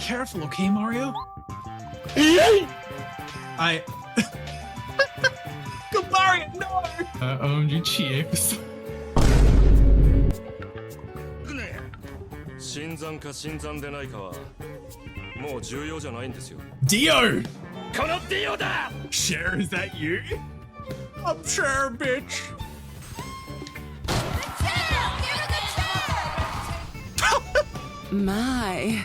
careful, okay, Mario? I... Go, Mario, no! OMG chips. 𝓬𝓱𝓲𝓵𝓵 このディオだ! Cher, is that you? I'm Cher, bitch. My,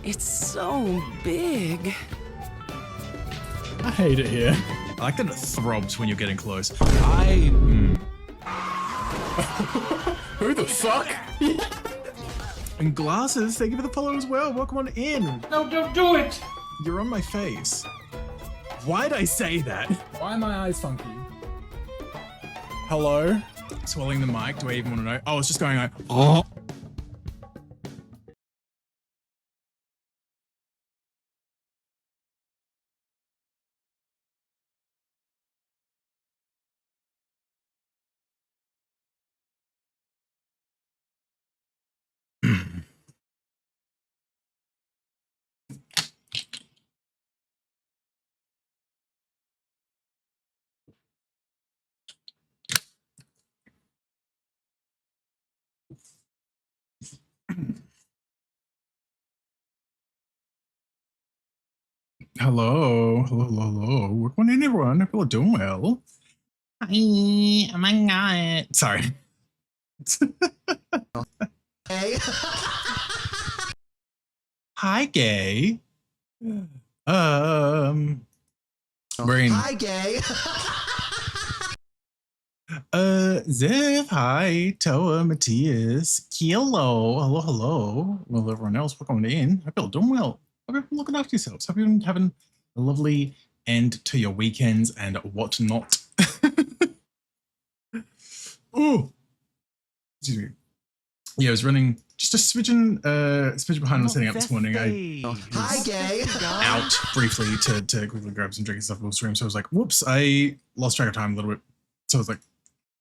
it's so big. I hate it here. I like that it throbs when you're getting close. Who the fuck? And glasses, thank you for the follow as well. Welcome on in. No, don't do it! You're on my face. Why'd I say that? Why are my eyes funky? Hello? Swallowing the mic, do I even want to know? Oh, it's just going like, oh. Hello. Welcome in, everyone. Hope you're all doing well. Hi, oh my god. Sorry. Hey. Hi, gay. Brain. Hi, gay. Ziv, hi, Toa, Matthias, Kilo, hello. Well, everyone else, welcome in. Hope you're all doing well. Hope you're looking after yourselves. Hope you're having a lovely end to your weekends and whatnot. Ooh. Excuse me. Yeah, I was running just a smidgen behind on setting up this morning. I Hi, gay. out briefly to quickly grab some drinks stuff on the stream. So I was like, whoops, I lost track of time a little bit. So I was like,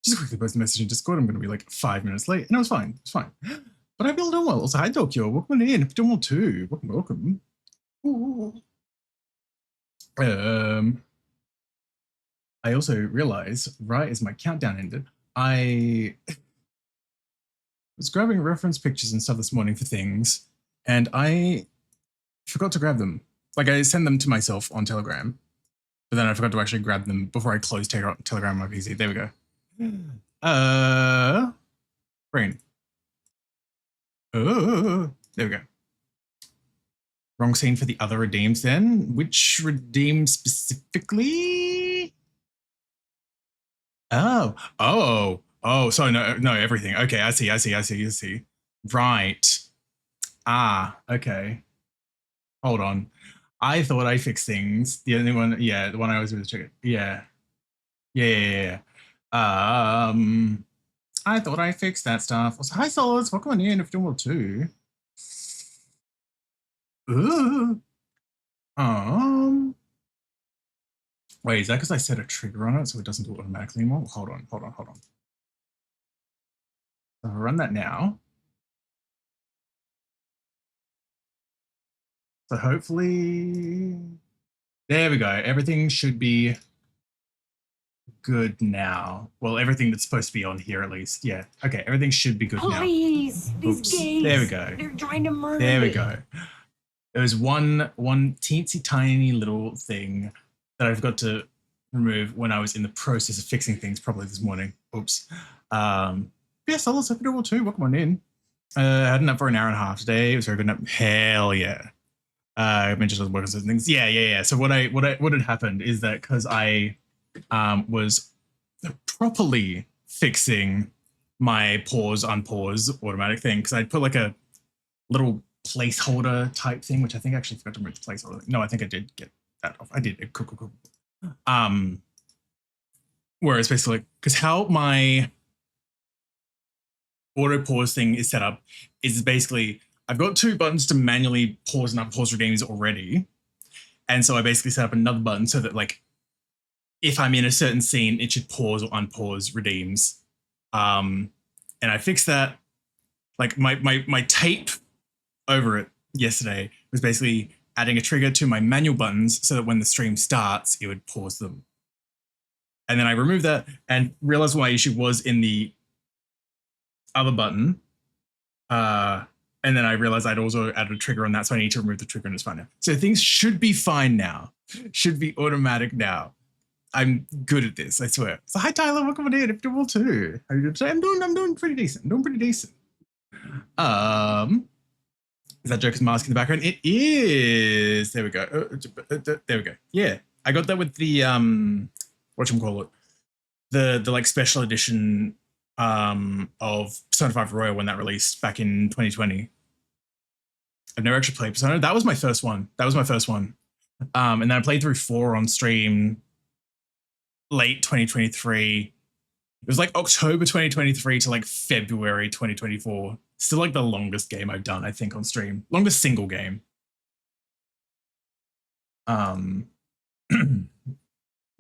just quickly post a message in Discord. I'm going to be like 5 minutes late. And it was fine. It's fine. But I feel doing well. Also, hi, Tokyo. Welcome in. If you're doing well too. Welcome. Ooh. I also realized, right as my countdown ended, I was grabbing reference pictures and stuff this morning for things, and I forgot to grab them. Like, I sent them to myself on Telegram, but then I forgot to actually grab them before I closed Telegram on my PC. There we go. Brain. Oh, there we go. Wrong scene for the other redeems then. Which redeem specifically? Oh, so no, everything. Okay, I see. Right. Okay. Hold on. I thought I fixed things. The only one, yeah, the one I was with check it. Yeah. I thought I fixed that stuff. Also, hi Solids, welcome on in if you're doing well too. Wait, is that because I set a trigger on it so it doesn't do it automatically anymore? Hold on. So I'll run that now. So hopefully, there we go. Everything should be good now. Well, everything that's supposed to be on here at least. Yeah. Okay, everything should be good now. Please, these gays. There we go. They're trying to murder me. There we go. There was one teensy tiny little thing that I forgot to remove when I was in the process of fixing things probably this morning. Oops. Yes, I'll also do well too. Welcome on in. I had a nap for an hour and a half today. It was a very good nap. Hell yeah. I mentioned I was working on some things. Yeah. So what had happened is that because I was properly fixing my pause unpause automatic thing, because I'd put like a little placeholder type thing, which I think I actually forgot to remove the placeholder. No, I think I did get that off. I did. Cool. Whereas basically, because how my auto pause thing is set up is basically I've got 2 buttons to manually pause and unpause redeems already. And so I basically set up another button so that like if I'm in a certain scene, it should pause or unpause redeems. And I fixed that. Like my tape over it yesterday was basically adding a trigger to my manual buttons so that when the stream starts, it would pause them. And then I removed that and realized my issue was in the other button. And then I realized I'd also added a trigger on that, so I need to remove the trigger and it's fine now. So things should be fine now. Should be automatic now. I'm good at this, I swear. So hi Tyler, welcome on in. If you're well too. How are you doing today? I'm doing pretty decent. Is that Joker's mask in the background? It is. There we go. There we go. Yeah. I got that with the whatchamacallit? The like special edition of Persona 5 Royal when that released back in 2020. I've never actually played Persona. That was my first one. And then I played through 4 on stream late 2023. It was like October 2023 to like February 2024. Still like the longest game I've done, I think, on stream. Longest single game. Because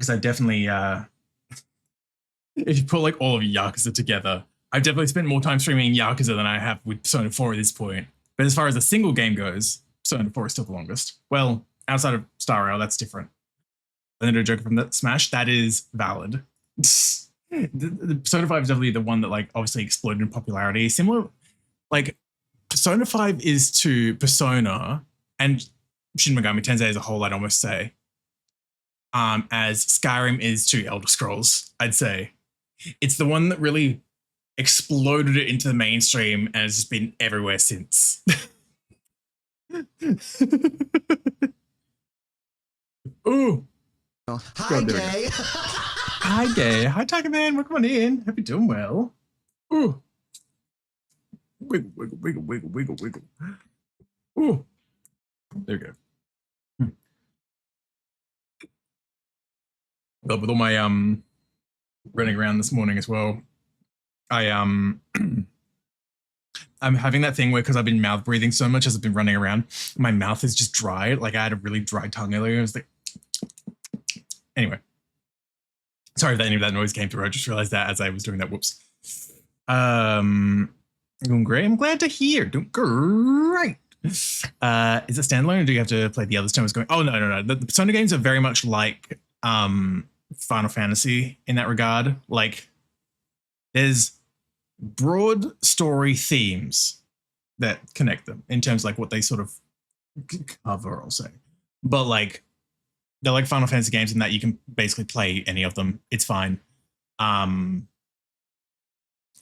I definitely if you put like all of Yakuza together, I've definitely spent more time streaming Yakuza than I have with Persona 4 at this point. But as far as a single game goes, Persona 4 is still the longest. Well, outside of Star Rail, that's different. And then a Joker from that Smash, that is valid. The Persona 5 is definitely the one that like obviously exploded in popularity. Similar, like Persona 5 is to Persona and Shin Megami Tensei as a whole, I'd almost say, as Skyrim is to Elder Scrolls, I'd say. It's the one that really exploded it into the mainstream and has just been everywhere since. Ooh. Hi, gay. Hi, gay. Hi, Tiger Man. Welcome on in. Hope you're doing well. Ooh. Wiggle, wiggle, wiggle, wiggle, wiggle, wiggle. Ooh. There we go. Well, with all my running around this morning as well, I'm having that thing where, because I've been mouth breathing so much as I've been running around, my mouth is just dry. Like I had a really dry tongue earlier. I was like, anyway. Sorry if any of that noise came through. I just realized that as I was doing that. Whoops. Doing great. I'm glad to hear. Doing great. Is it standalone or do you have to play the other stones going? Oh, no. The Persona games are very much like Final Fantasy in that regard. Like there's broad story themes that connect them in terms of like what they sort of cover, I'll say. But like they're like Final Fantasy games in that you can basically play any of them. It's fine.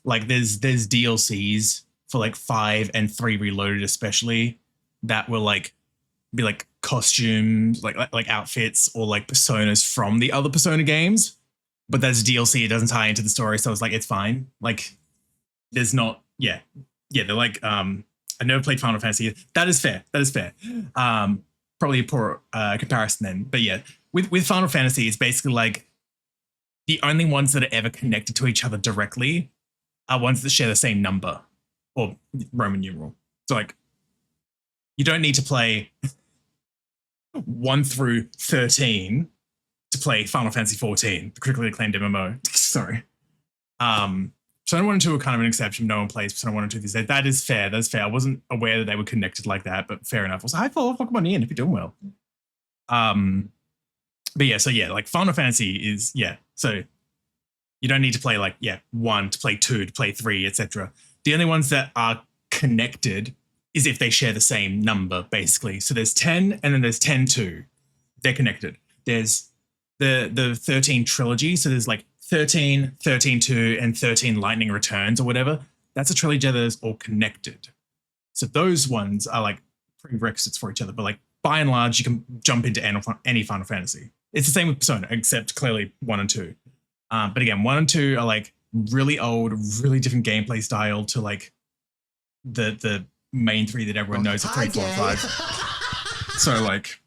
Like there's DLCs for like 5 and 3 Reloaded especially that will like be like costumes, like outfits or like personas from the other Persona games. But that's DLC, it doesn't tie into the story, so it's like it's fine. Like there's not they're like I never played Final Fantasy. That is fair. Probably a poor comparison then. But yeah, with Final Fantasy, it's basically like the only ones that are ever connected to each other directly are ones that share the same number or Roman numeral. So like you don't need to play 1 through 13 to play Final Fantasy 14, the critically acclaimed MMO. Sorry. Persona 1 and 2 are kind of an exception. No one plays Persona 1 and 2 these days. That is fair. That's fair. I wasn't aware that they were connected like that, but fair enough. Also, hi, Paul. Welcome on in if you're doing well. But yeah, so yeah, like Final Fantasy is, yeah. So you don't need to play like, 1 to play 2 to play 3, etc. The only ones that are connected is if they share the same number, basically. So there's 10 and then there's 10-2. They're connected. There's the 13 trilogy. So there's like 13, 13-2, and 13 Lightning Returns or whatever. That's a trilogy that is all connected. So those ones are like prerequisites for each other. But like by and large, you can jump into any Final Fantasy. It's the same with Persona, except clearly 1 and 2. But again, 1 and 2 are like really old, really different gameplay style to like the main 3 that everyone knows are 3, 4, and 5. So like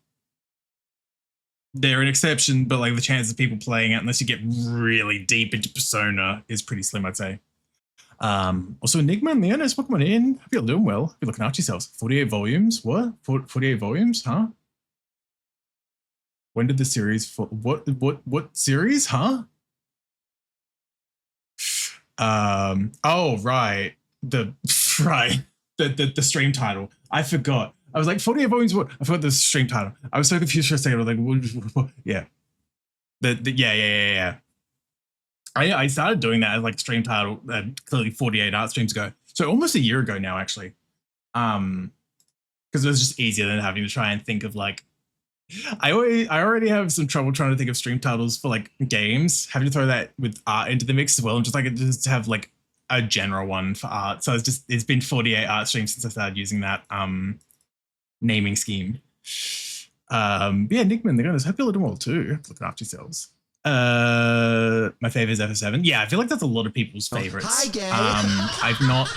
they're an exception, but like the chances of people playing it, unless you get really deep into Persona, is pretty slim, I'd say. Also, Enigma and Leonis, welcome on in. Hope you're doing well. Hope you're looking after yourselves. 48 volumes? What? 48 volumes? Huh? When did the series... What series? Huh? Oh, right. The stream title. I forgot. I was like, 48 volumes. What? I forgot the stream title. I was so confused for a second. I was like, yeah. Yeah. I started doing that as like stream title clearly 48 art streams ago. So almost a year ago now, actually. Because it was just easier than having to try and think of like, I already have some trouble trying to think of stream titles for like games. Having to throw that with art into the mix as well. And just have like a general one for art. So it's been 48 art streams since I started using that naming scheme. Yeah, Nickman, they're going to hope you're a little more too. Looking after yourselves. My favorite is FF7. Yeah, I feel like that's a lot of people's favorites. Hi, gay. I've not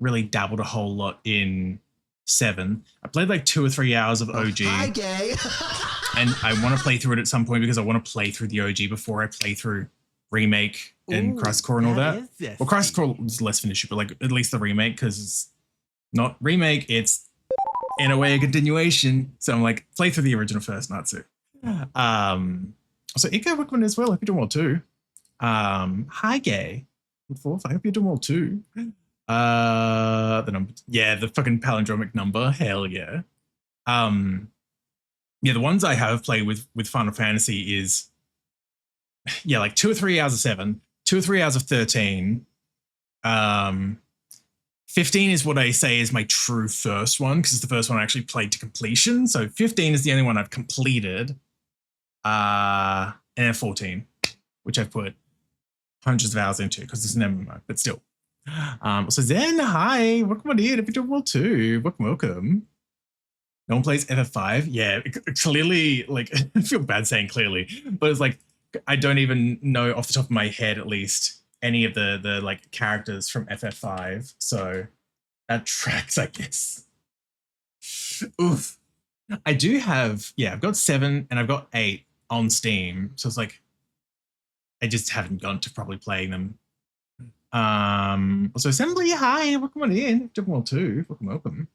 really dabbled a whole lot in 7. I played like 2 or 3 hours of OG. Hi, gay. And I want to play through it at some point because I want to play through the OG before I play through remake and Crisis Core and all that. Well, Crisis Core was less finished, but like at least the remake, because it's not remake, it's in a way a continuation. So I'm like, play through the original first, not so. So Ika Wickman as well. I hope you're doing well too. Hi, gay. Good fourth. I hope you're doing well too. The number, yeah, the fucking palindromic number. Hell yeah. Yeah, the ones I have played with Final Fantasy is, yeah, like 2 or 3 hours of 7, 2 or 3 hours of 13. 15 is what I say is my true first one because it's the first one I actually played to completion. So 15 is the only one I've completed. And then 14, which I've put hundreds of hours into because it's an MMO, but still. So Zen, hi, welcome on in. If you're doing well too, welcome. No one plays FF5. Yeah, clearly, like, I feel bad saying clearly, but it's like, I don't even know off the top of my head, at least, any of the like characters from FF5. So that tracks, I guess. Oof. I do have, yeah, I've got 7 and I've got 8 on Steam. So it's like, I just haven't gone to probably playing them. Also, Assembly, hi, welcome on in. Doing well too. Welcome.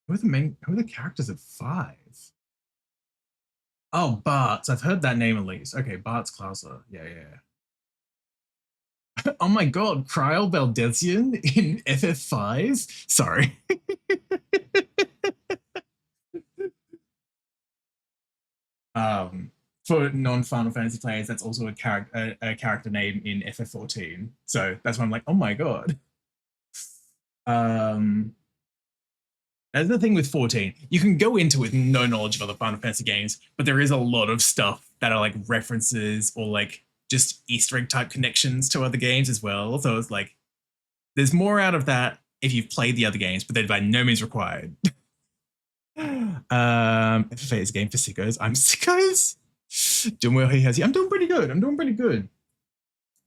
Who are the characters at 5? Oh, Bart's. I've heard that name at least. Okay, Bart's Klauser. Yeah. Oh my god, 𝓬𝓱𝓲𝓵𝓵 in FF5? Sorry. For non-Final Fantasy players, that's also a character name in FF14. So that's why I'm like, oh my god. That's the thing with 14. You can go into it with no knowledge of other Final Fantasy games, but there is a lot of stuff that are like references or like just Easter egg type connections to other games as well. So it's like, there's more out of that if you've played the other games, but they're by no means required. FFA is a game for sickos. I'm sickos. Doing well, he has. I'm doing pretty good.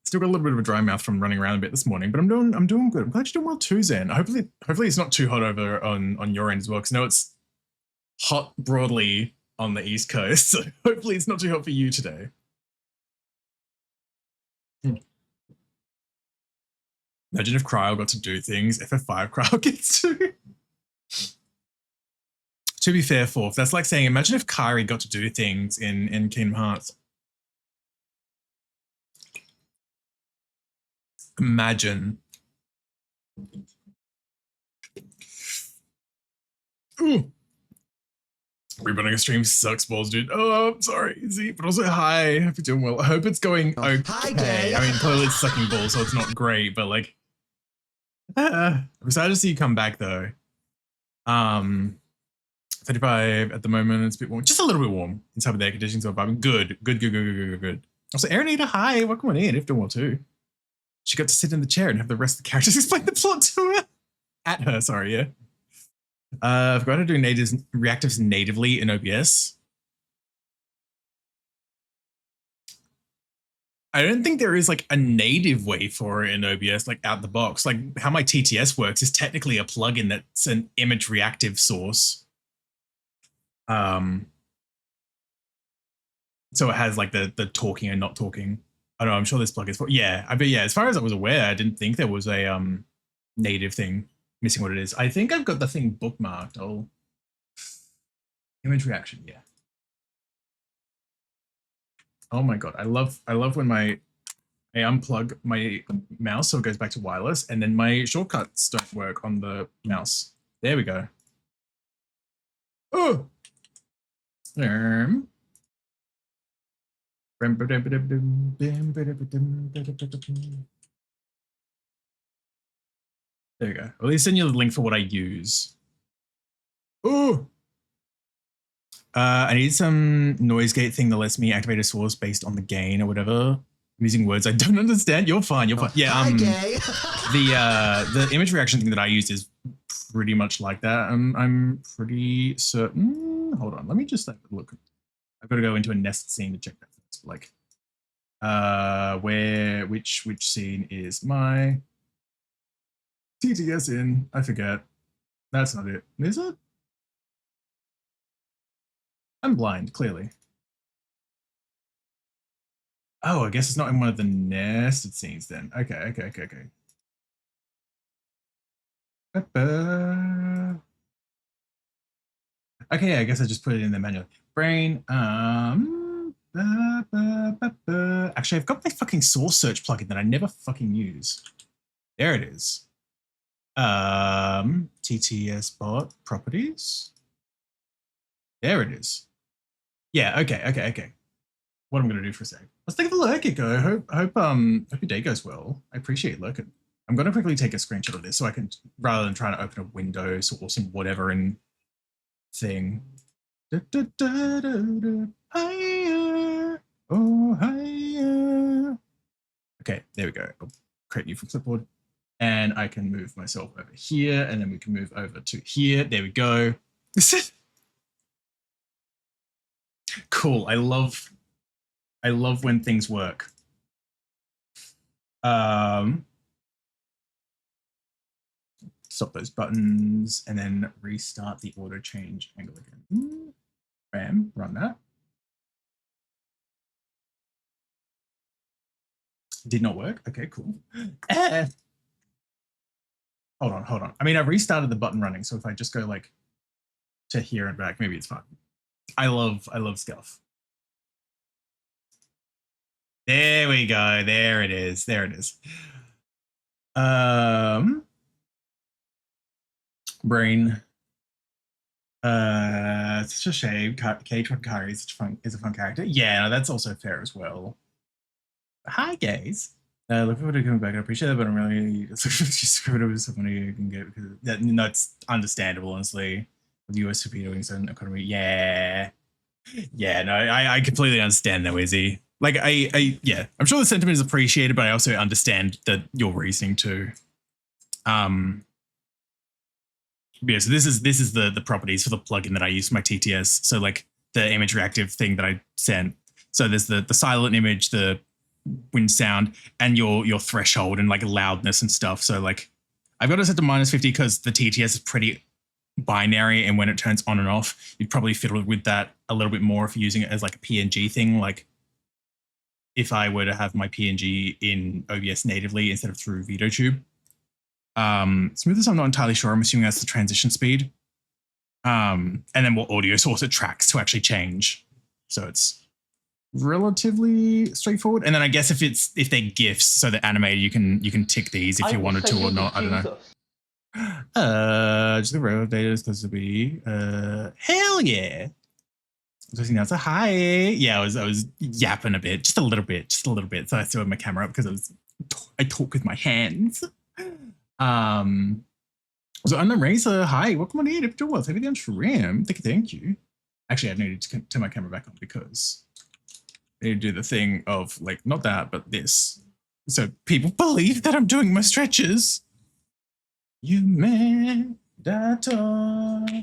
Still got a little bit of a dry mouth from running around a bit this morning, but I'm doing good. I'm glad you're doing well too, Zen. Hopefully it's not too hot over on your end as well, because I know it's hot broadly on the East Coast. So hopefully it's not too hot for you today. Imagine if Cryo got to do things FF5 Cryo gets to. To be fair, Fourth, that's like saying, imagine if Kairi got to do things in Kingdom Hearts. Imagine. Ooh. Rebooting a stream sucks balls, dude. Oh, I'm sorry, Z, but also hi. Hope you're doing well. I hope it's going okay. Hi, gay. I mean, clearly it's sucking balls, so it's not great, but like, I'm excited to see you come back though. 35 at the moment. It's a bit warm, just a little bit warm inside of the air conditioning. So I'm good. Also, Aaronita, hi, welcome on in. If doing well too. She got to sit in the chair and have the rest of the characters explain the plot to her. At her, sorry, yeah. I've got to do reactives natively in OBS. I don't think there is like a native way for it in OBS, like out the box. Like how my TTS works is technically a plugin that's an image reactive source. So it has like the talking and not talking. I don't know, I'm sure this plugin is for, yeah. But yeah, as far as I was aware, I didn't think there was a native thing. Missing what it is. I think I've got the thing bookmarked. Image reaction, yeah. Oh my god, I love when I unplug my mouse so it goes back to wireless, and then my shortcuts don't work on the mouse. There we go. Oh. There you go. At least send you the link for what I use. Oh. I need some noise gate thing that lets me activate a source based on the gain or whatever. I'm using words I don't understand. You're fine. You're fine. Yeah. Hi, gay. The image reaction thing that I used is pretty much like that. I'm pretty certain. Hold on. Let me just look. I've got to go into a nest scene to check that first. Like, which scene is my TTS in? I forget. That's not it. Is it? I'm blind, clearly. Oh, I guess it's not in one of the nested scenes then. Okay. Okay, I guess I just put it in the manual. Brain, actually, I've got my fucking source search plugin that I never fucking use. There it is. TTS bot properties. There it is. Yeah, okay. What I'm gonna do for a sec. Let's take a look at go. Hope your day goes well. I appreciate looking. I'm gonna quickly take a screenshot of this so I can, rather than trying to open a window source and whatever and thing. Higher, oh higher. Okay, there we go. I'll create new from clipboard, and I can move myself over here, and then we can move over to here. There we go. Cool. I love when things work. Stop those buttons and then restart the auto change angle again. Bam, run that. Did not work. Okay, cool. Hold on. I mean, I restarted the button running, so if I just go like to here and back, maybe it's fine. I love scuff. There we go. There it is. Brain. It's such a shame. 𝓬𝓱𝓲𝓵𝓵 is a fun character. Yeah, no, that's also fair as well. Hi, guys. Looking forward to coming back. I appreciate that, but I'm really just screwed over someone who can get, because that, no, it's understandable, honestly. With the US torpedoing certain economy. Yeah, no, I completely understand though, Izzy. Like, yeah, I'm sure the sentiment is appreciated, but I also understand that your reasoning too. Yeah, so this is the properties for the plugin that I use for my TTS. So like the image reactive thing that I sent. So there's the silent image, the wind sound, and your threshold and like loudness and stuff. So like I've got it set to -50 because the TTS is pretty binary, and when it turns on and off, you'd probably fiddle with that a little bit more if you're using it as like a PNG thing. Like if I were to have my PNG in OBS natively instead of through VideoTube. Smoothest, I'm not entirely sure. I'm assuming that's the transition speed. And then what audio source it tracks to actually change. So it's relatively straightforward. And then I guess if they're GIFs, so they're animated, you can tick these if you wanted to or not. I don't know. Just the rail data is supposed to be hell yeah. So hi. Yeah, I was yapping a bit, just a little bit. So I still had my camera up because I talk with my hands. So I'm the Razor. Hi, welcome on in. If you're well, maybe on Shrimp. Thank you. Actually, I needed to turn my camera back on because I need to do the thing of like not that, but this. So people believe that I'm doing my stretches. You made that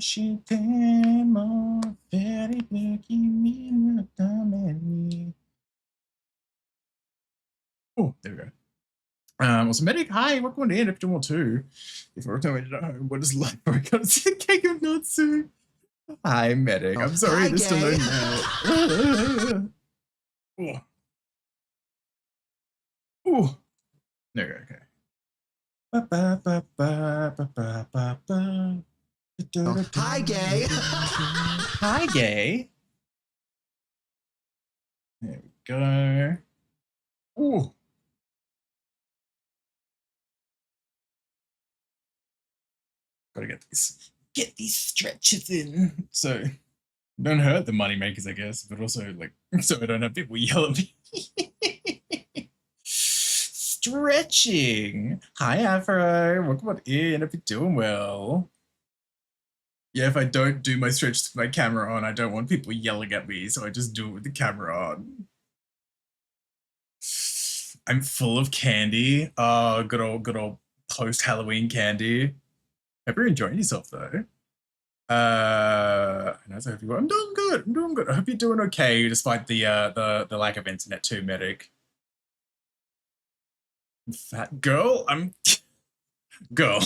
she more very big. Oh, there we go. Also, Medic, hi, welcome in. If you want to, if you're telling me what is life, I gotta see a cake of nuts soon. Hi, Medic. I'm sorry to still learn now. Oh, there we go. Okay. Hi, gay. Hi, gay. There we go. Oh. Gotta get these stretches in. So don't hurt the money makers, I guess, but also like so I don't have people yell at me. Stretching. Hi Afro. Welcome on in. Hope you're doing well. Yeah, if I don't do my stretch with my camera on, I don't want people yelling at me, so I just do it with the camera on. I'm full of candy. Oh, good old post-Halloween candy. Hope you're enjoying yourself though. And as I hope you are. I'm doing good. I hope you're doing okay despite the lack of internet too, medic. Fat girl, girl.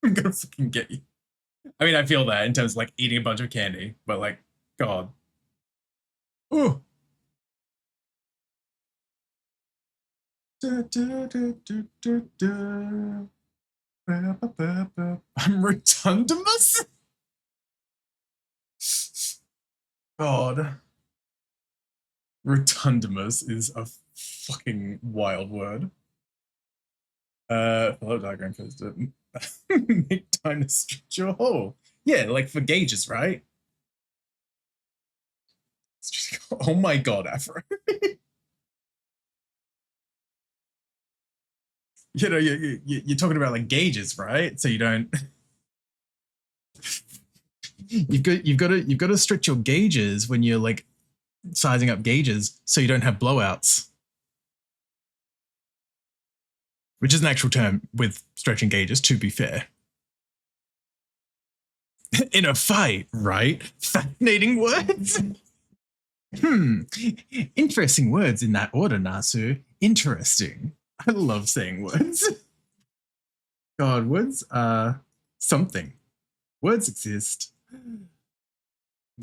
I'm gonna fucking get you. I mean, I feel that in terms of like eating a bunch of candy, but like, God. Ooh. I'm rotundimus? God. Rotundimus is a fucking wild word. Hello, diagram first. Make time to stretch your hole. Yeah, like for gauges, right? Oh my God, Afro. You know, you're talking about like gauges, right? So you don't. You've got to stretch your gauges when you're like sizing up gauges, so you don't have blowouts. Which is an actual term with stretching gauges, to be fair. In a fight, right? Fascinating words. Interesting words in that order, Nasu. Interesting. I love saying words. God, words are something. Words exist.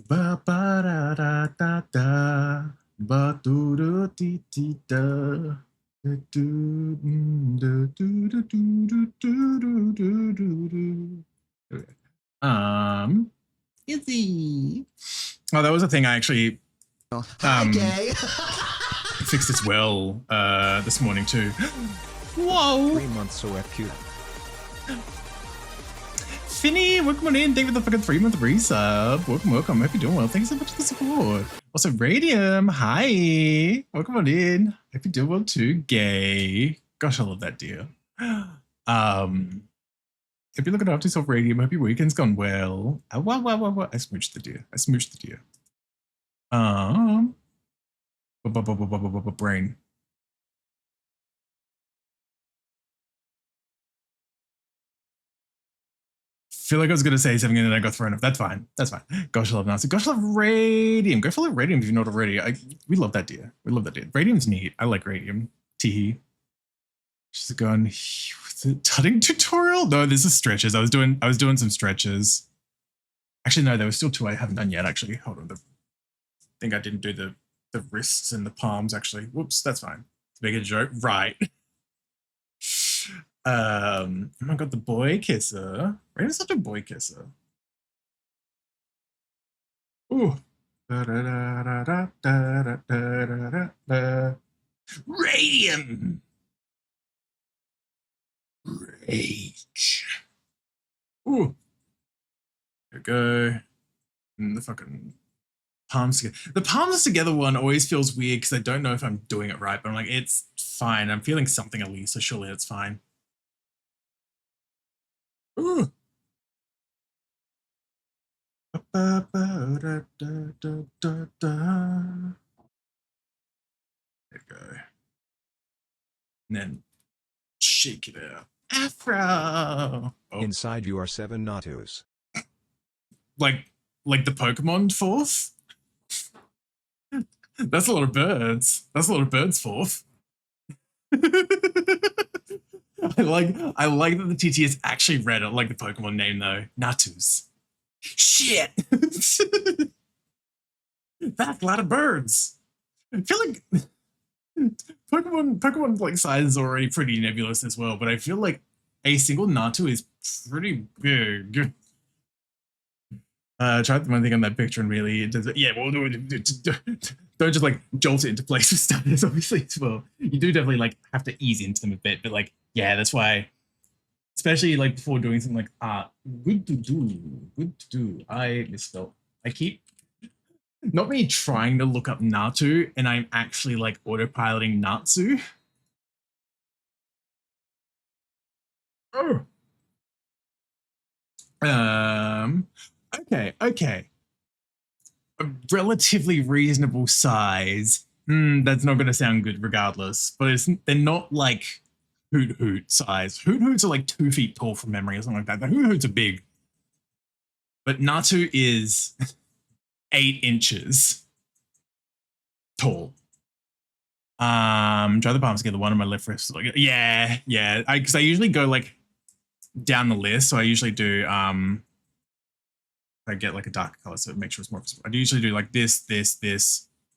Ba ba da da da da. Ba do do ti ti da. Izzy. Oh, that was a thing I actually Hi, gay. fixed as well this morning too. Whoa. 3 months so cute. Finny, welcome on in. Thank you for the fucking 3-month resub. Welcome. Hope you're doing well. Thanks so much for the support. Also, Radium, hi. Welcome on in. Hope you're doing well too, gay. Gosh, I love that dear. If you're looking after yourself, Radium, hope your weekend's gone well. Wow. I smooched the deer. Brain. Feel like I was going to say something and then I got thrown off. That's fine. Gosh, I love Nancy. Gosh, I love Radium. Go follow Radium if you're not already. We love that deer. Radium's neat. I like Radium. Teehee. She's gone. The tutting tutorial? No, this is stretches. I was doing some stretches. Actually, no, there were still 2 I haven't done yet, actually. Hold on. I think I didn't do the wrists and the palms, actually. Whoops, that's fine. To make a joke. Right. Oh my God, the boy kisser. Radium's such a boy kisser. Ooh. Radium. Rage. Ooh. There we go. And the fucking palms together. The palms together one always feels weird because I don't know if I'm doing it right, but I'm like, it's fine. I'm feeling something at least, so surely it's fine. Ooh. There we go. And then shake it out. Afro. Oh. Inside you are 7 Natus. Like the Pokemon fourth? That's a lot of birds. Fourth. I like that the TT has actually read it like the Pokemon name though. Natus. Shit. That's a lot of birds. I feel like Pokemon like size is already pretty nebulous as well, but I feel like a single Natu is pretty big. Try the one thing on that picture and really, yeah, well, don't just like jolt it into place with starters, obviously, as well. You do definitely like have to ease into them a bit, but like, yeah, that's why especially like before doing something like good to do. I misspelled. I keep not me trying to look up Natsu, and I'm actually like autopiloting Natsu. Oh. Okay. A relatively reasonable size. That's not going to sound good regardless, but they're not like Hoot size. Hoots are like 2 feet tall from memory or something like that. The Hoots are big. But Natsu is 8 inches tall. Try the palms together, one on my left wrist. Like, yeah. Because I usually go like down the list. So I usually do I get like a darker color so it makes sure it's more visible. I usually do like this.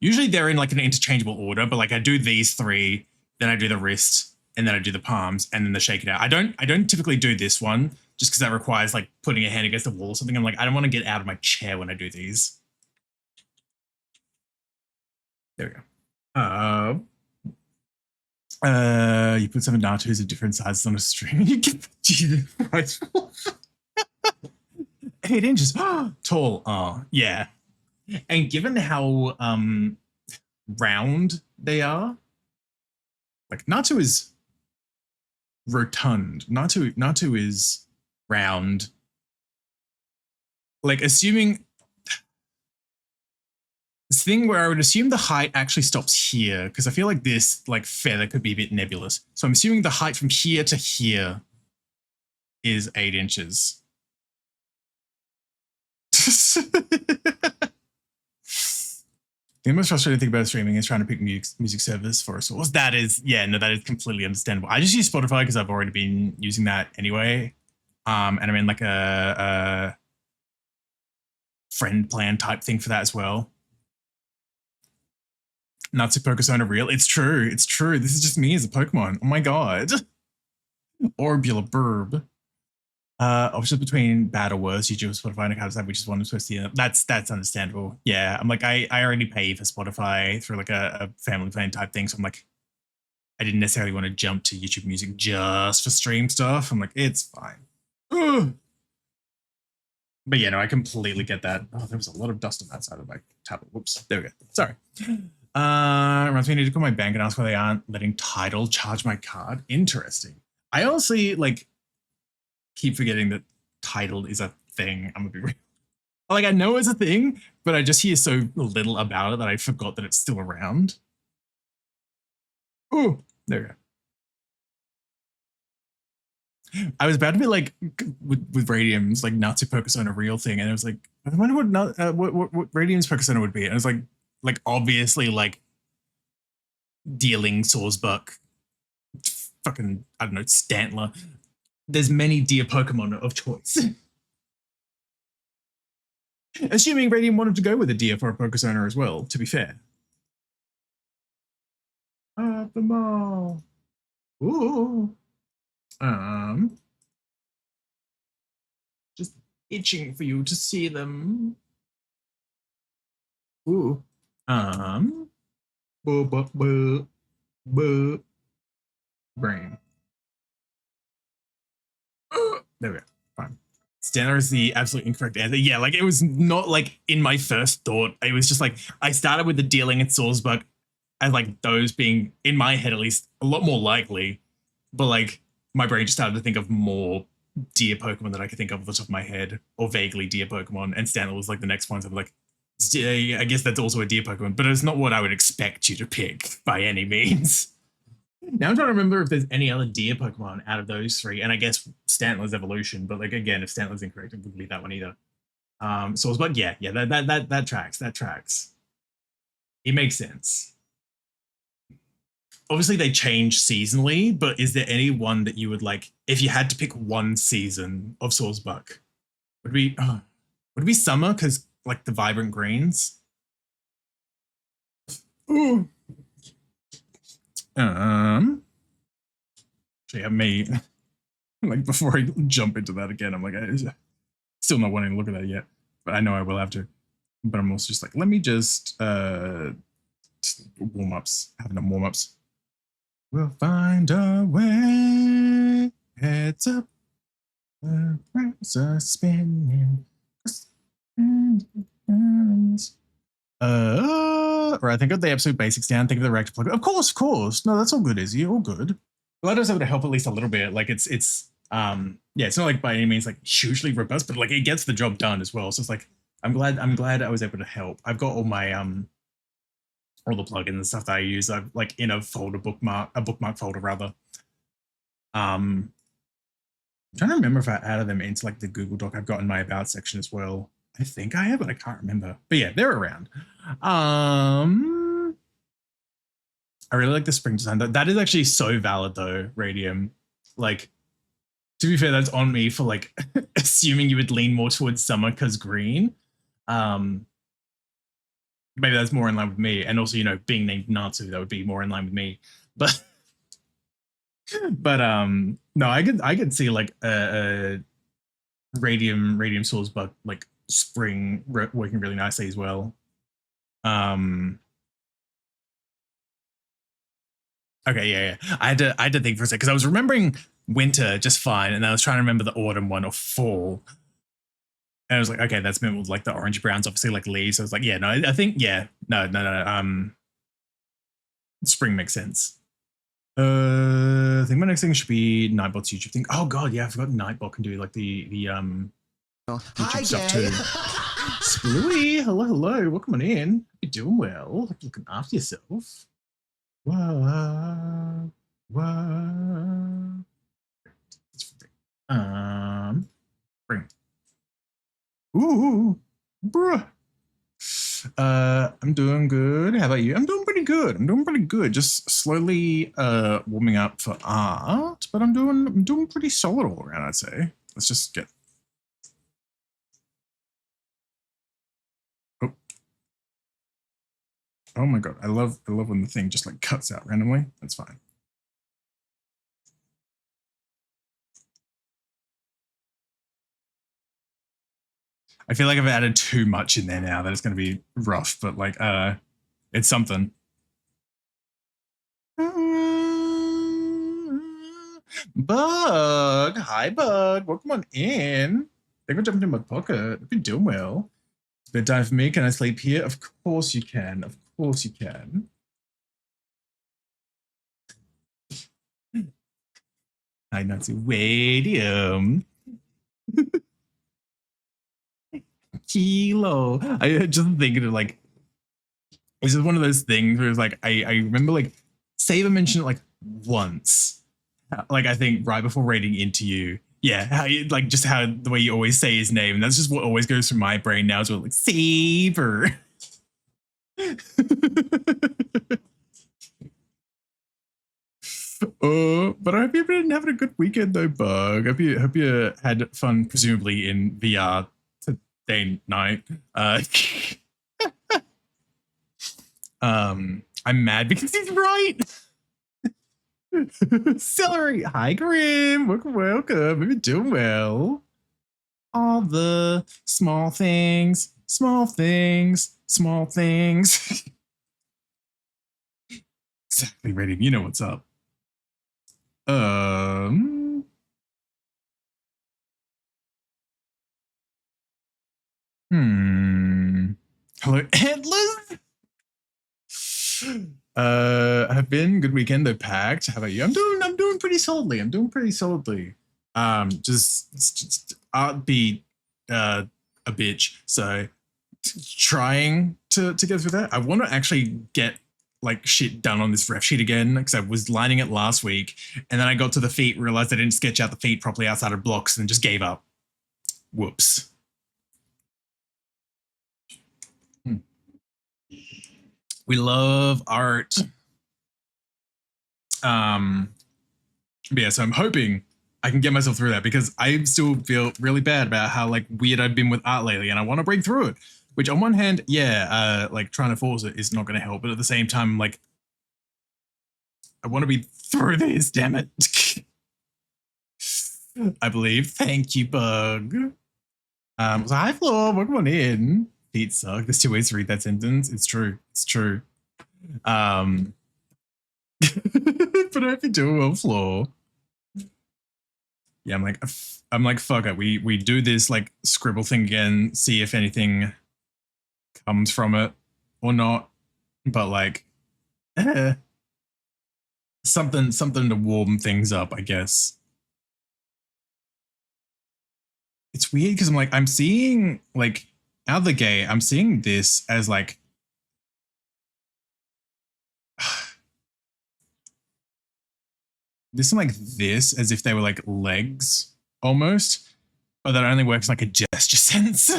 Usually they're in like an interchangeable order, but like I do these 3, then I do the wrist, and then I do the palms, and then the shake it out. I don't typically do this one just because that requires like putting a hand against the wall or something. I'm like, I don't want to get out of my chair when I do these. There we go. You put 7 Natus of different sizes on a string. You get Jesus Christ. 8 inches. Tall. Oh, yeah. And given how round they are, like Natsu is rotund. Natsu is round. Like assuming this thing where I would assume the height actually stops here, because I feel like this like feather could be a bit nebulous. So I'm assuming the height from here to here is 8 inches. The most frustrating thing about streaming is trying to pick music service for a source. That is completely understandable. I just use Spotify because I've already been using that anyway. And I'm in like a friend plan type thing for that as well. Natsu Pokesona real. It's true. This is just me as a Pokemon. Oh my god. 𝓱𝓸𝓾𝓻𝓼. Options between bad or worse. YouTube, Spotify, and a card which is one I'm supposed to. That's understandable. Yeah, I'm like I already pay for Spotify through like a family plan type thing, so I'm like I didn't necessarily want to jump to YouTube Music just for stream stuff. I'm like it's fine. Ugh. But yeah, no, I completely get that. Oh, there was a lot of dust on that side of my tablet. Whoops. There we go. Sorry. Reminds me I need to call my bank and ask why they aren't letting Tidal charge my card. Interesting. I honestly like keep forgetting that Tidal is a thing. I'm gonna be real. Like I know it's a thing, but I just hear so little about it that I forgot that it's still around. Oh, there we go. I was about to be like with Radium's like Natsu Pokesona real thing, and I was like, I wonder what Radium's Pokesona would be. And I was like obviously like dealing 𝓱𝓸𝓾𝓻𝓼, fucking I don't know, Stantler. There's many deer Pokemon of choice. Assuming Radium wanted to go with a deer for a Pokesona as well, to be fair. Up the mall. Ooh. Just itching for you to see them. Ooh. Brain. There we go. Fine. Stantler is the absolute incorrect answer. Yeah, like it was not like in my first thought. It was just like I started with the dealing and 𝓱𝓸𝓾𝓻 as like those being in my head at least a lot more likely, but like my brain just started to think of more deer Pokemon that I could think of off the top of my head, or vaguely deer Pokemon, and Stantler was like the next one. So I'm like, I guess that's also a deer Pokemon, but it's not what I would expect you to pick by any means. Now I'm trying to remember if there's any other deer Pokemon out of those 3, and I guess Stantler's evolution, but like again, if Stantler's incorrect, it wouldn't be that one either. 𝓱𝓸𝓾𝓻, yeah, that tracks. It makes sense. Obviously they change seasonally, but is there any one that you would like if you had to pick one season of 𝓱𝓸𝓾𝓻? Would it be summer because like the vibrant greens? Ooh. Actually, I may like before I jump into that again. I'm like, I still not wanting to look at that yet, but I know I will have to. But I'm also just like, let me just warm-ups, having warm-ups. We'll find a way. Heads up, The wheels are spinning. Or I think of the absolute basics down. Think of the reactor plug. Of course. No, that's all good, Izzy. All good. Glad I was able to help at least a little bit. Like it's yeah, it's not like by any means like hugely robust, but like it gets the job done as well. So it's like I'm glad I was able to help. I've got all my all the plugins and stuff that I use. I've like in a bookmark folder rather. I'm trying to remember if I added them into like the Google Doc I've got in my about section as well. I think I have, but I can't remember. But yeah, they're around. I really like the spring design. That is actually so valid though, Radium. Like, to be fair, that's on me for like assuming you would lean more towards summer because green. Maybe that's more in line with me. And also, you know, being named Natsu, that would be more in line with me. But no, I could see like a Radium Source Bug like spring working really nicely as well. Okay, yeah. I had to think for a second because I was remembering winter just fine, and I was trying to remember the autumn one or fall. And I was like, okay, that's meant with like the orange browns, obviously like leaves. So I was like, yeah, no, I think yeah, no. Spring makes sense. I think my next thing should be Nightbot's YouTube thing. Oh god, yeah, I forgot Nightbot can do like the YouTube stuff too. Splooey, hello, welcome on in. You're doing well. Hope you're looking after yourself. Whoa. Bring. Ooh, bruh. I'm doing good. How about you? I'm doing pretty good. Just slowly warming up for art, but I'm doing pretty solid all around, I'd say. Let's just get. Oh my god, I love when the thing just like cuts out randomly. That's fine. I feel like I've added too much in there now that it's going to be rough, but like, it's something. Bug, hi Bug, welcome on in. Thank you for jumping in my pocket. Hope you're doing well. It's bedtime for me. Can I sleep here? Of course you can. Of course you can. Hi, Nazi. Radium. Kilo. I just thinking of like, it's just one of those things where it's like, I remember like Saber mentioned it like once. Like I think right before raiding into you. Yeah, how you like just how the way you always say his name. And that's just what always goes through my brain now as well. Like Saber. But I hope you've been having a good weekend though, Bug. Hope you had fun, presumably in VR today night. I'm mad because he's right. Celery. Hi, Grim. Welcome. Hope you're doing well. All the small things. Exactly, Radium. You know what's up. Hello, Antlers. Have been good weekend though, packed. How about you? I'm doing pretty solidly. Just art be a bitch. So trying to get through that. I want to actually get like shit done on this ref sheet again because I was lining it last week and then I got to the feet, realized I didn't sketch out the feet properly outside of blocks and just gave up. Whoops. We love art. Yeah, so I'm hoping I can get myself through that because I still feel really bad about how like weird I've been with art lately and I want to break through it. Which on one hand, yeah, like trying to force it is not going to help, but at the same time, like I want to be through this, damn it. I believe. Thank you, Bug. So hi, Floor. Welcome on in. Feet suck. There's two ways to read that sentence. It's true. But I hope you're doing well, Floor. Yeah, I'm like, fuck it. We do this like scribble thing again, see if anything comes from it or not. But like, something to warm things up, I guess. It's weird because I'm seeing like out of the gate, I'm seeing this as like this and like this as if they were like legs almost, but that only works like a gesture sense.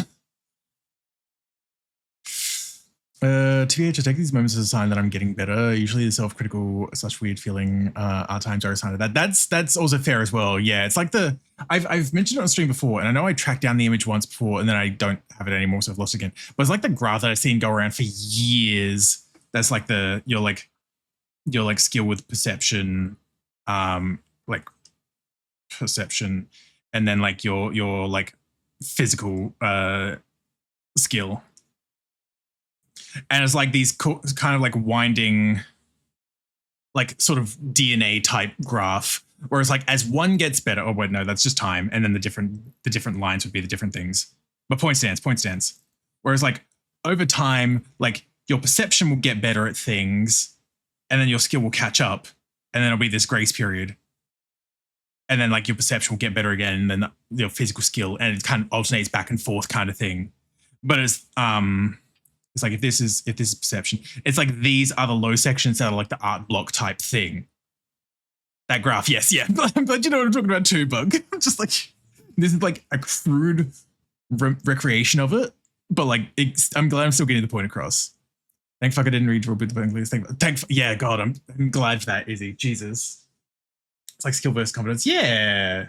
TBH, I take these moments as a sign that I'm getting better. Usually the self-critical / weird feeling are times are a sign of that. That's also fair as well. Yeah, it's like I've mentioned it on stream before, and I know I tracked down the image once before and then I don't have it anymore, so I've lost it again. But it's like the graph that I've seen go around for years. That's like your skill with perception, like perception, and then like your like physical skill. And it's like these kind of like winding, like sort of DNA type graph, whereas like as one gets better, oh wait, no, that's just time. And then the different lines would be the different things. But point stands. Whereas like over time, like your perception will get better at things and then your skill will catch up and then it'll be this grace period. And then like your perception will get better again and then your physical skill, and it kind of alternates back and forth kind of thing. But it's like if this is perception, it's like these are the low sections that are like the art block type thing. That graph, yes, yeah. But you know what I'm talking about too, Bug. Just like this is like a crude recreation of it, but like I'm glad I'm still getting the point across. Thank fuck I didn't read Robert Bungley's thing. Yeah, God, I'm glad for that, Izzy. Jesus, it's like skill versus confidence. Yeah,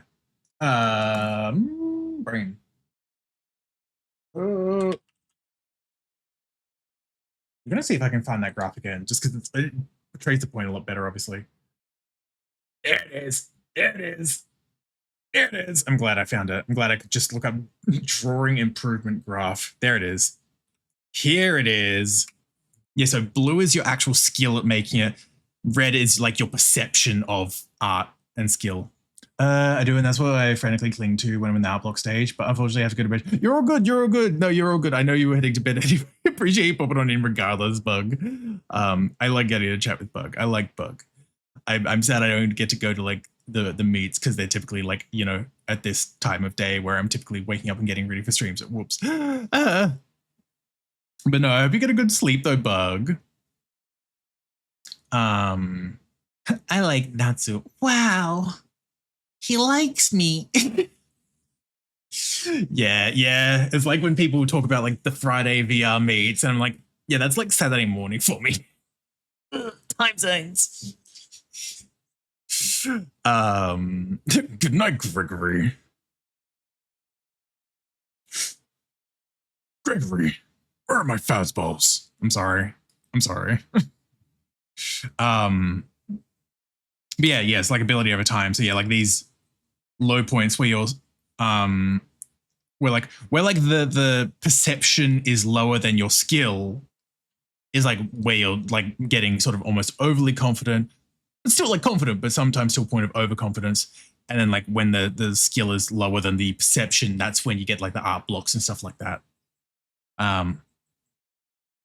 brain. I'm gonna see if I can find that graph again, just because it portrays the point a lot better, obviously. There it is. There it is. There it is. I'm glad I found it. I'm glad I could just look up drawing improvement graph. There it is. Here it is. Yeah, so blue is your actual skill at making it. Red is like your perception of art and skill. I do, and that's what I frantically cling to when I'm in the art block stage, but unfortunately I have to go to bed. You're all good, you're all good. No, you're all good. I know you were heading to bed anyway. Appreciate you popping on in regardless, Bug. I like getting to chat with Bug. I like Bug. I'm sad I don't get to go to like the meets because they're typically like, you know, at this time of day where I'm typically waking up and getting ready for streams. Whoops. But no, I hope you get a good sleep though, Bug. I like Natsu. Wow. He likes me. yeah. It's like when people talk about like the Friday VR meets, and I'm like, yeah, that's like Saturday morning for me. Time zones. Good night, Gregory. Gregory, where are my fastballs? I'm sorry. But yeah, it's like ability over time. So yeah, like these low points where you're where the perception is lower than your skill is like where you're like getting sort of almost overly confident, but still like confident, but sometimes to a point of overconfidence. And then like when the skill is lower than the perception, that's when you get like the art blocks and stuff like that.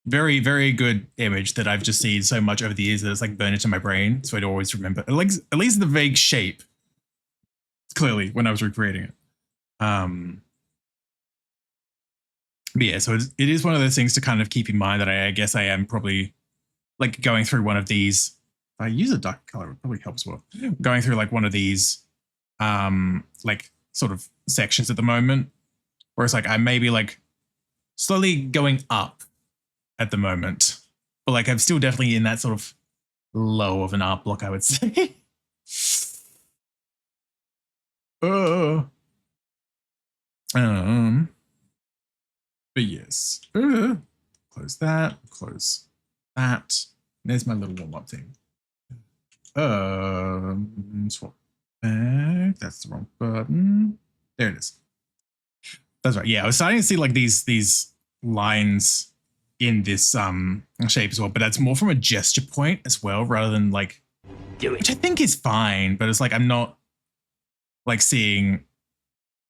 Very, very good image that I've just seen so much over the years that it's like burned into my brain. So I'd always remember, at least the vague shape, clearly when I was recreating it. But yeah, so it is one of those things to kind of keep in mind that I guess I am probably like going through one of these. If I use a dark color, it probably helps well. Going through like one of these like sort of sections at the moment, where it's like I may be like slowly going up at the moment, but like I'm still definitely in that sort of low of an art block, I would say. But yes, close that, close that. There's my little warm-up thing. Swap back. That's the wrong button. There it is. That's right. Yeah, I was starting to see like these lines in this shape as well, but that's more from a gesture point as well, rather than like, which I think is fine, but it's like I'm not like seeing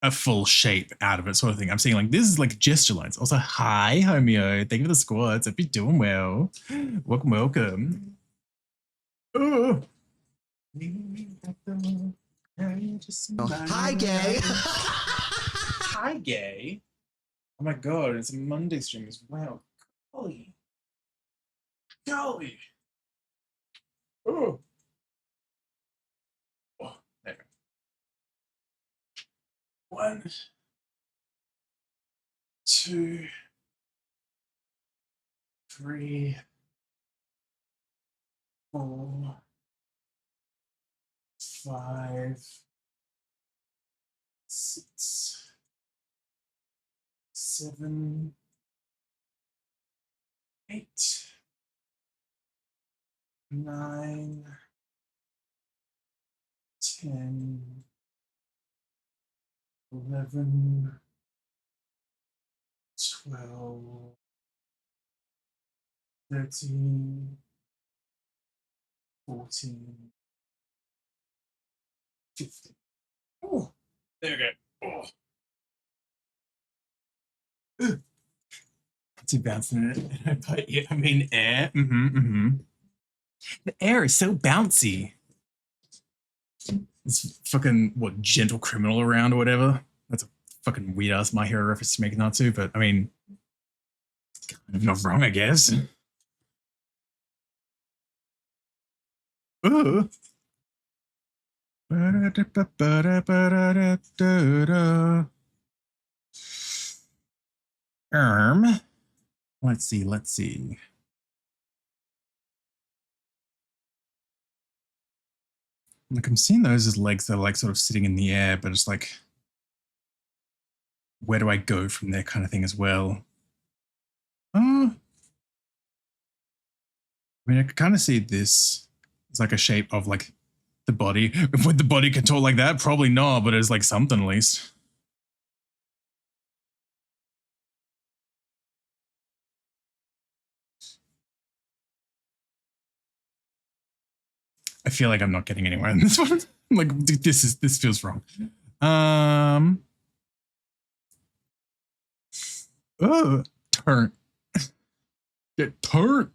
a full shape out of it, sort of thing. I'm seeing like this is like gesture lines. Also, hi, homeo. Thank you for the squads. Hope you're doing well. Welcome, welcome. Oh. Hi, gay. Hi, gay. Oh my god, it's a Monday stream as well. Golly. Golly. Oh. Oh, there. 1, 2, 3, 4, 5, 6, 7, 8, 9, 10, 11, 12, 13, 14, 15. Oh, there we go. Oh. Too bouncing it. But yeah, I mean air. The air is so bouncy. This fucking gentle criminal around or whatever. That's a fucking weird ass My Hero reference to make Natsu, but I mean, kind of not wrong, I guess. Ooh. Let's see. Like I'm seeing those as legs that are like sort of sitting in the air, but it's like, where do I go from there kind of thing as well? I mean, I can kind of see this. It's like a shape of like the body. Would the body contort like that? Probably not, but it's like something at least. I feel like I'm not getting anywhere in this one. Like this feels wrong. Oh, turn. Get turn.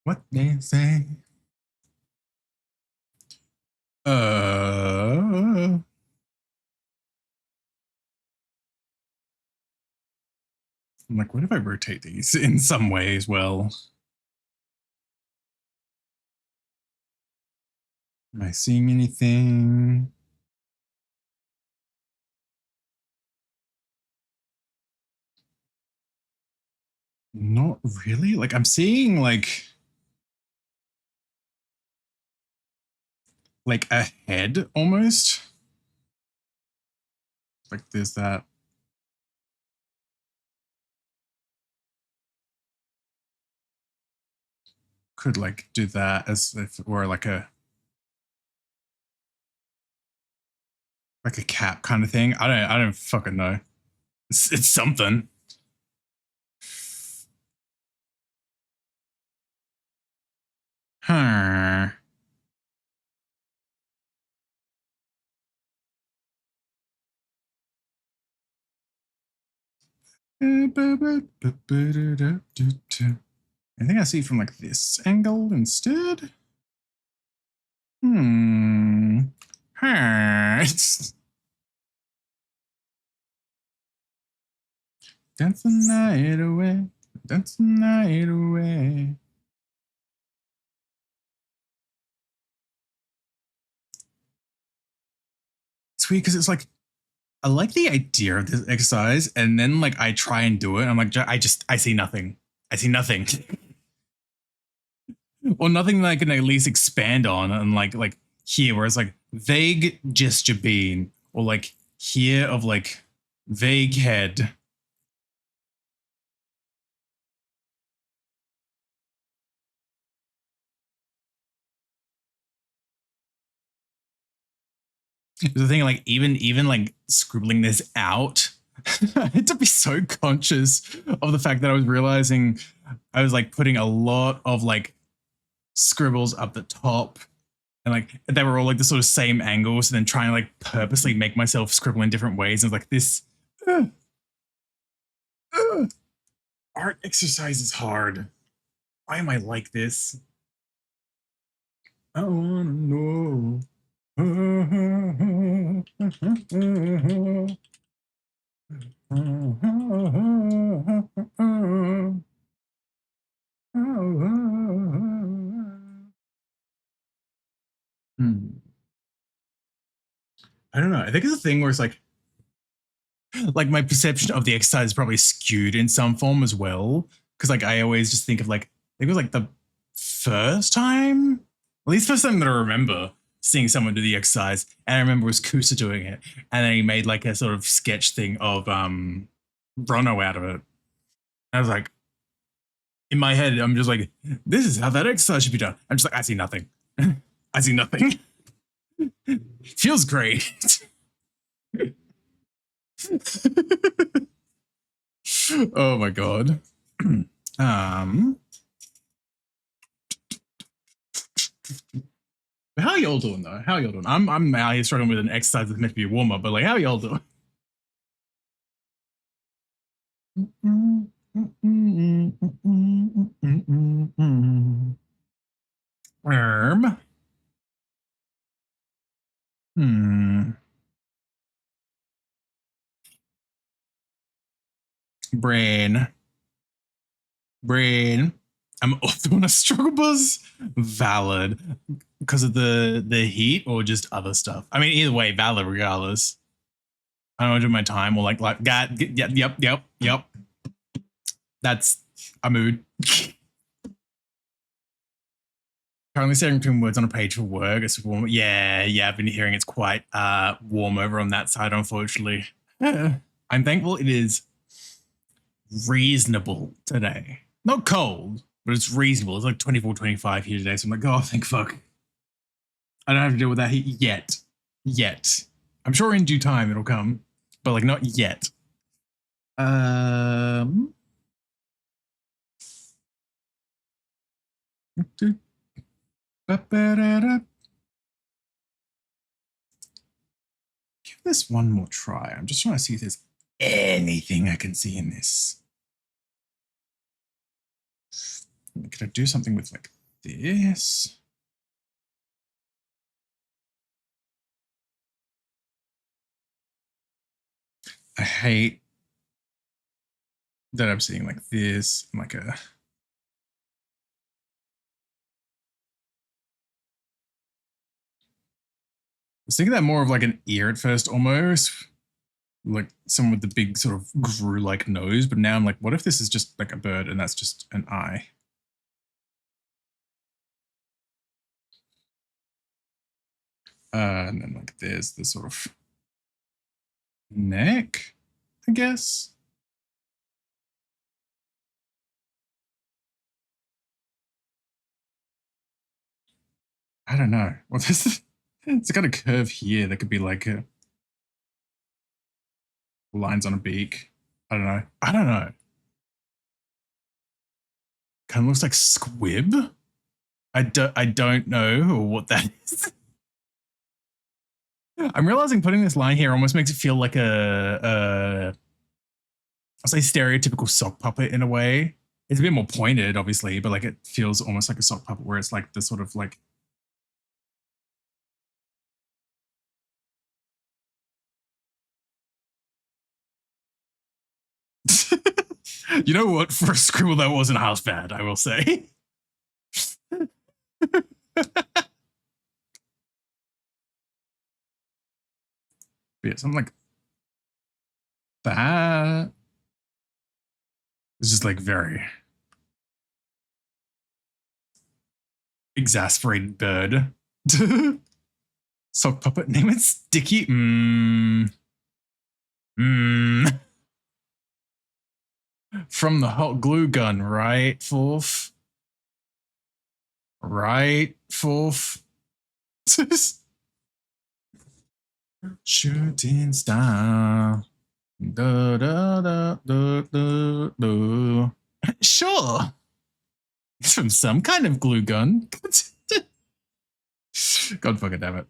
What they say? I'm like, what if I rotate these in some way as well? Am I seeing anything? Not really. Like I'm seeing like a head almost. Like there's that. Could like do that as if it were like a cap kind of thing. I don't fucking know. It's something. Huh. I think I see it from like this angle instead. Dance the night away. Dance the night away. It's weird because it's like, I like the idea of this exercise, and then like I try and do it. And I'm like, I see nothing. I see nothing. Or nothing that I can at least expand on, and like here, where it's like vague gesture bean, or like here of like vague head. The thing, like even like scribbling this out I had to be so conscious of the fact that I was realizing I was like putting a lot of like scribbles up the top, and like they were all like the sort of same angles, and then trying to like purposely make myself scribble in different ways. And I was like, this art exercise is hard. Why am I like this? I wanna know. I don't know. I think it's a thing where it's like my perception of the exercise is probably skewed in some form as well. Because like I always just think of like, I think it was like the first time, at least first time that I remember seeing someone do the exercise, and I remember it was 𝓬𝓱𝓲𝓵 doing it, and then he made like a sort of sketch thing of 𝓱𝓸𝓾𝓼 out of it. I was like, in my head, I'm just like, this is how that exercise should be done. I'm just like, I see nothing. I see nothing. Feels great. Oh my god. How are y'all doing though? How are y'all doing? I'm out here struggling with an exercise that's meant to be a warm up, but like, how are y'all doing? Brain. I'm also on a struggle buzz. Valid. Because of the heat or just other stuff? I mean, either way, valid regardless. I don't want to do my time or like God. Yep. That's a mood. Currently staring between words on a page for work. It's warm. Yeah. I've been hearing it's quite warm over on that side, unfortunately. I'm thankful it is reasonable today. Not cold, but it's reasonable. It's like 24, 25 here today. So I'm like, oh, thank fuck. I don't have to deal with that heat yet. I'm sure in due time it'll come, but like not yet. Give this one more try. I'm just trying to see if there's anything I can see in this. Could I do something with like this? I hate that I'm seeing like this, like a. I was thinking that more of like an ear at first, almost like someone with the big sort of 𝓬𝓱𝓲-like nose. But now I'm like, what if this is just like a bird and that's just an eye? And then like there's the sort of neck, I guess. I don't know. Well, it's got a curve here that could be like lines on a beak. I don't know. Kind of looks like squib. I don't know what that is. I'm realizing putting this line here almost makes it feel like I'll say stereotypical sock puppet in a way. It's a bit more pointed, obviously, but like it feels almost like a sock puppet where it's like the sort of like. You know what? For a scribble, that wasn't half bad, I will say. Yeah, something like that. It's just like very exasperated bird. Sock puppet, name it Sticky. From the hot glue gun, right, Fourth? Right, Fourth? Shooting star. Da, da, da, da, da, da. Sure. It's from some kind of glue gun. God fucking damn it.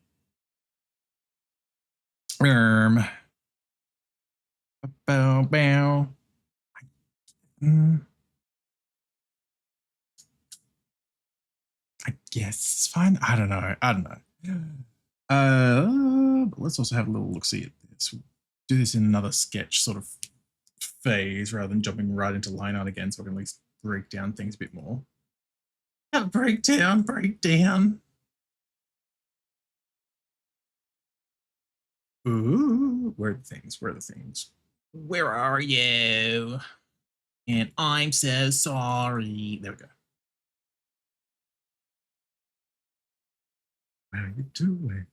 Bow, bow. I guess it's fine. I don't know. But let's also have a little look-see at this. We'll do this in another sketch sort of phase rather than jumping right into line art again, so I can at least break down things a bit more. Have a breakdown. Ooh, where are the things? Where are you? And I'm so sorry. There we go. How you doing?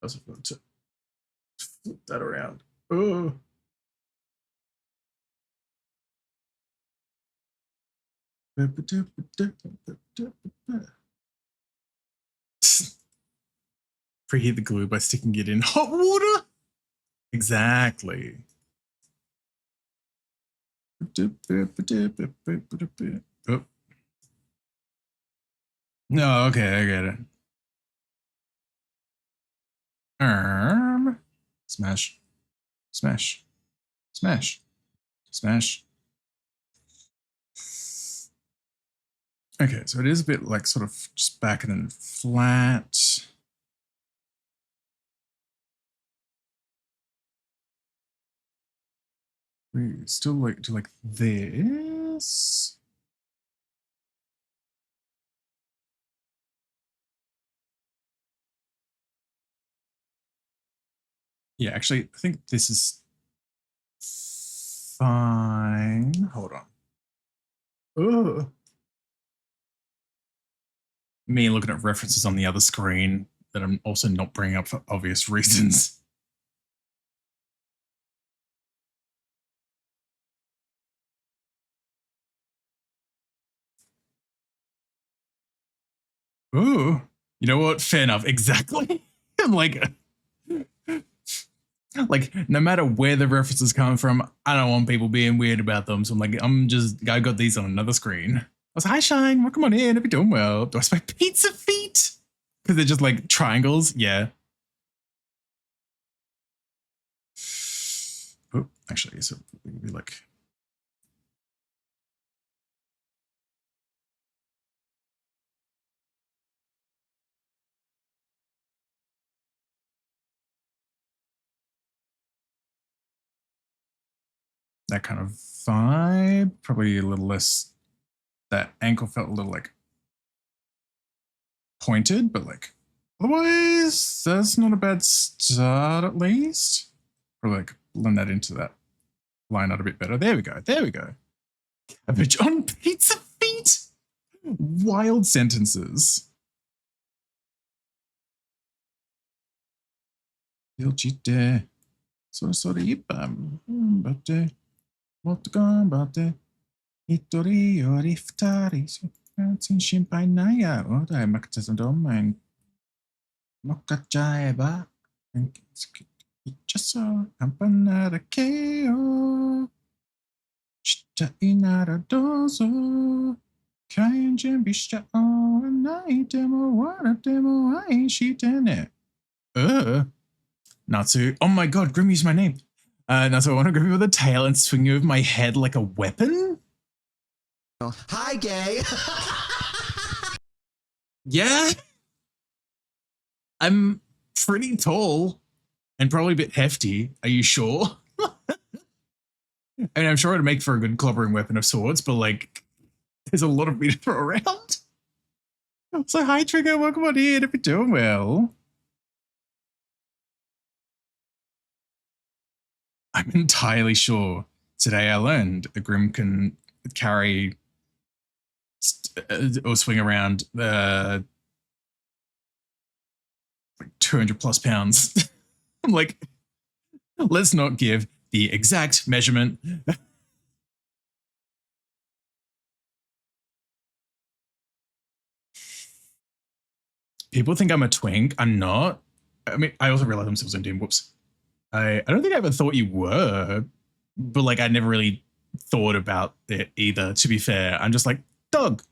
Also going to flip that around. Oh. Preheat the glue by sticking it in hot water. Exactly. Oh. No, okay, I get it. Smash. Smash. Smash. Smash. Okay, so it is a bit like sort of just back and then flat. We still like do like this. Yeah, actually, I think this is fine. Hold on. Oh. Me looking at references on the other screen that I'm also not bringing up for obvious reasons. Ooh, you know what? Fair enough. Exactly. I'm like no matter where the references come from, I don't want people being weird about them. So I'm like, I got these on another screen. I was like, hi Shine, welcome on in. Hope you're doing well. Do I spell pizza feet? Because they're just like triangles. Yeah. Oh, actually, so it would be like. That kind of vibe, probably a little less, that ankle felt a little like pointed, but like otherwise, that's not a bad start at least. Or like blend that into that line out a bit better. There we go. Cabbage on pizza feet. Wild sentences. Ilcite. So sorry, but what gone about the Itori or iftari. Shinpai naya, or I makes a domain. Mokajaeba. And just so campanada keo. Shita inara dozo. Kayan jambisha o night demo, what a demo, I shit in it. Natsu. Oh my god, Grim used my name. Natsu, I want to grab you with a tail and swing you over my head like a weapon? Hi, gay. Yeah. I'm pretty tall and probably a bit hefty. Are you sure? I mean, I'm sure it'd make for a good clobbering weapon of sorts, but like, there's a lot of me to throw around. So hi, Trigger. Welcome on in. If you're doing well. I'm entirely sure today I learned a Grim can carry or swing around like 200 plus pounds. I'm like, let's not give the exact measurement. People think I'm a twink. I'm not. I mean, I also realized I'm still doing. Whoops. I don't think I ever thought you were, but like I never really thought about it either. To be fair, I'm just like dog.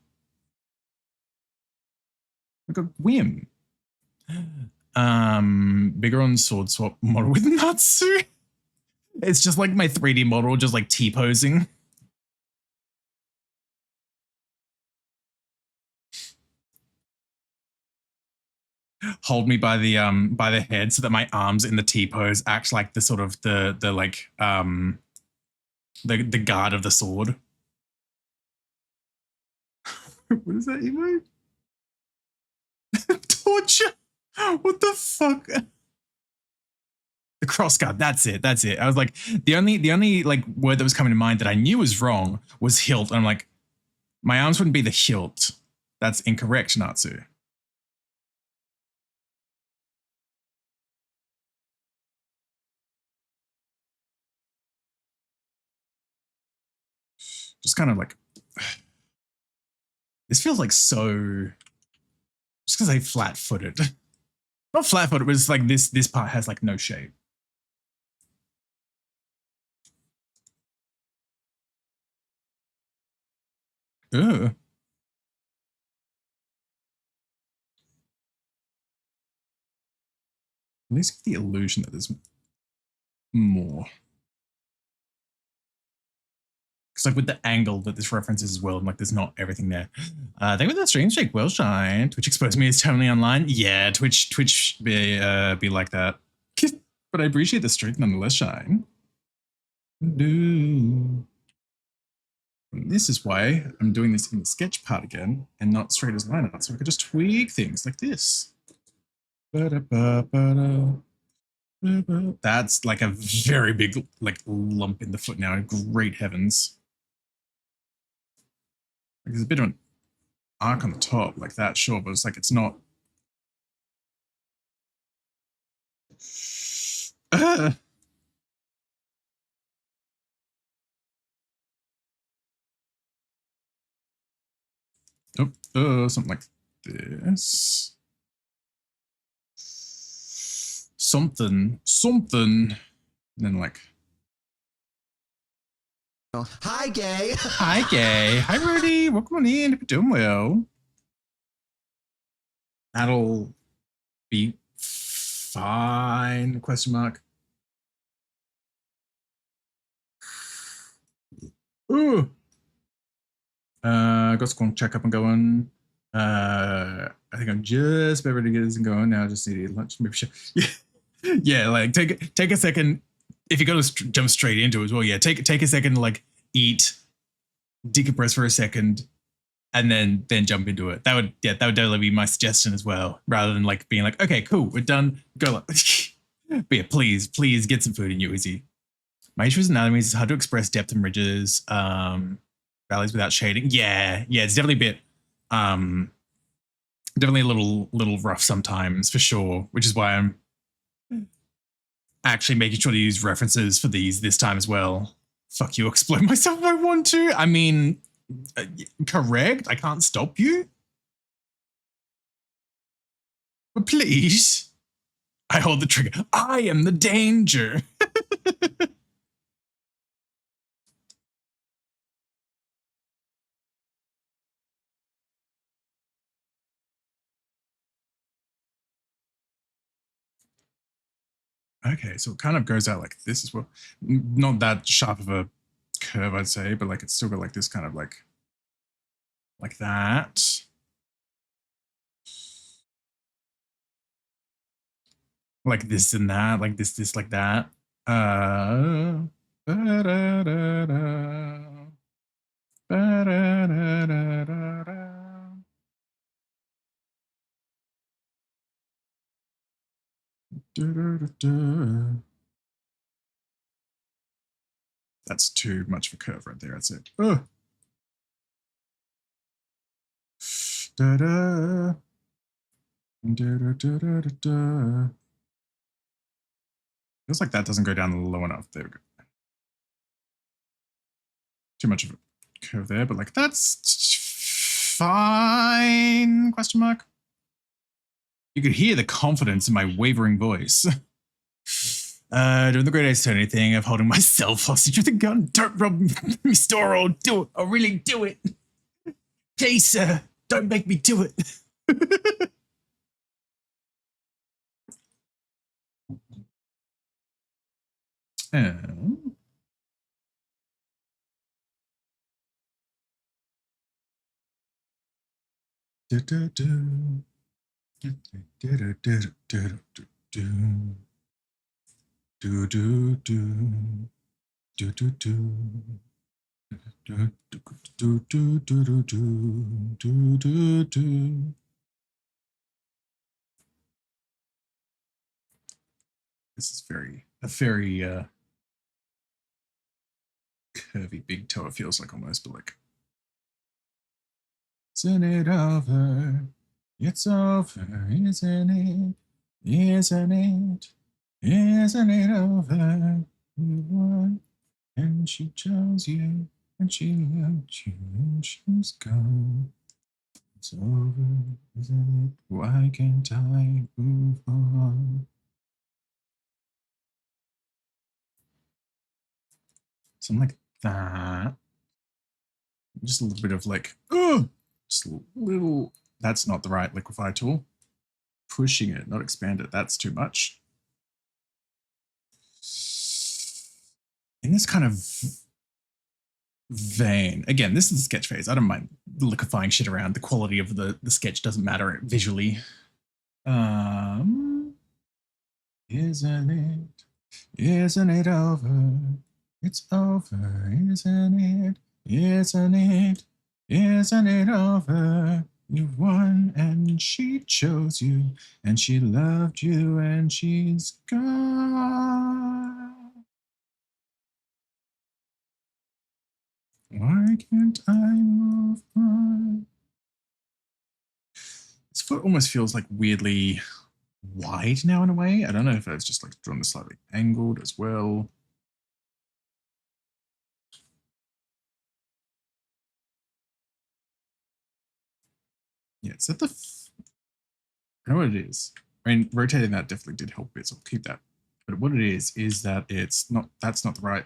Like a whim. Bigger on sword swap model with Natsu. It's just like my 3D model, just like T-posing. Hold me by the head so that my arms in the T-pose act like the sort of the like the guard of the sword. What is that emote? Torture. What the fuck? The cross guard. That's it. That's it. I was like, the only like word that was coming to mind that I knew was wrong was hilt. I'm like, my arms wouldn't be the hilt. That's incorrect, Natsu. Just kind of like, this feels like so, just because I flat-footed. Not flat-footed, but it's like this part has like no shape. Ugh. At least get the illusion that there's more. Because like with the angle that this references as well, I'm like there's not everything there. Thank you for that stream check. Well shine. Twitch exposed me as totally online. Yeah, Twitch be like that. But I appreciate the streak nonetheless, shine. And this is why I'm doing this in the sketch part again and not straight as line art, so I could just tweak things like this. That's like a very big like lump in the foot now. Great heavens. Like there's a bit of an arc on the top like that, sure, but it's like it's not. Something like this. Something. And then like. Hi, gay. Hi, gay. Hi, Rudy. Welcome on in. If you're doing well. That'll be fine. Question mark. Ooh. Got some checkup and going. I think I'm just about ready to get this and going now. I just need to eat lunch. Maybe sure. Yeah, like take a second. If you're gonna jump straight into it as well, yeah, take a second to like eat, decompress for a second, and then jump into it. That would definitely be my suggestion as well, rather than like being like, okay, cool, we're done, go. But yeah, please get some food in you, Izzy. My issue with anatomy is hard to express depth and ridges, valleys without shading. Yeah, it's definitely a bit, definitely a little rough sometimes for sure, which is why I'm actually making sure to use references for these this time as well. Fuck you, explode myself if I want to. I mean, correct, I can't stop you. But please, I hold the trigger. I am the danger. Okay, so it kind of goes out like this as well. Not that sharp of a curve, I'd say, but like it's still got like this kind of like that. Like this and that, like this, like that. That's too much of a curve right there. That's it. Oh. Feels like that doesn't go down low enough. There we go. Too much of a curve there, but like that's fine? Question mark. You could hear the confidence in my wavering voice. Doing the great attorney thing of holding myself hostage with a gun. Don't rob me store or do it. Or really do it. Please, sir, don't make me do it. This is a very curvy big toe, it feels like almost, but like, isn't it over? It's over, isn't it? Isn't it? Isn't it over? You won, and she chose you, and she loved you, and she's gone. It's over, isn't it? Why can't I move on? Something like that. Just a little bit of like, just a little, that's not the right liquefy tool. Pushing it, not expand it, that's too much. In this kind of vein, again, this is the sketch phase. I don't mind liquefying shit around. The quality of the sketch doesn't matter visually. Isn't it? Isn't it over? It's over, isn't it? Isn't it? Isn't it over? You won and she chose you and she loved you and she's gone. Why can't I move on? This foot almost feels like weirdly wide now in a way. I don't know if it's just like drawn this slightly angled as well. Yeah, it's at the. I know what it is. I mean, rotating that definitely did help a bit, so I'll keep that. But what it is that it's not. That's not the right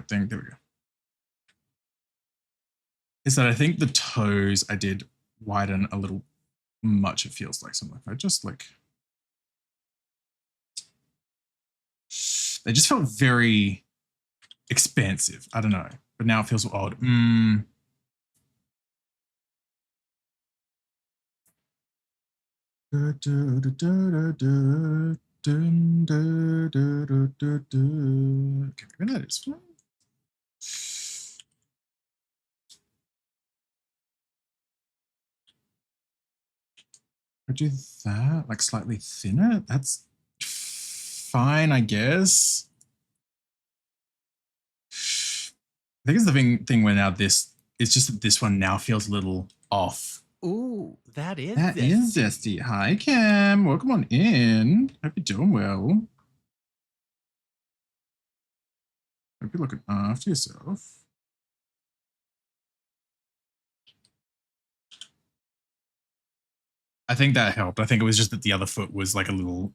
thing. There we go. Is that I think the toes I did widen a little much. It feels like something. If I just like. They just felt very expansive. I don't know, but now it feels odd. Okay, maybe that is fine. Or do that, like slightly thinner. That's fine, I guess. I think it's the thing where now this, it's just that this one now feels a little off. Ooh, that is zesty. Hi, Cam. Welcome on in. Hope you're doing well. Hope you're looking after yourself. I think that helped. I think it was just that the other foot was like a little,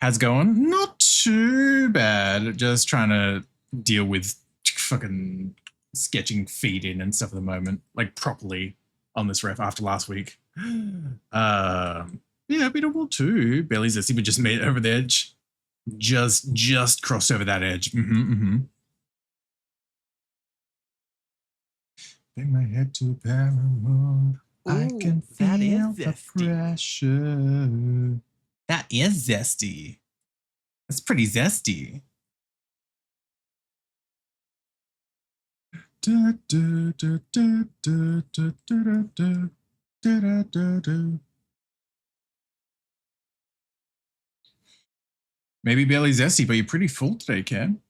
how's it going? Not too bad. Just trying to deal with fucking sketching feet in and stuff at the moment, like properly on this ref after last week. Yeah, beatable too. Barely zesty, but just made it over the edge. Just crossed over that edge. Bang my head to Paramore. I can feel the pressure. That is zesty. That's pretty zesty. Maybe barely zesty, but you're pretty full today, Cam.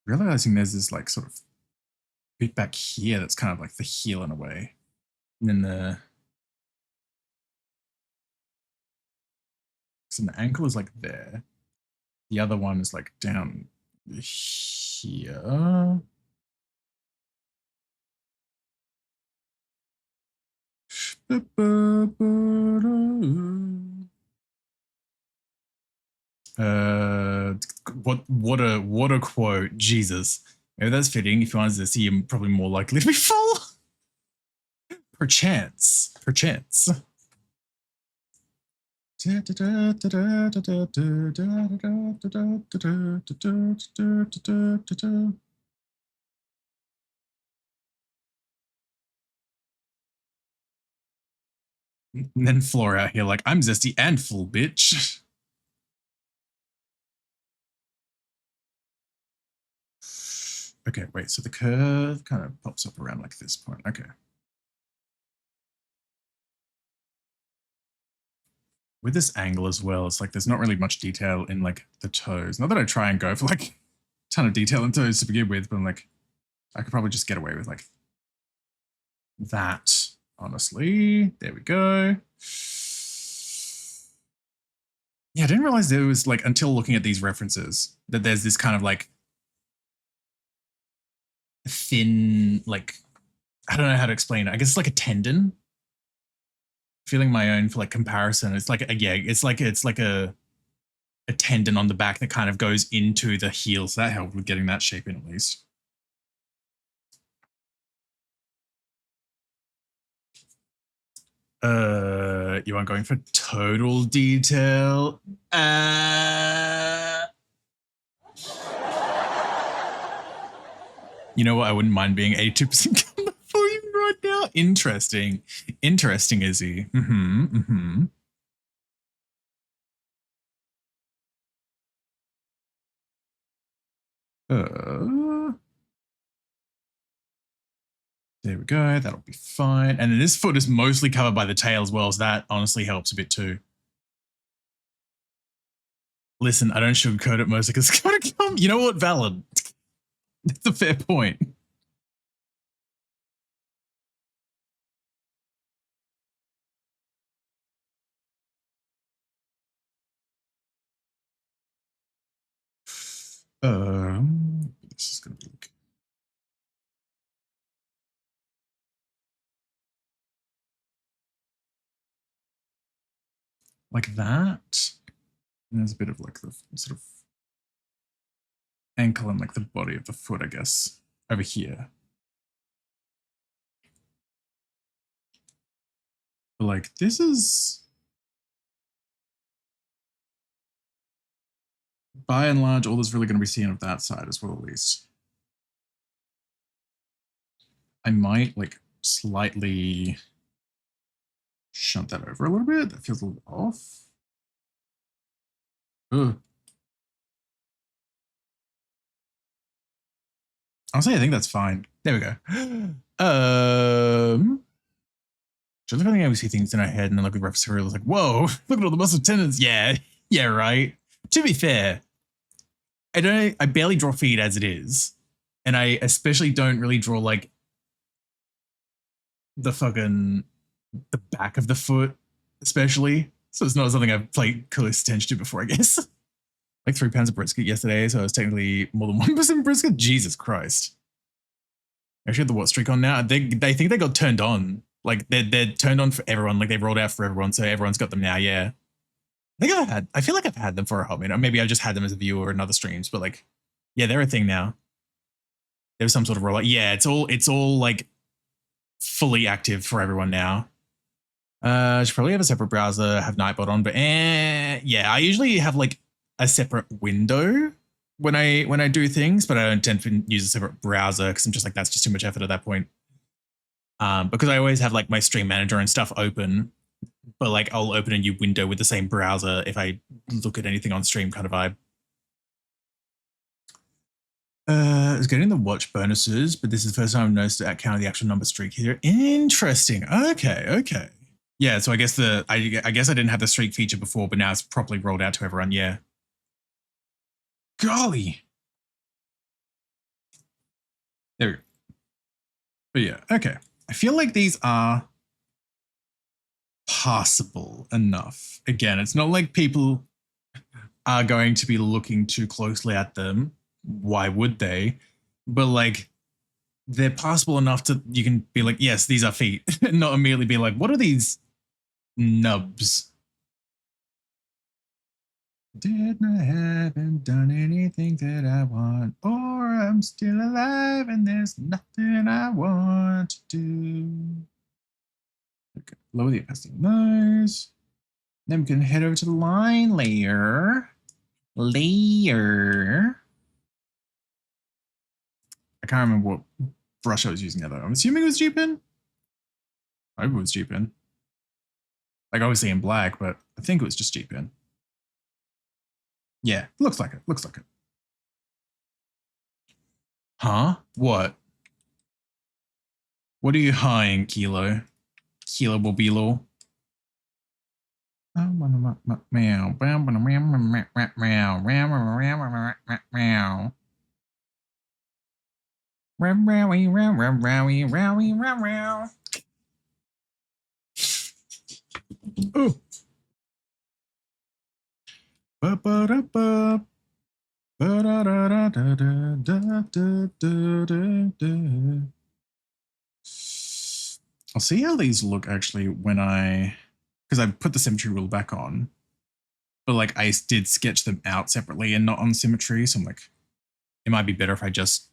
Realizing there's this like sort of bit back here that's kind of like the heel in a way. And then so the ankle is like there. The other one is like down here. What a quote. Jesus. Maybe that's fitting. If you wanted to see him, probably more likely to be full. Perchance. And then Flora out here like, I'm zesty and full, bitch. Okay, wait, so the curve kind of pops up around like this point. Okay. With this angle as well, it's like there's not really much detail in like the toes. Not that I try and go for like a ton of detail in toes to begin with, but I'm like, I could probably just get away with like that, honestly. There we go. Yeah, I didn't realize there was like, until looking at these references, that there's this kind of like thin, like, I don't know how to explain it. I guess it's like a tendon. Feeling my own for like comparison. It's like, it's like a tendon on the back that kind of goes into the heel. So that helped with getting that shape in at least. You aren't going for total detail? You know what? I wouldn't mind being 82% combo for you right now. Interesting, Izzy. There we go. That'll be fine. And then this foot is mostly covered by the tail as well, so that honestly helps a bit too. Listen, I don't sugarcoat it mostly because it's gonna come. You know what? Valid. That's a fair point. This is gonna be like that. And there's a bit of like the sort of ankle and like the body of the foot, I guess, over here. But like this is, by and large, all that's really going to be seen of that side as well, at least. I might like slightly shunt that over a little bit. That feels a little off. Ugh. Honestly, I think that's fine. There we go. Just looking at we see things in our head and then look at reference serial, like, whoa, look at all the muscle tendons. Yeah, right. To be fair, I barely draw feet as it is. And I especially don't really draw like the back of the foot, especially. So it's not something I've paid close attention to before, I guess. Like 3 pounds of brisket yesterday, so I was technically more than 1% brisket. Jesus Christ. I actually have the what streak on now. They think they got turned on. Like they're turned on for everyone. Like they rolled out for everyone, so everyone's got them now. Yeah. I feel like I've had them for a hot minute. Or maybe I've just had them as a viewer in other streams, but like, yeah, they're a thing now. There's some sort of rollout. Yeah, it's all like fully active for everyone now. I should probably have a separate browser, have Nightbot on, but yeah, I usually have like a separate window when I do things, but I don't tend to use a separate browser because I'm just like, that's just too much effort at that point. Because I always have like my stream manager and stuff open, but like I'll open a new window with the same browser if I look at anything on stream kind of vibe. I was getting the watch bonuses, but this is the first time I've noticed that count the actual number streak here. Interesting. Okay. Yeah, so I guess I guess I didn't have the streak feature before, but now it's properly rolled out to everyone. Yeah. Golly. There we go. But yeah, okay. I feel like these are passable enough. Again, it's not like people are going to be looking too closely at them. Why would they? But like, they're passable enough to you can be like, yes, these are feet, and not immediately be like, what are these nubs? Didn't I haven't done anything that I want, or I'm still alive and there's nothing I want to do. Okay, lower the opacity nose. Then we can head over to the line layer. I can't remember what brush I was using there though. I'm assuming it was G-Pen. I hope it was G-Pen. Like obviously in black, but I think it was just G-Pen. Yeah, looks like it. Looks like it. Huh? What? What are you high Kilo? Kilo Bobilo? Meow. Oh. I'll see how these look actually when because I put the symmetry rule back on, but like I did sketch them out separately and not on symmetry. So I'm like, it might be better if I just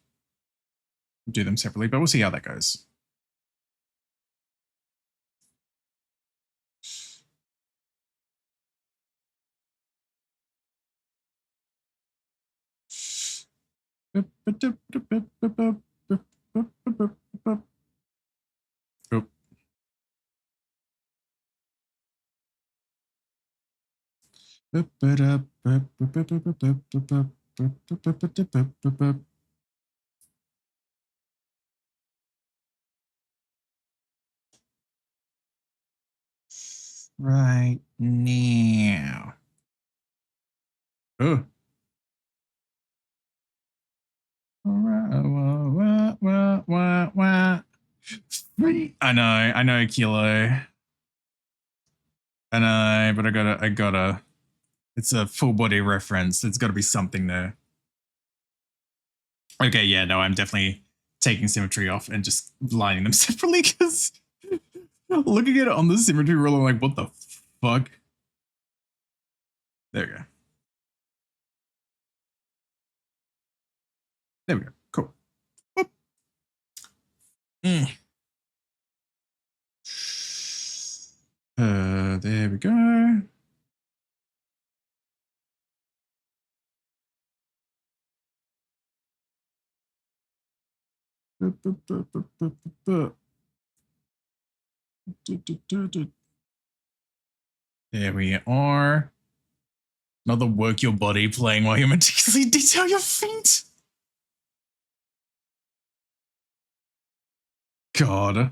do them separately, but we'll see how that goes. Oh. Right now. Oh. I know, Kilo. I know, but I gotta. It's a full body reference. There's got to be something there. Okay, yeah, no, I'm definitely taking symmetry off and just lining them separately because looking at it on the symmetry rule, I'm like, what the fuck? There we go. There we go. Cool. There we go. There we are. Another work your body playing while you meticulously detail your feet. God.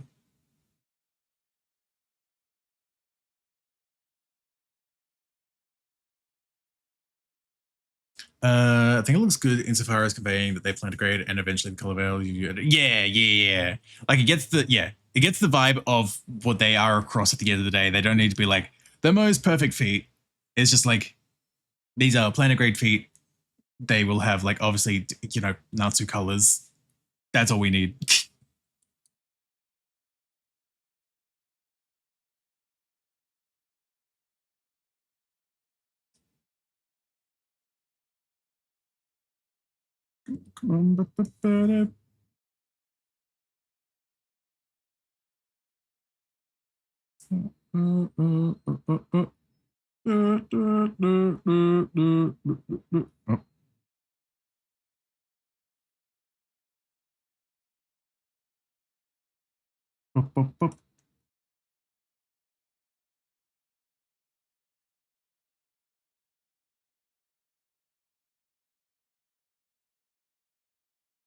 I think it looks good insofar as conveying that they plan to grade and eventually the color value. Yeah. Like it gets the vibe of what they are across at the end of the day. They don't need to be like the most perfect feet. It's just like these are planar grade feet. They will have like obviously Natsu colors. That's all we need.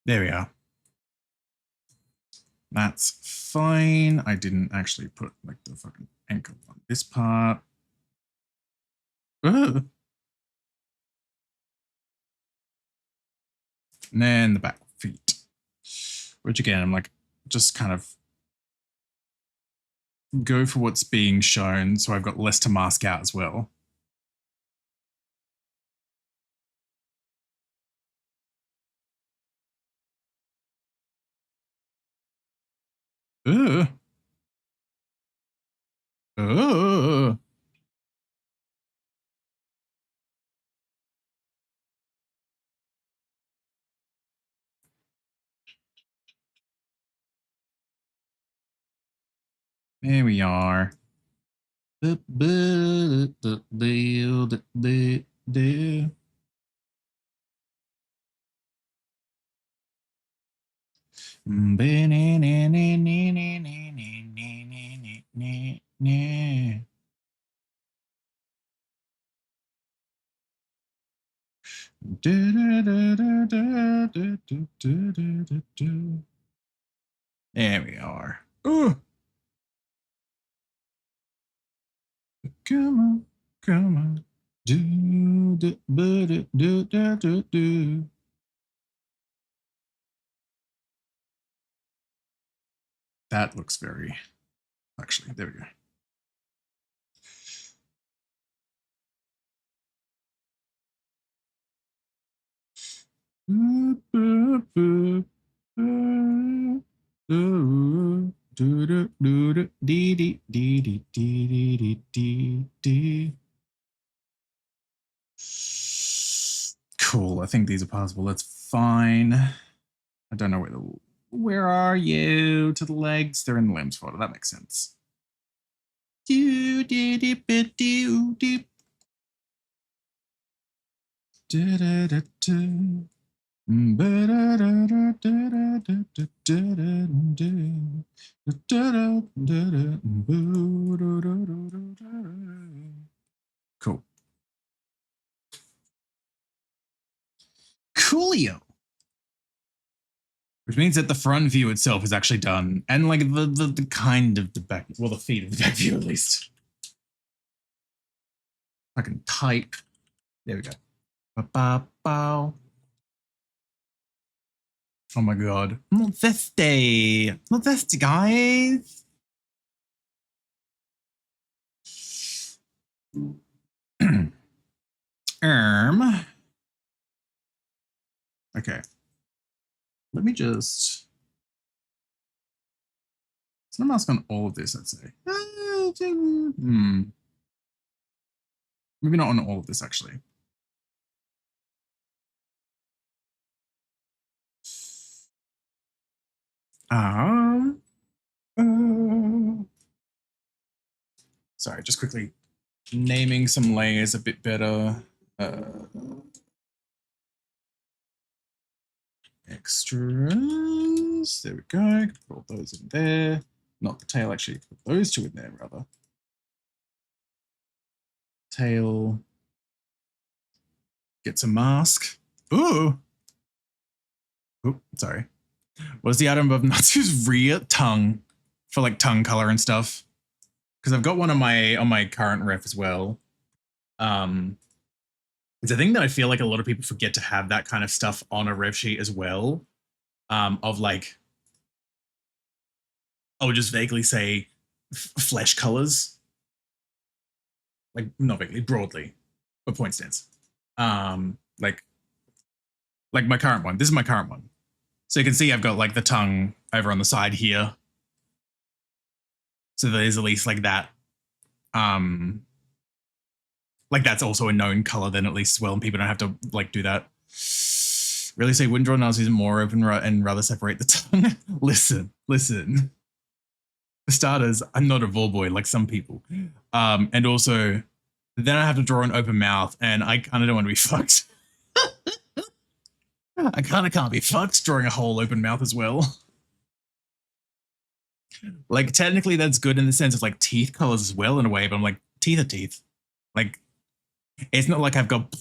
There we are. That's fine. I didn't actually put like the fucking ankle on this part. Ugh. And then the back feet, which again, I'm like, just kind of go for what's being shown. So I've got less to mask out as well. Ugh. Ugh. There we are. There we are. Ooh. Come on, come on. Do. That looks very, actually, there we go. Cool. I think these are possible. That's fine. I don't know where are you? To the legs. They're in the limbs folder. That makes sense. Do. Cool. Coolio. Which means that the front view itself is actually done. And like the kind of the back, well, the feet of the back view at least. I can type. There we go. Ba-ba-bow. Oh my god. Not thirsty. Not thirsty, guys. Okay. Let me just... So I'm mask on all of this, I'd say. Maybe not on all of this, actually. Sorry, just quickly naming some layers a bit better. Extras. There we go. Put all those in there. Not the tail, actually. Put those two in there, rather. Tail. Get some mask. Ooh. Oh, sorry. What is the item above Natsu's rear tongue for like tongue color and stuff? Because I've got one on my current ref as well. It's a thing that I feel like a lot of people forget to have that kind of stuff on a rev sheet as well. Of like, I would just vaguely say flesh colors. Like, not vaguely, broadly, but point stance. Like my current one. This is my current one. So you can see I've got like the tongue over on the side here. So there's at least like that. Like that's also a known color then at least as well, and people don't have to like do that. Really say wouldn't draw nails more open and rather separate the tongue. Listen. For starters, I'm not a vol boy like some people. And also, then I have to draw an open mouth, and I kind of don't want to be fucked. I kind of can't be fucked drawing a whole open mouth as well. Like, technically that's good in the sense of like teeth colors as well in a way, but I'm like, teeth are teeth. Like, it's not like I've got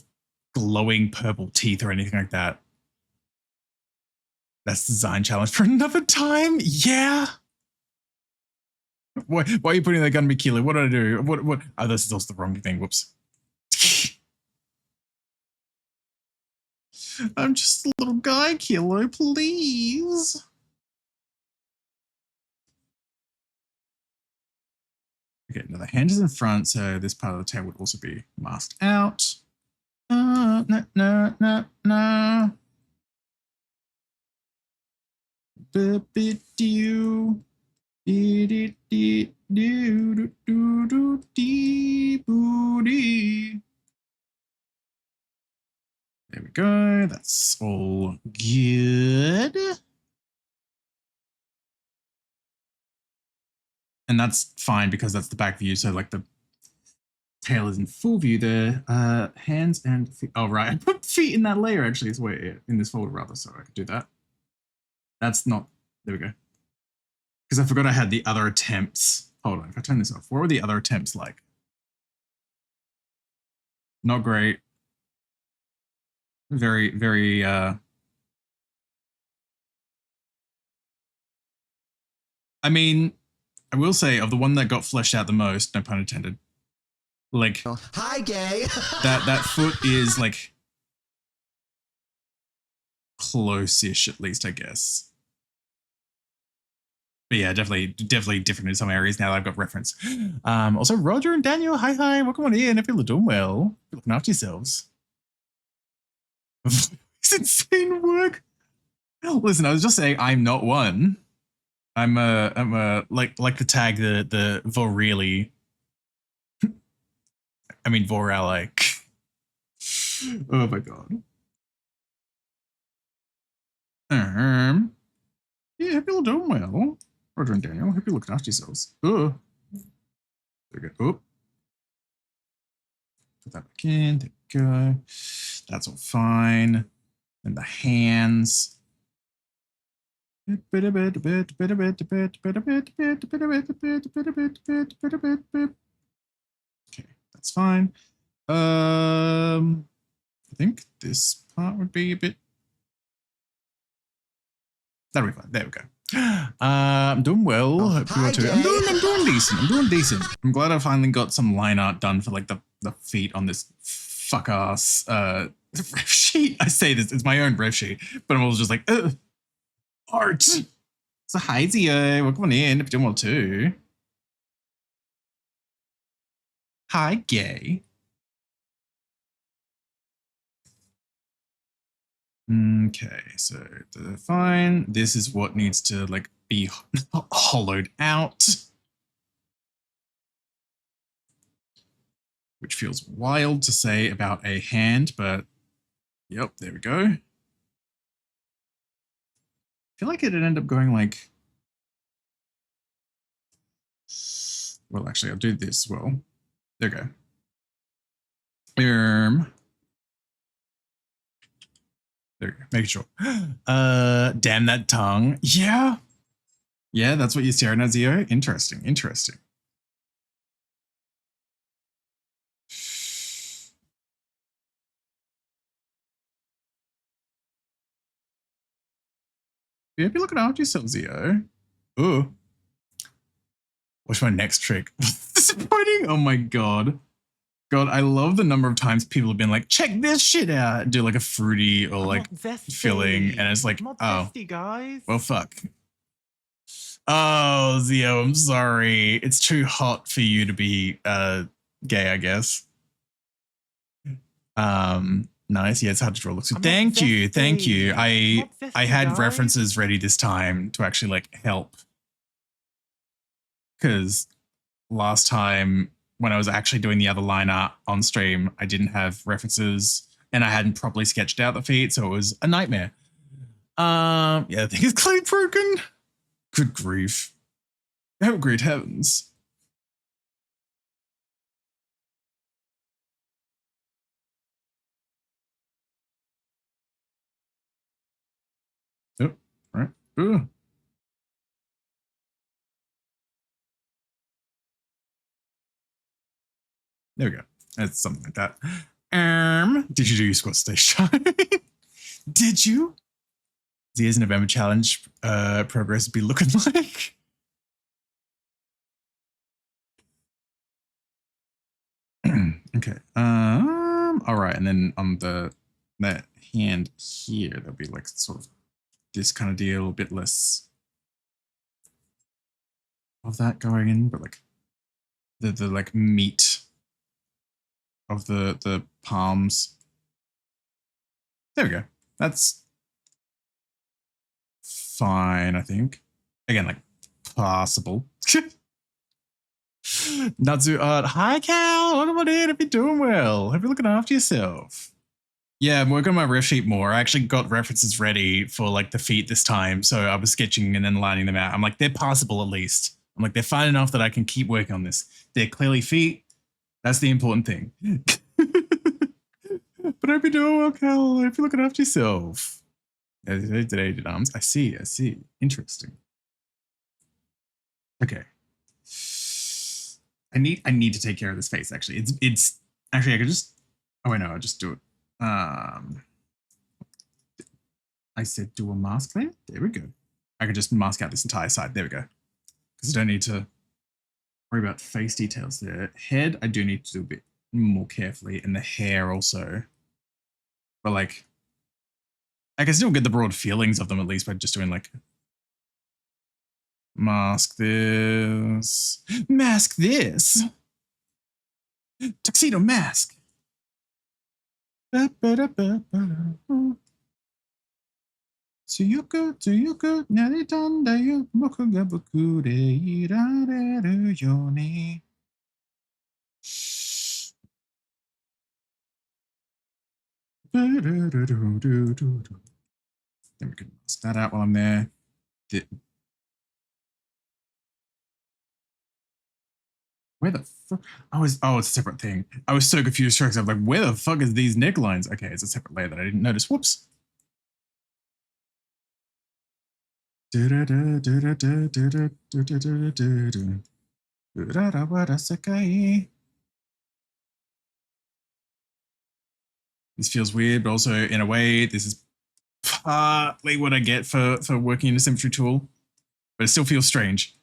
glowing purple teeth or anything like that. That's design challenge for another time. Yeah. Why are you putting that gun in me, Kilo? What did I do? What? Oh, this is also the wrong thing. Whoops. I'm just a little guy, Kilo, please. Okay, now the hand is in front, so this part of the tail would also be masked out. No. There we go. That's all good. And that's fine because that's the back view. So like the tail is in full view there. Hands and feet. Oh, right. I put feet in that layer actually. It's way in this folder rather. So I could do that. That's not, there we go. Because I forgot I had the other attempts. Hold on, if I turn this off, what were the other attempts like? Not great. Very, very, I mean, I will say of the one that got fleshed out the most, no pun intended, like, Hi, gay. that foot is like close-ish at least, I guess. But yeah, definitely different in some areas now that I've got reference. Also, Roger and Daniel, hi, welcome on in. Hope you're doing well. You're looking after yourselves. It's insane work. Listen, I was just saying I'm not one. I'm like the tag, the Voreli. I mean Vorelic. Oh my god. Yeah, hope you're doing well. Roger and Daniel, hope you're looking after yourselves. Oh. There we go. Oh. Put that back in. There we go. That's all fine. And the hands. Okay, that's fine. I think this part would be a bit. That'll be fine. There we go. I'm doing well. Hope you are too. I'm doing decent. I'm doing decent. I'm glad I finally got some line art done for like the feet on this fuck ass ref sheet. I say this, it's my own ref sheet, but I'm always just like, ugh, art. So hi Zio, welcome on in. If you're doing well too. Hi, gay. Okay, so fine. This is what needs to like be hollowed out, which feels wild to say about a hand, but yep, there we go. I feel like it'd end up going like, well, actually, I'll do this as well. There we go. There we go, making sure. Damn that tongue. Yeah. Yeah, that's what you're staring at, Zio. Interesting, interesting. Yeah, be looking after yourself, Zio. Ooh. What's my next trick? Disappointing? Oh my god. God, I love the number of times people have been like, check this shit out. Do like a fruity or like filling. And it's like, oh, guys. Well, fuck. Oh, Zio, I'm sorry. It's too hot for you to be gay, I guess. Nice. Yeah, it's hard to draw looks. Thank you. Thank you. I had references ready this time to actually like help. Because last time when I was actually doing the other line art on stream, I didn't have references and I hadn't properly sketched out the feet, so it was a nightmare. Yeah, I think it's clean broken. Good grief. Oh, great heavens. Oh, right. Ooh. There we go. It's something like that. Did you do your squat stay shy? Did you? Zia's November challenge progress be looking like? Okay. All right, and then on that hand here, there'll be like sort of this kind of deal, a bit less of that going in, but like the like meat of the palms. There we go. That's fine, I think. Again, like possible. Natsu Art. Hi, Cal. Welcome on in. Hope you're doing well. Hope you're looking after yourself. Yeah, I'm working on my ref sheet more. I actually got references ready for like the feet this time. So I was sketching and then lining them out. I'm like, they're passable at least. I'm like, they're fine enough that I can keep working on this. They're clearly feet. That's the important thing. But I hope you're doing well, Cal. I hope you're looking after yourself. Today I did arms. I see. Interesting. Okay. I need to take care of this face, actually. It's actually I could just wait, no, I'll just do it. I said do a mask there. There we go. I could just mask out this entire side. There we go. Because I don't need to worry about face details there. Head, I do need to do a bit more carefully, and the hair also. But like, I can still get the broad feelings of them at least by just doing like mask this, tuxedo mask. Tsuyuku, naritanda yo, boku ga boku de irareru yo ni. Then we can mask that out while I'm there. Where the fuck? Oh, it's a separate thing. I was so confused because I'm like, where the fuck is these necklines? Okay, it's a separate layer that I didn't notice. Whoops. This feels weird, but also in a way, this is partly what I get for working in a symmetry tool, but it still feels strange.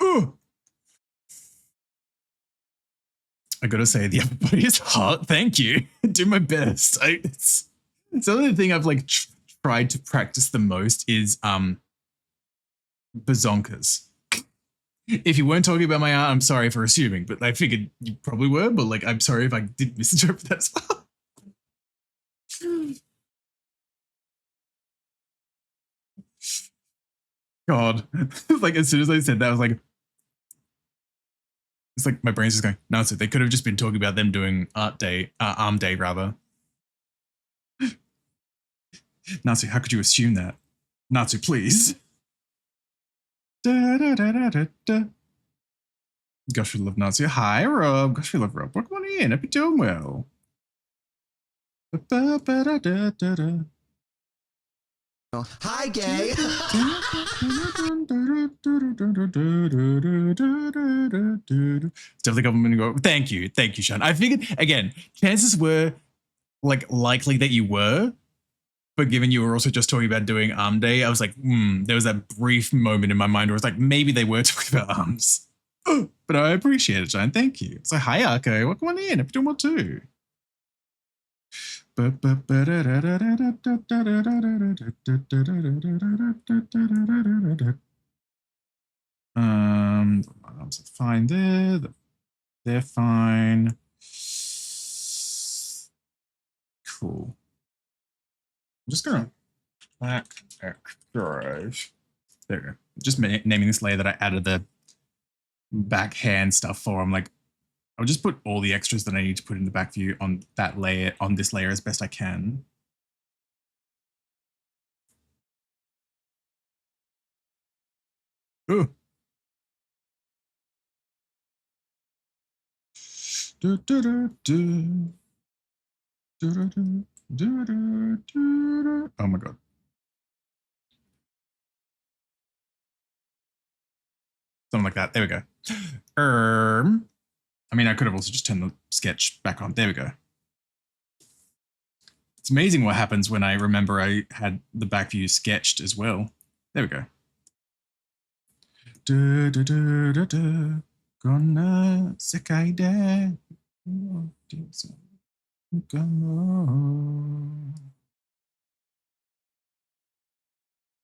Ooh. I gotta say, the upper body is hot. Thank you. Do my best. It's the only thing I've like tried to practice the most is bazonkas. If you weren't talking about my art, I'm sorry for assuming, but I figured you probably were. But like, I'm sorry if I did misinterpret that as well. God, like as soon as I said that, I was like, it's like my brain's just going, no, so they could have just been talking about them doing arm day rather. Natsu, how could you assume that? Natsu, please. Gosh, we love Natsu. Hi, Rob. Gosh, we love Rob. Welcome on in. Hope you're doing well. Hi, gay. Definitely government go. Thank you, Sean. I figured again, chances were like likely that you were, but given you were also just talking about doing arm day, I was like, there was that brief moment in my mind where it's like maybe they were talking about arms. But I appreciate it, Sean. Thank you. So hi, Arco. Welcome on in. Hope you're doing well too. Arms are fine there. They're fine. Cool. I'm just gonna back extras. There we go. Just naming this layer that I added the backhand stuff for. I'm like, I'll just put all the extras that I need to put in the back view on that layer, on this layer as best I can. Ooh. Oh my God. Something like that. There we go. I mean, I could have also just turned the sketch back on. There we go. It's amazing what happens when I remember I had the back view sketched as well. There we go. Konna sekai de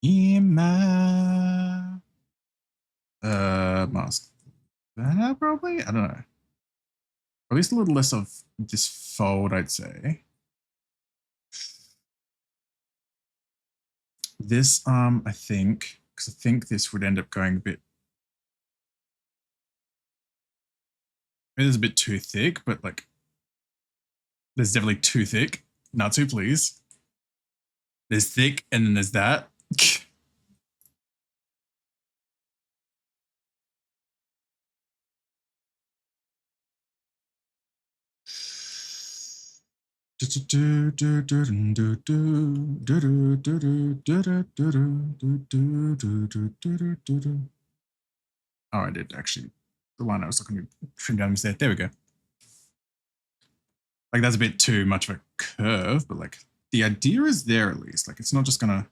ima mask. Probably? I don't know. Or at least a little less of this fold, I'd say. This arm, I think, because I think this would end up going a bit. It is a bit too thick, but like, there's definitely too thick. Not too, please. There's thick, and then there's that. Oh, I did actually. The line I was looking to trim down there. There we go. Like, that's a bit too much of a curve, but like, the idea is there at least. Like, it's not just gonna.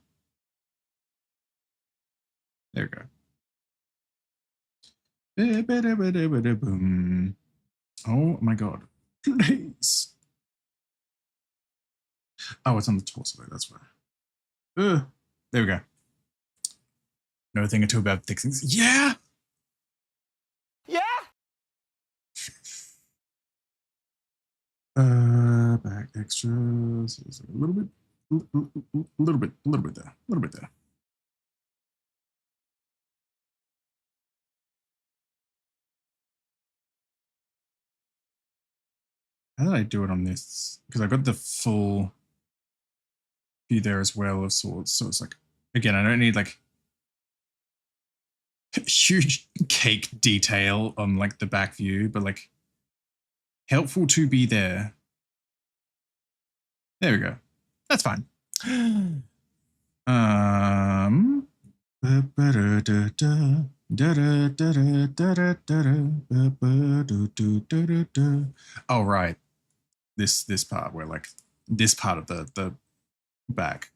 There we go. Oh my god. Please. Oh, it's on the torso though, that's why. There we go. Know a thing or two about thick things. Yeah! Yeah! Back extras. A little bit there. A little bit there. How did I do it on this? Because I got the full view there as well of sorts. So it's like, again, I don't need like huge cake detail on like the back view, but like helpful to be there. There we go. That's fine. Oh, right. This part where like this part of the back.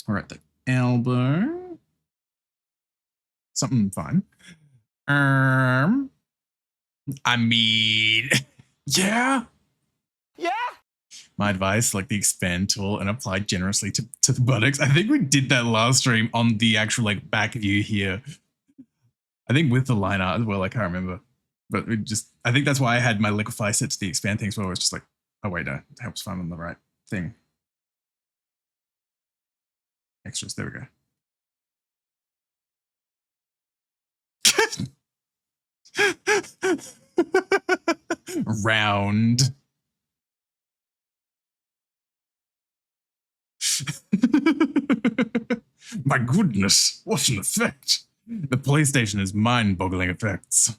All right, the elbow. Something fine. I mean, yeah. Yeah! My advice, like the expand tool and apply generously to the buttocks. I think we did that last stream on the actual like back view here. I think with the line art as well, I can't remember. But it just, I think that's why I had my liquefy set to the expand thing as well. It's just like, oh wait, no, it helps find on the right thing. Extras, there we go. Round. My goodness, what an effect. The PlayStation is mind-boggling effects.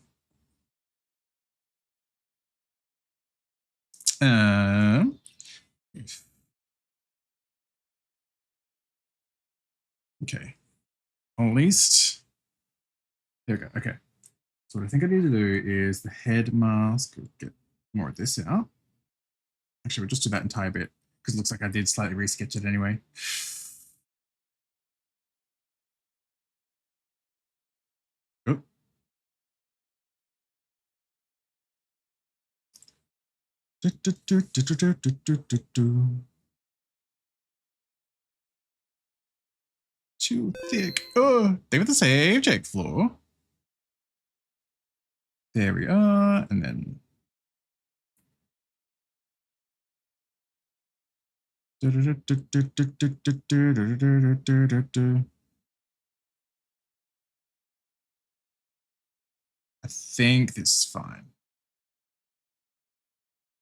Okay. At least. There we go. Okay. So what I think I need to do is the head mask. Get more of this out. Actually, we'll just do that entire bit because it looks like I did slightly resketch it anyway. Oh. Too thick. Oh, they were the same check floor. There we are, and then I think this is fine.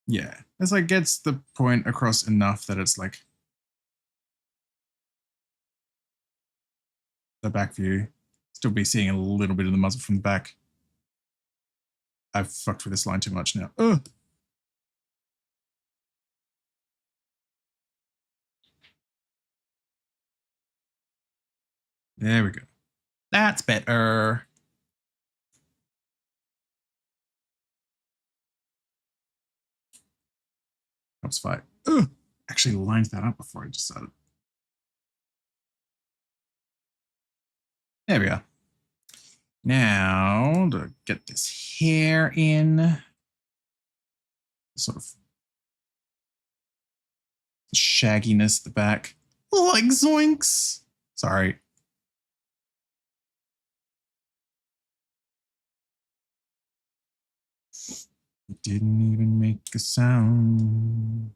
Yeah, it's like gets the point across enough that it's like the back view. Still be seeing a little bit of the muzzle from the back. I've fucked with this line too much now. Ugh. There we go. That's better. Helps fight. Ugh. Actually lined that up before I decided. There we go. Now, to get this hair in, sort of shagginess at the back. Like zoinks. Sorry. It didn't even make a sound.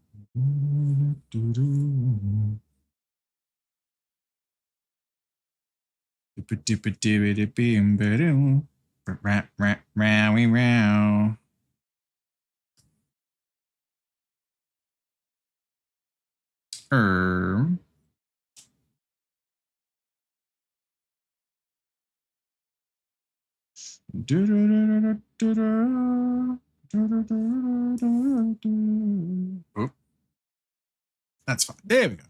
Oh, that's fine. There we go.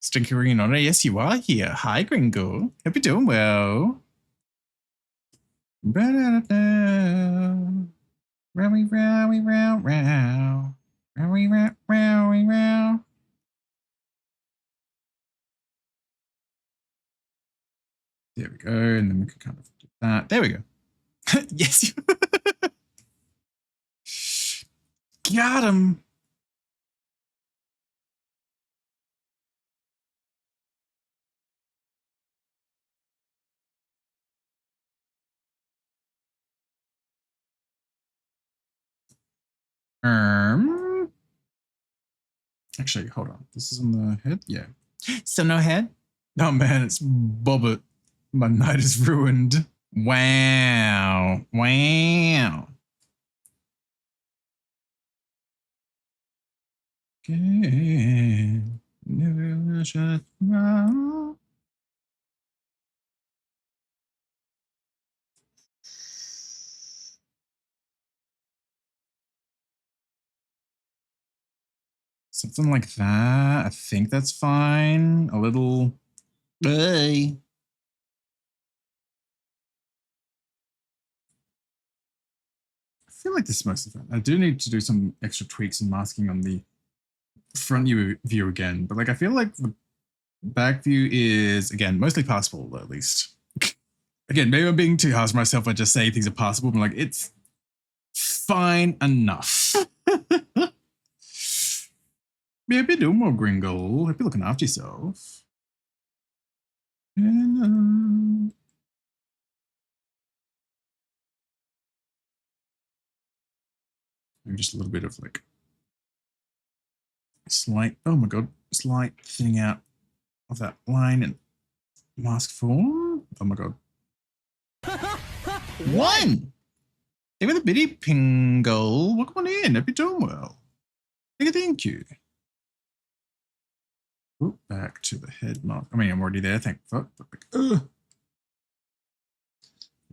Stinky ringing on it. Yes, you are here. Hi, Gringo. Hope you're doing well. Rowie, rowie, row, row. Rowie, row, rowie, row. There we go. And then we can kind of do that. There we go. Yes. Got him. Actually, hold on. This is on the head? Yeah. So no head? Oh man, it's Bobbit. My night is ruined. Wow. Wow. Okay. Never shut mouth. Something like that. I think that's fine. A little. Hey. I feel like this is mostly fine. I do need to do some extra tweaks and masking on the front view again, but like I feel like the back view is again mostly passable, at least. Again, maybe I'm being too harsh on myself. I just say things are passable, but like it's fine enough. Maybe do more, Gringo. Hope you're looking after yourself. Hello. Maybe just a little bit of like slight, oh my god, slight thinning out of that line and mask form. Oh my god. One! Hey, with a bitty pingle. Welcome on in. Hope you're doing well. Thank you. Ooh, back to the head mark. I mean, I'm already there, thank fuck.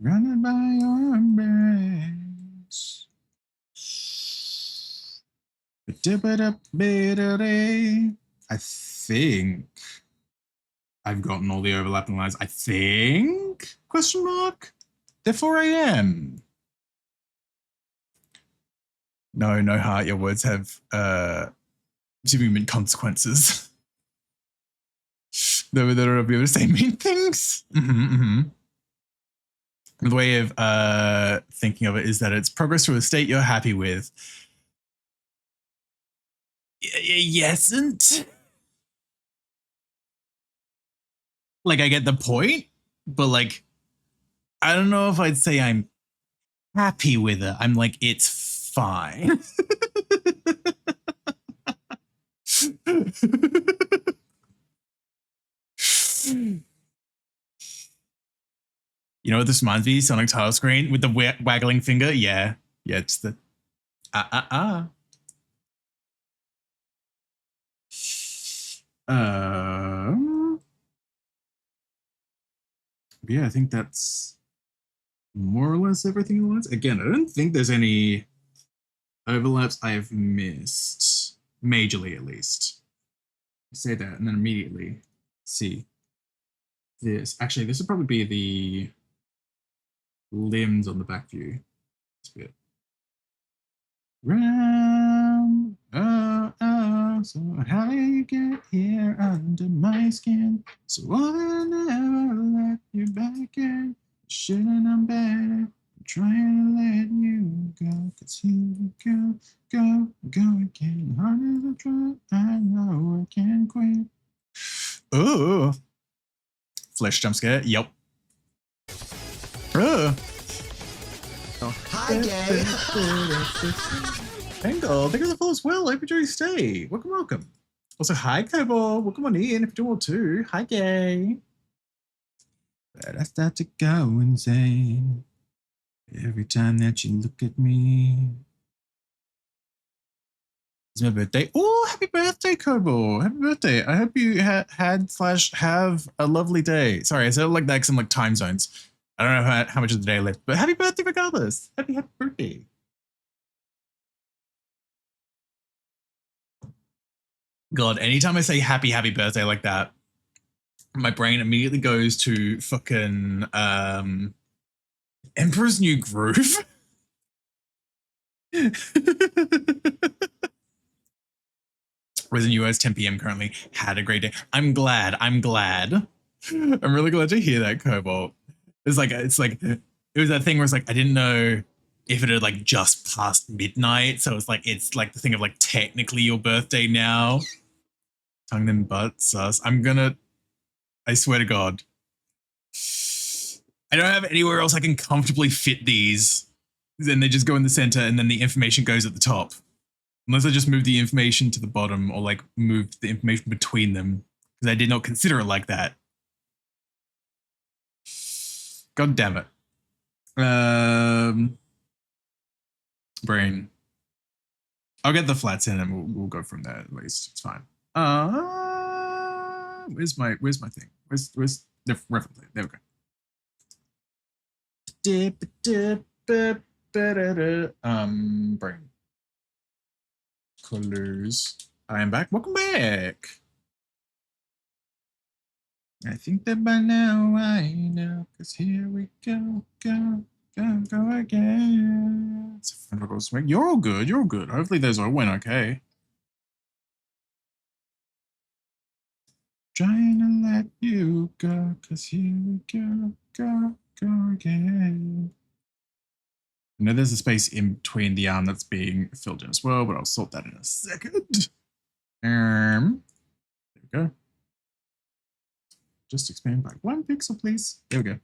Running by your embrace. I think I've gotten all the overlapping lines. I think? Question mark? Therefore I am. No heart. Your words have significant consequences. No, that I'll be able to say mean things. The way of thinking of it is that it's progress to a state you're happy with. Yesn't. Like, I get the point, but like, I don't know if I'd say I'm happy with it. I'm like, it's fine. You know what this reminds me? Sonic title screen with the waggling finger. Yeah, it's the yeah, I think that's more or less everything at once. Again, I don't think there's any overlaps I've missed, majorly at least. Say that, and then immediately see this. Actually, this would probably be the limbs on the back view. This bit. Round, so how do you get here under my skin? So I'll never let you back in. shouldn't I'm better. I'm trying to let you go, 'cause here we go, go again. Hard as I try, I know I can't quit. Oh, flesh jump scare. Yep. Oh. Hi, gay. Tangle, thank you for the follow as well. I hope you enjoy your stay. Welcome, welcome. Also, hi, Kobo. Welcome on in if you do want to. Hi, gay. But I start to go insane every time that you look at me. It's my birthday. Oh, happy birthday, Kobo. Happy birthday. I hope you had / have a lovely day. Sorry, I said it like that because I'm like time zones. I don't know how much of the day left, but happy birthday regardless. Happy birthday. God, anytime I say happy birthday like that, my brain immediately goes to fucking Emperor's New Groove. Was in US 10 p.m. currently. Had a great day. I'm glad. I'm really glad to hear that, Cobalt. It's like it was that thing where it's like I didn't know if it had like just passed midnight, so it's like the thing of like technically your birthday now. Tongue them butt sus. I swear to God, I don't have anywhere else I can comfortably fit these. Then they just go in the center, and then the information goes at the top. Unless I just move the information to the bottom, or like moved the information between them, because I did not consider it like that. God damn it. Brain. I'll get the flats in and we'll go from there at least. It's fine. Where's my thing? Where's the reference? There we go. Brain. Colors. I am back. Welcome back. I think that by now I know, 'cause here we go again. It's a fun swing. You're all good. Hopefully those all went okay. Trying to let you go, 'cause here we go again. I know there's a space in between the arm that's being filled in as well, but I'll sort that in a second. There we go. Just expand by 1 pixel, please. There we go.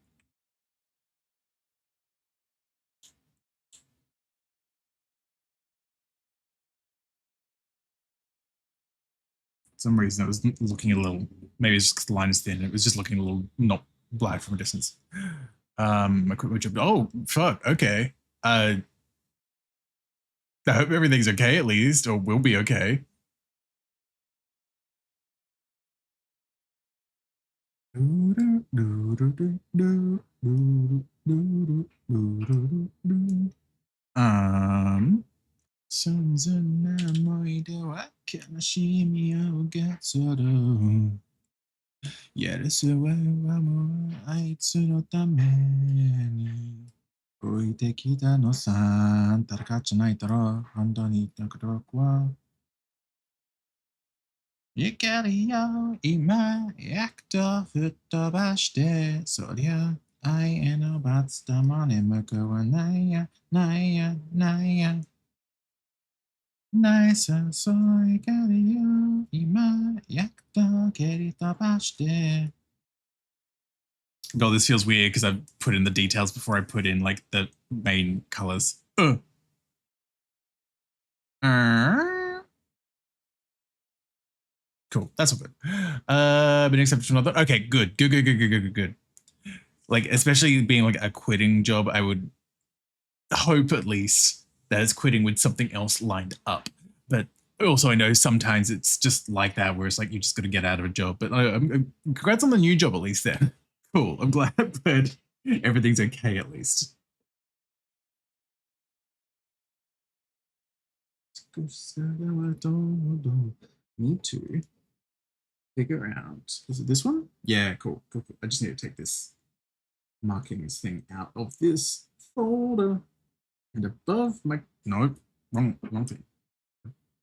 For some reason, it was looking a little, maybe it's just because the line is thin. It was just looking a little not black from a distance. Equipment job. Oh, fuck. Okay. I hope everything's okay at least, or will be okay. Yikari ima yakto futobashite soria I eno batstamane mukawa naya Nice so yikari ima yakto keritobashite. God, this feels weird because I've put in the details before I put in like the main colors. Cool, that's all good. But except for another. Okay, good. Like, especially being like a quitting job, I would hope at least that it's quitting with something else lined up. But also, I know sometimes it's just like that, where it's like you just got to get out of a job. But congrats on the new job, at least. Then, cool. I'm glad that everything's okay, at least. Need to figure out, is it this one? Yeah, cool. I just need to take this markings thing out of this folder. And above my, no, wrong thing.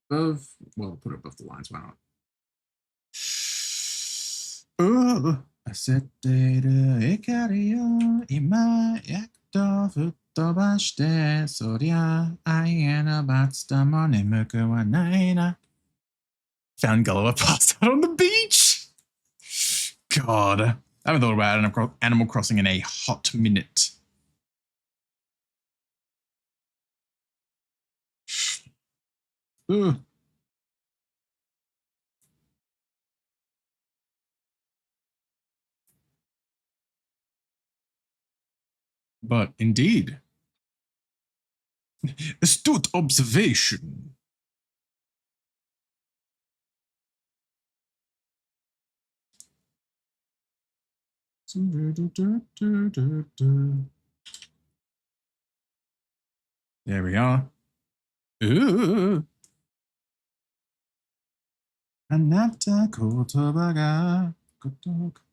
Above, well, put it above the lines, why not? 焦っている怒りを今やっと吹っ飛ばして、そりゃ愛への罰だも眠くはないな。Found Gulliver passed out on the beach. God, I haven't thought about Animal Crossing in a hot minute. Ugh. But indeed, astute observation. There we are. Ooh. あなた言葉がことく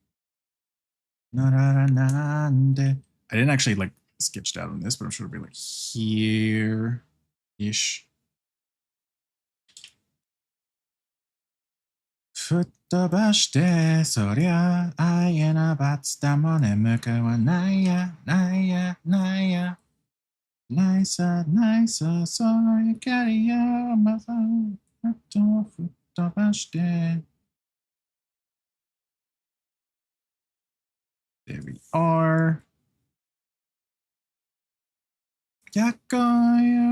ならなんで I didn't actually like sketched out on this, but I'm sure it'll be like here-ish. 吹っ飛ばしてそりゃ愛への罰だも眠くはないやないやないやないさないさその怒りをまたあと吹っ飛ばして There we are. 逆光よ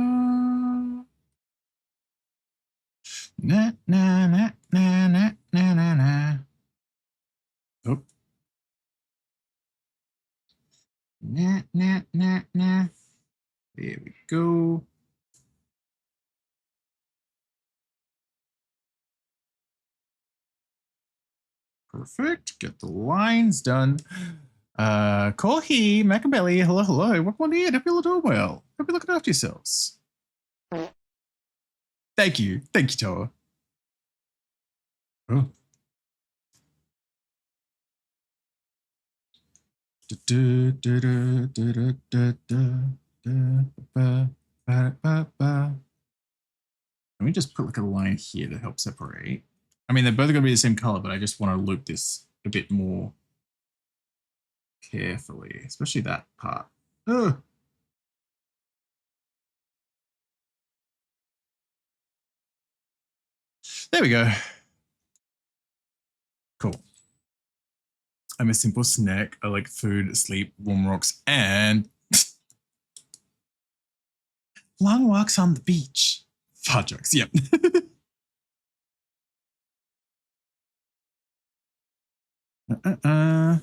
なななななななな Oh. なななな There we go. Perfect. Get the lines done. Kohi, Macabelli, hello, hello. Welcome in. Hope you're doing well. Hope you're looking after yourselves. Thank you. Thank you, Toa. Oh. Let me just put like a line here to help separate. I mean, they're both going to be the same color, but I just want to loop this a bit more carefully, especially that part. Ugh. There we go. Cool. I'm a simple snack. I like food, sleep, warm rocks, and long walks on the beach. Fart jokes, yep. Okay,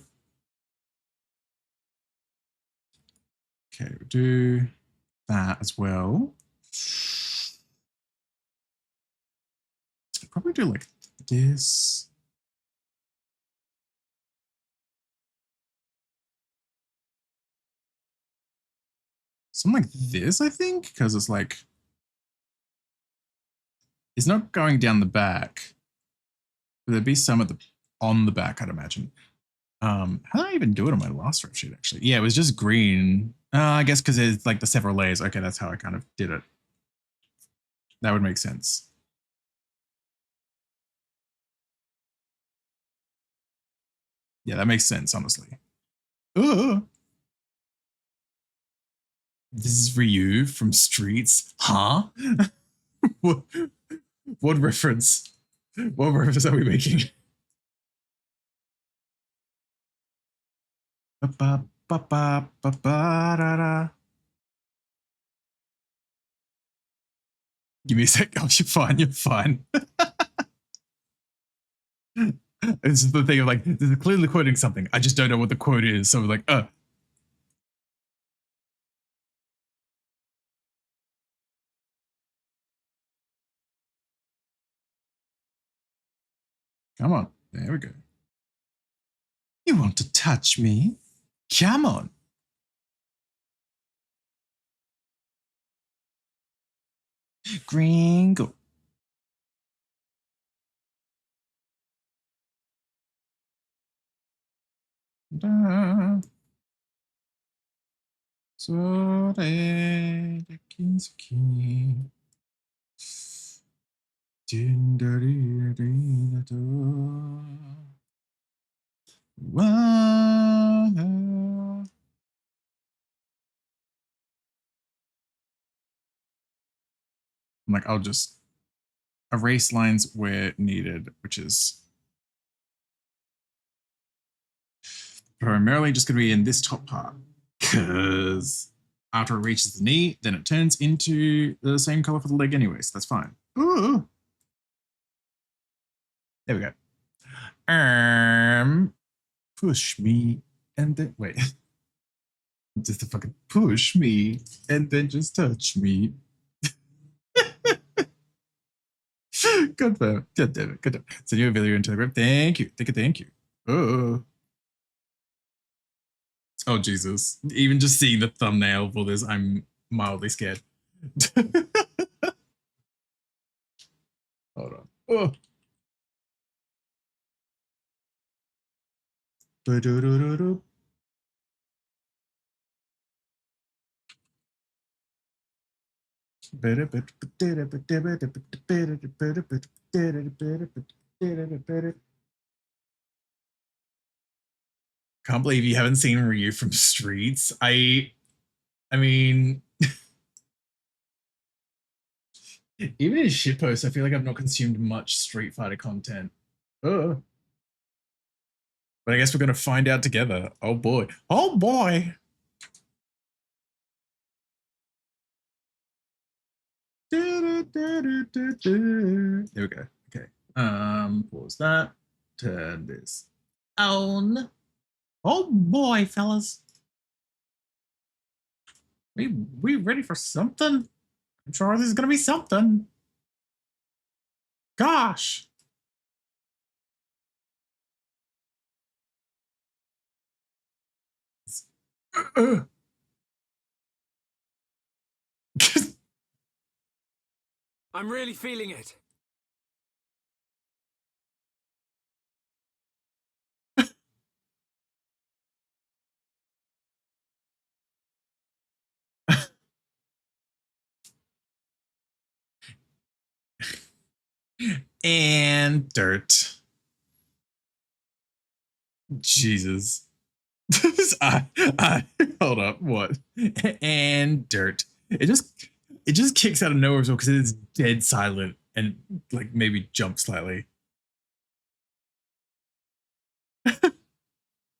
we'll do that as well. I'll probably do like this. Something like this, I think, because it's like, it's not going down the back. But there'd be some of the on the back, I'd imagine. How did I even do it on my last rep sheet, actually? Yeah, it was just green. I guess because it's like the several layers. Okay, that's how I kind of did it. That would make sense. Yeah, that makes sense, honestly. Ooh. This is for you from Streets. Huh? What reference? What reference are we making? Give me a sec. Oh, you're fine. You're fine. This is the thing of like, this is clearly quoting something. I just don't know what the quote is. So like, Come on. There we go. You want to touch me? Come on. Gringo. Da. それで金月にジンダリリだと I'm like, I'll just erase lines where needed, which is primarily just going to be in this top part, because after it reaches the knee, then it turns into the same color for the leg anyway, so that's fine. Ooh. There we go. Push me and then wait. Just to fucking push me and then just touch me. God damn it. God damn it. God damn it. Send you a video in Telegram. Thank you. Thank you. Thank you. Oh. Oh, Jesus. Even just seeing the thumbnail for this, I'm mildly scared. Hold on. Oh. Ba-do-do-do-do. Can't believe you haven't seen Ryu from Streets. I mean, even in shitpost, I feel like I've not consumed much Street Fighter content. Oh. But I guess we're gonna find out together. Oh boy. Oh boy. There we go. Okay. Pause that. Turn this on. Oh boy, fellas. We ready for something? I'm sure this is gonna be something. Gosh. I'm really feeling it. And dirt. Jesus. Hold up. What? And dirt. It just kicks out of nowhere as well because it is dead silent and like maybe jump slightly.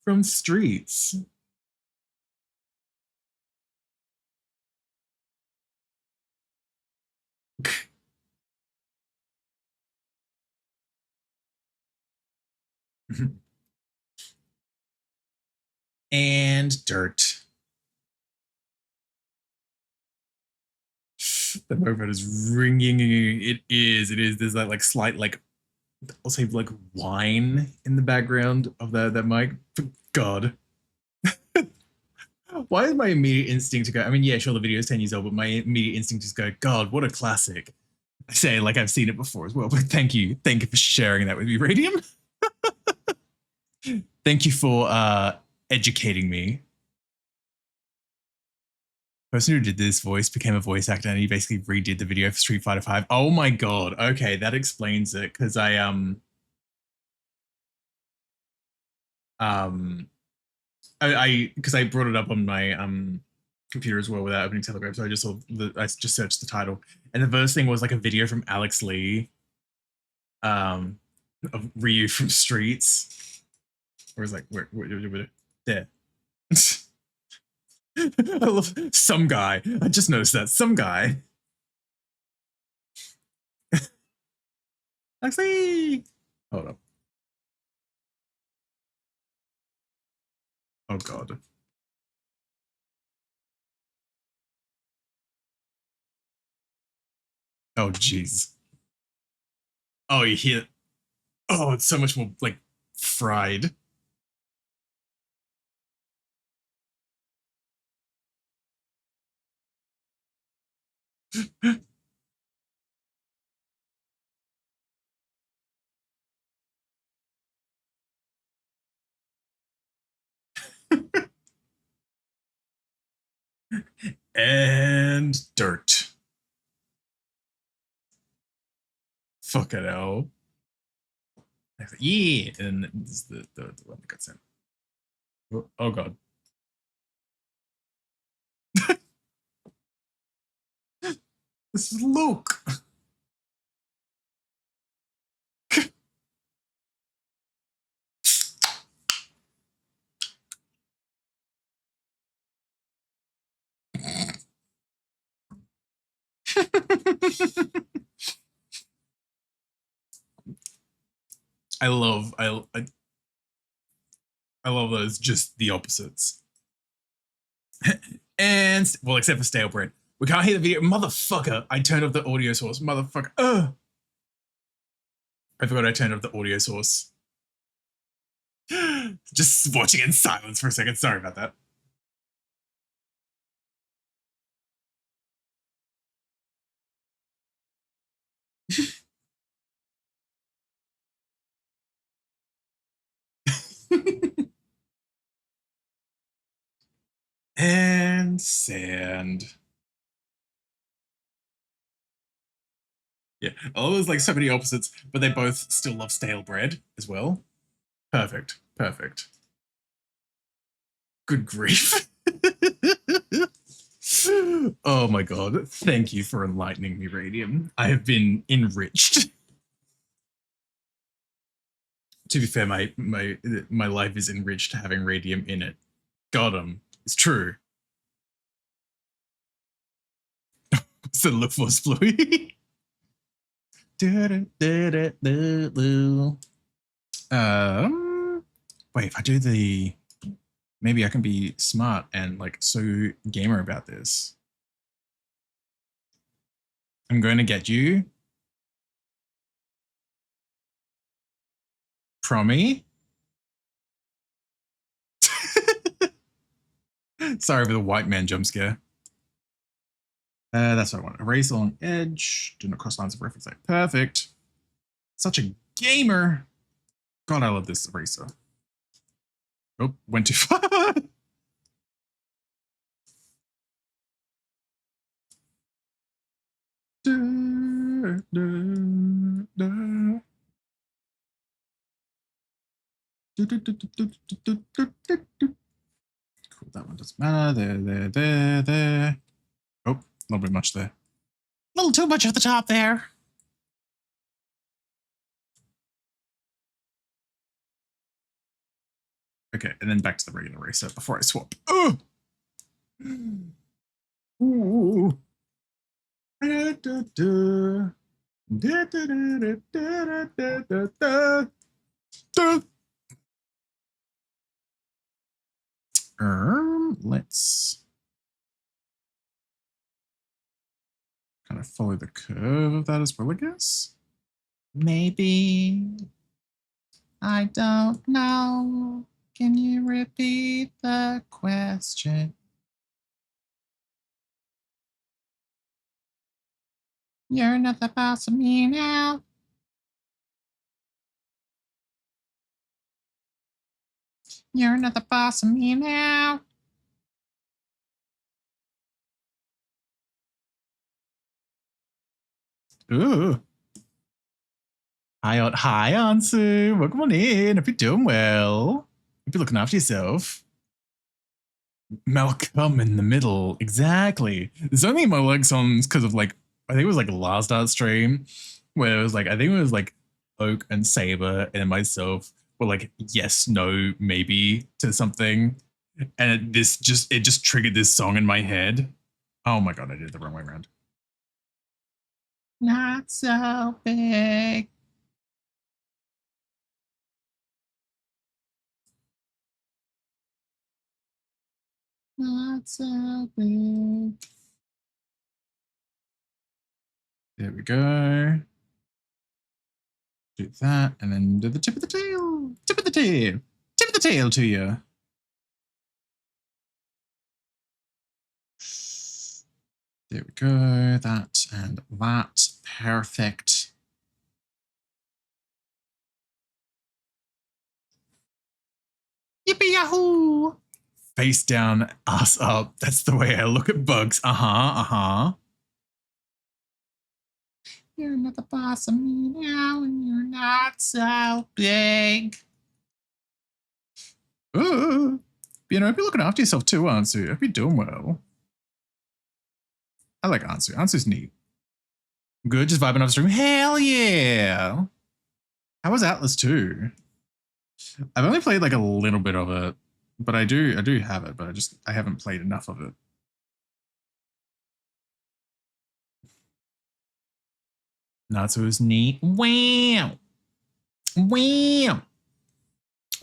From Streets. And dirt. The microphone is ringing. It is. It is. There's that like slight like I'll say like whine in the background of that mic. God. Why is my immediate instinct to go? I mean, yeah, sure, the video is 10 years old, but my immediate instinct is go, God, what a classic. I say like I've seen it before as well, but thank you for sharing that with me, Radium. Thank you for educating me. The person who did this voice became a voice actor, and he basically redid the video for Street Fighter V. Oh my god! Okay, that explains it. Because because I brought it up on my computer as well without opening Telegram, so I just just searched the title, and the first thing was like a video from Alex Lee, of Ryu from Streets. Where it's like where there. I love some guy. I just noticed that some guy. Alex Lee. Hold up. Oh god. Oh jeez. Oh, you hear it. Oh, it's so much more like fried. And dirt. Fucking hell. Yeah, and this is the one that got sent. Oh god. This is Luke. I love those, just the opposites. And well, except for stale bread. We can't hear the video. Motherfucker. I turned off the audio source. Motherfucker. I forgot I turned off the audio source. Just watching it in silence for a second. Sorry about that. And sand. Yeah, oh, there's like so many opposites, but they both still love stale bread as well. Perfect, perfect. Good grief. Oh my god, thank you for enlightening me, Radium. I have been enriched. To be fair, my life is enriched having Radium in it. Got him. It's true. So look for Splooey. Wait, if I do the, maybe I can be smart and like so gamer about this. I'm going to get you. Promi. Sorry for the white man jump scare. That's what I want. Erase along edge. Do not cross lines of reference. Like perfect. Such a gamer. God, I love this eraser. Oh, went too far. Cool, that one doesn't matter. There. Oh, not very much there. A little too much at the top there. Okay, and then back to the regular eraser before I swap. Oh! Ooh. Let's kind of follow the curve of that as well, I guess. Maybe. I don't know. Can you repeat the question? You're not the boss of me now. You're not the boss of me now. Ooh. Hi, Ansu. Welcome on in. Hope you're doing well. Hope you're looking after yourself. Malcolm in the middle. Exactly. There's only my leg songs because of like, I think it was like last art stream where it was like, I think it was like Oak and Saber and myself were like, yes, no, maybe to something. And it just triggered this song in my head. Oh my God, I did it the wrong way around. Not so big. Not so big. There we go. Do that, and then do the tip of the tail. Tip of the tail. Tip of the tail to you. There we go. That and that. Perfect. Yippee yahoo! Face down, ass up. That's the way I look at bugs. You're not the boss of me now, and you're not so big. Ooh. you know, be looking after yourself too, Ansu. Hope you're doing well. I like Ansu. Ansu's neat. Good, just vibing off stream. Hell yeah! How was Atlas 2? I've only played like a little bit of it, but I do have it, but I haven't played enough of it. Natsu is neat. Wow. Wow.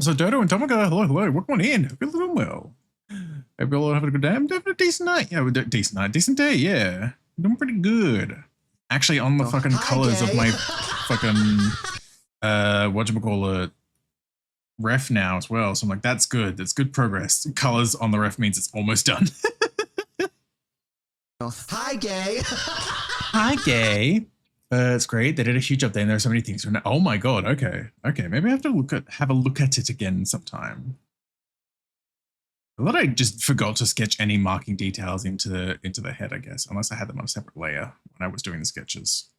So Dodo and Tomoka, hello. Welcome on in. Hope you're doing well. Hope you're all having a good day. I'm having a decent night. Yeah, decent night. Decent day, yeah. I'm doing pretty good. Actually, on the fucking colors of my fucking whatchamacallit ref now as well. So I'm like, that's good. That's good progress. Colors on the ref means it's almost done. Hi, gay. Hi, gay. It's great. They did a huge update and there are so many things. Oh my god, okay. Okay, maybe I have to have a look at it again sometime. I thought I just forgot to sketch any marking details into the head, I guess, unless I had them on a separate layer when I was doing the sketches.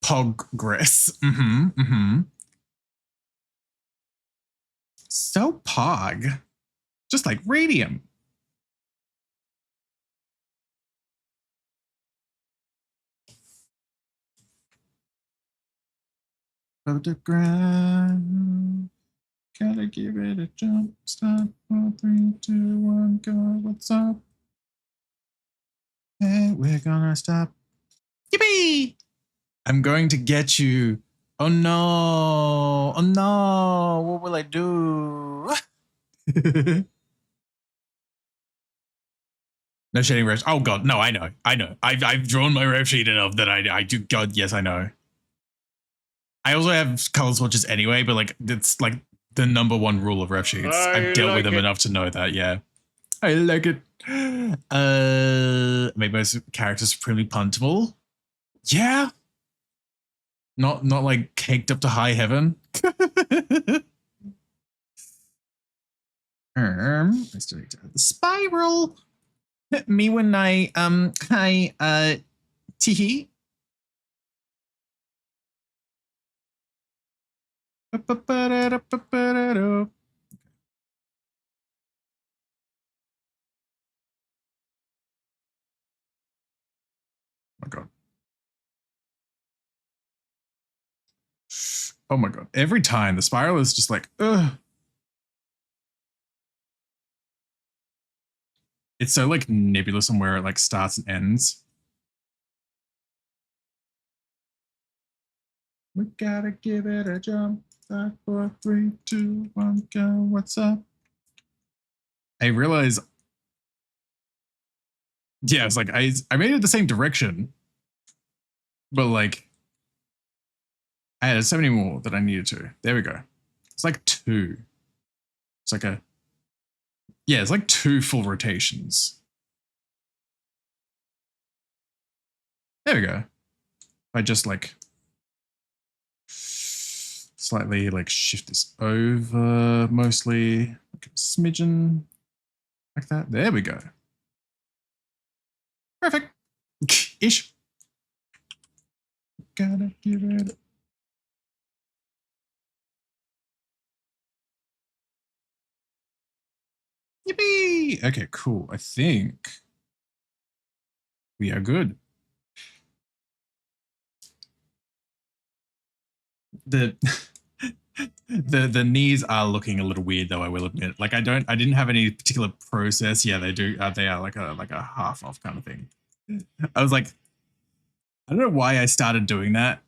Progress. So pog. Just like radium. Of the ground. Gotta give it a jump. Stop. 4, 3, 2, 1, go. What's up? Hey, we're gonna stop. Yippee! I'm going to get you. Oh no. Oh no. What will I do? No shading rev. Oh god, no, I know. I've drawn my rev sheet enough that I do. God, yes, I know. I also have color swatches anyway, but like it's like the #1 rule of rev sheets. I've dealt with them enough to know that. Yeah, I like it. Maybe most characters supremely puntable. Yeah, not like caked up to high heaven. I still need to add the spiral. Me when I hi teehee. Oh my god. Oh my god. Every time the spiral is just like, ugh. It's so like nebulous on where it like starts and ends. We gotta give it a jump. 5, 4, 3, 2, 1, go. What's up? I realize. Yeah, it's like I made it the same direction, but like I added so many more that I needed to. There we go. It's like 2. It's like a. Yeah, it's like 2 full rotations. There we go. I just like slightly like shift this over mostly, like a smidgen like that. There we go. Perfect. Ish. Gotta give it. Yippee! Okay, cool. I think we are good. The knees are looking a little weird though, I will admit. Like I didn't have any particular process. Yeah, they do. They are like a half off kind of thing. I was like, I don't know why I started doing that.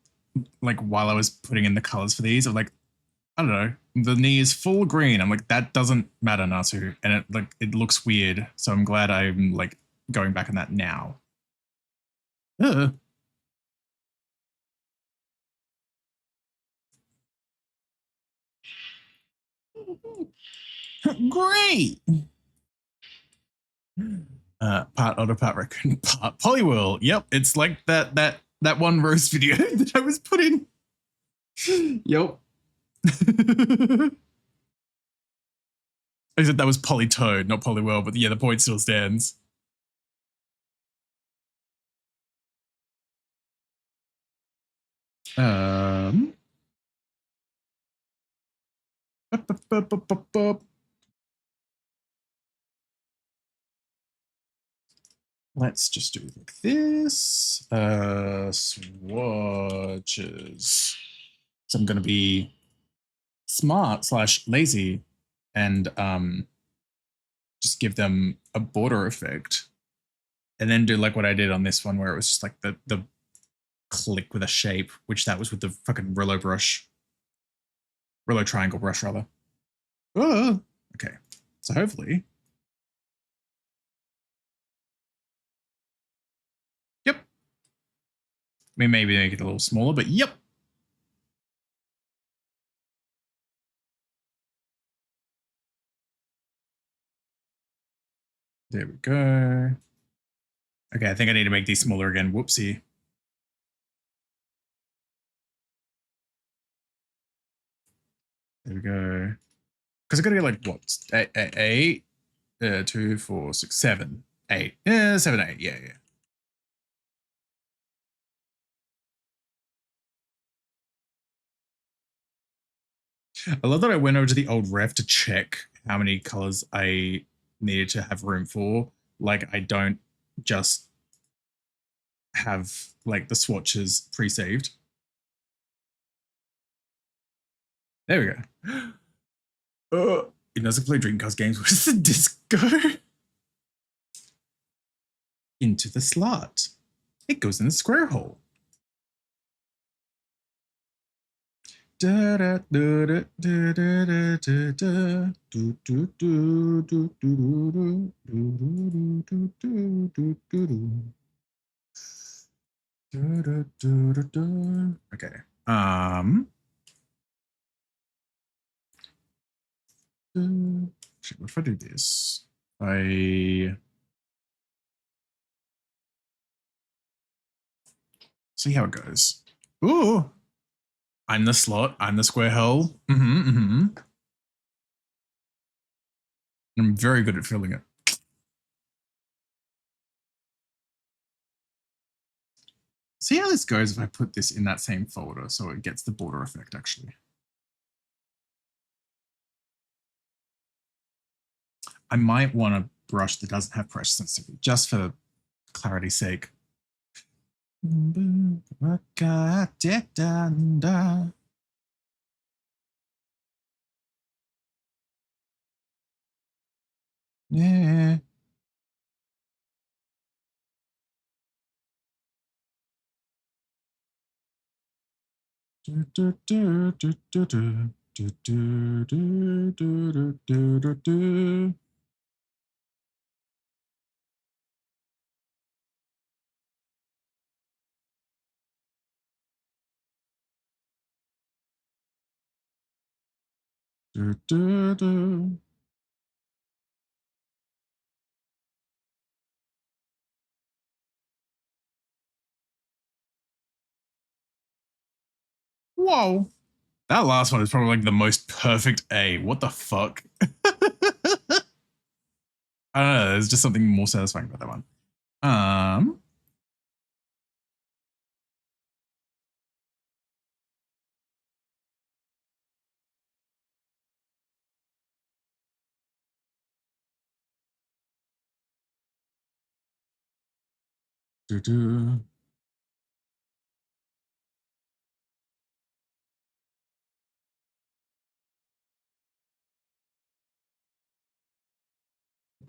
Like while I was putting in the colors for these, I'm like, I don't know. The knee is full green. I'm like, that doesn't matter, Natsu, and it looks weird. So I'm glad I'm like going back on that now. Great. Part otter, part raccoon, part polywhirl. Yep, it's like that one roast video that I was put in. Yep. I said that was polytoad, not polywhirl, but yeah, the point still stands. Um, let's just do it like this. Swatches. So I'm going to be smart/lazy and just give them a border effect. And then do like what I did on this one where it was just like the click with a shape, which that was with the fucking Rillo triangle brush rather. Oh, okay. So hopefully. Yep. I mean, maybe make it a little smaller, but yep. There we go. Okay, I think I need to make these smaller again. Whoopsie. There we go. Because I gotta get like what? Eight, 2, 4, 6, 7, 8. Yeah, 7, 8. Yeah. I love that I went over to the old ref to check how many colors I needed to have room for. Like I don't just have like the swatches pre-saved. There we go. It doesn't play Dreamcast games. Where's the disc go? Into the slot. It goes in the square hole. Da da da da da da da da do do do do do do do do do do do do. Okay. What if I do this? See how it goes. Ooh. I'm the slot. I'm the square hole. I'm very good at filling it. See how this goes if I put this in that same folder so it gets the border effect actually. I might want a brush that doesn't have pressure sensitivity just for clarity's sake. Yeah. Whoa. That last one is probably like the most perfect A. What the fuck? I don't know. There's just something more satisfying about that one.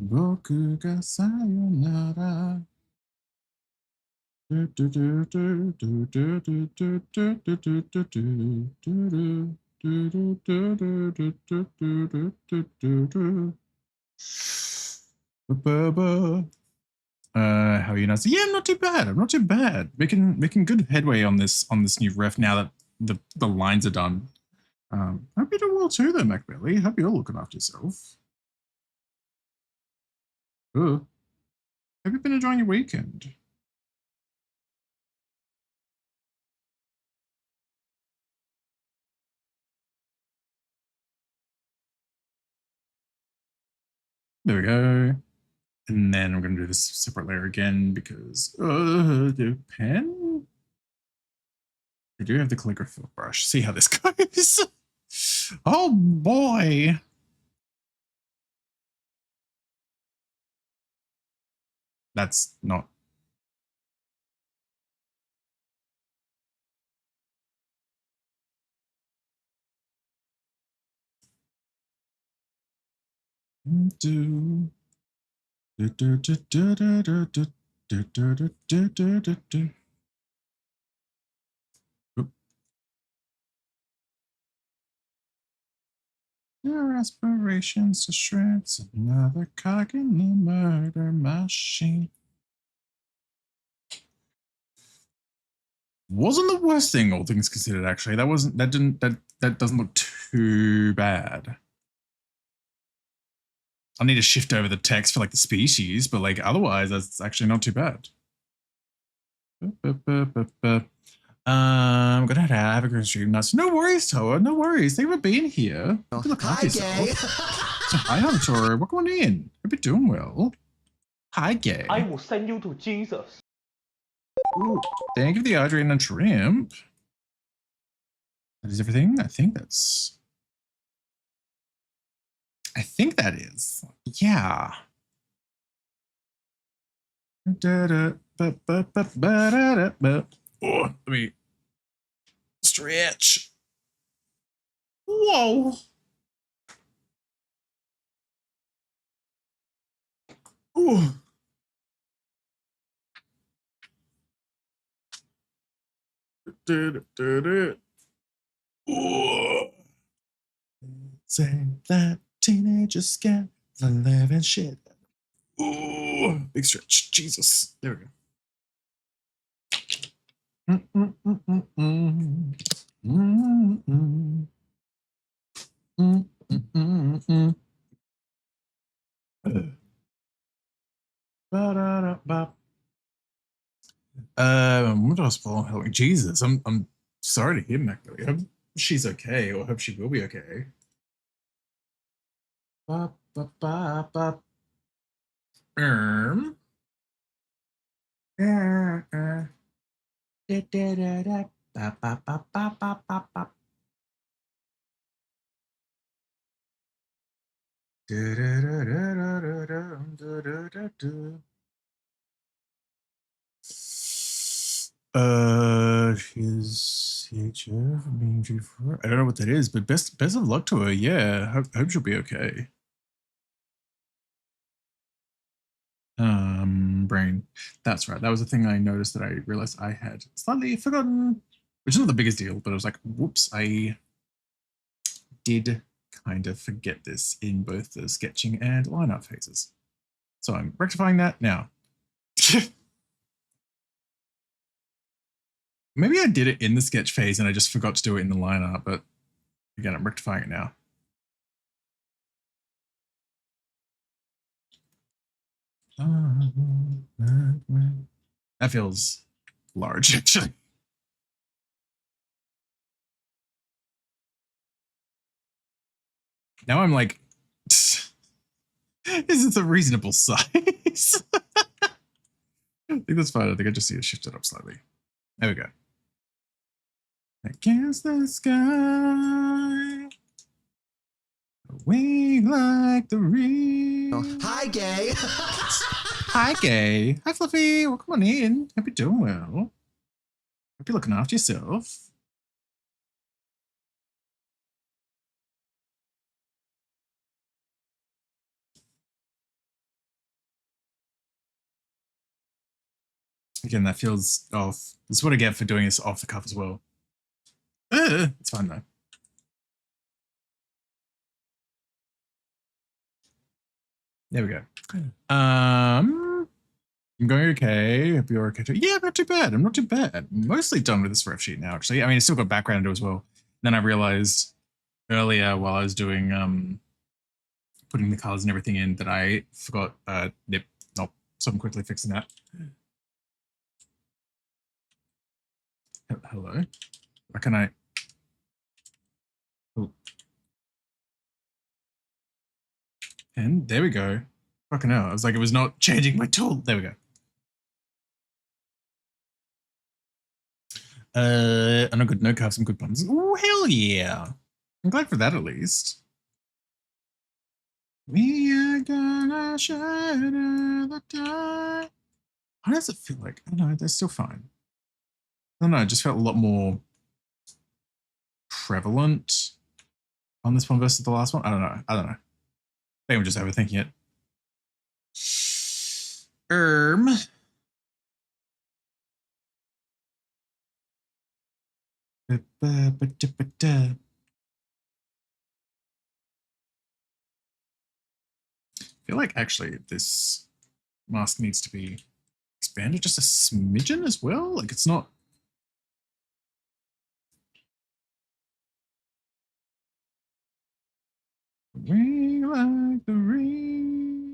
Boku ga sayonara. How are you now? Yeah, I'm not too bad. I'm not too bad. Making good headway on this new ref now that the lines are done. Hope you do well too, though, MacBelly. Hope you're looking after yourself. Have you been enjoying your weekend? There we go. And then I'm going to do this separate layer again because the pen. I do have the calligraphy brush. See how this goes. Oh boy. That's not. Do. Do, do, do, do, do, do, do, do, do, do, do, do, do. Oop. Your aspirations to shreds, another cog in the murder machine. Wasn't the worst thing, all things considered, actually. That doesn't look too bad. I'll need to shift over the text for like the species, but like otherwise that's actually not too bad. I'm gonna have a good stream. Nice. No worries, Toa. No worries. Thank you for being here. Hi, gay. So, hi, Hunter. Welcome on in. Hope you're doing well. Hi, gay. I will send you to Jesus. Ooh, thank you for the Adrian and Shrimp. That is everything. I think that is. Yeah. Oh, let me stretch. Whoa. Ooh. Say that teenagers get the living shit. Ooh, big stretch. Jesus. There we go. What else, Paul? Helping Jesus. I'm sorry to hear, Macbeth. I hope she's okay, or hope she will be okay. His CHF being G4. I don't know what that is, but best of luck to her. Yeah, hope she'll be okay. Brain. That's right. That was the thing I noticed that I realized I had slightly forgotten, which is not the biggest deal, but I was like, whoops, I did kind of forget this in both the sketching and line art phases. So I'm rectifying that now. Maybe I did it in the sketch phase and I just forgot to do it in the line art, but again, I'm rectifying it now. That feels large, actually. Now I'm like, is this a reasonable size? I think that's fine. I think I just need to shift it up slightly. There we go. Against the sky, we like the rain. Hi, gay. Hi, gay. Hi, Fluffy. Welcome on in. Hope you're doing well. Hope you're looking after yourself. Again, that feels off. This is what I get for doing this off the cuff as well. It's fine though. There we go. I'm going okay. Hope you're okay too. Yeah, I'm not too bad. I'm not too bad. I'm mostly done with this ref sheet now, actually. I mean, it's still got background to do as well. Then I realized earlier while I was doing putting the colors and everything in that I forgot nip. Nope. So I'm quickly fixing that. Hello. Why can I? Oh. And there we go. Fucking hell. I was like, it was not changing my tool. There we go. On a good note, have some good puns. Oh, hell yeah. I'm glad for that at least. We are gonna shatter the die. How does it feel like? I don't know, they're still fine. I don't know, it just felt a lot more prevalent on this one versus the last one. I don't know. I think I'm just overthinking it. I feel like actually this mask needs to be expanded just a smidgen as well. Like it's not. Ring like the rings.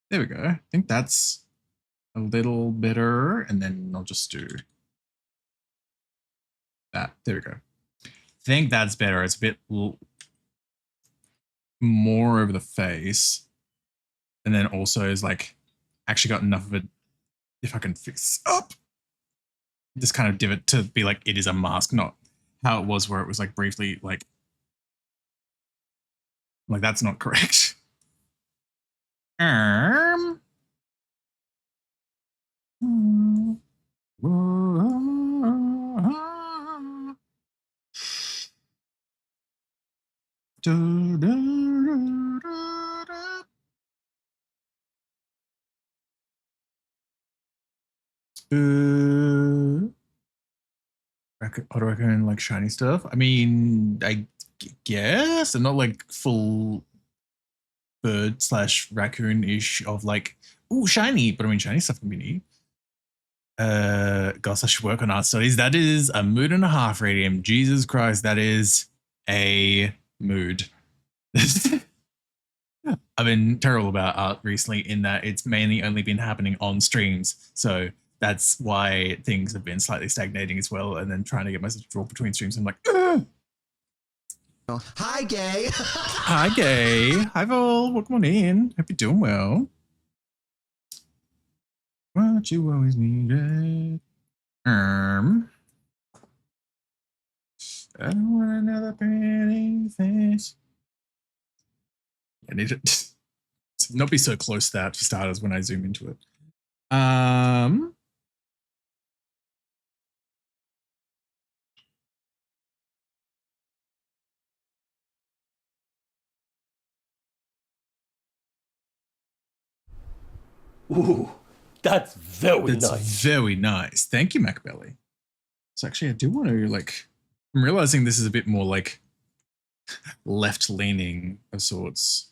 There we go. I think that's a little better. And then I'll just do that. There we go. I think that's better. It's a bit more over the face. And then also is like actually got enough of it. If I can fix up this kind of divot to be like, it is a mask, not how it was where it was like briefly like that's not correct. Auto recommend like shiny stuff. I mean, I guess, and not like full bird / raccoon-ish of like, ooh, shiny. But I mean, shiny stuff can be neat. Gosh, I should work on art studies. That is a mood and a half, Radium. Jesus Christ, that is a mood. I've been terrible about art recently in that it's mainly only been happening on streams. So that's why things have been slightly stagnating as well. And then trying to get myself to draw between streams. I'm like, ugh. Hi, gay. Hi, gay. Hi, Vol. Welcome on in. Hope you're doing well. What you always needed. I don't want another pretty face. I need it to not be so close to that for starters when I zoom into it. Ooh, that's very nice. Very nice. Thank you, Macbelly. So actually, I do want to like. I'm realizing this is a bit more like left-leaning of sorts.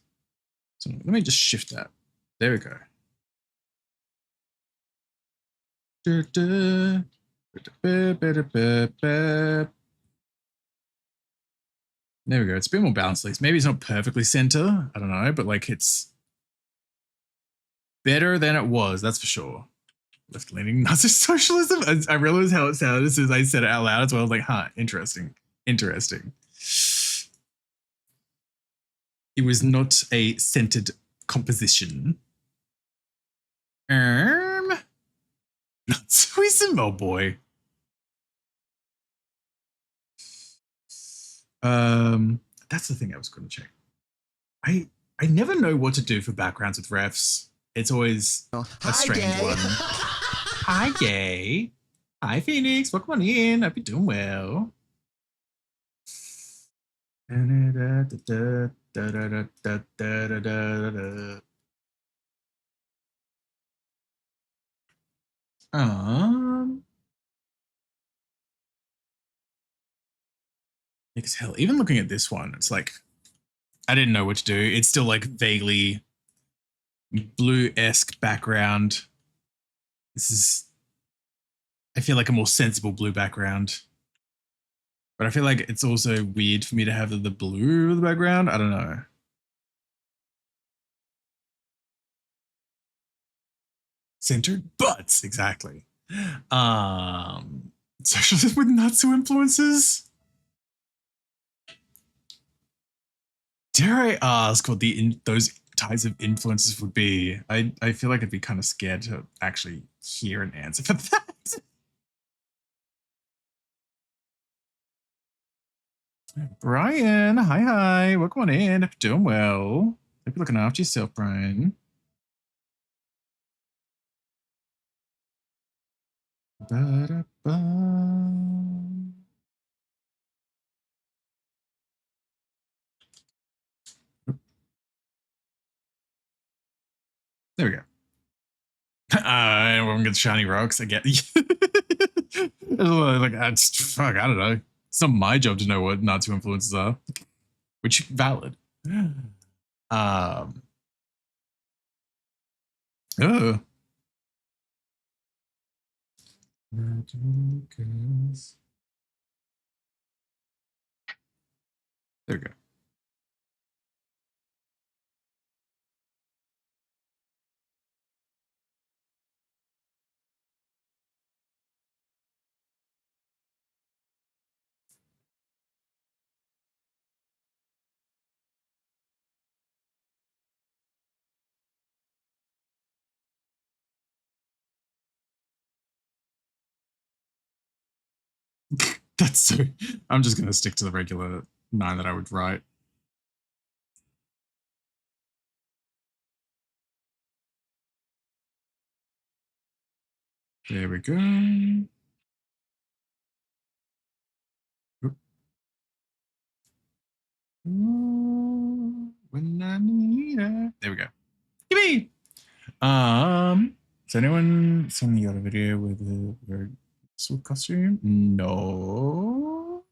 So let me just shift that. There we go. There we go. It's a bit more balanced, at least. Maybe it's not perfectly center. I don't know, but like it's better than it was. That's for sure. Left-leaning Nazi socialism. I realized how it sounded as soon as I said it out loud as well. I was like, huh, interesting. Interesting. It was not a centered composition. Nazism, oh boy. That's the thing I was going to check. I never know what to do for backgrounds with refs. It's always a strange one. Hi, gay. Hi, Phoenix. Welcome on in. Hope you're doing well. Because hell, even looking at this one, it's like I didn't know what to do. It's still like vaguely blue-esque background. This is, I feel like a more sensible blue background. But I feel like it's also weird for me to have the blue in the background. I don't know. Centered butts, exactly. Socialism with Natsu influences? Dare I ask what those types of influences would be. I feel like I'd be kind of scared to actually hear an answer for that. Brian, hi. Welcome on in. Hope you're doing well. Hope you're looking after yourself, Brian. Ba-da-ba. There we go. Everyone gets shiny rocks. I get like fuck, I don't know. It's not my job to know what Natsu influences are. Which valid. Oh. There we go. That's so. I'm just gonna stick to the regular 9 that I would write. There we go. Oop. Ooh, when I need it. There we go. Yippee! Has anyone seen the other video with the weird suit costume? No.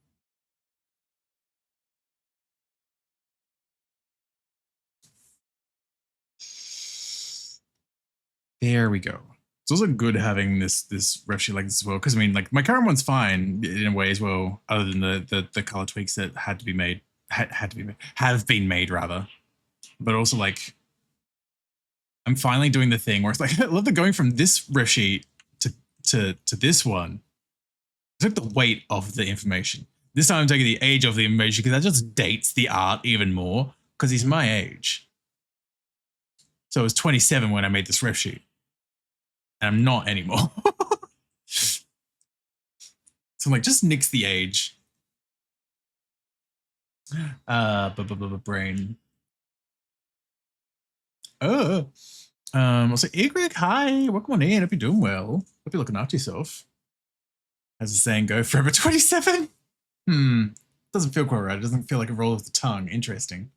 There we go. It's also good having this ref sheet like this as well, because I mean, like my current one's fine in a way as well, other than the color tweaks that had to be made, have been made rather. But also like, I'm finally doing the thing where it's like I love the going from this ref sheet to this one. I took the weight of the information. This time I'm taking the age of the information because that just dates the art even more because he's my age. So I was 27 when I made this ref sheet. And I'm not anymore. So I'm like, just nix the age. Brain. I'll say, Egrig, hi, welcome on in. Hope you're doing well. Hope you're looking after yourself. As the saying go, forever 27? Doesn't feel quite right. It doesn't feel like a roll of the tongue. Interesting.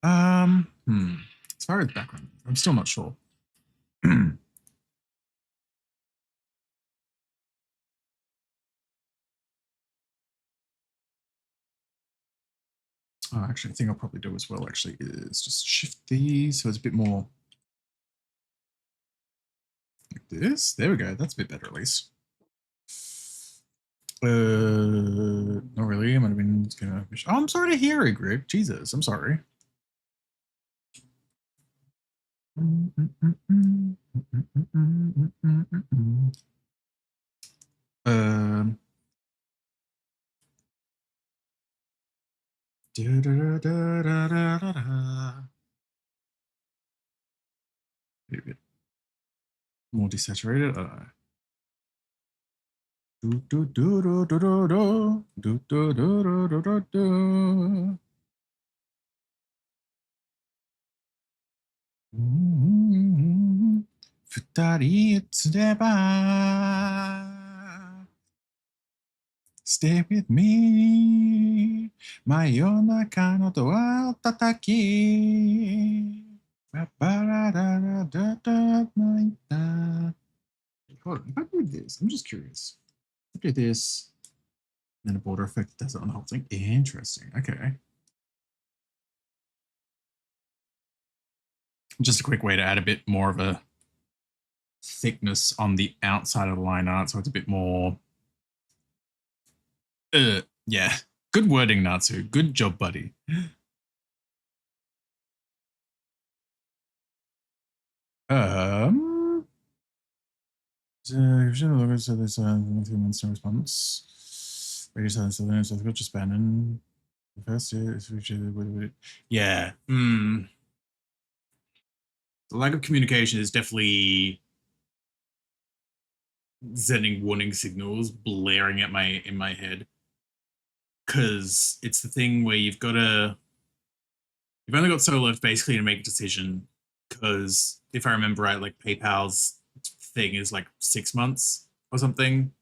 As far as background, I'm still not sure. Oh, actually, I think I'll probably do as well, actually, is just shift these so it's a bit more like this. There we go. That's a bit better, at least. Not really. I might have been gonna. Oh, I'm sorry to hear it, Greg. Jesus, I'm sorry. Maybe more desaturated. Stay with me. 真夜中のドアを叩き。Hold on, if I do this, I'm just curious. If I do this, then a border effect does it on the whole thing. Interesting. Okay. Just a quick way to add a bit more of a thickness on the outside of the line art, so it's a bit more. Yeah. Good wording, Natsu. Good job, buddy. So there's 3 months no response. Radio silence, so I've got just Bannon. The first year is yeah. The lack of communication is definitely sending warning signals, blaring at in my head. Because it's the thing where you've only got so left basically to make a decision. Because if I remember right, like PayPal's thing is like 6 months or something.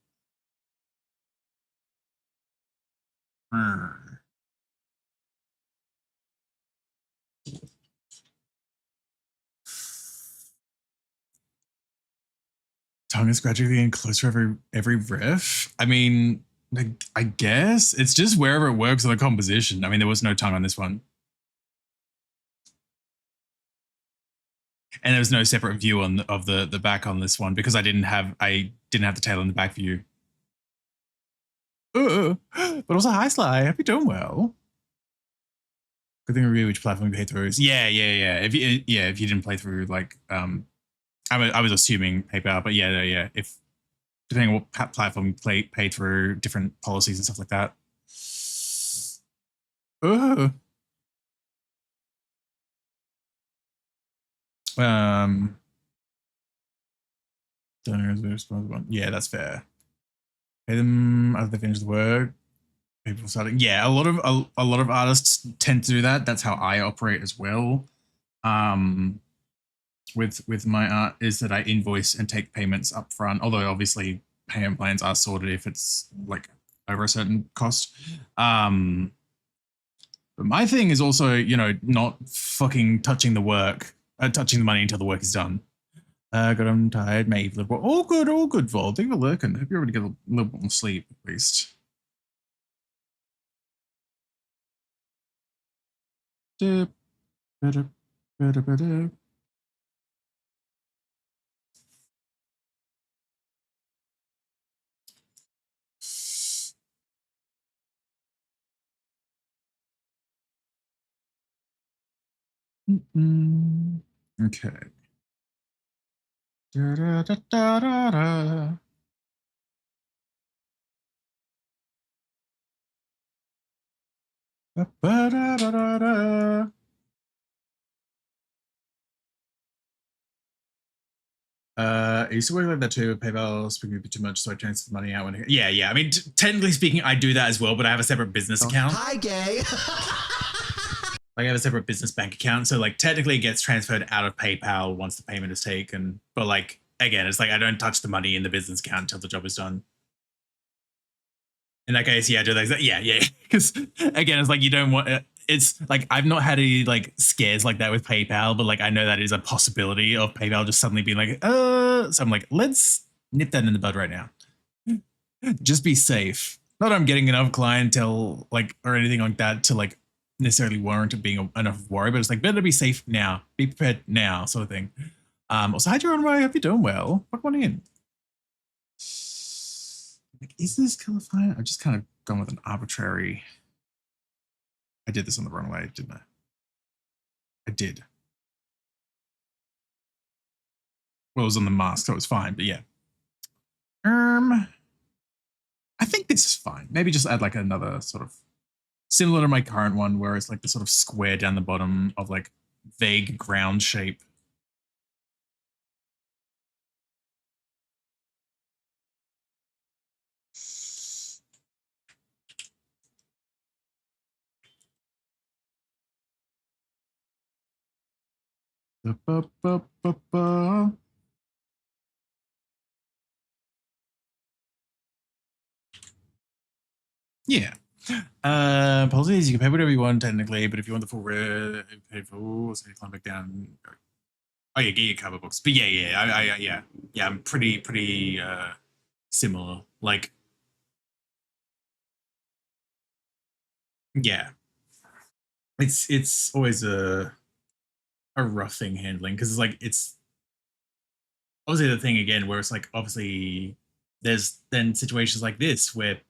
Tongue is gradually getting closer every riff. I mean, I guess it's just wherever it works on the composition. I mean, there was no tongue on this one. And there was no separate view of the back on this one because I didn't have the tail in the back view. But also, hi Sly, hope you're doing well. Good thing to review which platform you play through. Yeah. If you didn't play through, like, I was assuming PayPal, but yeah. If depending on what platform you pay through, different policies and stuff like that. Yeah, that's fair. Pay them after they finish the work. People starting. Yeah, a lot of artists tend to do that. That's how I operate as well. With my art is that I invoice and take payments up front. Although obviously payment plans are sorted if it's like over a certain cost. But my thing is also, you know, not fucking touching the money until the work is done. God, I'm tired, maybe. All good, Vol. Thank you for lurking. Hope you're able to get a little bit more sleep, at least. Okay. I used to work like that too. PayPal speaking a bit too much, so I transfer the money out when. Yeah. I mean, technically speaking, I do that as well, but I have a separate business account. Hi, gay. Like, I have a separate business bank account, so like technically it gets transferred out of PayPal once the payment is taken. But like again, it's like I don't touch the money in the business account until the job is done. In that case, yeah, I do that. Yeah. Because again, it's like you don't want. It's like I've not had any like scares like that with PayPal, but like I know that is a possibility of PayPal just suddenly being like, So I'm like, let's nip that in the bud right now. Just be safe. Not that I'm getting enough clientele like or anything like that to like necessarily warrant it being enough worry, but it's like better to be safe now, be prepared now, sort of thing. Also, hi Geronimo, I hope you're doing well. Fuck one in. Like, is this color fine? I've just kind of gone with an arbitrary. I did this on the wrong way, didn't I? I did. Well, it was on the mask, so it was fine, but yeah. I think this is fine. Maybe just add like another sort of similar to my current one, where it's like the sort of square down the bottom of like vague ground shape. Yeah. Policies, you can pay whatever you want technically, but if you want the full rare, pay for so you climb back down. Oh yeah, get your cover books. But yeah, I'm pretty similar. Like, yeah, it's always a rough thing handling because it's like it's obviously the thing again where it's like obviously there's then situations like this where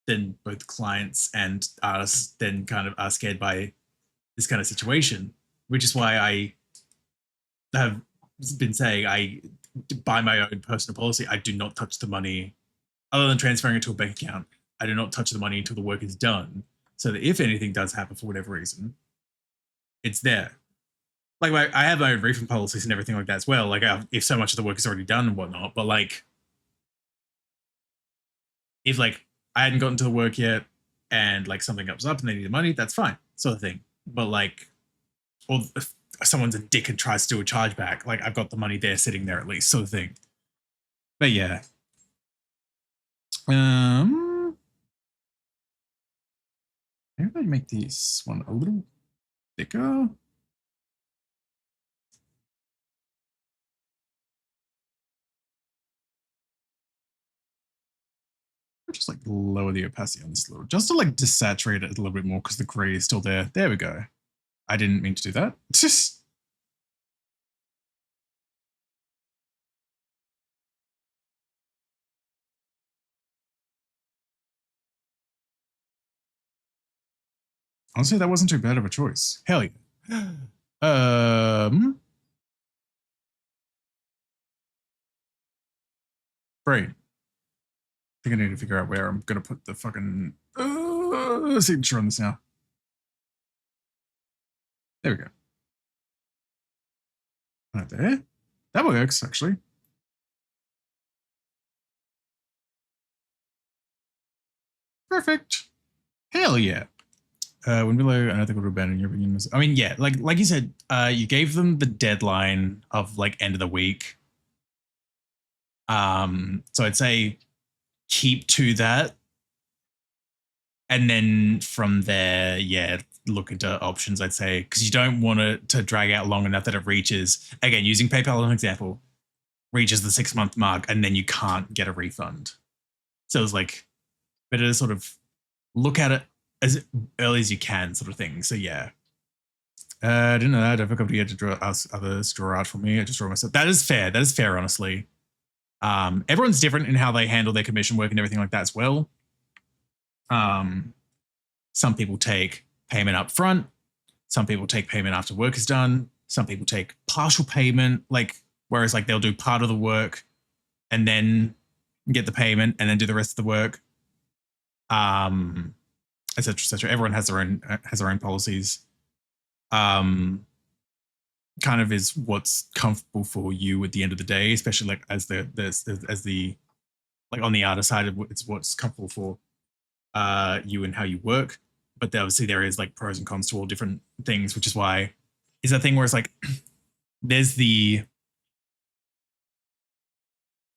then both clients and artists then kind of are scared by this kind of situation, which is why I have been saying by my own personal policy, I do not touch the money other than transferring it to a bank account. I do not touch the money until the work is done, so that if anything does happen for whatever reason, it's there. Like I have my own refund policies and everything like that as well. Like if so much of the work is already done and whatnot, but like if like I hadn't gotten to the work yet and like something comes up and they need the money, that's fine, sort of thing. But like, or if someone's a dick and tries to do a chargeback, like I've got the money there sitting there at least, sort of thing. But yeah. Maybe I make this one a little thicker. Or just like lower the opacity on this a little, just to like desaturate it a little bit more because the gray is still there. There we go. I didn't mean to do that. Just honestly, that wasn't too bad of a choice. Hell yeah. Great. I think I need to figure out where I'm gonna put the fucking signature on this now. There we go. Right there. That works, actually. Perfect. Hell yeah. When below, I don't think we'll abandon your opinion. I mean, yeah, like you said, you gave them the deadline of like end of the week. So I'd say keep to that. And then from there, yeah, look into options, I'd say, because you don't want it to drag out long enough that it reaches, again, using PayPal as an example, reaches the 6-month mark and then you can't get a refund. So it's like better to sort of look at it as early as you can, sort of thing. So yeah. I didn't know that. I forgot to draw others draw out for me. I just draw myself. That is fair. That is fair, honestly. Everyone's different in how they handle their commission work and everything like that as well. Some people take payment up front. Some people take payment after work is done. Some people take partial payment, like whereas like they'll do part of the work and then get the payment and then do the rest of the work. Et cetera, et cetera. Everyone has their own policies. Kind of is what's comfortable for you at the end of the day, especially like as the like on the artist side of it's what's comfortable for you and how you work. But obviously there is like pros and cons to all different things, which is why is that thing where it's like there's the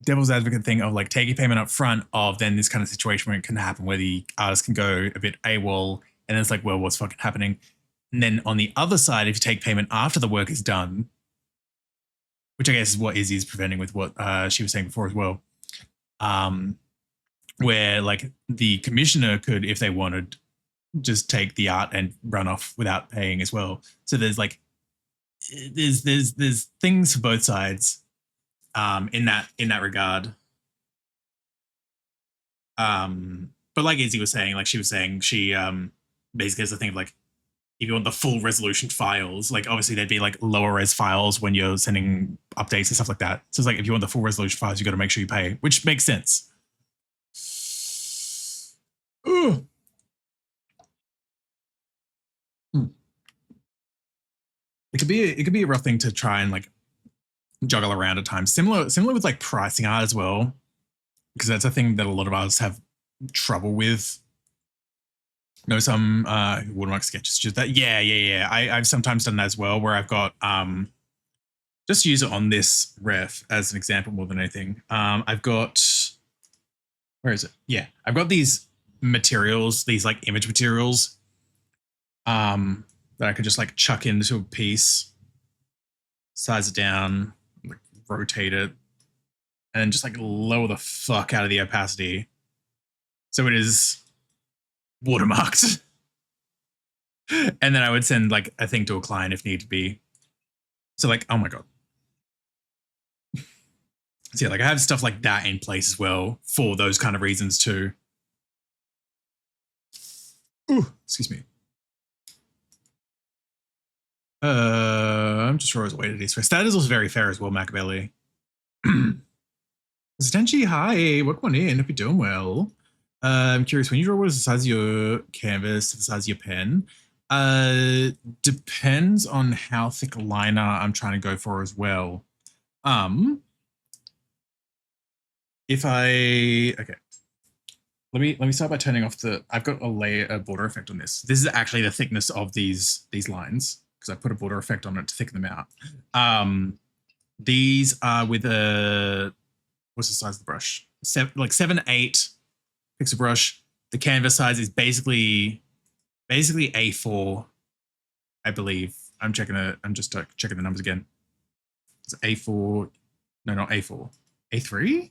devil's advocate thing of like taking payment up front of then this kind of situation where it can happen where the artist can go a bit AWOL and then it's like, well, what's fucking happening? And then on the other side, if you take payment after the work is done, which I guess is what Izzy is preventing with what she was saying before as well, where like the commissioner could, if they wanted, just take the art and run off without paying as well. So there's like, there's things for both sides in that regard. But like Izzy was saying, like she was saying, she basically has the thing of like, if you want the full resolution files, like obviously there'd be like lower res files when you're sending updates and stuff like that. So it's like, if you want the full resolution files, you got to make sure you pay, which makes sense. Ugh. It could be a rough thing to try and like juggle around at times. Similar with like pricing art as well, because that's a thing that a lot of artists have trouble with. No, some watermark sketches, just that. Yeah. I've sometimes done that as well, where I've got just use it on this ref as an example more than anything. I've got, where is it? Yeah, I've got these materials, these like image materials, that I could just like chuck into a piece, size it down, like rotate it, and then just like lower the fuck out of the opacity, so it is watermarked. And then I would send like a thing to a client if need to be. So like, oh my God. So yeah, like I have stuff like that in place as well for those kind of reasons too. Ooh, excuse me. I'm just sure I was away to de-stress. That is also very fair as well, Machiavelli. Stenchi, hi, welcome on in. Hope you're doing well. I'm curious, when you draw, what is the size of your canvas to the size of your pen? Depends on how thick a liner I'm trying to go for as well. If I okay, let me start by turning off the. I've got a border effect on this. This is actually the thickness of these lines because I put a border effect on it to thicken them out. These are with a what's the size of the brush? 7-8 pixel brush. The canvas size is basically A4, I believe. I'm checking it. I'm just checking the numbers again. It's A4. No, not A4. A3.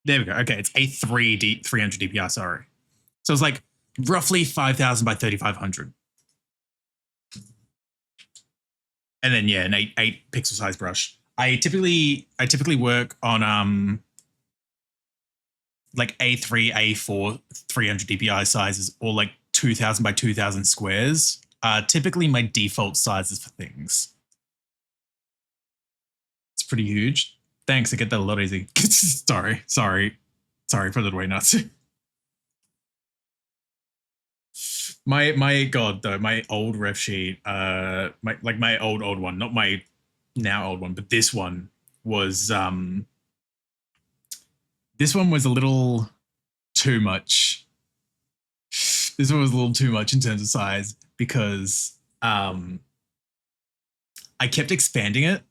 There we go. Okay, it's A3 300 DPI. Sorry. So it's like roughly 5,000 by 3,500. And then yeah, an 8 pixel size brush. I typically work on like A3, A4, 300 DPI sizes, or like 2,000 by 2,000 squares. Typically my default sizes for things. It's pretty huge. Thanks, I get that a lot easy. sorry for the way nuts. my god though, my old ref sheet, my old one, not my now old one, but this one was a little too much. This one was a little too much in terms of size because I kept expanding it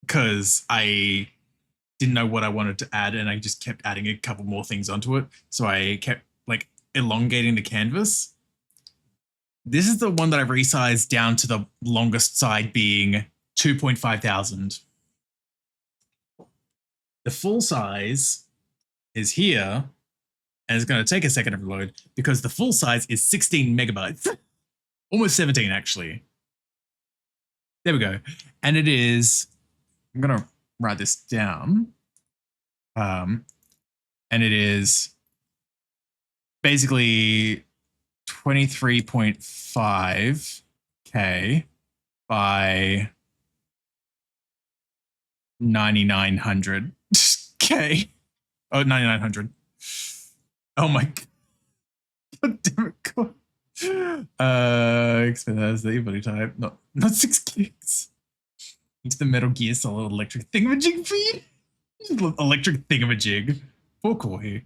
because I didn't know what I wanted to add, and I just kept adding a couple more things onto it. So I kept like elongating the canvas. This is the one that I've resized down to the longest side being 2,500. The full size is here, and it's going to take a second to load because the full size is 16 megabytes. Almost 17, actually. There we go. And it is, I'm going to write this down. And it is basically 23.5K by 9,900K. Oh, 9,900. Oh my god damn it. God. Expand that as the body type. Not 6 gigs. Into the Metal Gear Solid electric thingamajig feed. Electric thingamajig. 4-core here.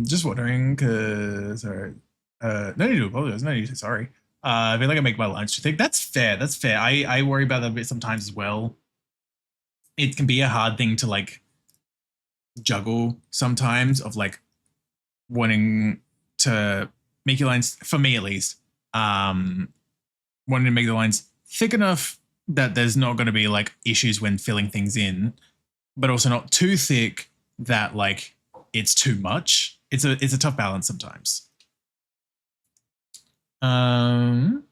Just wondering, cause sorry. No need to apologize. No need to sorry. I feel like I make my lines too thick. That's fair. That's fair. I worry about that a bit sometimes as well. It can be a hard thing to like juggle sometimes of like wanting to make your lines, for me at least, wanting to make the lines thick enough that there's not going to be like issues when filling things in, but also not too thick that like it's too much. It's a tough balance sometimes. I'd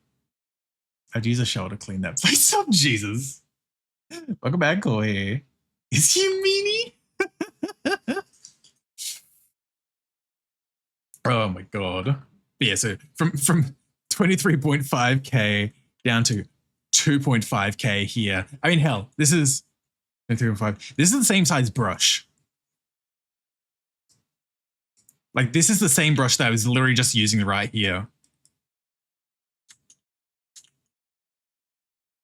use a shower to clean that place up. Jesus. Welcome back, Koi. Is he meanie? Oh my god. But yeah, so from 23.5K down to 2.5K here. I mean, hell, this is 23.5. This is the same size brush. Like, this is the same brush that I was literally just using right here.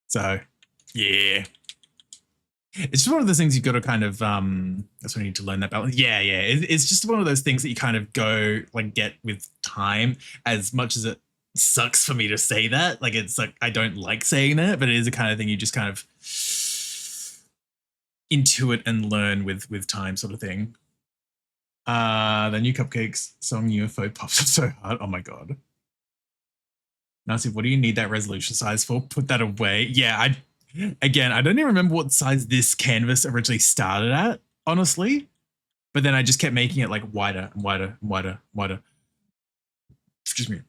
So, yeah. It's just one of those things you've got to kind of, that's when you need to learn that balance. Yeah. It's just one of those things that you kind of go, like, get with time, as much as it sucks for me to say that. Like, it's like, I don't like saying that, but it is the kind of thing you just kind of intuit and learn with time sort of thing. The new Cupcakes song UFO pops up so hard. Oh my God. Nancy, what do you need that resolution size for? Put that away. Yeah, Again, I don't even remember what size this canvas originally started at, honestly. But then I just kept making it like wider and wider and wider and wider. Excuse me.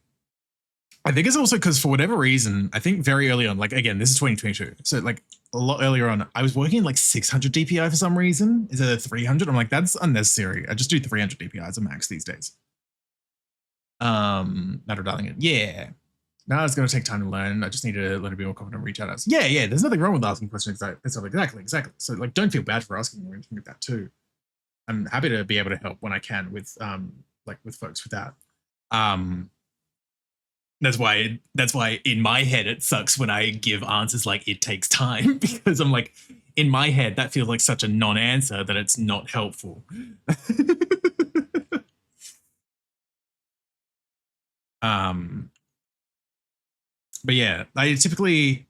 I think it's also because for whatever reason, I think very early on, like again, this is 2022. So like a lot earlier on, I was working like 600 DPI for some reason. Is it a 300? I'm like, that's unnecessary. I just do 300 DPI as a max these days. Matter darling it. Yeah. Now it's going to take time to learn. I just need to learn to be more confident and reach out. Yeah, there's nothing wrong with asking questions. Exactly. So like, don't feel bad for asking or anything like that too. I'm happy to be able to help when I can with with folks with that. That's why in my head it sucks when I give answers like it takes time, because I'm like, in my head that feels like such a non-answer that it's not helpful. But yeah, I typically,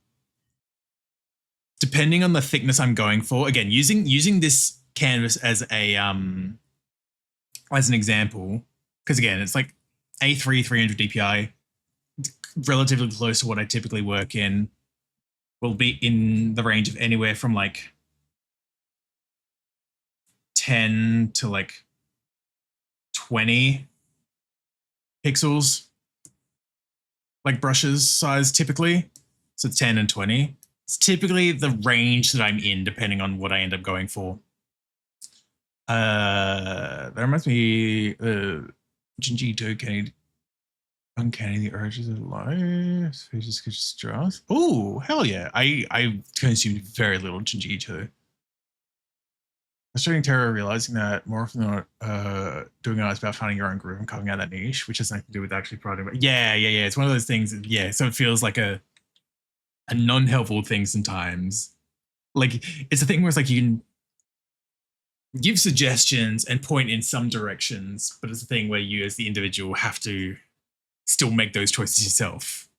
depending on the thickness I'm going for, again, using this canvas as an example, because again, it's like A3 300 DPI, relatively close to what I typically work in, will be in the range of anywhere from like 10 to like 20 pixels, like brushes size typically. So 10 and 20. It's typically the range that I'm in, depending on what I end up going for. That reminds me, 𝓬𝓱𝓲𝓾𝓻𝓼, uncanny the urges of life. Oh, hell yeah. I consumed very little 𝓬𝓱𝓲𝓾𝓻𝓼. Frustrating terror, realizing that more often than not, doing it is about finding your own groove and carving out that niche, which has nothing to do with actually prodding. But yeah. It's one of those things. Yeah, so it feels like a non-helpful thing sometimes. Like, it's a thing where it's like you can give suggestions and point in some directions, but it's a thing where you as the individual have to still make those choices yourself.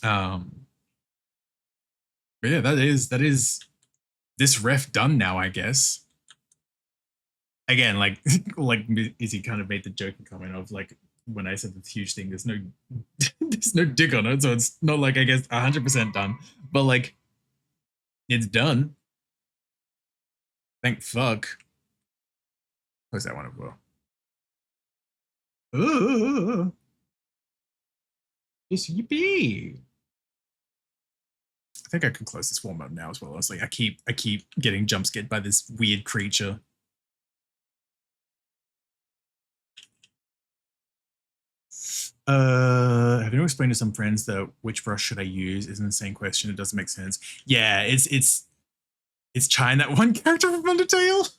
But yeah, that is this ref done now, I guess. Again, like Izzy kind of made the joking comment of like, when I said the huge thing, there's no dick on it, so it's not like, I guess 100% done, but like, it's done. Thank fuck. Close that one as well. Yes, yippee. I think I can close this warm up now as well. It's like I keep getting jump scared by this weird creature. Have you explained to some friends that which brush should I use is an insane question? It doesn't make sense. Yeah, it's Chine, that one character from Undertale.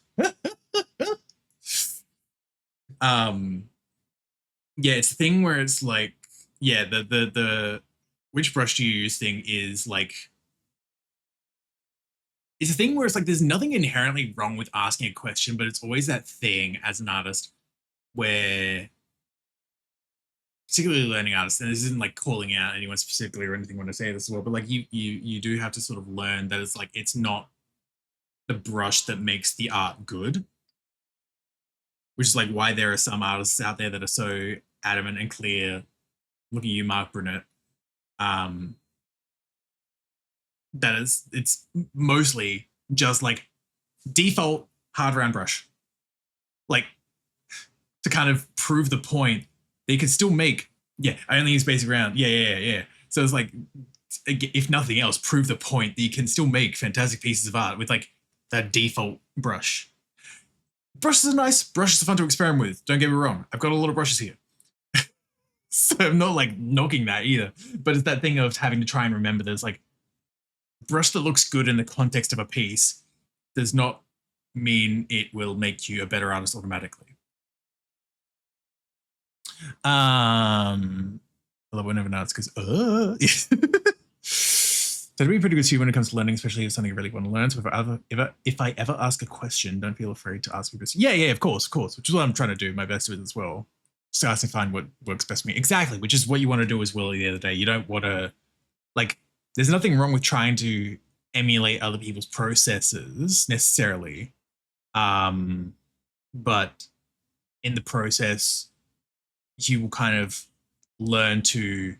Yeah, it's a thing where it's like, yeah, the which brush do you use thing is like, it's a thing where it's like there's nothing inherently wrong with asking a question, but it's always that thing as an artist where, particularly learning artists, and this isn't like calling out anyone specifically or anything when I say this as well, but like you do have to sort of learn that it's like, it's not the brush that makes the art good, which is like why there are some artists out there that are so adamant and clear. Look at you, Mark Brunette. That it's mostly just like default hard round brush, like to kind of prove the point that you can still make. Yeah, I only use basic round. Yeah. So it's like, if nothing else, prove the point that you can still make fantastic pieces of art with like that default brush. Brushes are nice. Brushes are fun to experiment with. Don't get me wrong. I've got a lot of brushes here. So I'm not like knocking that either. But it's that thing of having to try and remember there's like, brush that looks good in the context of a piece does not mean it will make you a better artist automatically. I love whenever now it's because that'd be pretty good too when it comes to learning, especially if something you really want to learn. So if I ever ask a question, don't feel afraid to ask me this. Yeah, of course, which is what I'm trying to do my best with as well. Just ask and find what works best for me. Exactly, which is what you want to do as well at the end of the day. You don't want to, like, there's nothing wrong with trying to emulate other people's processes necessarily. But in the process, you will kind of learn to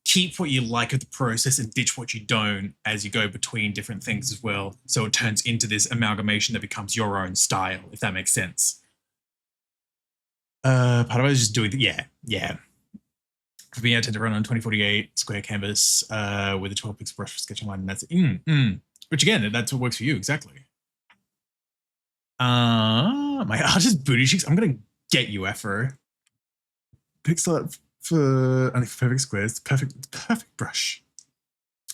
keep what you like of the process and ditch what you don't as you go between different things as well. So it turns into this amalgamation that becomes your own style, if that makes sense. Part of it is just doing yeah. For me, I tend to run on 2048 square canvas with a 12 pixel brush for sketching line, and that's which again, that's what works for you exactly. My artist booty cheeks. I'm gonna get you, Afro. pixel art for only for perfect squares, perfect brush.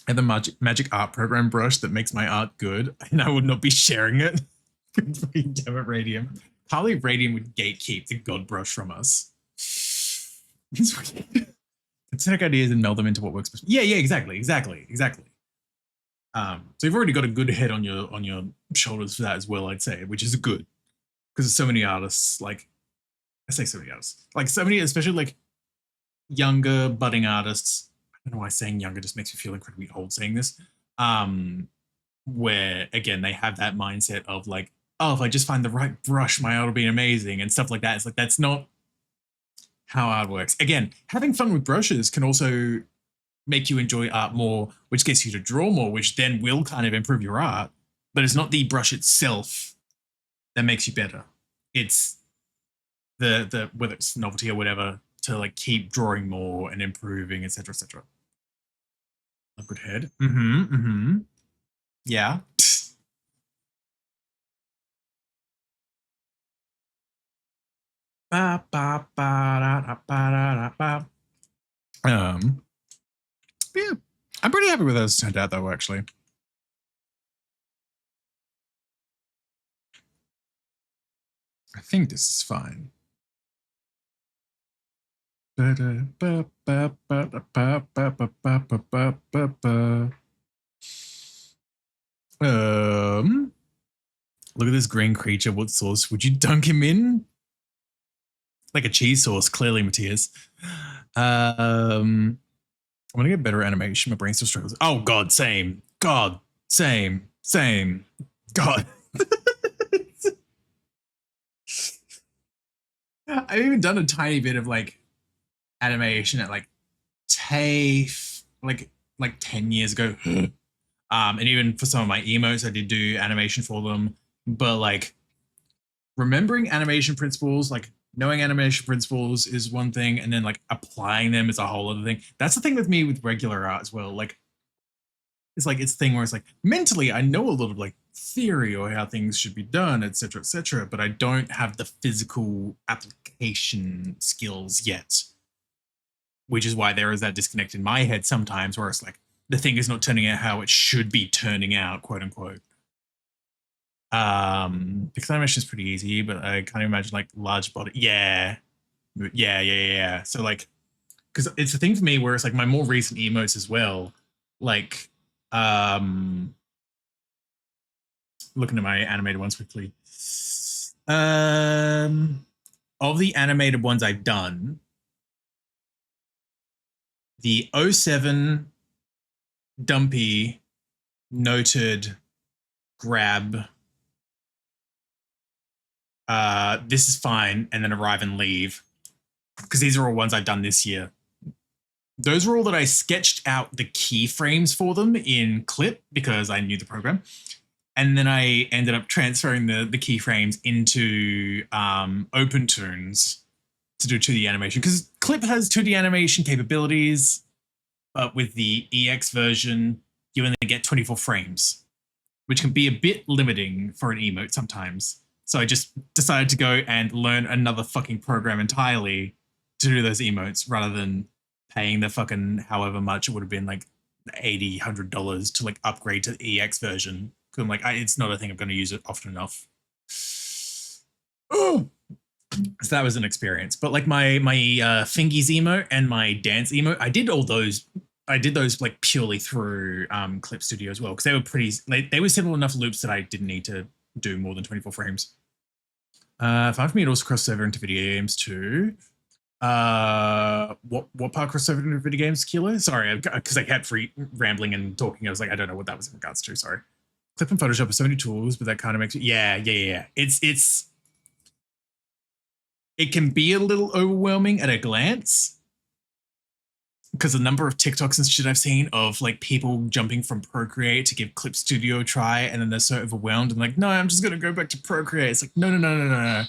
And the magic art program brush that makes my art good, and I would not be sharing it. Damn it, Radium. Can't believe Radium would gatekeep the god brush from us. It's weird. Let's take ideas and meld them into what works best. Yeah, exactly. So you've already got a good head on your shoulders for that as well, I'd say, which is good. Because there's so many artists, like, I say so many artists, like so many, especially like younger budding artists. I don't know why saying younger just makes me feel incredibly old saying this. Where again, they have that mindset of like, oh, if I just find the right brush, my art will be amazing and stuff like that. It's like, that's not how art works. Again, having fun with brushes can also make you enjoy art more, which gets you to draw more, which then will kind of improve your art. But it's not the brush itself that makes you better. It's the whether it's novelty or whatever, to like keep drawing more and improving, etc., etc. A good head. Yeah. Yeah, I'm pretty happy with how this turned out, though. Actually, I think this is fine. Look at this green creature. What sauce would you dunk him in? Like a cheese sauce, clearly, Matthias. I'm gonna get better animation. My brain still struggles. Oh God, same. God, same. God. I've even done a tiny bit of like animation at like TAFE, like 10 years ago. And even for some of my emotes, I did do animation for them. But like remembering animation principles, like knowing animation principles is one thing, and then like applying them is a whole other thing. That's the thing with me with regular art as well. Like it's a thing where it's like mentally I know a lot of like theory or how things should be done, etc., but I don't have the physical application skills yet, which is why there is that disconnect in my head sometimes where it's like the thing is not turning out how it should be turning out, quote unquote. Because animation is pretty easy, but I can't imagine like large body. Yeah. So like, because it's a thing for me where it's like my more recent emotes as well, like looking at my animated ones quickly. Of the animated ones I've done, the 07 Dumpy noted grab, this is fine, and then arrive and leave, because these are all ones I've done this year. Those were all that I sketched out the keyframes for them in Clip because I knew the program. And then I ended up transferring the keyframes into OpenToons to do 2D animation, because Clip has 2D animation capabilities, but with the EX version, you only get 24 frames, which can be a bit limiting for an emote sometimes. So I just decided to go and learn another fucking program entirely to do those emotes, rather than paying the fucking however much it would have been, like $80, $100 to like upgrade to the EX version. Because I'm like, it's not a thing I'm going to use it often enough. Oh, so that was an experience. But like my fingies emote and my dance emote, I did those like purely through Clip Studio as well, because they were they were simple enough loops that I didn't need to do more than 24 frames. Fine for me to also cross over into video games too. What part cross over into video games, Kilo? Sorry, because I kept rambling and talking. I was like, I don't know what that was in regards to. Sorry. Clip and Photoshop are so many tools, but that kind of makes it. Yeah. It can be a little overwhelming at a glance, because the number of TikToks and shit I've seen of like people jumping from Procreate to give Clip Studio a try, and then they're so overwhelmed and like, no, I'm just gonna go back to Procreate. It's like, no.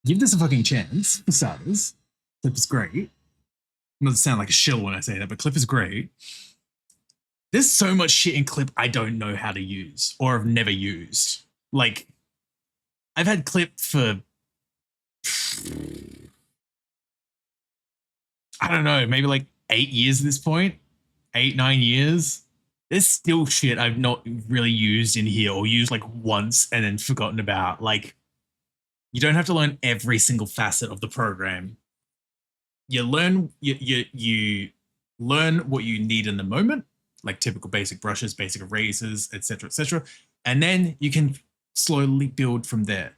Give this a fucking chance, for starters. Clip is great. Not to sound like a shill when I say that, but Clip is great. There's so much shit in Clip I don't know how to use or have never used. Like, I've had Clip for I don't know, maybe like 8 years at this point, 8, 9 years. There's still shit I've not really used in here or used like once and then forgotten about. Like, you don't have to learn every single facet of the program. You learn you learn what you need in the moment, like typical basic brushes, basic erasers, etc., and then you can slowly build from there.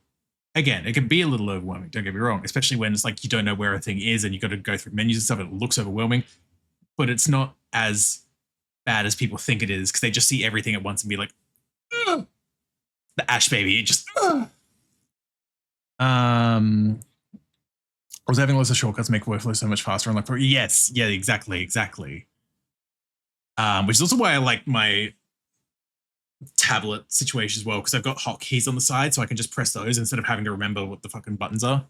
Again, it can be a little overwhelming, don't get me wrong, especially when it's like you don't know where a thing is and you got to go through menus and stuff. It looks overwhelming, but it's not as bad as people think it is because they just see everything at once and be like, ugh! The Ash baby, it just. Ugh. I was having lots of shortcuts make workflow so much faster. I'm like, yes, yeah, exactly. Which is also why I like my tablet situation as well, because I've got hotkeys on the side, so I can just press those instead of having to remember what the fucking buttons are.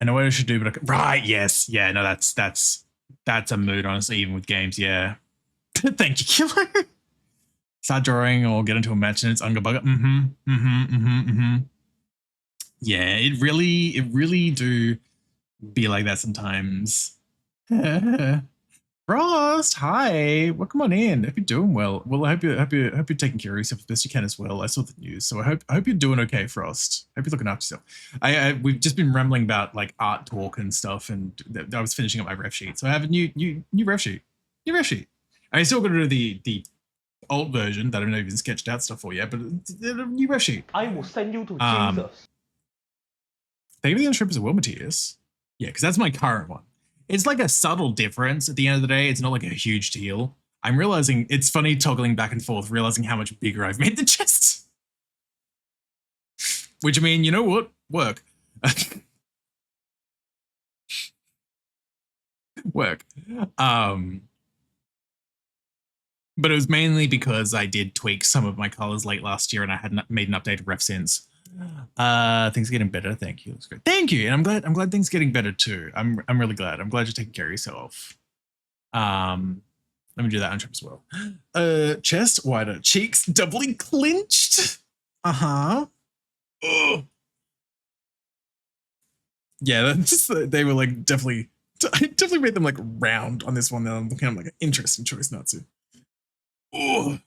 I know what I should do, but right, yes, yeah, no, that's a mood, honestly, even with games, yeah. Thank you, Killer. Start drawing or get into a match and it's unga bugger. Yeah, it really do be like that sometimes. Frost, hi, welcome on in. Hope you're doing well. Well, I hope you're taking care of yourself as best you can as well. I saw the news, so I hope you're doing okay, Frost. Hope you're looking after yourself. We've just been rambling about like art talk and stuff, and I was finishing up my ref sheet, so I have a new ref sheet. I still got to do the old version that I've not even sketched out stuff for yet, but a new ref sheet. I will send you to Jesus. Thank you for the strip as a Wilmateus. Yeah, because that's my current one. It's like a subtle difference at the end of the day. It's not like a huge deal. I'm realizing it's funny toggling back and forth, realizing how much bigger I've made the chest. Which, I mean, you know what? Work. Work. But it was mainly because I did tweak some of my colors late last year and I hadn't made an updated ref since. Things are getting better. Thank you. That's great. Thank you. And I'm glad things are getting better too. I'm really glad. I'm glad you're taking care of yourself. Let me do that on trip as well. Chest wider, cheeks doubly clinched. Oh. Yeah, that's just, they were like I definitely made them like round on this one. That I'm looking at like an interesting choice, Natsu. Oh.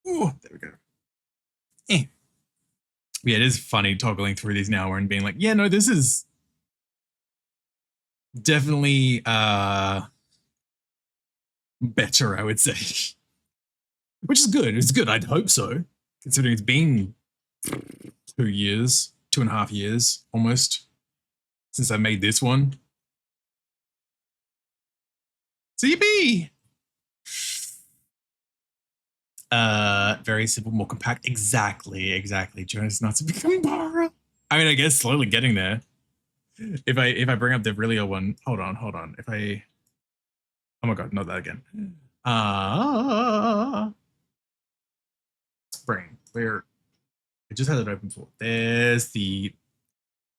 Oh, there we go. Yeah, it is funny toggling through these now and being like, yeah, no, this is definitely better, I would say. Which is good. It's good. I'd hope so, considering it's been 2 years, 2.5 years almost since I made this one. CB! Very simple, more compact. Exactly. Jonas not to become Bara. I mean, I guess slowly getting there. If I bring up the really old one, hold on. Oh my god, not that again. Brain, where I just had it open for. There's the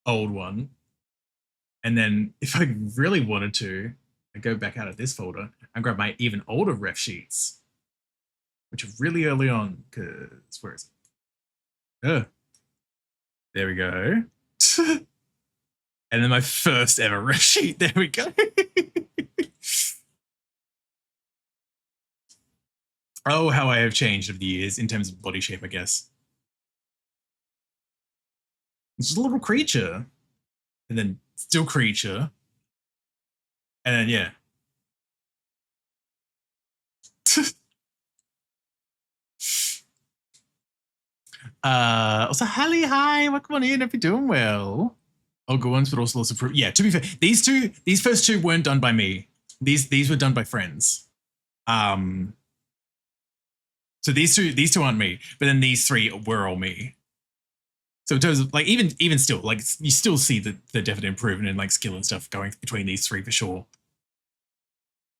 old one, and then if I really wanted to, I go back out of this folder and grab my even older ref sheets. Which are really early on, because where is it? There we go. And then my first ever ref sheet. There we go. Oh, how I have changed over the years in terms of body shape, I guess. It's just a little creature. And then still creature. And then, yeah. Also, Hallie, hi, welcome on in. Hope you're doing well. Oh, good ones, but also lots of proof. Yeah, to be fair, these first two weren't done by me. These were done by friends. So these two aren't me, but then these three were all me. So in terms of like even still, like you still see the definite improvement in like skill and stuff going between these three for sure.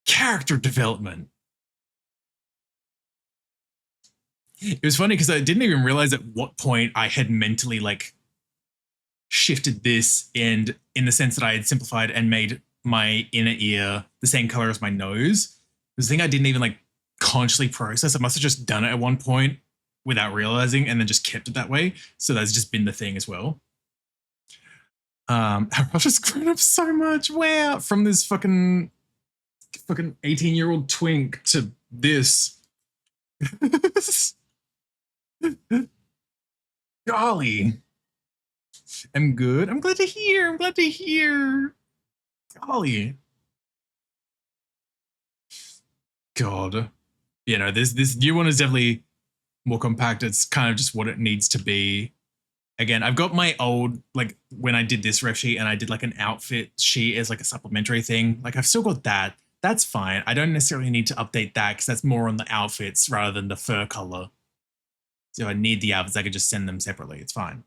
Character development. It was funny because I didn't even realize at what point I had mentally like shifted this and in the sense that I had simplified and made my inner ear the same color as my nose. It was a thing I didn't even like consciously process. I must have just done it at one point without realizing and then just kept it that way. So that's just been the thing as well. I've just grown up so much. Wow, from this fucking 18-year-old twink to this. Golly. I'm good. I'm glad to hear. I'm glad to hear. Golly. God. You know, this new one is definitely more compact. It's kind of just what it needs to be. Again, I've got my old, like, when I did this ref sheet and I did like an outfit sheet as like a supplementary thing. Like, I've still got that. That's fine. I don't necessarily need to update that because that's more on the outfits rather than the fur color. So if I need the outfits, I could just send them separately. It's fine.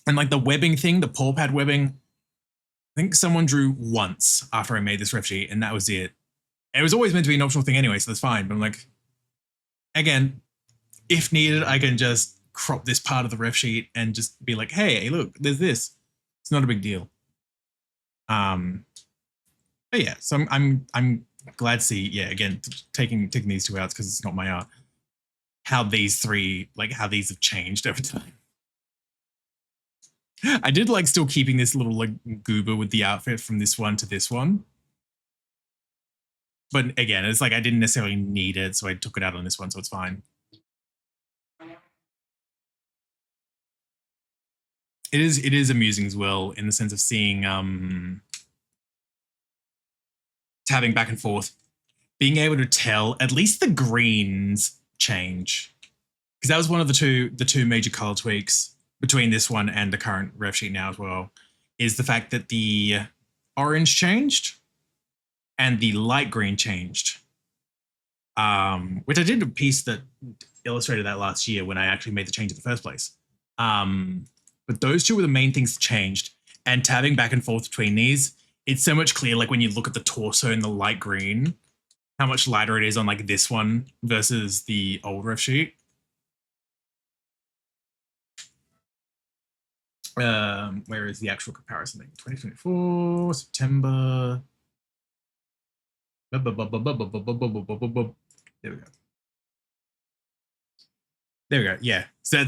And like the webbing thing, the paw pad webbing, I think someone drew once after I made this ref sheet and that was it. And it was always meant to be an optional thing anyway, so that's fine. But I'm like, again, if needed, I can just crop this part of the ref sheet and just be like, hey, look, there's this. It's not a big deal. But yeah, so I'm glad to see, yeah, again, taking these two out because it's not my art. How these three, like how these have changed over time. I did like still keeping this little like goober with the outfit from this one to this one. But again, it's like I didn't necessarily need it, so I took it out on this one, so it's fine. It is amusing as well in the sense of seeing tabbing back and forth, being able to tell at least the greens change. Because that was one of the two major color tweaks between this one and the current ref sheet now as well, is the fact that the orange changed and the light green changed. Which I did a piece that illustrated that last year when I actually made the change in the first place. But those two were the main things that changed. And tabbing back and forth between these, it's so much clearer, like when you look at the torso in the light green, how much lighter it is on like this one versus the old ref sheet. Where is the actual comparison thing? 2024, September. There we go. There we go. Yeah. So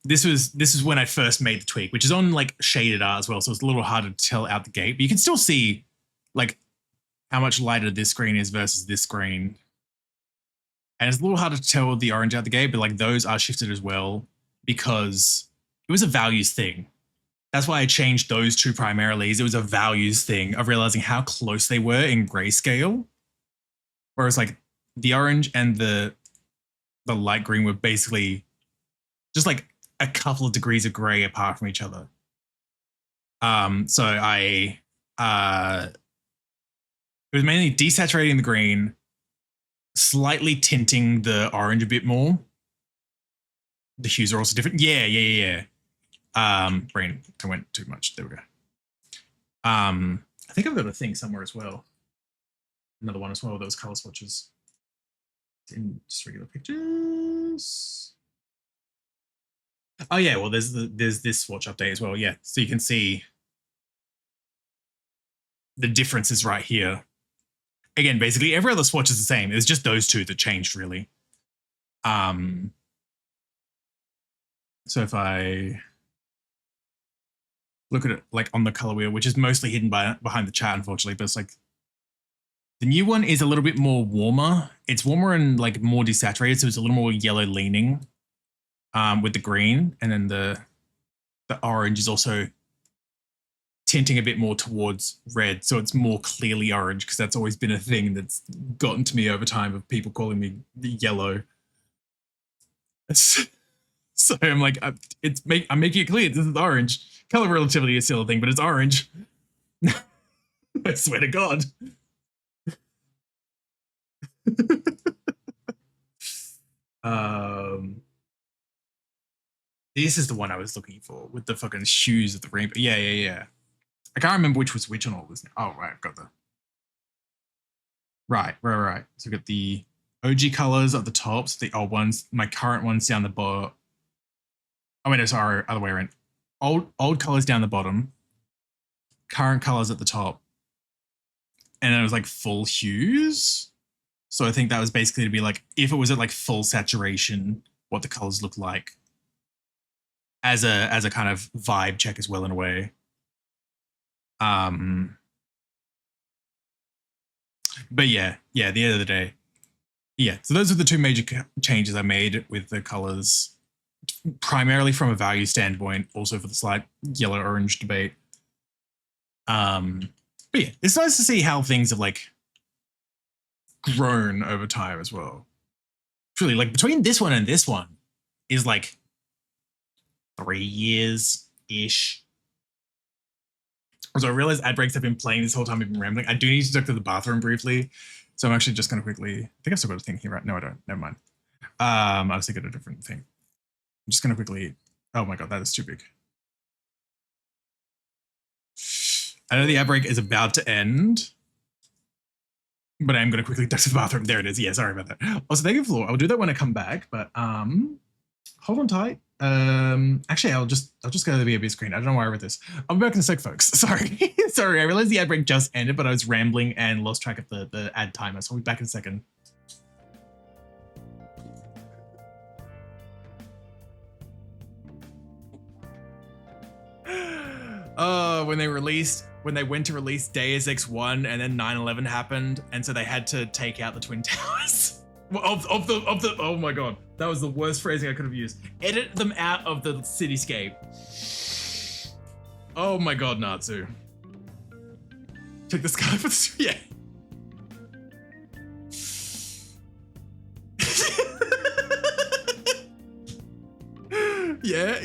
this is when I first made the tweak, which is on like shaded art as well. So it's a little harder to tell out the gate, but you can still see like how much lighter this screen is versus this screen. And it's a little harder to tell the orange out the gate, but like those are shifted as well because it was a values thing. That's why I changed those two primarily. Is it was a values thing of realizing how close they were in grayscale. Whereas like the orange and the light green were basically just like a couple of degrees of gray apart from each other. So I it was mainly desaturating the green, slightly tinting the orange a bit more. The hues are also different. Yeah. Brain, I went too much. There we go. I think I've got a thing somewhere as well. Another one as well, those color swatches. In just regular pictures. Oh yeah, well there's this swatch update as well. Yeah, so you can see the differences right here. Again, basically every other swatch is the same. It's just those two that changed really. So if I look at it like on the color wheel, which is mostly hidden behind the chat, unfortunately, but it's like the new one is a little bit more warmer. It's warmer and like more desaturated, so it's a little more yellow leaning with the green, and then the orange is also tinting a bit more towards red, so it's more clearly orange, because that's always been a thing that's gotten to me over time of people calling me yellow. So I'm like, I'm making it clear this is orange. Color relativity is still a thing, but it's orange. I swear to God. This is the one I was looking for with the fucking shoes of the rainbow. Yeah. I can't remember which was which on all this now. Oh, right, I've got the... Right. So we've got the OG colors at the top, so the old ones. My current ones down the bottom. Oh, wait, no, sorry, other way around. Old colors down the bottom. Current colors at the top. And then it was like full hues. So I think that was basically to be like, if it was at like full saturation, what the colors look like. As a kind of vibe check as well in a way. But yeah, at the end of the day, yeah. So those are the two major changes I made with the colors, primarily from a value standpoint, also for the slight yellow-orange debate. But yeah, it's nice to see how things have like grown over time as well. Truly, like between this one and this one is like 3 years-ish. So I realized ad breaks have been playing this whole time. I've been rambling. I do need to duck to the bathroom briefly. So I'm actually just going to quickly, I think I've still got a thing here, right? No, I don't. Never mind. I was thinking a different thing. I'm just going to quickly, oh my God, that is too big. I know the ad break is about to end, but I'm going to quickly duck to the bathroom. There it is. Yeah, sorry about that. Also, thank you, Floor. I'll do that when I come back, but hold on tight. Actually, I'll just go to the BOB screen. I don't know why I read this. I'll be back in a sec, folks. Sorry. Sorry, I realized the ad break just ended, but I was rambling and lost track of the ad timer. So I'll be back in a second. When they went to release Deus Ex 1 and then 9/11 happened, and so they had to take out the Twin Towers. Oh my God, that was the worst phrasing I could have used. Edit them out of the cityscape. Oh my God, Natsu. Check the sky for this. Yeah.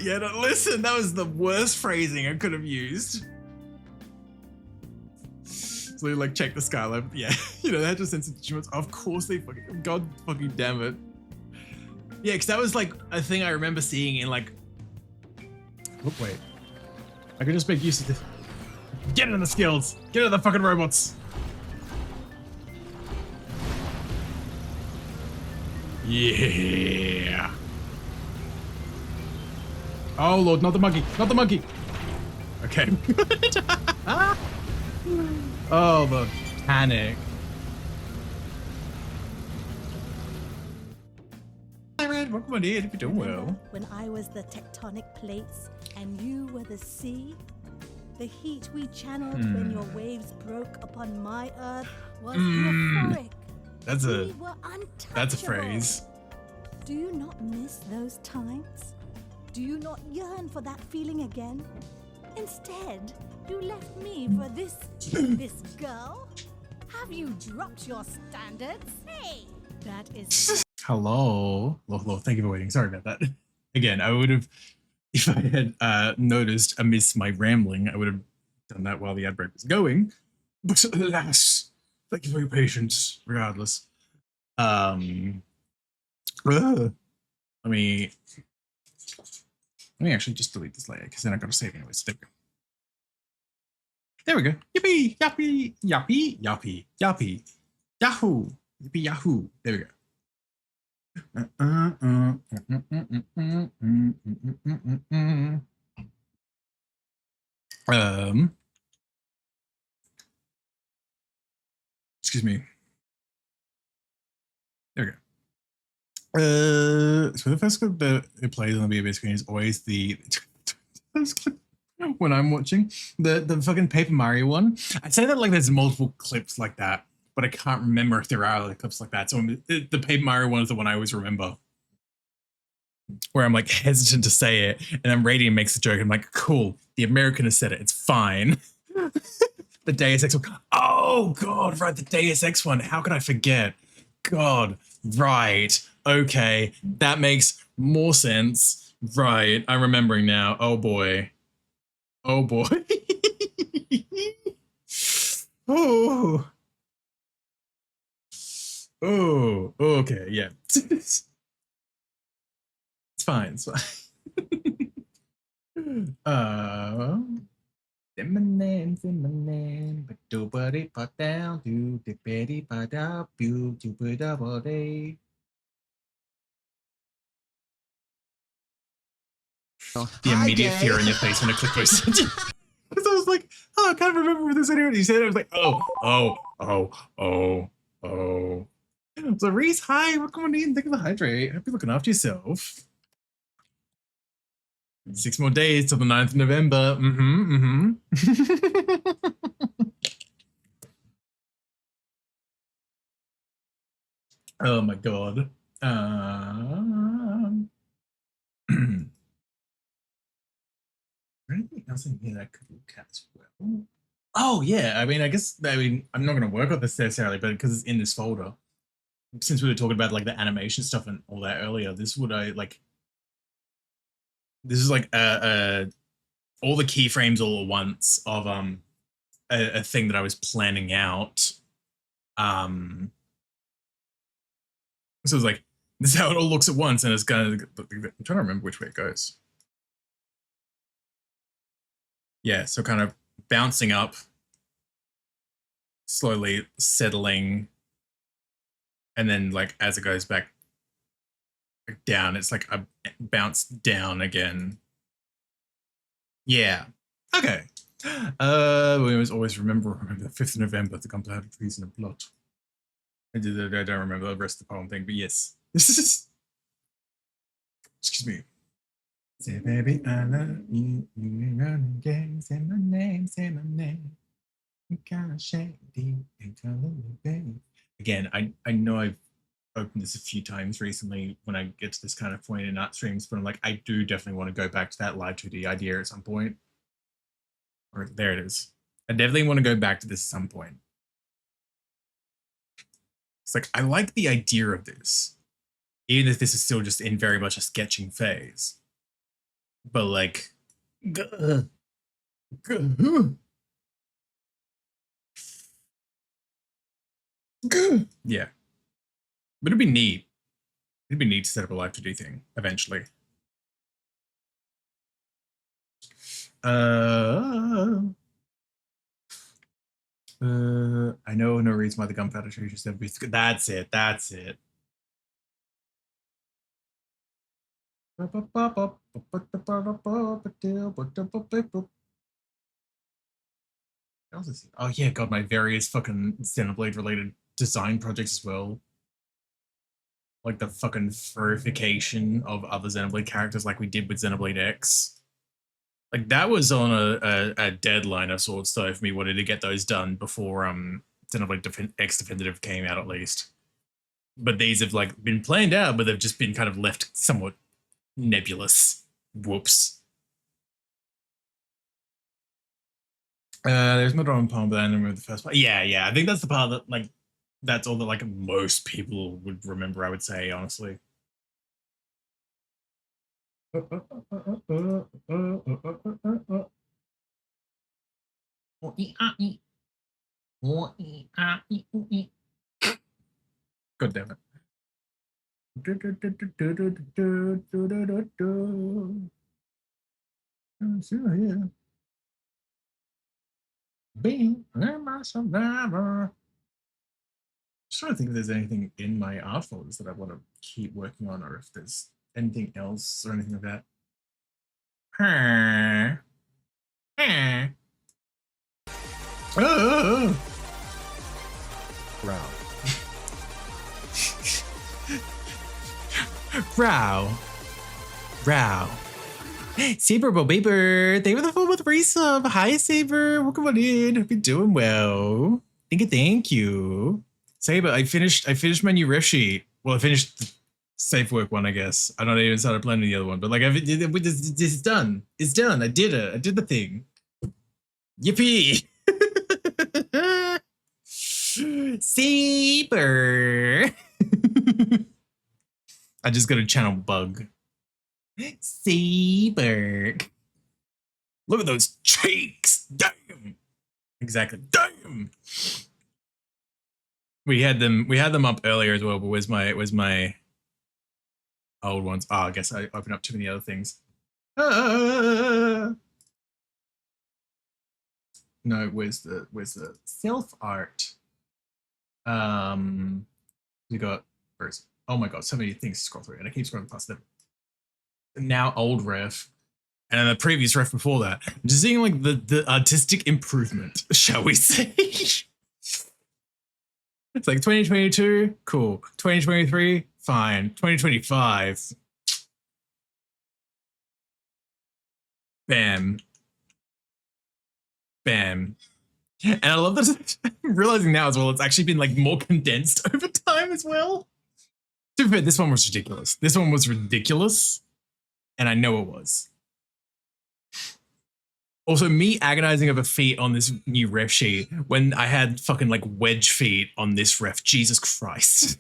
Yeah, no, listen, that was the worst phrasing I could have used. So they like check the skyline. Yeah, you know, they had to censor Digimons. Of course they fucking, God fucking damn it. Yeah, because that was like a thing I remember seeing in like, oh wait, I could just make use of this. Get into the skills, get into the fucking robots. Yeah. Oh Lord, not the monkey, not the monkey. Okay. Oh, the panic. Hi, Red. Welcome on in. If you're doing well. When I was the tectonic plates and you were the sea, the heat we channeled when your waves broke upon my earth was euphoric. That's we a were untouchable. that's a phrase. Do you not miss those times? Do you not yearn for that feeling again? Instead, you left me for this girl? Have you dropped your standards? Hey, that is... Hello. Hello. Thank you for waiting. Sorry about that. Again, I would have, if I had noticed amidst my rambling, I would have done that while the ad break was going. But alas, thank you for your patience, regardless. Let me actually just delete this layer, because then I've got to save anyways. There we go. Yippee, yappy, yappy, yappy, yappy, yahoo, yippee, yahoo. There we go. Excuse me. There we go. So the first clip that it plays on the BOB screen is always the when I'm watching the fucking Paper Mario one. I say that like there's multiple clips like that, but I can't remember if there are other clips like that. So the Paper Mario one is the one I always remember, where I'm like hesitant to say it, and then Radiant makes the joke. I'm like, cool, the American has said it, it's fine. The Deus Ex one. Oh God, right, the Deus Ex one. How could I forget? God, right. Okay, that makes more sense. Right, I'm remembering now. Oh boy. Oh boy. Oh. Oh, okay, yeah. It's fine, it's fine. Cinnamon, but nobody put down, do the betty put up, you to put up all day. The immediate fear in your face when I clicked those. Because I was like, oh, I can't remember this anyway. You said it, I was like, oh. So Reese, hi, welcome on in. Thank you for the hydrate. Hope you're looking after yourself. 6 more days till the 9th of November. Oh my god. Anything else in here that I could look at as well? Oh yeah, I'm not gonna work on this necessarily, but because it's in this folder. Since we were talking about like the animation stuff and all that earlier, this is like all the keyframes all at once of a thing that I was planning out. So it's like, this is how it all looks at once, and it's gonna, I'm trying to remember which way it goes. Yeah, so kind of bouncing up, slowly settling, and then like as it goes back down, it's like a bounce down again. Yeah. Okay. We always remember the 5th of November, the gunpowder treason of blood. I don't remember the rest of the poem thing, but yes. This is. Excuse me. Say, baby, I love you. You run again. Say my name, say my name. You kind of shady and color, baby. Again, I know I've opened this a few times recently when I get to this kind of point in art streams, but I'm like, I do definitely want to go back to that live 2D idea at some point. Or there it is. I definitely want to go back to this at some point. It's like, I like the idea of this, even if this is still just in very much a sketching phase. But like, yeah. But it'd be neat. It'd be neat to set up a live 2D thing eventually. I know no reason why the gunpowder treason should be good. That's it. That's it. Oh yeah, God, my various fucking Xenoblade related design projects as well. Like the fucking verification of other Xenoblade characters like we did with Xenoblade X. Like that was on a deadline of sorts though for me wanting to get those done before Xenoblade X Definitive came out at least. But these have like been planned out, but they've just been kind of left somewhat nebulous. Whoops. There's no drawing poem, but I remember the first part. Yeah. I think that's the part that like that's all that like most people would remember, I would say, honestly. God damn it. I'm still here. Being my survivor. Just trying to think if there's anything in my art folders that I want to keep working on, or if there's anything else or anything like that. Row. Saber Beeper, thank you for the phone with resub. Hi Saber, welcome on in. Hope you're doing well. Thank you. Saber, I finished my new riff sheet. Well, I finished the safe work one, I guess. I don't even started planning the other one, but like this is done. It's done. I did it. I did the thing. Yippee! Saber. I just got a channel bug. Saber. Look at those cheeks. Damn. Exactly. Damn. We had them up earlier as well, but where's my old ones? Oh, I guess I opened up too many other things. No, where's the self art? We got, where is it? Oh my god, so many things to scroll through, and I keep scrolling past them. Now old ref, and then the previous ref before that. I'm just seeing like the artistic improvement, shall we say? It's like 2022, cool. 2023, fine. 2025. Bam. Bam. And I love that I'm realizing now as well, it's actually been like more condensed over time as well. To be fair, this one was ridiculous. This one was ridiculous. And I know it was. Also, me agonizing over feet on this new ref sheet when I had fucking like wedge feet on this ref. Jesus Christ.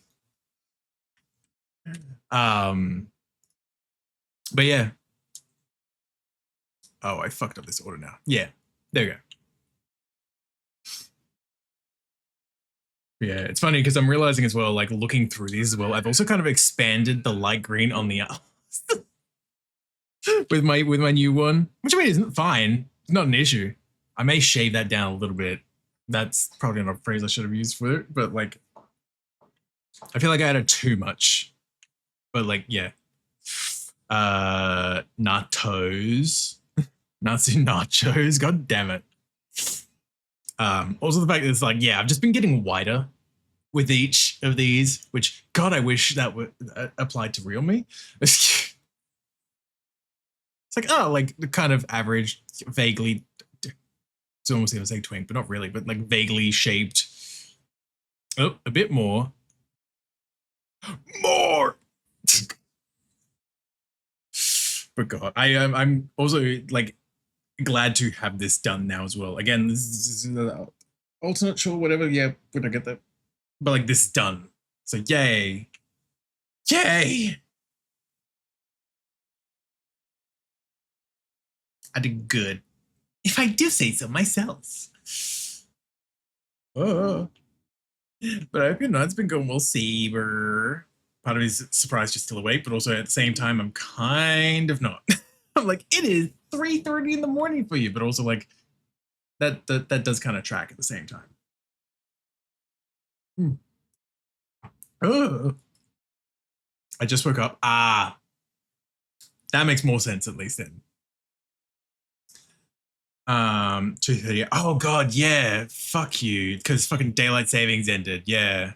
But yeah. Oh, I fucked up this order now. Yeah, there you go. Yeah, it's funny because I'm realizing as well, like looking through these as well, I've also kind of expanded the light green on the with my new one, which I mean isn't fine. It's not an issue. I may shave that down a little bit. That's probably not a phrase I should have used for it, but like I feel like I added too much. But like, yeah. Nachos. Nazi nachos. God damn it. Also the fact that it's like, yeah, I've just been getting wider with each of these, which God, I wish that would applied to real me. It's like, oh, like the kind of average, vaguely, it's almost going to say twink, but not really, but like vaguely shaped. Oh, a bit more. More! But God, I'm also like glad to have this done now as well. Again, this is alternate, sure, whatever. Yeah, would I get that? But like this is done. So yay. Yay! I did good. If I do say so myself. Oh. But I hope your night's been going well, Saber. Part of me is surprised you're still awake, but also at the same time, I'm kind of not. I'm like, it is 3:30 in the morning for you, but also like that does kind of track at the same time. Oh, I just woke up. Ah, that makes more sense at least then. 2:30. Oh God, yeah. Fuck you, because fucking daylight savings ended. Yeah.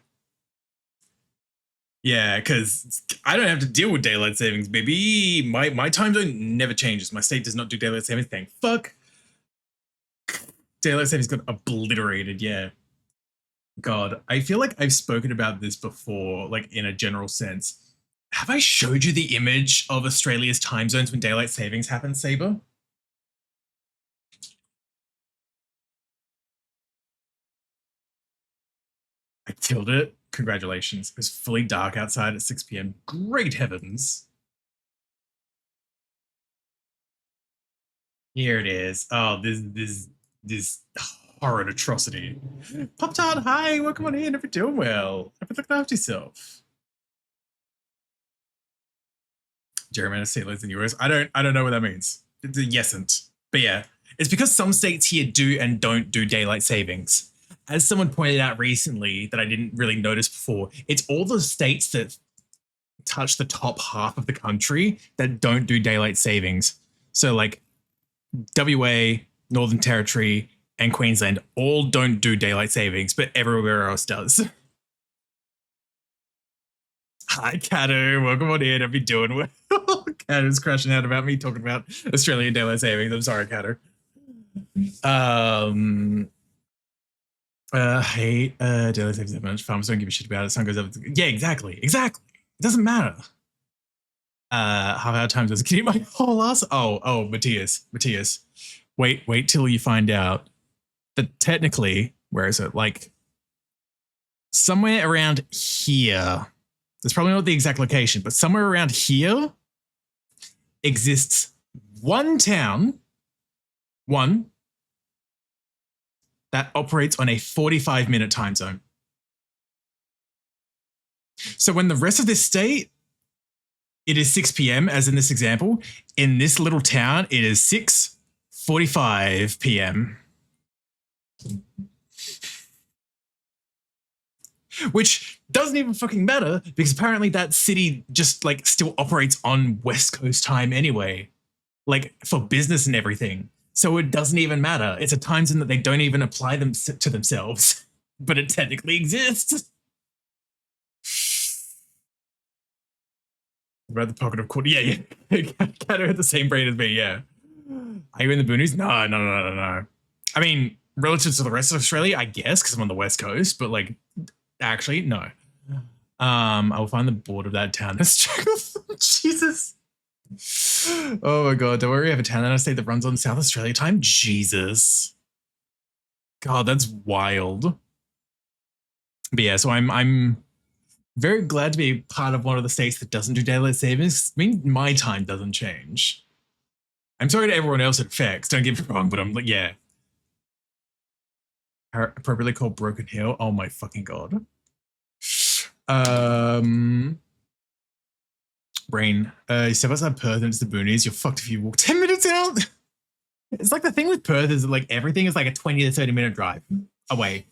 Yeah, because I don't have to deal with daylight savings, baby. My time zone never changes. My state does not do daylight savings. Thank fuck. Daylight savings got obliterated, yeah. God, I feel like I've spoken about this before, like in a general sense. Have I showed you the image of Australia's time zones when daylight savings happens, Saber? I killed it. Congratulations. It was fully dark outside at 6 p.m. Great heavens. Here it is. Oh, this horrid atrocity. Pop Tart, hi, welcome on in. Hope you're doing well. Hope you're looking after yourself. German state less than yours. I don't know what that means. It's a yesn't. But yeah, it's because some states here do and don't do daylight savings. As someone pointed out recently that I didn't really notice before, it's all the states that touch the top half of the country that don't do daylight savings. So like WA, Northern Territory, and Queensland all don't do daylight savings, but everywhere else does. Hi, Kato. Welcome on in. Hope you're doing well. Kato's crashing out about me talking about Australian daylight savings. I'm sorry, Kato. Hate daylight savings that much. Farmers don't give a shit about it. Sun goes up. Yeah, exactly. It doesn't matter. How many times does it keep my whole ass? Oh, Matthias. Wait till you find out that technically, where is it? Like somewhere around here. That's probably not the exact location, but somewhere around here exists one town, that operates on a 45-minute time zone. So when the rest of this state, it is 6 p.m., as in this example, in this little town, it is 6:45 p.m. Which doesn't even fucking matter because apparently that city just like still operates on West Coast time anyway, like for business and everything. So it doesn't even matter. It's a time zone that they don't even apply them to themselves, but it technically exists. About the pocket of quarter. Yeah. Kato had the same brain as me, yeah. Are you in the boonies? No. I mean, relative to the rest of Australia, I guess, because I'm on the west coast, but like, actually, no. I will find the board of that town. Jesus. Oh my god, don't worry, I have a town in a state that runs on South Australia time. Jesus. God, that's wild. But yeah, so I'm very glad to be part of one of the states that doesn't do daylight savings. I mean, my time doesn't change. I'm sorry to everyone else it affects, don't get me wrong, but I'm like, yeah. Appropriately called Broken Hill. Oh my fucking god. Brain. You step outside Perth and it's the boonies. You're fucked if you walk 10 minutes out. It's like the thing with Perth is that like everything is like a 20 to 30 minute drive away.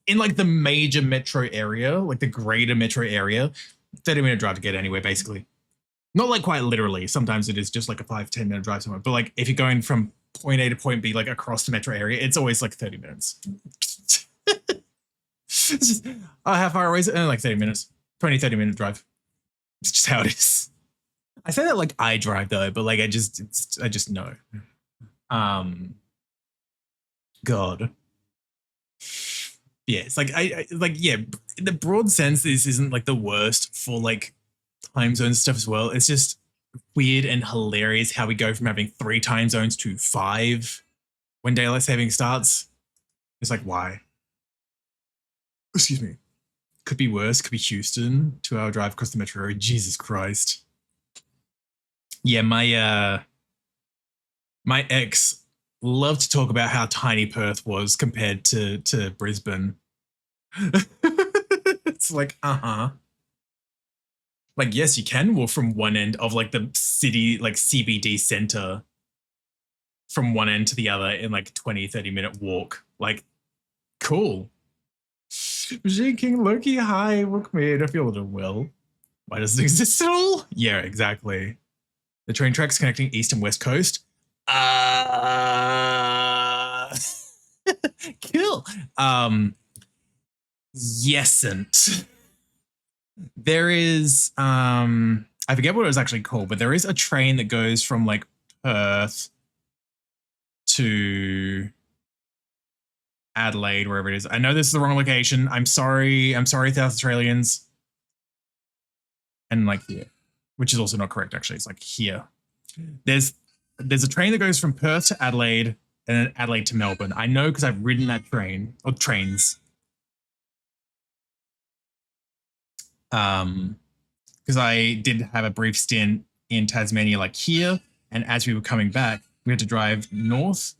In like the major metro area, like the greater metro area, 30-minute drive to get anywhere, basically. Not like quite literally. Sometimes it is just like a 5-10 minute drive somewhere. But like if you're going from point A to point B, like across the metro area, it's always like 30 minutes. It's just, how far away is it? Like 30 minutes. 20-30 minute drive. It's just how it is. I say that like I drive though, but like I just know. God. Yeah, it's like I like, yeah, in the broad sense, this isn't like the worst for like time zone stuff as well. It's just weird and hilarious how we go from having 3 time zones to 5 when daylight saving starts. It's like, why? Excuse me. Could be worse. Could be Houston. 2-hour drive across the metro area. Jesus Christ. Yeah, my ex loved to talk about how tiny Perth was compared to Brisbane. It's like, like, yes, you can walk from one end of like the city, like CBD center from one end to the other in like 20-30 minute walk. Like, cool. Machine King Loki, hi, welcome in. I feel a little well. Why does it exist at all? Yeah, exactly. The train tracks connecting east and west coast. Cool. Yesn't. There is I forget what it was actually called, but there is a train that goes from like Perth to Adelaide, wherever it is. I know this is the wrong location. I'm sorry, South Australians. And like here, which is also not correct actually. It's like here. There's a train that goes from Perth to Adelaide and then Adelaide to Melbourne. I know because I've ridden that train, or trains. Because I did have a brief stint in Tasmania like here, and as we were coming back, we had to drive north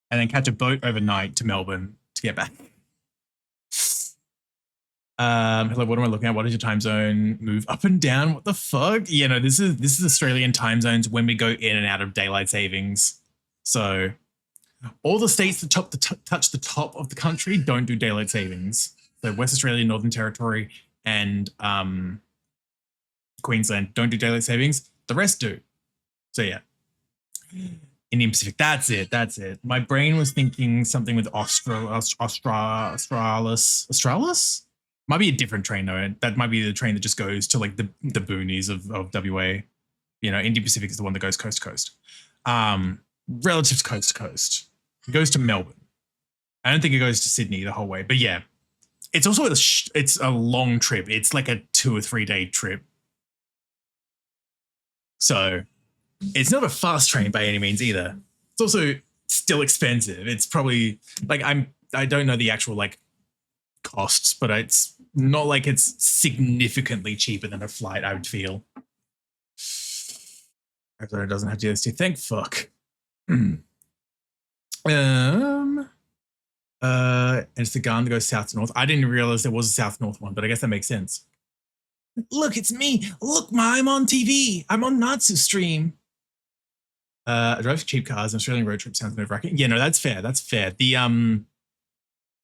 and then catch a boat overnight to Melbourne to get back. Hello, what am I looking at? What is your time zone? Move up and down? What the fuck? Yeah, no, this is Australian time zones when we go in and out of daylight savings. So all the states that touch the top of the country don't do daylight savings. So West Australia, Northern Territory, and Queensland don't do daylight savings. The rest do. So yeah. Indian Pacific. That's it. My brain was thinking something with Australis. Might be a different train though. That might be the train that just goes to like the boonies of WA. You know, Indian Pacific is the one that goes coast to coast. Relative to coast. It goes to Melbourne. I don't think it goes to Sydney the whole way, but yeah. It's also it's a long trip. It's like a 2 or 3 day trip. So it's not a fast train by any means either. It's also still expensive. It's probably like I don't know the actual like costs, but it's not like it's significantly cheaper than a flight, I would feel. Arizona doesn't have DST. Thank fuck. And it's the gun that goes south to north. I didn't realize there was a south-north one, but I guess that makes sense. Look, it's me. Look, I'm on TV. I'm on Natsu stream. I drive cheap cars. An Australian road trip sounds nerve-wracking. Yeah, no, that's fair. That's fair. The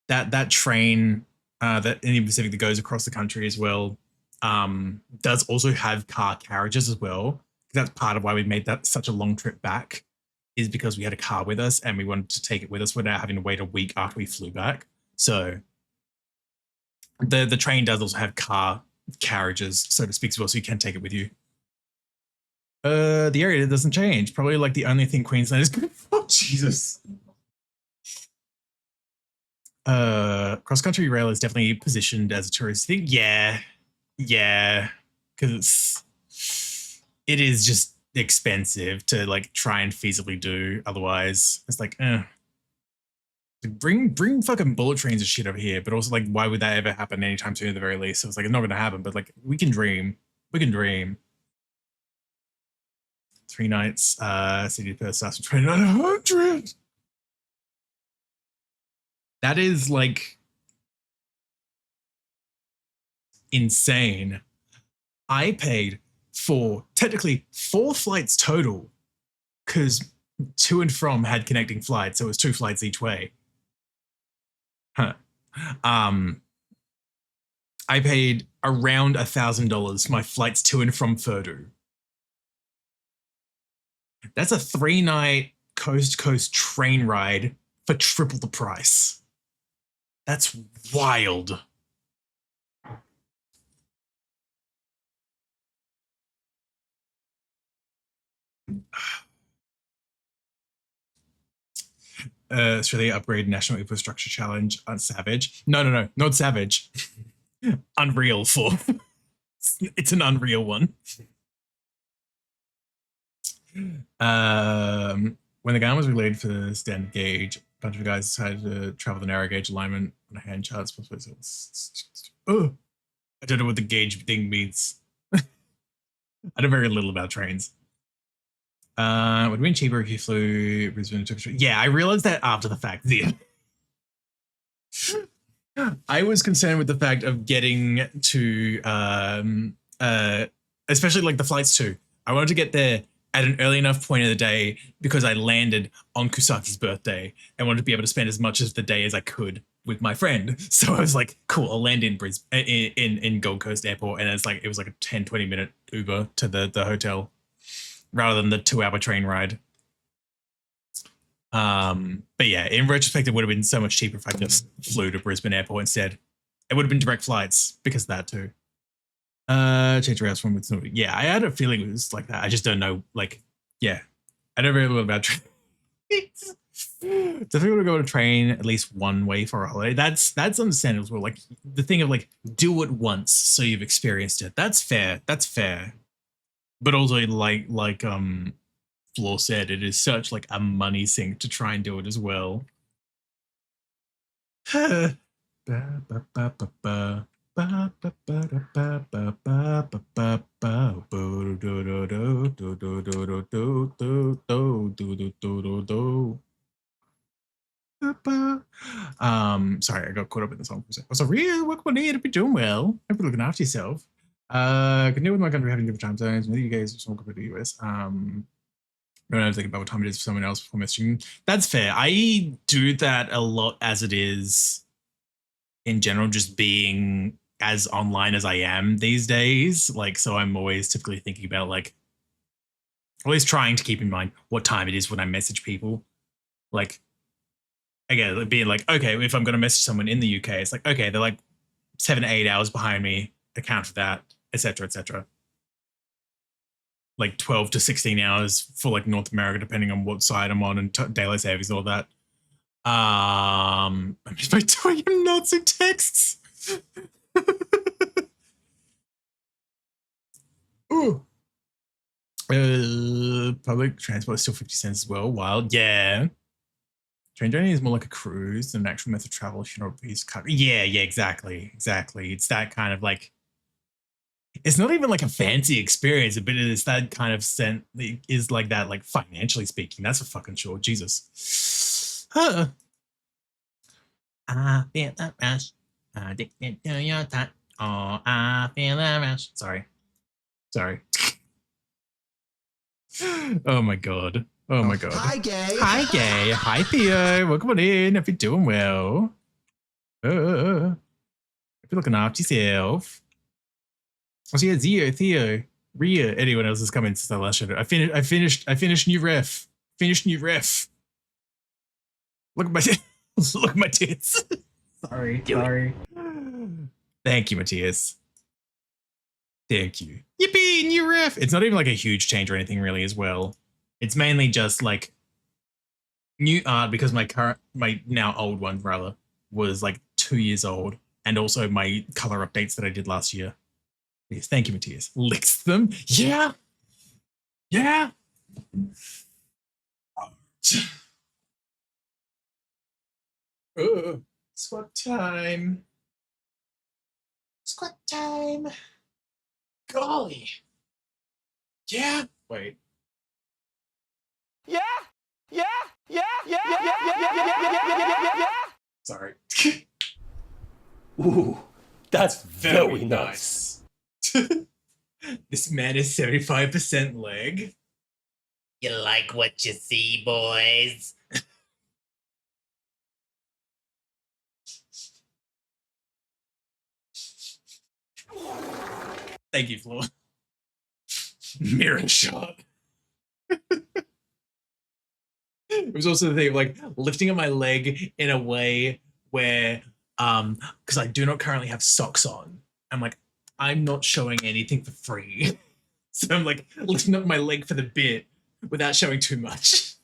that train that Indian Pacific that goes across the country as well does also have car carriages as well. That's part of why we made that such a long trip back, is because we had a car with us and we wanted to take it with us without having to wait a week after we flew back. So the train does also have car carriages, so to speak, as well, so you can take it with you. The area doesn't change. Probably like the only thing Queensland is good for. Jesus. Cross-country rail is definitely positioned as a tourist thing. Yeah. Yeah. Because it is just expensive to like try and feasibly do. Otherwise, it's like, bring fucking bullet trains and shit over here. But also, like, why would that ever happen anytime soon at the very least? So it's like, it's not going to happen. But like, we can dream. We can dream. 3 nights, city per starts from 2,900. That is like insane. I paid for technically 4 flights total because to and from had connecting flights, so it was 2 flights each way. Huh. I paid around $1,000 for my flights to and from 𝓱𝓸𝓾𝓻𝓼. That's a 3-night coast-to-coast train ride for triple the price. That's wild. Australia upgrade national infrastructure challenge on Savage. No, not Savage. Unreal 4. It's an Unreal one. When the gun was relayed for the standard gauge, a bunch of guys decided to travel the narrow gauge alignment on a hand chart. Oh, I don't know what the gauge thing means. I know very little about trains. Would have been cheaper if you flew Brisbane to Tokyo. Yeah, I realized that after the fact. I was concerned with the fact of getting to, especially like the flights too. I wanted to get there at an early enough point of the day because I landed on Kusaki's birthday and wanted to be able to spend as much of the day as I could with my friend. So I was like, cool, I'll land in Brisbane, in Gold Coast Airport. And it was like a 10-20 minute Uber to the hotel rather than the 2-hour train ride. But yeah, in retrospect, it would have been so much cheaper if I just flew to Brisbane Airport instead. It would have been direct flights because of that too. Change routes from with snow. Yeah, I had a feeling it was like that. I just don't know. Like, yeah, I don't really know about trains. Definitely want to go on a train at least one way for a holiday. That's understandable as well. Like the thing of like do it once so you've experienced it. That's fair. That's fair. But also like Floor said, it is such like a money sink to try and do it as well. Sorry, I got caught up in the song for a second. Also, real work on it, be doing well. Hope you're looking after yourself. Continue with my country having different time zones. Maybe you guys are small compared to the US. I don't know, think about what time it is for someone else before messaging. That's fair. I do that a lot as it is in general, just being as online as I am these days. Like, so I'm always typically thinking about like, always trying to keep in mind what time it is when I message people. Like, again, being like, okay, if I'm going to message someone in the UK, it's like, okay, they're like 7 to 8 hours behind me, account for that, etc., etc. Like 12 to 16 hours for like North America, depending on what side I'm on and daylight savings and all that. I'm just by doing him notes and texts. Ooh. Public transport is still 50 cents as well. Wild. Yeah. Train journey is more like a cruise than an actual method of travel. You know, yeah, exactly. It's that kind of like, it's not even like a fancy experience, but it is that kind of sense is like that, like financially speaking. That's for fucking sure. Jesus. I feel the rush. Addicted to your touch. Oh, I feel the rush. Sorry. Oh my god. Hi, Gay. Hi, Gay. Hi, Theo. Welcome on in. Hope you're doing well. Hope you're looking after yourself. Oh, so yeah, Zio, Theo, Ria, anyone else has come in since I last showed it. I finished new ref. Look at my look at my tits. Sorry. Thank you, Matthias. Thank you. Yippee, new ref. It's not even like a huge change or anything really as well. It's mainly just like new art because my now old one rather was like 2 years old, and also my color updates that I did last year. Yes, thank you, Matthias. Licks them. Yeah. Yeah. Squat time. Squat time. Golly. Yeah. Wait. Yeah, yeah, yeah, yeah, yeah, yeah, yeah, yeah, yeah. Sorry. Ooh, that's very nice. This man is 75% leg. You like what you see, boys? Thank you, Flo. Mirror shot. It was also the thing of like lifting up my leg in a way where, because I do not currently have socks on. I'm like, I'm not showing anything for free. So I'm like lifting up my leg for the bit without showing too much.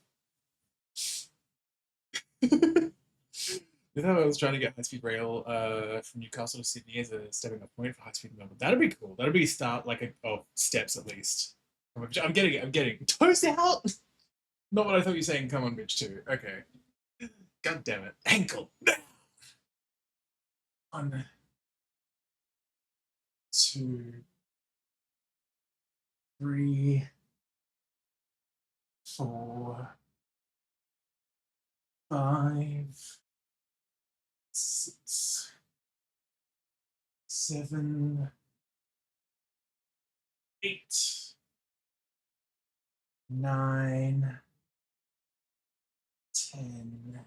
I thought I was trying to get high-speed rail from Newcastle to Sydney as a stepping up point for high-speed number. That'd be cool. That'd be start like steps at least. I'm getting it. I'm getting toes out. Not what I thought you were saying. Come on, bitch. Too. Okay. God damn it. Ankle. 1, 2, 3, 4, 5, 6, 7, 8, 9, 10,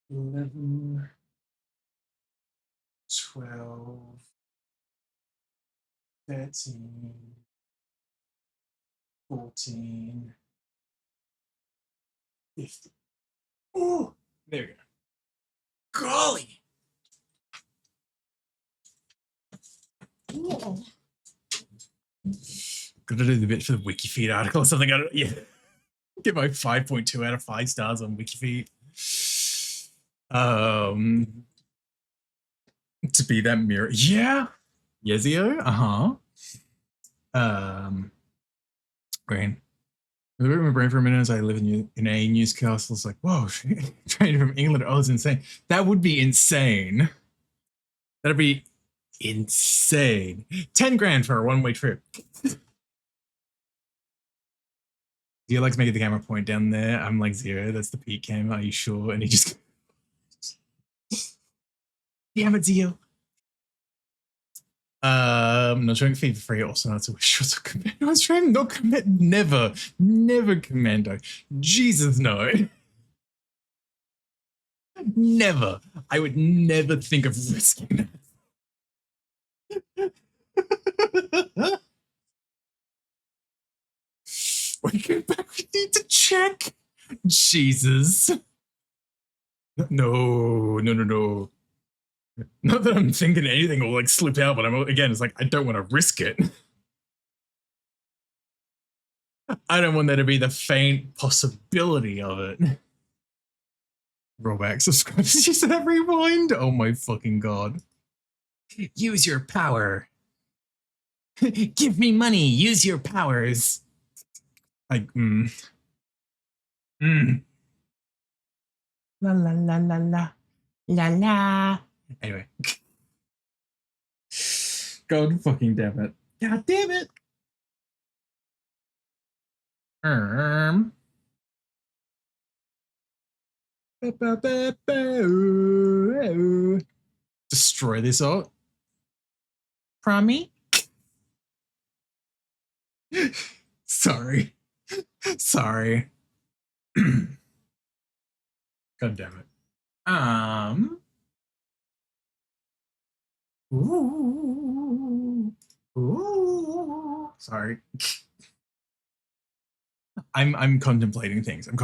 11, 12, 13, 14, 15. Oh, there we go. Golly. Whoa. Gotta do the bit for the WikiFeed article or something. I don't, yeah. Get my 5.2 out of 5 stars on WikiFeed. To be that mirror. Yeah. Yezio. Green. I broke my brain for a minute as I live in a newscastle. It's like, whoa, trained from England. Oh, it's insane. That would be insane. That'd be insane. 10 grand for a one-way trip. Zio likes making the camera point down there. I'm like, Zio, that's the peak cam. Are you sure? And he just... Damn it, Zio. Not showing feed for free. Also, not to wish was a commando stream. No commit. Never commando. Jesus, no. Never. I would never think of risking that. When you get back, we need to check. Jesus. No. Not that I'm thinking anything will like slip out, but again, it's like, I don't want to risk it. I don't want there to be the faint possibility of it. Rollback, subscribers, use that rewind. Oh my fucking God. Use your power. Give me money, use your powers. Like, La la la la la. La la. Anyway. God fucking damn it. God damn it. Destroy this art. Promi? Sorry. Sorry. God damn it. Ooh. Sorry. I'm contemplating things. I'm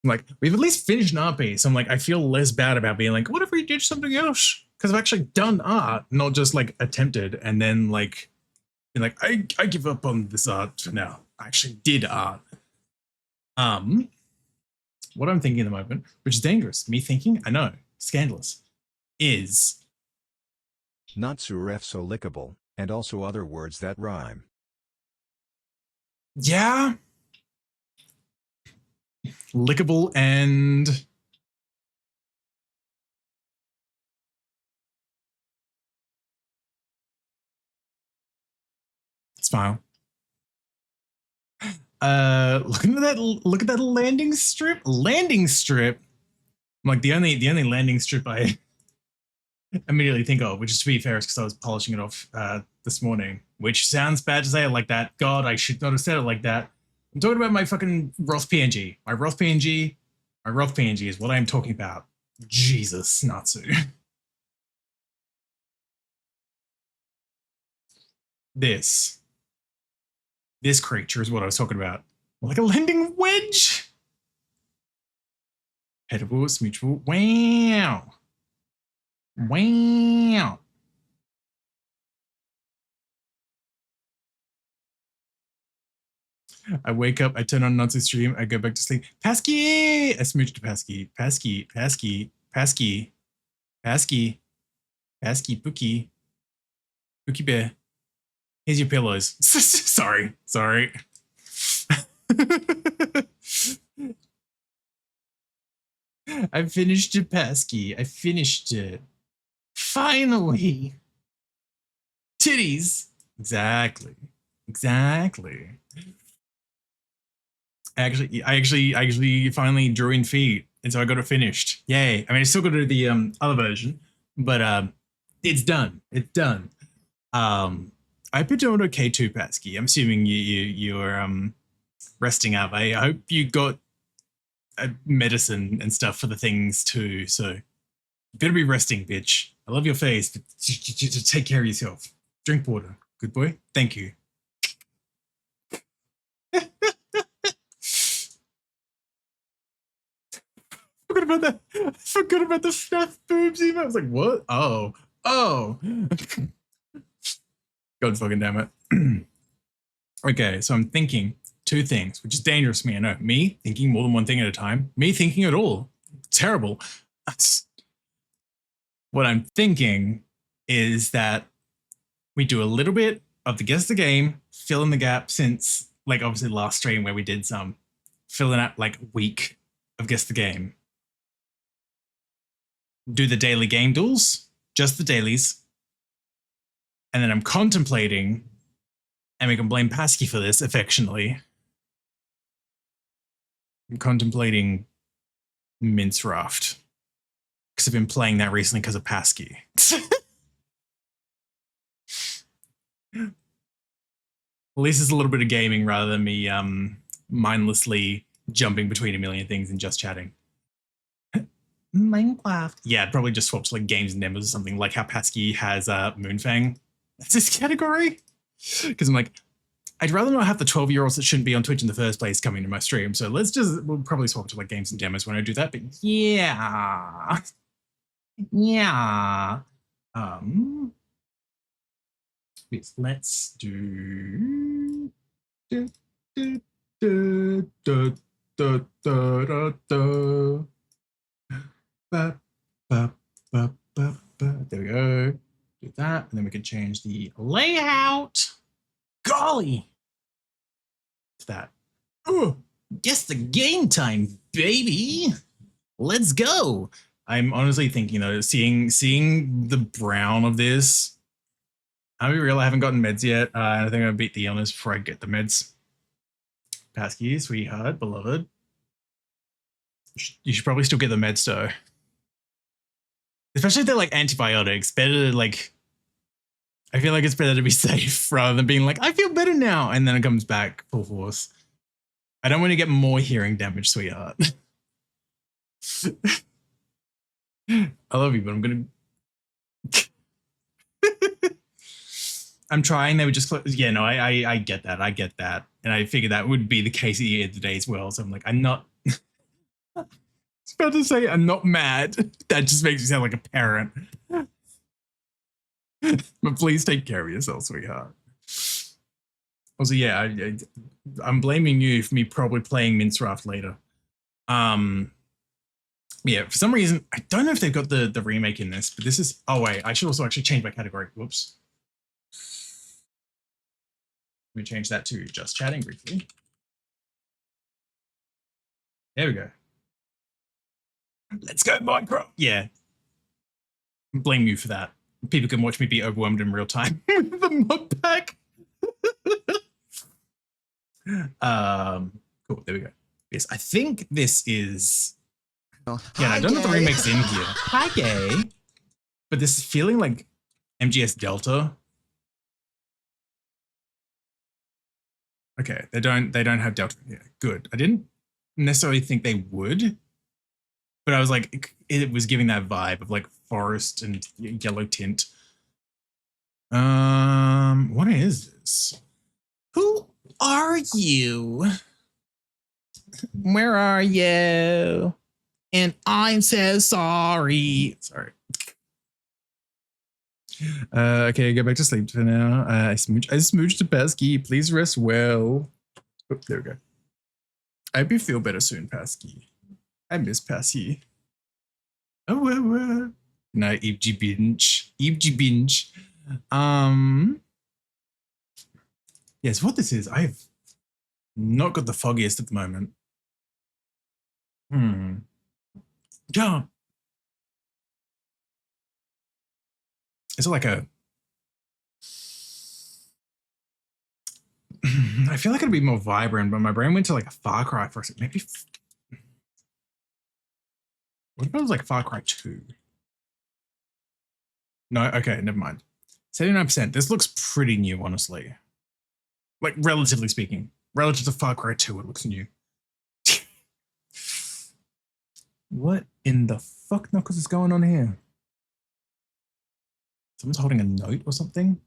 like, we've at least finished Napi, so I'm like, I feel less bad about being like, what if we did something else? because I've actually done art, not just like attempted and then like been like I give up on this art for now. I actually did art. What I'm thinking at the moment, which is dangerous, me thinking, I know, scandalous, is Not 𝓱𝓸𝓾𝓻𝓼, and also other words that rhyme. yeah, lickable and smile. Look at that landing strip. Landing strip. Like the only landing strip I immediately think of, which is, to be fair, is because I was polishing it off this morning, which sounds bad to say it like that. God, I should not have said it like that. I'm talking about my fucking Roth PNG. My Roth PNG is what I'm talking about. Jesus, Natsu. This creature is what I was talking about. Like a landing wedge. Edible, mutual. Wow. Wow. I wake up, I turn on Natsu's stream, I go back to sleep. Pasky! I smooch to Pasky. Pasky, Pasky, Pasky, Pasky, Pasky, Pookie. Pookie Bear. Here's your pillows. Sorry. I finished it, Pasky. I finished it. Finally. Titties. Exactly. I actually finally drew in feet, and so I got it finished. Yay. I mean, I still got to do the other version, but it's done. It's done. I hope you're doing okay too, Patsky. I'm assuming you're resting up. I hope you got medicine and stuff for the things too. So you better be resting, bitch. I love your face, but just take care of yourself. Drink water. Good boy. Thank you. Forgot about the FNAF boobs email. I was like, what? Oh. God fucking damn it. Okay, so I'm thinking two things, which is dangerous to me. I know. Me thinking more than one thing at a time. Me thinking at all. Terrible. That's what I'm thinking is that we do a little bit of the guess the game, fill in the gap since, like, obviously last stream where we did some filling out like a week of guess the game. Do the daily game duels, just the dailies. And then I'm contemplating, and we can blame Pasky for this affectionately. I'm contemplating Mince Raft. Because I've been playing that recently because of Pasky. At least it's a little bit of gaming rather than me mindlessly jumping between a million things and just chatting. Minecraft. Yeah, I'd probably just swap to like games and demos or something, like how Pasky has Moonfang. That's his category. Because I'm like, I'd rather not have the 12-year-olds that shouldn't be on Twitch in the first place coming to my stream. So we'll probably swap to like games and demos when I do that. But yeah. Let's do. There we go. Do that, and then we can change the layout. Golly! It's that. Oh, guess the game time, baby. Let's go. I'm honestly thinking though, seeing the brown of this. I'll be real, I haven't gotten meds yet. And I think I'm gonna beat the illness before I get the meds. Pasky, sweetheart, beloved. You should probably still get the meds though. Especially if they're like antibiotics. Better to like, I feel like it's better to be safe rather than being like, I feel better now. And then it comes back full force. I don't want to get more hearing damage, sweetheart. I love you, but I'm going to. I'm trying. They would just close. Yeah, no, I get that. I get that. And I figured that would be the case at the end of the day as well. So I'm like, I'm not. I was about to say I'm not mad. That just makes me sound like a parent. But please take care of yourself, sweetheart. Also, yeah, I'm blaming you for me probably playing Minecraft later. Yeah, for some reason, I don't know if they've got the remake in this, but this is, oh wait, I should also actually change my category. Whoops. Let me change that to just chatting briefly. There we go. Let's go, Minecraft. Yeah. Blame you for that. People can watch me be overwhelmed in real time with the mod pack. Cool, there we go. Yes, I think this is... Yeah, I don't know if the remake's in here. Hi, gay. But this is feeling like MGS Delta. Okay, they don't have Delta here. Good. I didn't necessarily think they would, but I was like, it was giving that vibe of like forest and yellow tint. What is this? Who are you? Where are you? And I'm so sorry. Sorry. Okay, go back to sleep for now. I smooched a pesky. Please rest well. Oh, there we go. I hope you feel better soon, Pasky. I miss Pasky. Oh. No, Eebgy binge. Yes, what this is, I've not got the foggiest at the moment. Yeah. Is it like a... I feel like it'd be more vibrant, but my brain went to like a Far Cry for a second. Maybe... What if it was like Far Cry 2? No, okay, never mind. 79%. This looks pretty new, honestly. Like, relatively speaking. Relative to Far Cry 2, it looks new. What in the fuck knuckles is going on here? Someone's holding a note or something?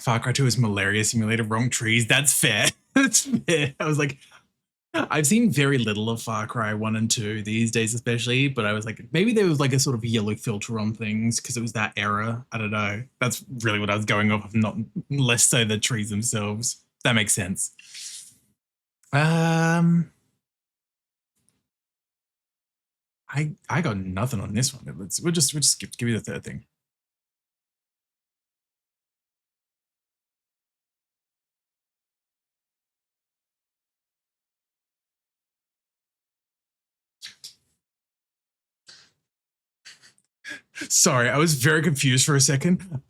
Far Cry 2 is malaria simulator, wrong trees. That's fair. That's fair. I was like, I've seen very little of Far Cry 1 and 2 these days, especially, but I was like, maybe there was like a sort of yellow filter on things because it was that era. I don't know. That's really what I was going off of, not less so the trees themselves. That makes sense. I got nothing on this one. We'll just skip. Give me the third thing. Sorry, I was very confused for a second.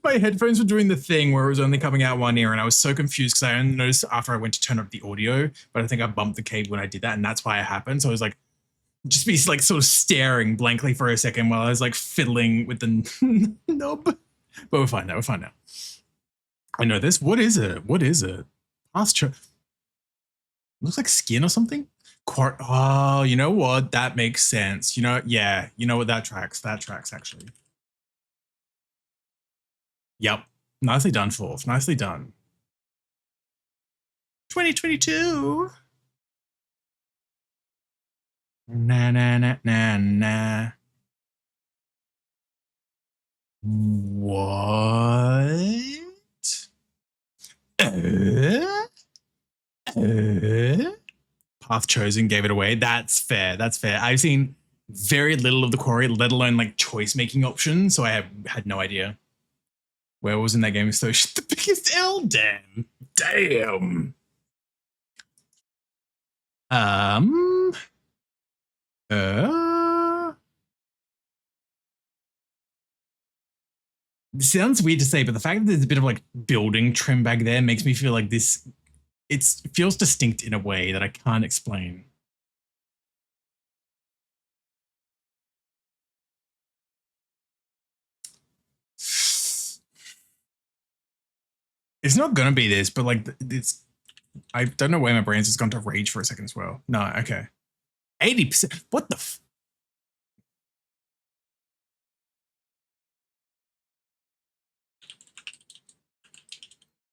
My headphones were doing the thing where it was only coming out one ear, and I was so confused because I only noticed after I went to turn up the audio, but I think I bumped the cable when I did that, and that's why it happened. So I was like, just be like sort of staring blankly for a second while I was like fiddling with the knob. But we're fine now. We're fine now. I know this. What is it? What is it? Pasture. Looks like skin or something. Oh, you know what? That makes sense. You know, yeah. You know what? That tracks. That tracks actually. Yep. Nicely done, Fourth. Nicely done. 2022. Nah. What? Path chosen gave it away. That's fair. That's fair. I've seen very little of the quarry, let alone like choice making options, so I had no idea. Where was in that game so the biggest L? Damn. It sounds weird to say, but the fact that there's a bit of like building trim back there makes me feel like this, it feels distinct in a way that I can't explain. It's not gonna be this, but like it's, I don't know why my brain's just gone to rage for a second as well. No, okay. 80%. What the f?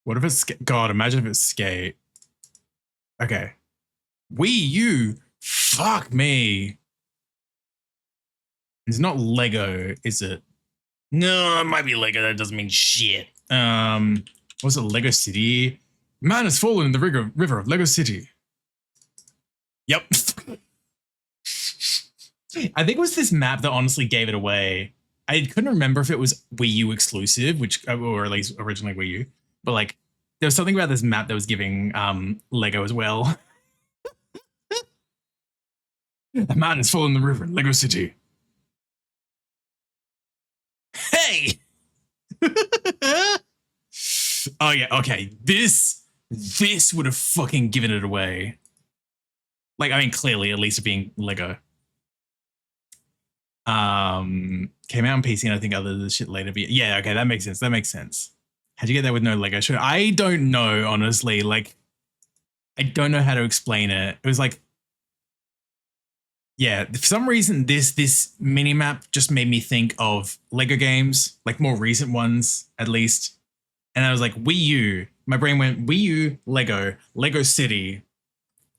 What if it's God? Imagine if it's skate. Okay. Wii U. Fuck me. It's not Lego, is it? No, it might be Lego. That doesn't mean shit. What's it? Lego City? Man has fallen in the river of Lego City. Yep. I think it was this map that honestly gave it away. I couldn't remember if it was Wii U exclusive, or at least originally Wii U, but like there was something about this map that was giving Lego as well. A man has fallen in the river in Lego City. Hey! Oh yeah, okay. This would have fucking given it away. Like, I mean, clearly, at least it being Lego. Came out on PC and I think other shit later. But yeah, okay, that makes sense. That makes sense. How'd you get there with no Lego? I don't know, honestly. Like, I don't know how to explain it. It was like, yeah, for some reason, this mini map just made me think of Lego games, like more recent ones, at least. And I was like, Wii U. My brain went, Wii U, Lego City.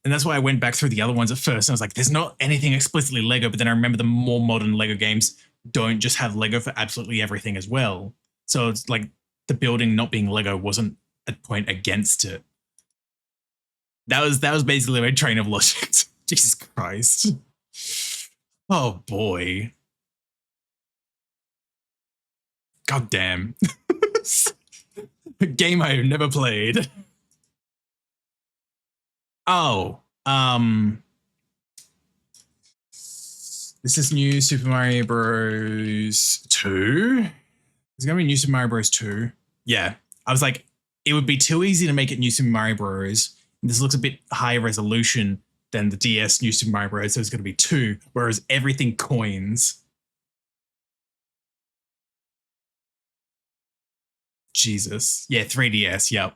And that's why I went back through the other ones at first. And I was like, there's not anything explicitly Lego. But then I remember the more modern Lego games don't just have Lego for absolutely everything as well. So it's like the building not being Lego wasn't a point against it. That was basically my train of logic. Jesus Christ. Oh boy. God damn. A game I have never played. Oh, this is new Super Mario Bros. 2. It's gonna be New Super Mario Bros. 2. Yeah, I was like, it would be too easy to make it New Super Mario Bros. This looks a bit higher resolution than the DS New Super Mario Bros. So it's gonna be 2, whereas everything coins. Jesus. Yeah, 3DS, yep.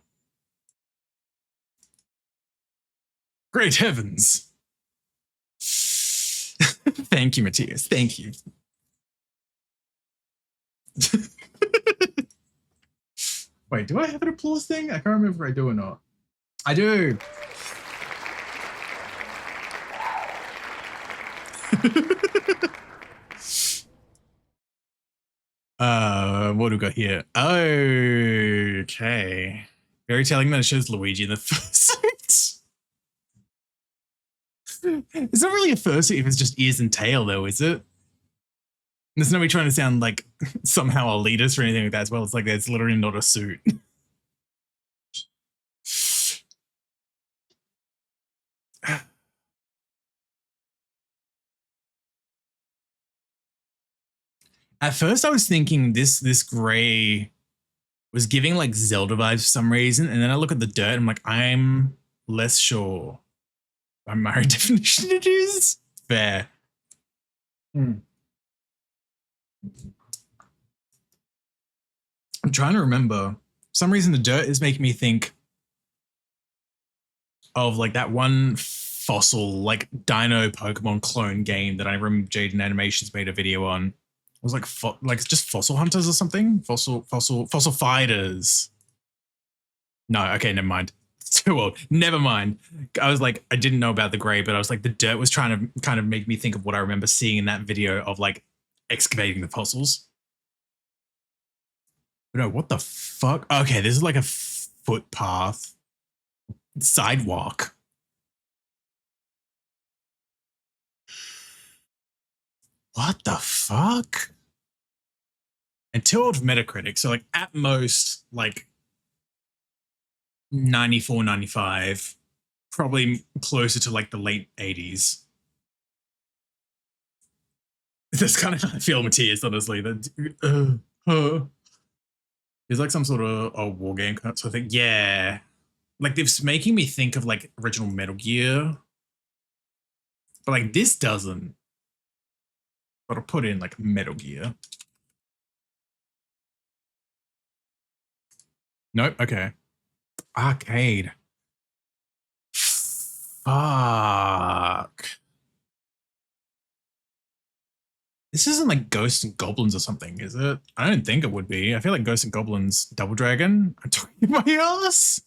Great heavens. Thank you, Matthias. Thank you. Wait, do I have an applause thing? I can't remember if I do or not. I do. What do we got here? Okay. Very telling that it shows Luigi in the fursuit. It's not really a fursuit if it's just ears and tail, though, is it? There's nobody trying to sound like somehow elitist or anything like that as well. It's like it's literally not a suit. At first, I was thinking this gray was giving like Zelda vibes for some reason, and then I look at the dirt and I'm like, I'm less sure. By my definition, it is fair. I'm trying to remember. For some reason, the dirt is making me think of like that one fossil, like Dino Pokemon clone game that I remember Jaden Animations made a video on. It was like just Fossil Hunters or something. Fossil Fighters. No, okay, never mind. It's too old. Never mind. I was like, I didn't know about the gray, but I was like, the dirt was trying to kind of make me think of what I remember seeing in that video of like excavating the fossils. But no, what the fuck? Okay, this is like a footpath. Sidewalk. What the fuck? And 2 old Metacritic, so like at most like 94, 95, probably closer to like the late 80s. That's kind of how I feel Matthias, honestly. It's like some sort of a war game sort of thing. Yeah. Like it's making me think of like original Metal Gear. But like this doesn't. But I'll put in like Metal Gear. Nope. Okay. Arcade. Fuck. This isn't like Ghosts and Goblins or something, is it? I don't think it would be. I feel like Ghosts and Goblins Double Dragon. I'm talking about my ass.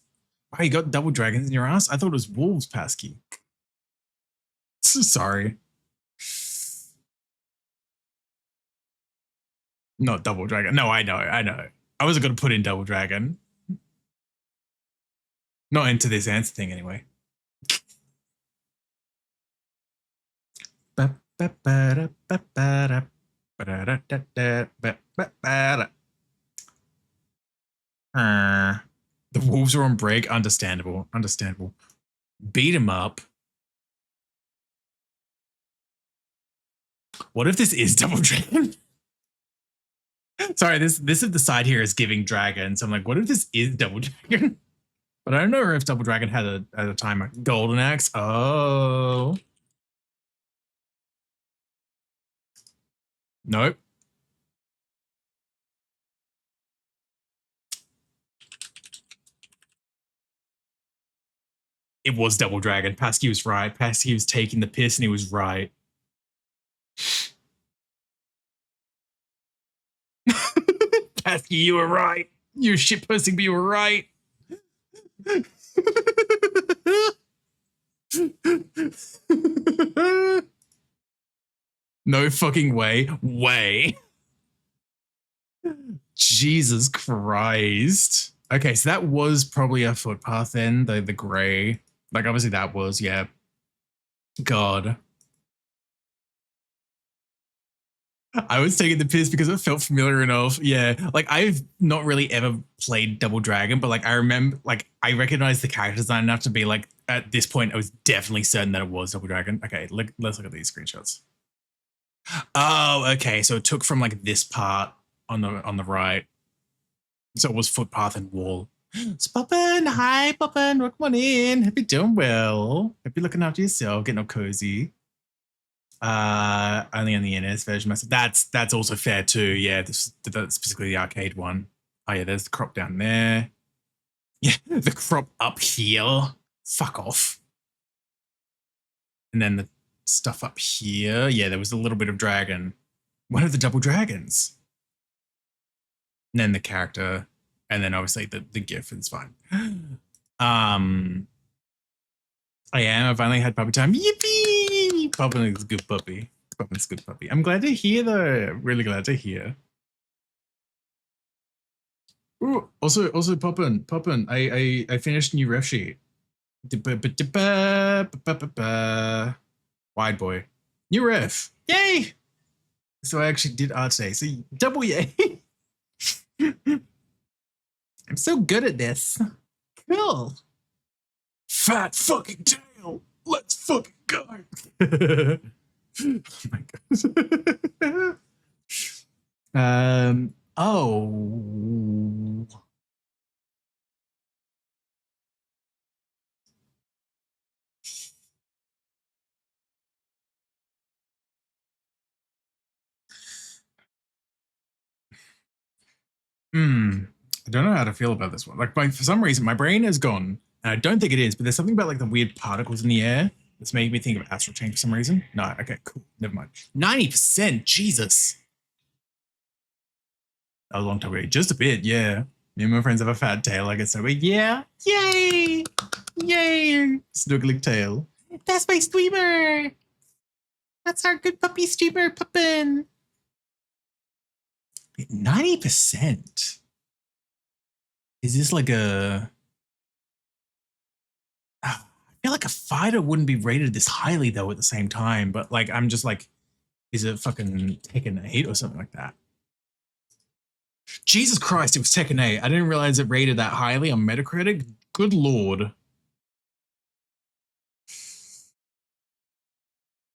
Oh, you got Double Dragons in your ass? I thought it was Wolves, Pasky. So sorry. Not Double Dragon. No, I know. I wasn't going to put in Double Dragon. Not into this answer thing anyway. The wolves are on break. Understandable. Beat 'em up. What if this is Double Dragon? Sorry, this of the side here is giving dragon. So I'm like, what if this is Double Dragon? But I don't know if Double Dragon had a timer. Golden Axe. Oh. Nope. It was Double Dragon. Pasky was right. Pasky was taking the piss and he was right. Pasky, you were right. You were shitposting, but you were right. No fucking way. Jesus Christ. Okay, so that was probably a footpath then, the gray. Like, obviously that was, yeah. God. I was taking the piss because it felt familiar enough. Yeah, like I've not really ever played Double Dragon, but like I remember, like I recognized the character design enough to be like, at this point, I was definitely certain that it was Double Dragon. Okay, let's look at these screenshots. Oh, okay, so it took from like this part on the right. So it was footpath and wall. It's Poppin', hi Poppin', welcome on in. Hope you're doing well. Hope you're looking after yourself, getting all cozy. Only on the NS version. That's also fair too. Yeah, that's specifically the arcade one. Oh yeah, there's the crop down there. Yeah, the crop up here. Fuck off. And then the stuff up here. Yeah, there was a little bit of dragon. One of the Double Dragons. And then the character, and then obviously the GIF is fine. I've only had puppy time. Yippee! Poppin is a good puppy. Poppin's a good puppy. I'm glad to hear though. Really glad to hear. Ooh, also Poppin. I finished a new ref sheet. Wide boy. New ref. Yay! So I actually did art today. So double yay. I'm so good at this. Cool. Fat fucking tail. Let's fucking go. Oh my god. Oh. I don't know how to feel about this one. Like, for some reason, my brain is gone. And I don't think it is, but there's something about like the weird particles in the air that's making me think of astral chain for some reason. No, okay, cool. Never mind. 90%, Jesus. That was a long time ago. Just a bit, yeah. Me and my friends have a fat tail, I guess so. But yeah. Yay! Yay! Snuggling tail. That's my streamer! That's our good puppy streamer, Puppin! 90%? Is this like a... I feel like a fighter wouldn't be rated this highly though at the same time, but like I'm just like, is it fucking Tekken 8 or something like that? Jesus Christ, it was Tekken 8. I didn't realize it rated that highly on Metacritic. Good lord.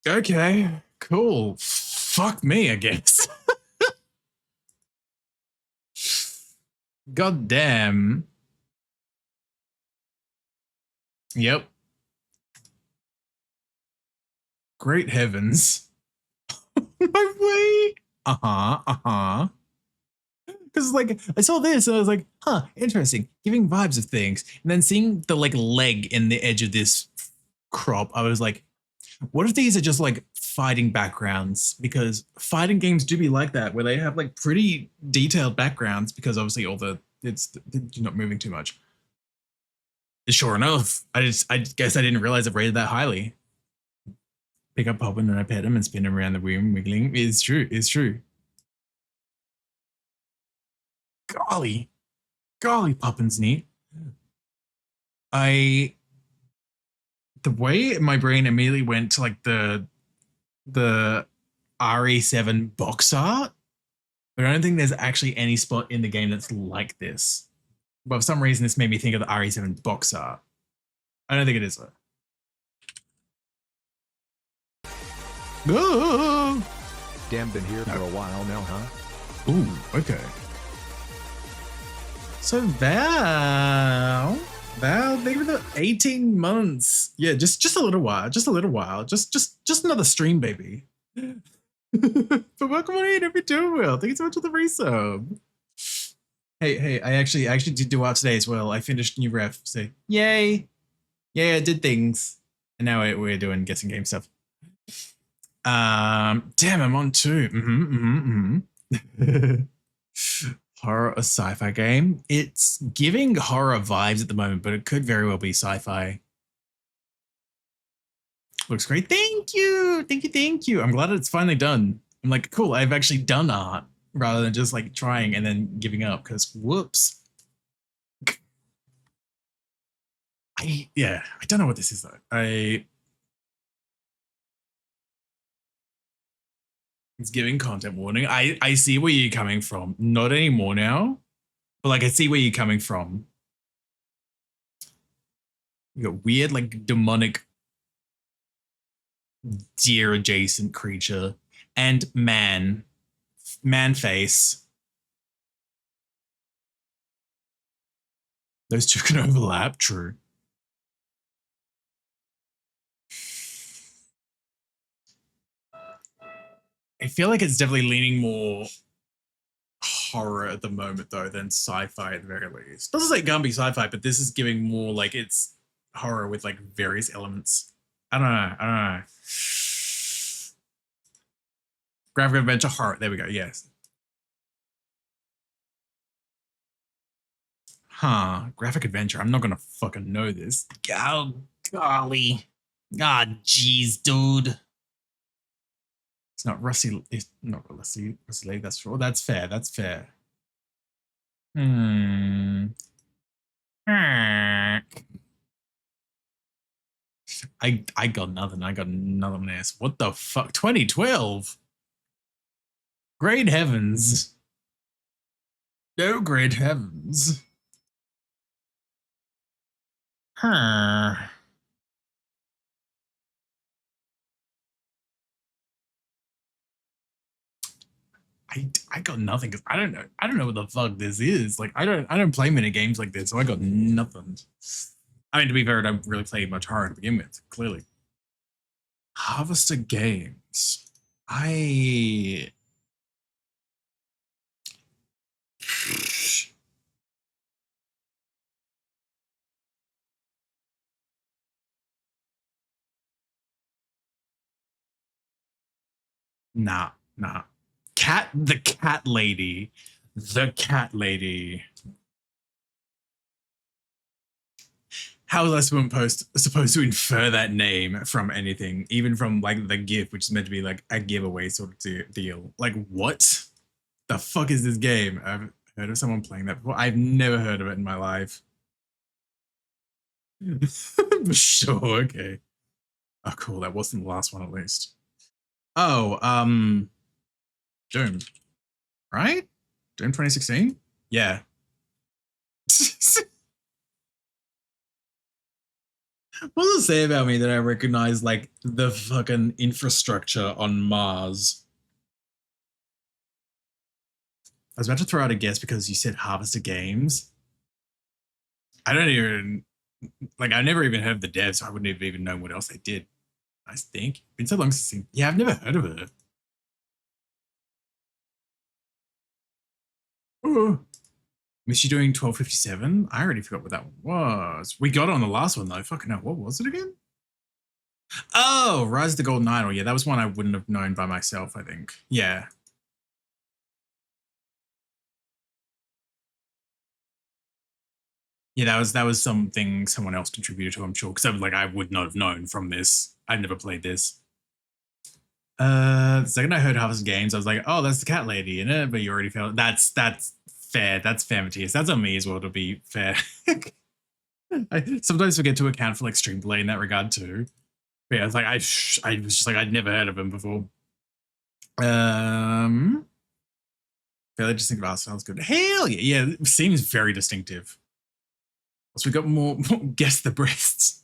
Okay, cool. Fuck me, I guess. God damn. Yep. Great heavens. My way. Because like I saw this and I was like, huh, interesting. Giving vibes of things. And then seeing the like leg in the edge of this crop, I was like, what if these are just like fighting backgrounds? Because fighting games do be like that, where they have like pretty detailed backgrounds because obviously you're not moving too much. Sure enough, I guess I didn't realize it rated that highly. Pick up Poppin and I pet him and spin him around the room, wiggling. It's true. golly, poppin's neat. The way my brain immediately went to like the RE7 box art, but I don't think there's actually any spot in the game that's like this. But for some reason, this made me think of the RE7 box art. I don't think it is though. Oh! Damn, been here for a while now, huh? Ooh, okay. So Val, thank you for the 18 months. Yeah, just a little while, just another stream, baby. But welcome on in, hope you're doing well. Thank you so much for the resub. Hey, I actually did do art today as well. I finished new ref, so yay. Yeah, I did things. And now we're doing guessing game stuff. Damn, I'm on two. Horror or sci-fi game? It's giving horror vibes at the moment, but it could very well be sci-fi. Looks great. Thank you. I'm glad it's finally done. I'm like, cool, I've actually done art rather than just like trying and then giving up because whoops. I don't know what this is though. It's giving content warning. I see where you're coming from. Not anymore now, but like I see where you're coming from. You got weird like demonic deer adjacent creature and man face. Those two can overlap, true. I feel like it's definitely leaning more horror at the moment though than sci-fi at the very least. Doesn't say it can't be sci-fi, but this is giving more like it's horror with like various elements. I don't know. Graphic adventure horror. There we go. Yes. Huh. Graphic adventure. I'm not gonna fucking know this. Oh, golly. Ah, jeez, dude. It's not Rusty. It's not Rusty. That's true. That's fair. I got nothing. I got another one ass. What the fuck? 2012. Great heavens. No great heavens. Huh. I got nothing because I don't know what the fuck this is. Like I don't play many games like this, so I got nothing. I mean, to be fair, I don't really play much horror to begin with, clearly. Harvester Games. Nah. The cat lady. How was I supposed to infer that name from anything, even from like the GIF, which is meant to be like a giveaway sort of deal? Like, what the fuck is this game? I've heard of someone playing that before. I've never heard of it in my life. Sure, okay. Oh, cool. That wasn't the last one, at least. Oh, Doom, right? Doom 2016? Yeah. What does it say about me that I recognize like the fucking infrastructure on Mars? I was about to throw out a guess because you said Harvester Games. I don't even like I never even heard of the devs, so I wouldn't have even known what else they did. I think. It's been so long since yeah, I've never heard of it. Oh. Miss you doing 1257? I already forgot what that was. We got it on the last one though. Fucking hell, what was it again? Oh, Rise of the Golden Idol. Yeah, that was one I wouldn't have known by myself, I think. Yeah. Yeah, that was something someone else contributed to, I'm sure. Because I would not have known from this. I've never played this. The second I heard Harvest Games, I was like, oh, that's the cat lady in it, but you already felt that's fair. That's fair, Matthias. That's on me as well, to be fair. I sometimes forget to account for like stream delay in that regard too. But yeah, it's like I was just like I'd never heard of him before. Fairly distinctive art sounds good. Hell yeah, yeah, it seems very distinctive. So we got more guess the breasts.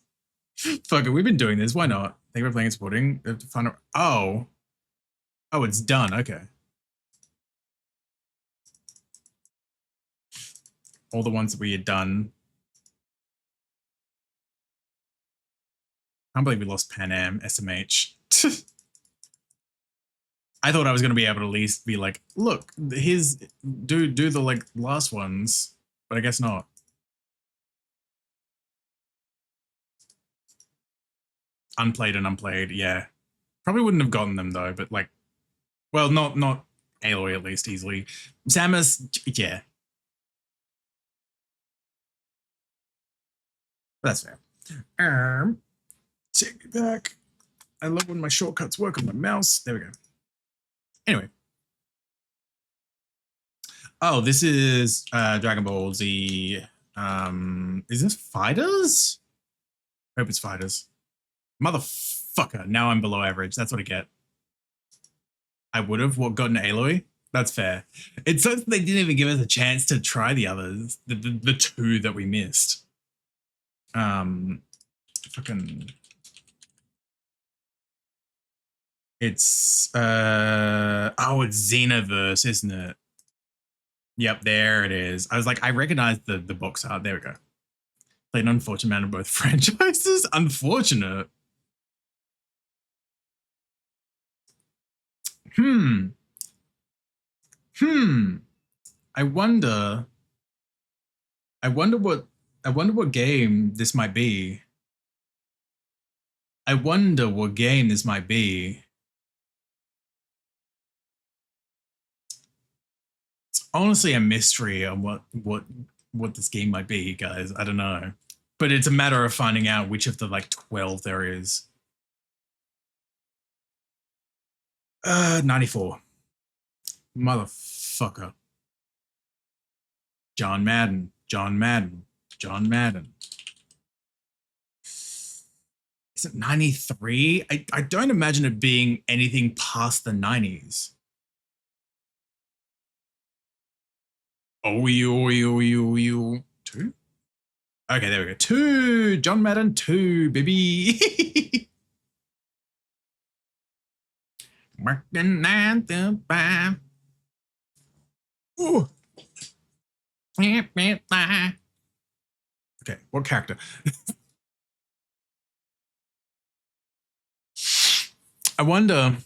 Fuck it, we've been doing this. Why not? Think we're playing and supporting. We have to find out. Oh, it's done. Okay. All the ones that we had done. I can't believe we lost Pan Am, SMH. I thought I was going to be able to at least be like, look, here's, do the like last ones, but I guess not. Unplayed and unplayed, yeah. Probably wouldn't have gotten them though, but like, well, not Aloy at least easily. Samus, yeah. That's fair. Take me back. I love when my shortcuts work on my mouse. There we go. Anyway. Oh, this is Dragon Ball Z. Is this Fighters? I hope it's Fighters. Motherfucker. Now I'm below average. That's what I get. I would have gotten Aloy. That's fair. It sucks they didn't even give us a chance to try the others. The two that we missed. Fucking. It's it's Xenoverse, isn't it? Yep, there it is. I was like, I recognize the box art. There we go. Played an unfortunate man of both franchises. Unfortunate. I wonder what game this might be. I wonder what game this might be. It's honestly a mystery on what this game might be, guys. I don't know. But it's a matter of finding out which of the like 12 there is. 94. Motherfucker. John Madden. Is it 93? I don't imagine it being anything past the 90s. Oh, 2? Okay, there we go. 2. John Madden 2, baby. Working 9 to 5. Ooh. Okay, what character? I wonder.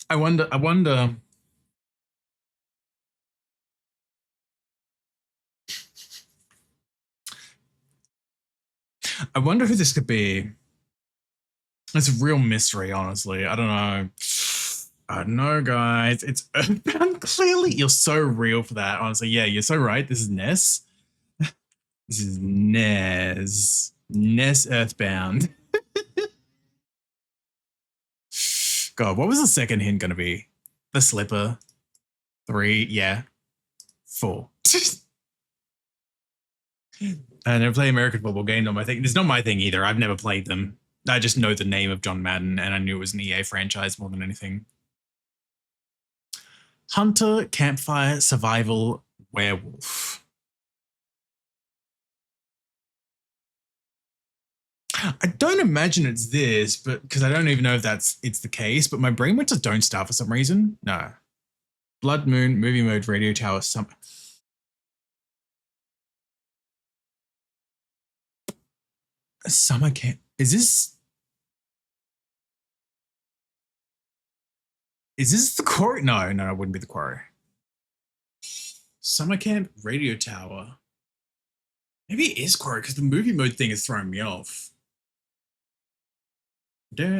I wonder who this could be. It's a real mystery, honestly. I don't know. I don't know, guys. It's Earthbound. Clearly, you're so real for that. Honestly, yeah, you're so right. This is Ness. This is Ness. Ness Earthbound. God, what was the second hint going to be? The slipper. 3, yeah. 4. I never play American football game. Not my thing. It's not my thing either. I've never played them. I just know the name of John Madden, and I knew it was an EA franchise more than anything. Hunter, Campfire, Survival, Werewolf. I don't imagine it's this, but because I don't even know if it's the case, but my brain went to Don't Starve for some reason. No. Blood Moon, Movie Mode, Radio Tower, Summer Camp. Is this the quarry? No, it wouldn't be the quarry. Summer Camp, Radio Tower. Maybe it is quarry because the movie mode thing is throwing me off. Sorry.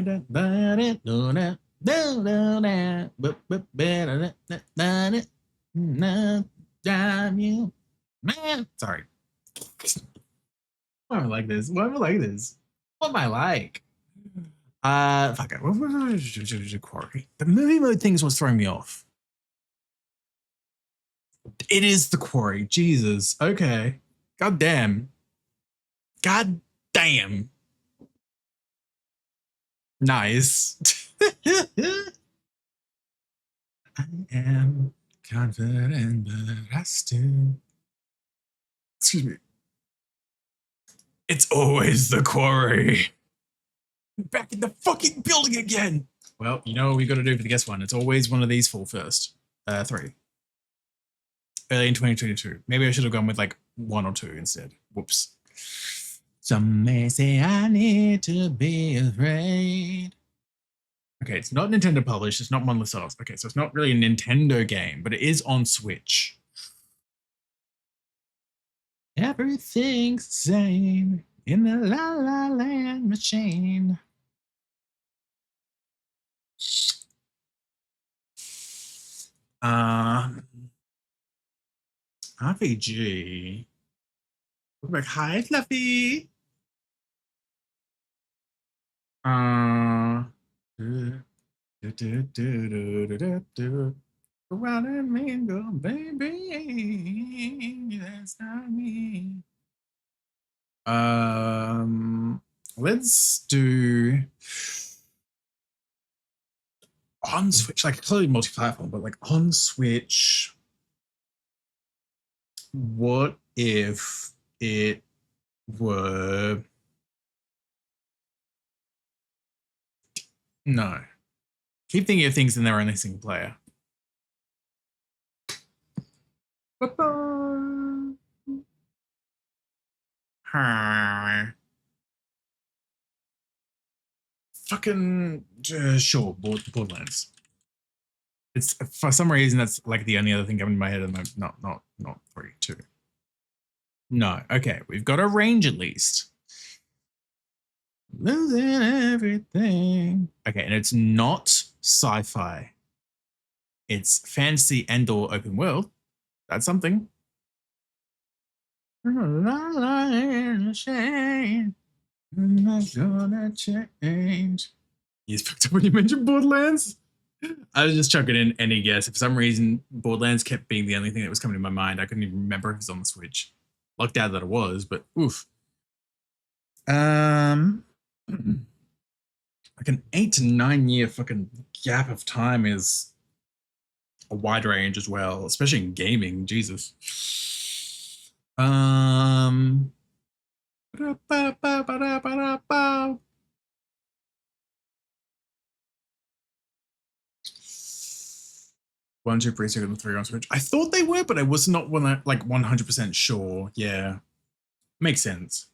Why am I like this? Why am I like this? What am I like? Fuck it. Quarry. The movie mode things was throwing me off. It is the quarry. Jesus. Okay. God damn. God damn. Nice. I am confident, but I still. Excuse me. It's always the quarry. Back in the fucking building again. Well, you know what we got to do for the guest one. It's always one of these four first. 3. Early in 2022. Maybe I should have gone with like 1 or 2 instead. Whoops. Some may say I need to be afraid. Okay, it's not Nintendo published. It's not Monolith Soft. Okay, so it's not really a Nintendo game, but it is on Switch. Everything's the same in the La La Land machine. RPG. Like, hi, Fluffy. Around and mingle, baby. That's not me. Let's do on Switch, like clearly multi-platform, but like on Switch. What if it were no? Keep thinking of things and they're only single player. Fucking sure, Borderlands. It's for some reason that's like the only other thing coming to my head, and not 3, 2. No, okay, we've got a range at least. Losing everything. Okay, and it's not sci-fi. It's fantasy and/or open world. That's something. I'm not gonna change. He's picked up when you mentioned Borderlands. I was just chucking in any guess. For some reason, Borderlands kept being the only thing that was coming to my mind. I couldn't even remember if it was on the Switch. Looked out that it was, but oof. Like an 8 to 9 year fucking gap of time is a wide range as well, especially in gaming. Jesus. One, 2, 3, 2, and 3 on Switch. I thought they were, but I was not like 100% sure. Yeah, makes sense.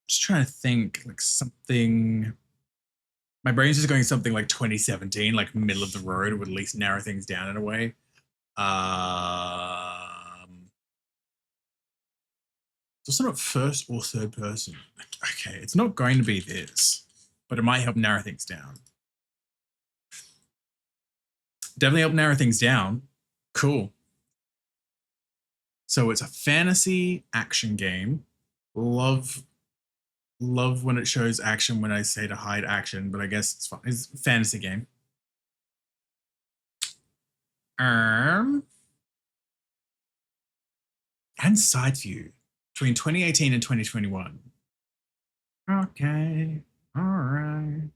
Just trying to think like something. My brain's just going something like 2017, like middle of the road, would at least narrow things down in a way. It's also not first or third person. Okay, it's not going to be this, but it might help narrow things down. Definitely help narrow things down. Cool. So it's a fantasy action game. Love when it shows action when I say to hide action, but I guess it's fine. It's a fantasy game. And side view between 2018 and 2021. Okay. All right.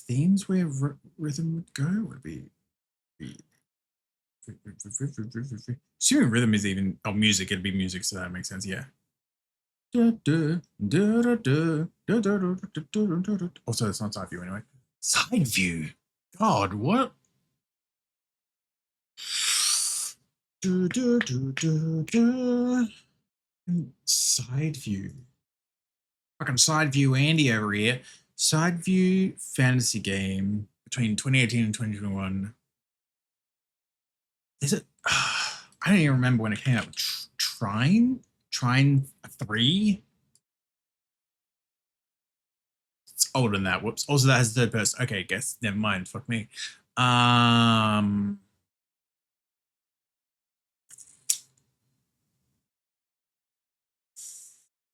Themes where rhythm would go would be assuming rhythm is even music, it'd be music, so that makes sense. Yeah. Also, it's not side view anyway. Side view. God, what? Side view. Fucking side view Andy over here. Side view fantasy game between 2018 and 2021. Is it? I don't even remember when it came out. Trine 3. It's older than that. Whoops. Also, that has third person. Okay, guess. Never mind. Fuck me.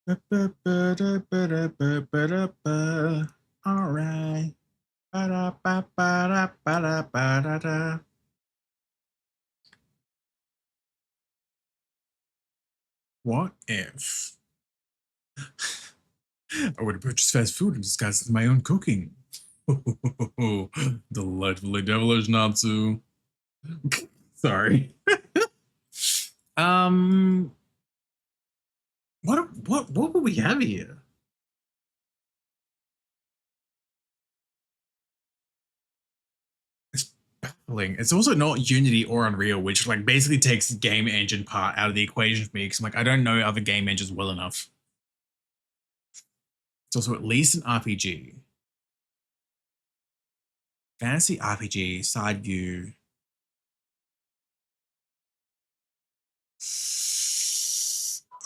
All right. Ba-da-ba-ba-da-ba-da-ba-da-da. What if I were to purchase fast food and disguise it as my own cooking? Delightfully devilish, Natsu. Sorry. What would we have here? It's baffling. It's also not Unity or Unreal, which like basically takes the game engine part out of the equation for me because I'm like, I don't know other game engines well enough. It's also at least an RPG. Fantasy RPG, side view.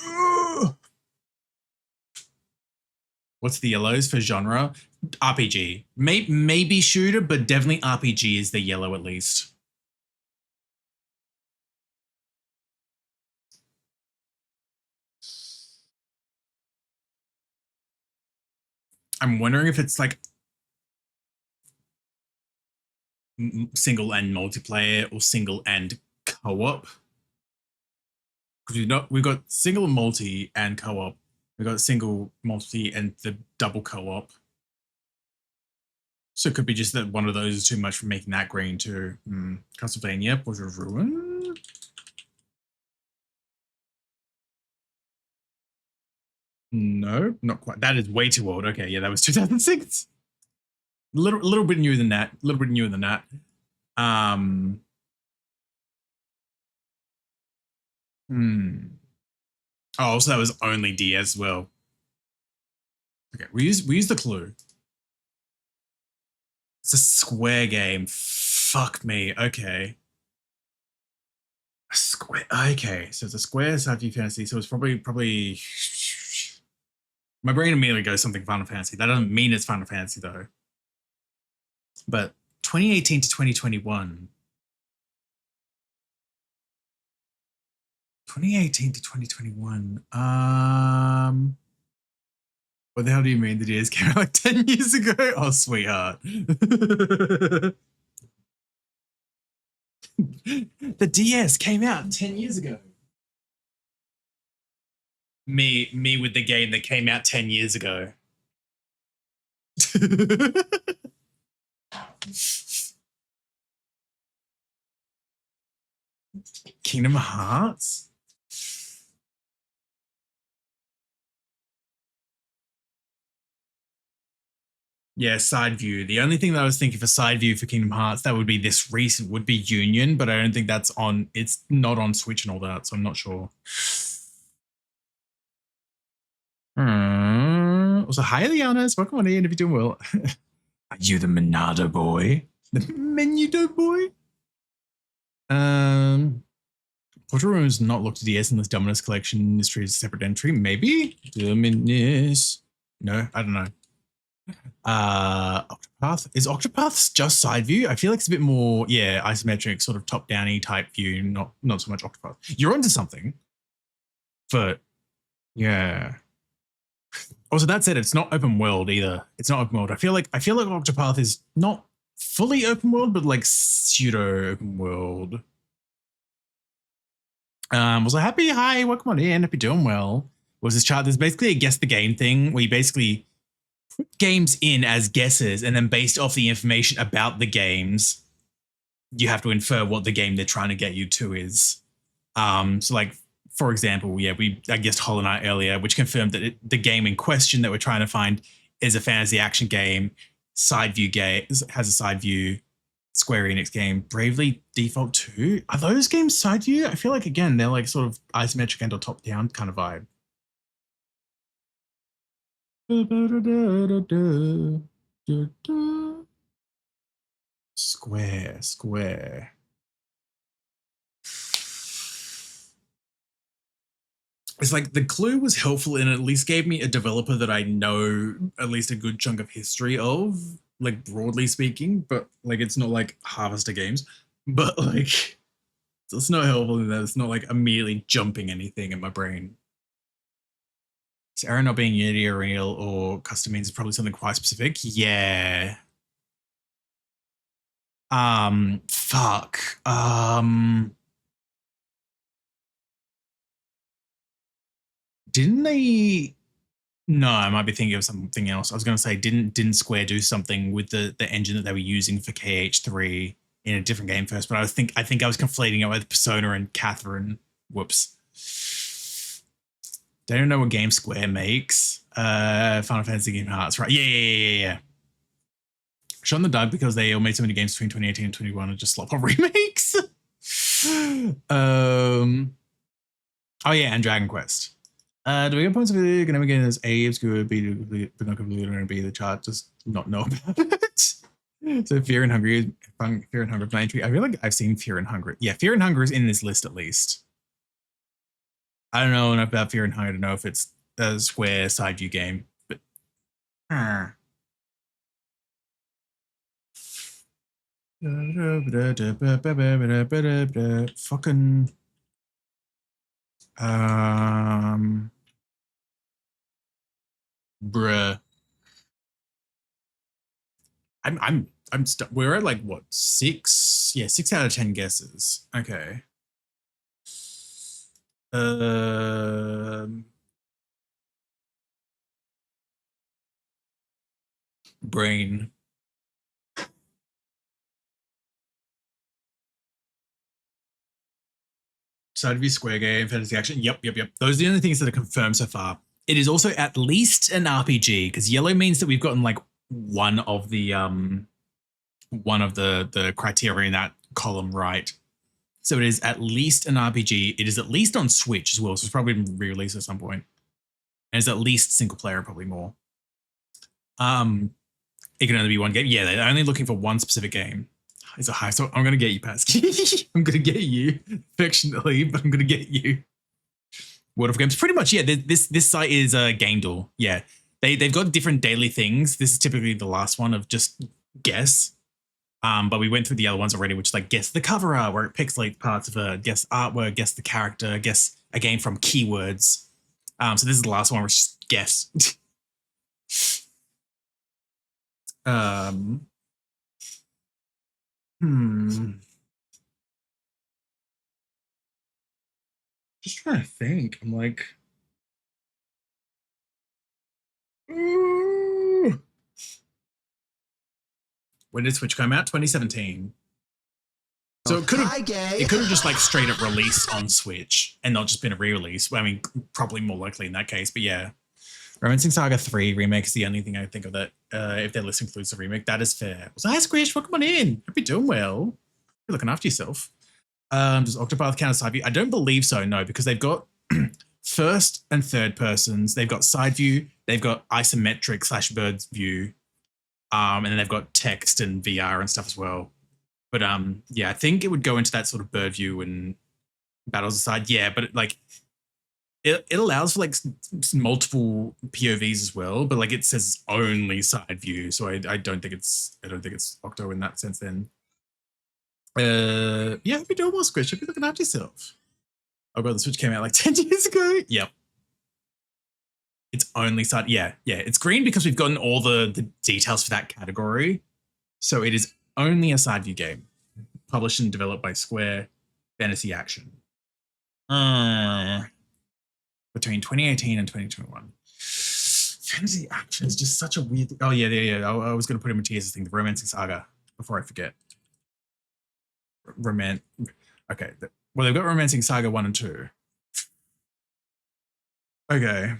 Ugh. What's the yellows for genre? RPG. Maybe shooter, but definitely RPG is the yellow at least. I'm wondering if it's like single and multiplayer or single and co-op. Because we've got single, multi, and co-op. We've got single, multi, and the double co-op. So it could be just that one of those is too much for making that green too. Castlevania, Portrait of Ruin. No, not quite. That is way too old. Okay, yeah, that was 2006. Little bit newer than that. A little bit newer than that. Oh, so that was only DS as well. Okay, we use the clue. It's a Square game. Fuck me. Okay. A Square. Okay, so it's a Square sci-fi fantasy. So it's probably. My brain immediately goes something Final Fantasy. That doesn't mean it's Final Fantasy though. But 2018 to 2021. 2018 to 2021. What the hell do you mean the DS came out like 10 years ago? Oh, sweetheart. The DS came out 10 years ago. Me with the game that came out 10 years ago. Kingdom Hearts? Yeah, side view. The only thing that I was thinking for side view for Kingdom Hearts that would be this recent would be Union, but I don't think that's on. It's not on Switch and all that, so I'm not sure. Also, hi, Lianas. Welcome on in if you're doing well. Are you the Monado boy? The Menudo boy? Portrait is not looked at DS unless Dominus Collection is treated as a separate entry. Maybe? Dominus. No, I don't know. Octopath. Is Octopath just side view? I feel like it's a bit more, yeah, isometric, sort of top-downy type view, not so much Octopath. You're onto something. But yeah. Also, that said, it's not open world either. It's not open world. I feel like Octopath is not fully open world, but like pseudo open world. Was I happy? Hi, welcome on in. Hope you're doing well. Was this chart? There's basically a guess the game thing where you basically put games in as guesses, and then based off the information about the games, you have to infer what the game they're trying to get you to is. So like, for example, yeah, I guessed Hollow Knight earlier, which confirmed that the game in question that we're trying to find is a fantasy action game, side view game, has a side view, Square Enix game. Bravely Default 2? Are those games side view? I feel like, again, they're like sort of isometric and or top down kind of vibe. Square. It's like the clue was helpful and at least gave me a developer that I know at least a good chunk of history of, like broadly speaking, but like it's not like Harvester Games, but like it's not helpful in that it's not like immediately jumping anything in my brain. Is error not being Unity or Real or custom means probably something quite specific? Yeah. Fuck. Didn't they? No, I might be thinking of something else. I was going to say, didn't Square do something with the engine that they were using for KH3 in a different game first? But I think I was conflating it with Persona and Catherine. Whoops. They don't know what game Square makes. Final Fantasy Game Hearts, right? Yeah. Shot in the dark because they all made so many games between 2018 and 21 and just slop on remakes. Oh yeah, and Dragon Quest. Do we get points if we're going to begin as A, obscure, B, but not completely going to be the chart, just not know about it? So Fear and Hunger, Blind Tree. I feel like I've seen Fear and Hunger. Yeah, Fear and Hunger is in this list at least. I don't know enough about Fear and Hunger to know if it's a Square side view game, but fucking bruh. We're at like what, 6? Yeah, 6 out of 10 guesses. Okay. Brain. Side view Square game, fantasy action. Yep. Those are the only things that are confirmed so far. It is also at least an RPG because yellow means that we've gotten like one of the criteria in that column right. So it is at least an RPG. It is at least on Switch as well, so it's probably been re-released at some point. And it's at least single player, probably more. It can only be one game. Yeah, they're only looking for one specific game. It's a high, so I'm gonna get you, Pasky. I'm gonna get you, affectionately, but I'm gonna get you. World of Games, pretty much. Yeah, this site is Game Door. Yeah, they've got different daily things. This is typically the last one of just guess. But we went through the other ones already, which is like guess the cover art, where it pixelates parts of it, guess artwork, guess the character, guess a game from keywords. So this is the last one, which is guess. Just trying to think. I'm like, ooh. When did Switch come out? 2017. So it could have just like straight up released on Switch and not just been a re-release. I mean, probably more likely in that case, but yeah. Romancing Saga 3 remake is the only thing I think of that if their list includes a remake. That is fair. So hi Squish, welcome on in. Hope you're doing well. You're looking after yourself. Does Octopath count as side view? I don't believe so, no, because they've got first and third persons. They've got side view. They've got isometric / bird view. And then they've got text and VR and stuff as well. But yeah, I think it would go into that sort of bird view and battles aside. Yeah, but it allows for like multiple POVs as well. But like it says only side view, so I don't think it's Octo in that sense. Then yeah, if you do more Squish, if you're looking after yourself. Oh god, the Switch came out like 10 years ago. Yep. It's only side. Yeah. It's green because we've gotten all the details for that category. So it is only a side view game. Published and developed by Square. Fantasy action. Between 2018 and 2021. Fantasy action is just such a weird. Oh yeah. I was going to put him in Tears' thing, the Romancing Saga, before I forget. Okay. Well, they've got Romancing Saga 1 and 2. Okay.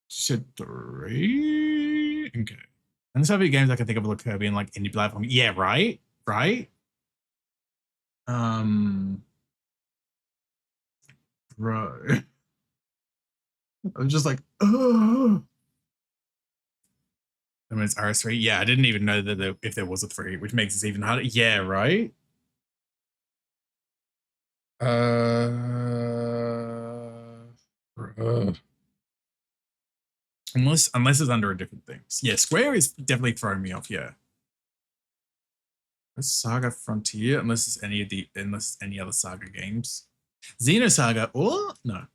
Said 3. Okay. And there's other games I can think of like Kirby and like indie platform. Yeah, right? Bro. I'm just like, oh. I mean, it's RS3. Yeah, I didn't even know that if there was a 3, which makes this even harder. Yeah, right? Unless it's under a different thing. Yeah, Square is definitely throwing me off. Yeah. Saga Frontier, unless it's any other Saga games. Xenosaga or no.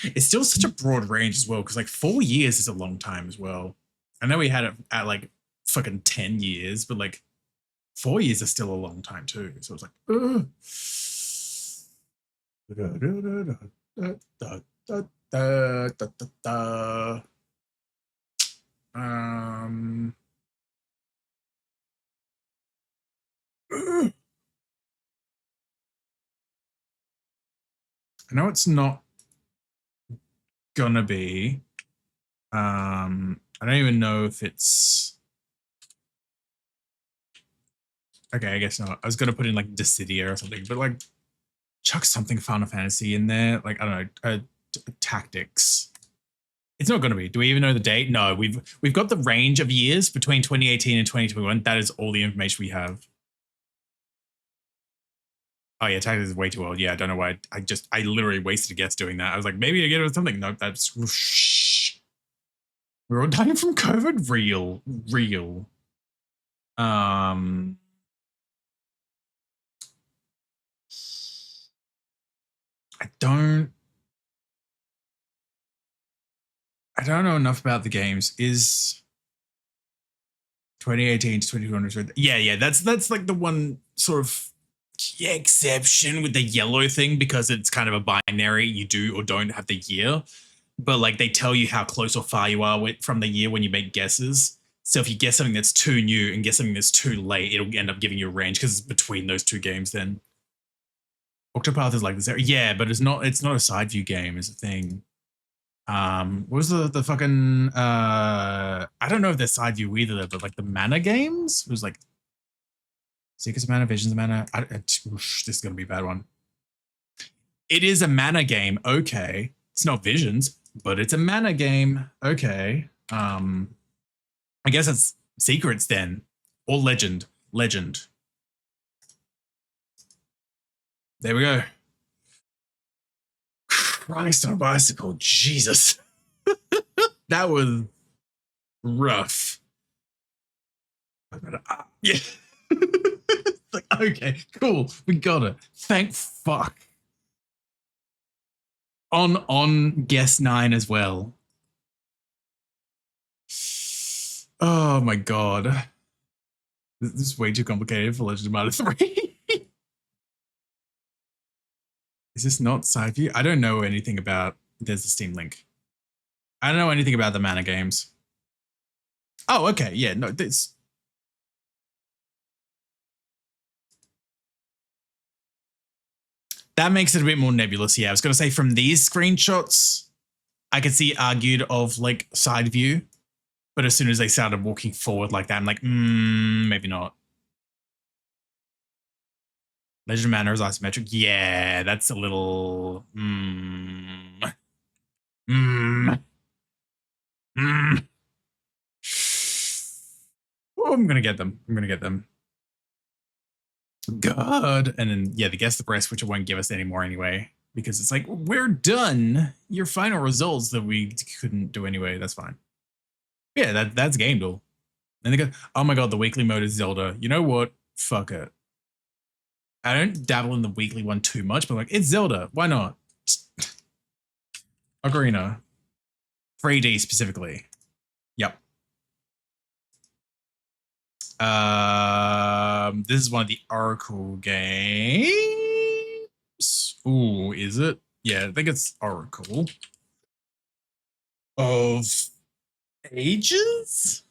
It's still such a broad range as well, because like 4 years is a long time as well. I know we had it at like fucking 10 years, but like 4 years is still a long time too. So it's like, I know it's not gonna be. I don't even know if it's. Okay, I guess not. I was gonna put in like Dissidia or something, but like chuck something Final Fantasy in there. Like I don't know, tactics. It's not gonna be. Do we even know the date? No, we've got the range of years between 2018 and 2021. That is all the information we have. Oh yeah, Tactics is way too old. Yeah, I don't know why. I literally wasted a guess doing that. I was like, maybe I get it with something. Nope, that's whoosh. We're all dying from COVID. Real. I don't know enough about the games. Is 2018 to 2021? Yeah. That's like the one sort of exception with the yellow thing, because it's kind of a binary. You do or don't have the year, but like they tell you how close or far you are from the year when you make guesses. So if you guess something that's too new and guess something that's too late, it'll end up giving you a range because it's between those two games. Then Octopath is like this. Yeah, but it's not a side view game. Is a thing. What was the fucking I don't know if they're side view either, but like the mana games, it was like Seekers of Mana, Visions of Mana. This is gonna be a bad one. It is a mana game, okay. It's not Visions, but it's a mana game, okay. I guess it's Secrets then, or Legend. There we go. Christ on a bicycle, Jesus. That was rough. Yeah. Like, okay, cool. We got it. Thank fuck. On guess 9 as well. Oh my god. This is way too complicated for Legend of Mana 3. Is this not side view? I don't know anything about. There's the Steam link. I don't know anything about the mana games. Oh, okay. Yeah, no, this. That makes it a bit more nebulous. Yeah, I was going to say from these screenshots, I could see argued of like side view. But as soon as they started walking forward like that, I'm like, maybe not. Legend of Mana is isometric. Yeah, that's a little. Oh, I'm gonna get them. God. And then yeah, the guess the breast, which it won't give us anymore anyway, because it's like, we're done. Your final results that we couldn't do anyway. That's fine. Yeah, that's game duel. And they go, oh my god, the weekly mode is Zelda. You know what? Fuck it. I don't dabble in the weekly one too much, but like, it's Zelda. Why not? Ocarina. 3D specifically. Yep. This is one of the Oracle games. Ooh, is it? Yeah, I think it's Oracle. Of Ages?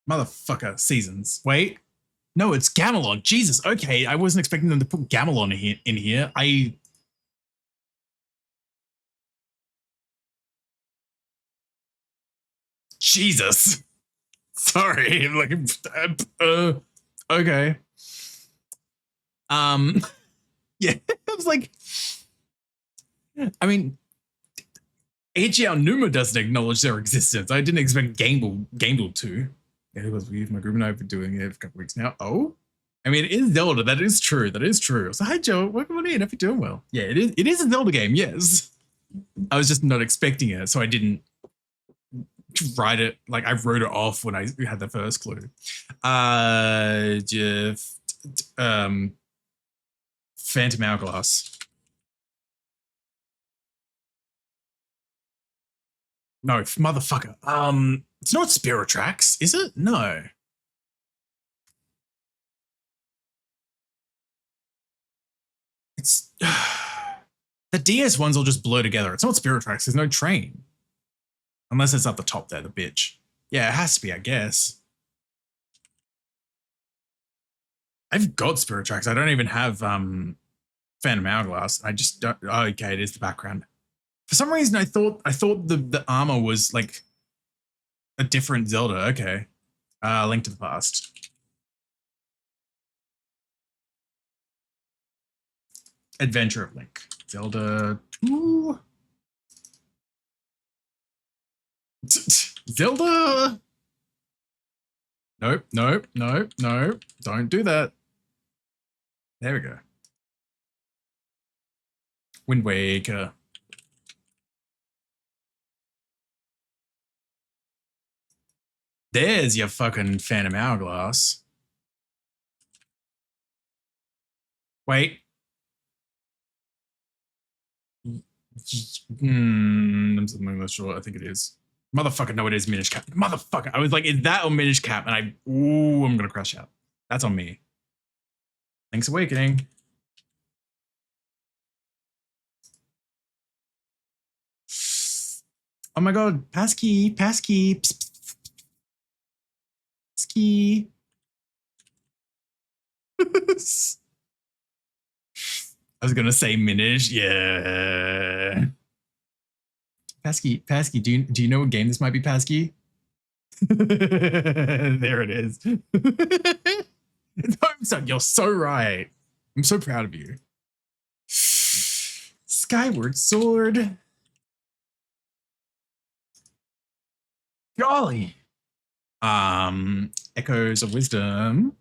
Motherfucker, Seasons. Wait. No, it's Gamelon. Jesus. Okay, I wasn't expecting them to put Gamelon in here. Jesus. Sorry. Like, okay. Yeah, I was like, I mean, Eiji Aonuma doesn't acknowledge their existence. I didn't expect Gamble to. Yeah, it was weird. My group and I have been doing it for a couple weeks now. Oh, I mean, it is Zelda. That is true. So hi, Joe. Welcome on in. Hope you're doing well. Yeah, it is a Zelda game. Yes. I was just not expecting it, so I didn't write it, like I wrote it off when I had the first clue. Phantom Hourglass. No, motherfucker. It's not Spirit Tracks, is it? No. It's the DS ones all just blur together. It's not Spirit Tracks. There's no train, unless it's up the top there. The bitch. Yeah, it has to be, I guess. I've got Spirit Tracks. I don't even have Phantom Hourglass. I just don't. Oh, okay, it is the background. For some reason, I thought the armor was like a different Zelda. Okay, Link to the Past. Adventure of Link. Zelda 2. Zelda. Nope, nope, nope, nope. Don't do that. There we go. Wind Waker. There's your fucking Phantom Hourglass. Wait. I'm something not sure. I think it is. Motherfucker, no, it is Minish Cap. Motherfucker. I was like, is that or Minish Cap? And I'm gonna crash out. That's on me. Link's Awakening. Oh my god, passkey, passkey. Psst, psst, psst. Ski. I was gonna say Minish, yeah. Passkey, do you know what game this might be, Passkey? There it is. Son, you're so right. I'm so proud of you. Skyward Sword. Golly. Echoes of Wisdom.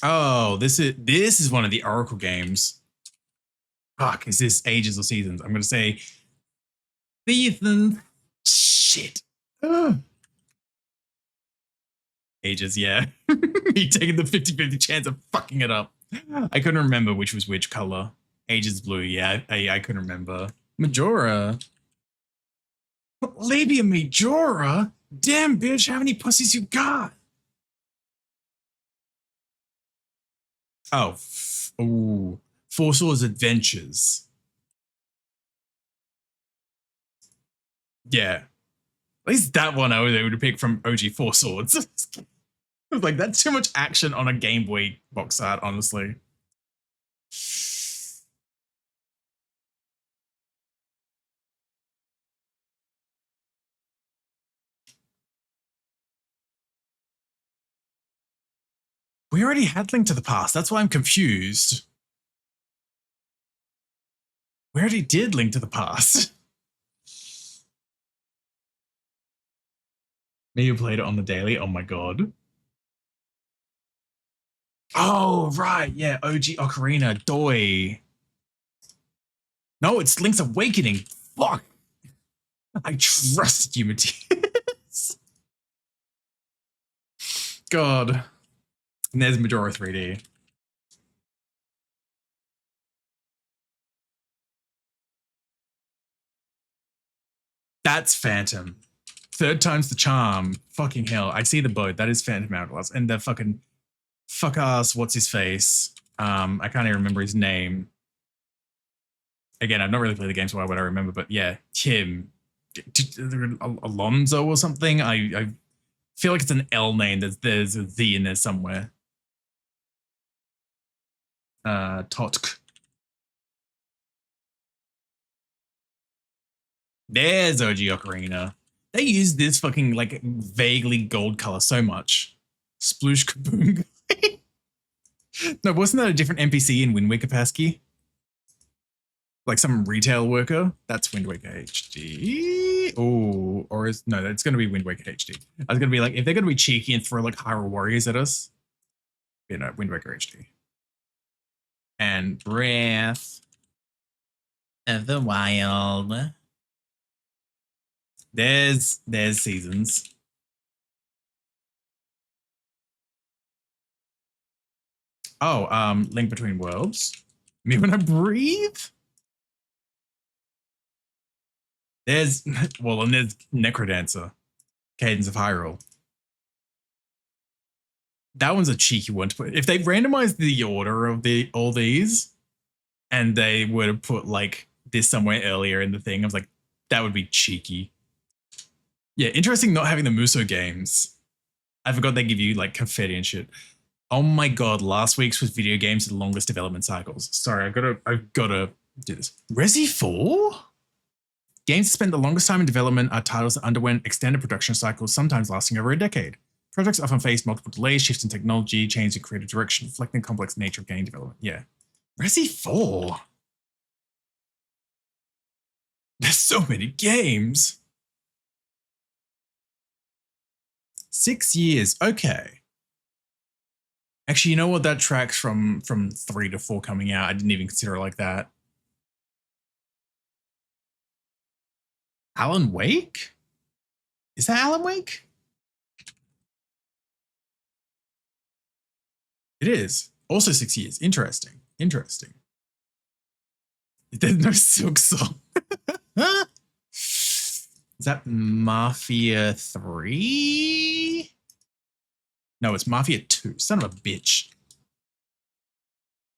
Oh, this is one of the Oracle games. Fuck, is this Ages or Seasons? I'm gonna say Seasons. Shit. Ugh. Ages, yeah. Me taking the 50-50 chance of fucking it up. I couldn't remember which was which color. Ages blue, yeah. I couldn't remember. Majora. Labia Majora? Damn, bitch, how many pussies you got? Oh, ooh. Four Swords Adventures. Yeah. At least that one I was able to pick from OG Four Swords. I was like, that's too much action on a Game Boy box art, honestly. We already had Link to the Past. That's why I'm confused. We already did Link to the Past. Maybe you played it on the daily. Oh my god. Oh, right. Yeah, OG Ocarina. Doi. No, it's Link's Awakening. Fuck. I trusted you, Matthias. God. And there's Majora 3D. That's Phantom. Third time's the charm. Fucking hell. I see the boat. That is Phantom Hourglass. And the fucking fuck ass, what's his face? I can't even remember his name. Again, I've not really played the game, so why would I remember? But yeah, Tim. Alonzo or something? I feel like it's an L name. There's a Z in there somewhere. Totk. There's OG Ocarina. They use this fucking like vaguely gold color so much. Sploosh kaboom. No, wasn't that a different NPC in Wind Waker Passkey? Like some retail worker? That's Wind Waker HD. Oh, or is no, that's gonna be Wind Waker HD. I was gonna be like, if they're gonna be cheeky and throw like Hyrule Warriors at us, you know, Wind Waker HD. And Breath. of the Wild. There's seasons. Oh, Link Between Worlds. Me When I Breathe. There's well, and there's 𝓬𝓱𝓲𝓵𝓵, Cadence of Hyrule. That one's a cheeky one to put. If they randomized the order of all these, and they were to put like this somewhere earlier in the thing, I was like, that would be cheeky. Yeah, interesting not having the Muso games. I forgot they give you like confetti and shit. Oh my god, last week's was video games with the longest development cycles. Sorry, I've gotta do this. Resi 4? Games that spent the longest time in development are titles that underwent extended production cycles, sometimes lasting over a decade. Projects often face multiple delays, shifts in technology, changes in creative direction, reflecting the complex nature of game development. Yeah. Resi 4? There's so many games. 6 years. Okay. Actually, you know what? That tracks from 3 to 4 coming out. I didn't even consider it like that. Alan Wake? Is that Alan Wake? It is. Also 6 years. Interesting. Interesting. There's no Silk Song. Is that Mafia 3? No, it's Mafia 2. Son of a bitch.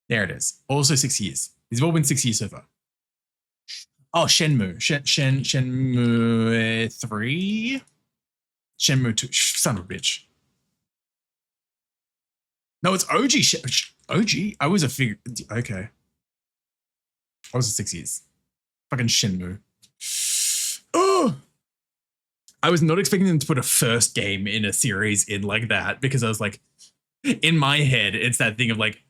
There it is. Also 6 years. These have all been 6 years so far. Oh, Shenmue. Shenmue 3? Shenmue 2. Son of a bitch. No, it's OG. OG? I was a figure. Okay. I was 6 years. Fucking Shenmue. Oh! I was not expecting them to put a first game in a series in like that, because I was like, in my head, it's that thing of like,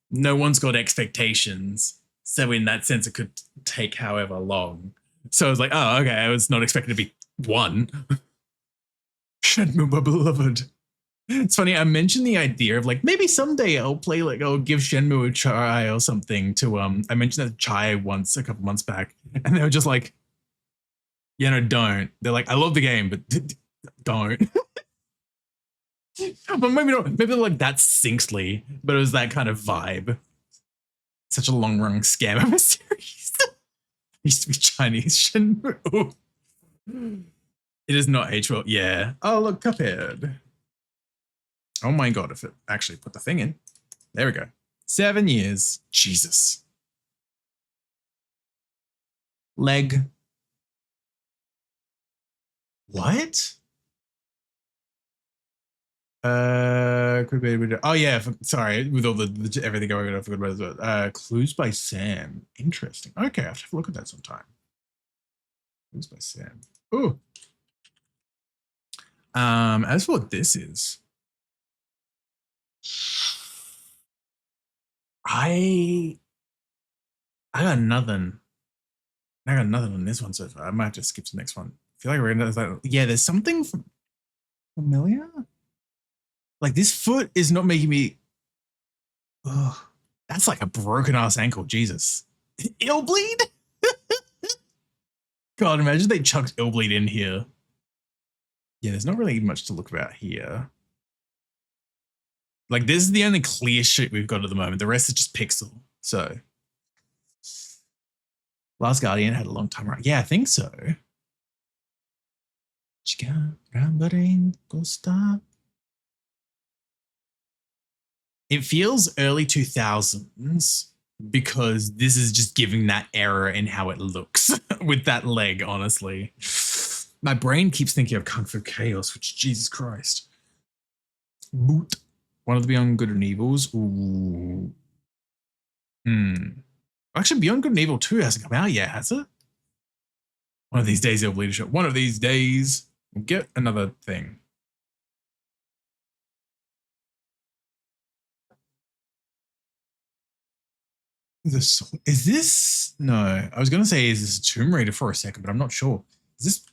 no one's got expectations. So in that sense, it could take however long. So I was like, oh, okay. I was not expecting to be one. Shenmue, my beloved. It's funny. I mentioned the idea of like, maybe someday I'll play, like, I'll give Shenmue a try or something to, I mentioned that to Chai once a couple months back, and they were just like, yeah, no, don't. They're like, I love the game, but don't. But maybe not. Maybe like that Sinxley, but it was that kind of vibe. Such a long run scam of a series. Used to be Chinese Shenmue. It is not age well. Yeah. Oh, look, Cuphead. Oh my god, if it actually put the thing in. There we go. 7 years. Jesus. Leg. What? Oh yeah, sorry, with all the everything going on, I forgot about it. Clues by Sam. Interesting. Okay, I'll have to have a look at that sometime. Clues by Sam. Ooh. As for what this is, I got nothing. I got nothing on this one so far. I might have to skip to the next one. I feel like we're gonna, yeah, there's something familiar. Like this foot is not making me. Oh, that's like a broken ass ankle. Jesus, Illbleed. God, imagine they chucked Illbleed in here. Yeah, there's not really much to look about here. Like this is the only clear shit we've got at the moment. The rest is just pixel. So, Last Guardian had a long time right. Yeah, I think so. It feels early 2000s because this is just giving that error in how it looks with that leg, honestly. My brain keeps thinking of Kung Fu Chaos, which, Jesus Christ. Boot. One of the Beyond Good and Evils. Ooh. Actually, Beyond Good and Evil 2 hasn't come out yet, has it? One of these days it'll leadership. One of these days we'll get another thing. Is this? No, I was going to say, is this Tomb Raider for a second, but I'm not sure. Is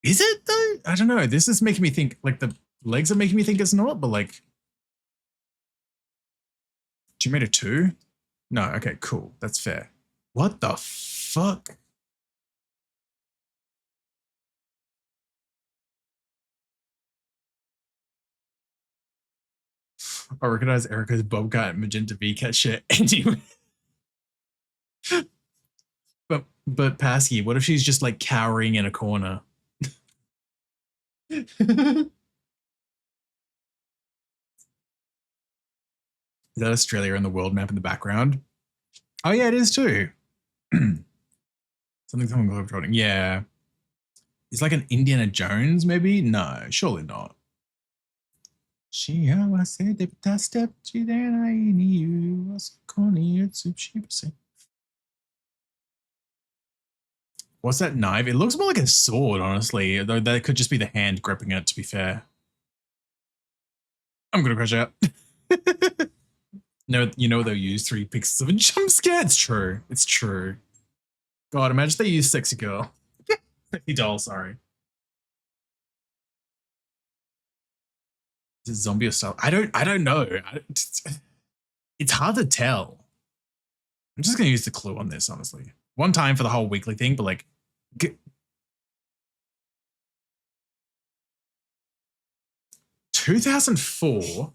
it though? I don't know. This is making me think, like the legs are making me think it's not, but like Tomb Raider 2? No, okay, cool. That's fair. What the fuck? I recognize Erica's Bobcat and Magenta V-Cat shit anyway. But Pasky, what if she's just like cowering in a corner? Is that Australia on the world map in the background? Oh yeah, it is too. Something globetrotting. Yeah. It's like an Indiana Jones, maybe? No, surely not. What's that knife? It looks more like a sword, honestly. Though that could just be the hand gripping it, to be fair. I'm gonna crash out. No, you know they'll use 3 pixels of a jump scare. It's true. It's true. God, imagine they use sexy girl. Sexy doll, sorry. Is it zombie or style? I don't know. It's hard to tell. I'm just gonna use the clue on this, honestly. One time for the whole weekly thing, but like 2004?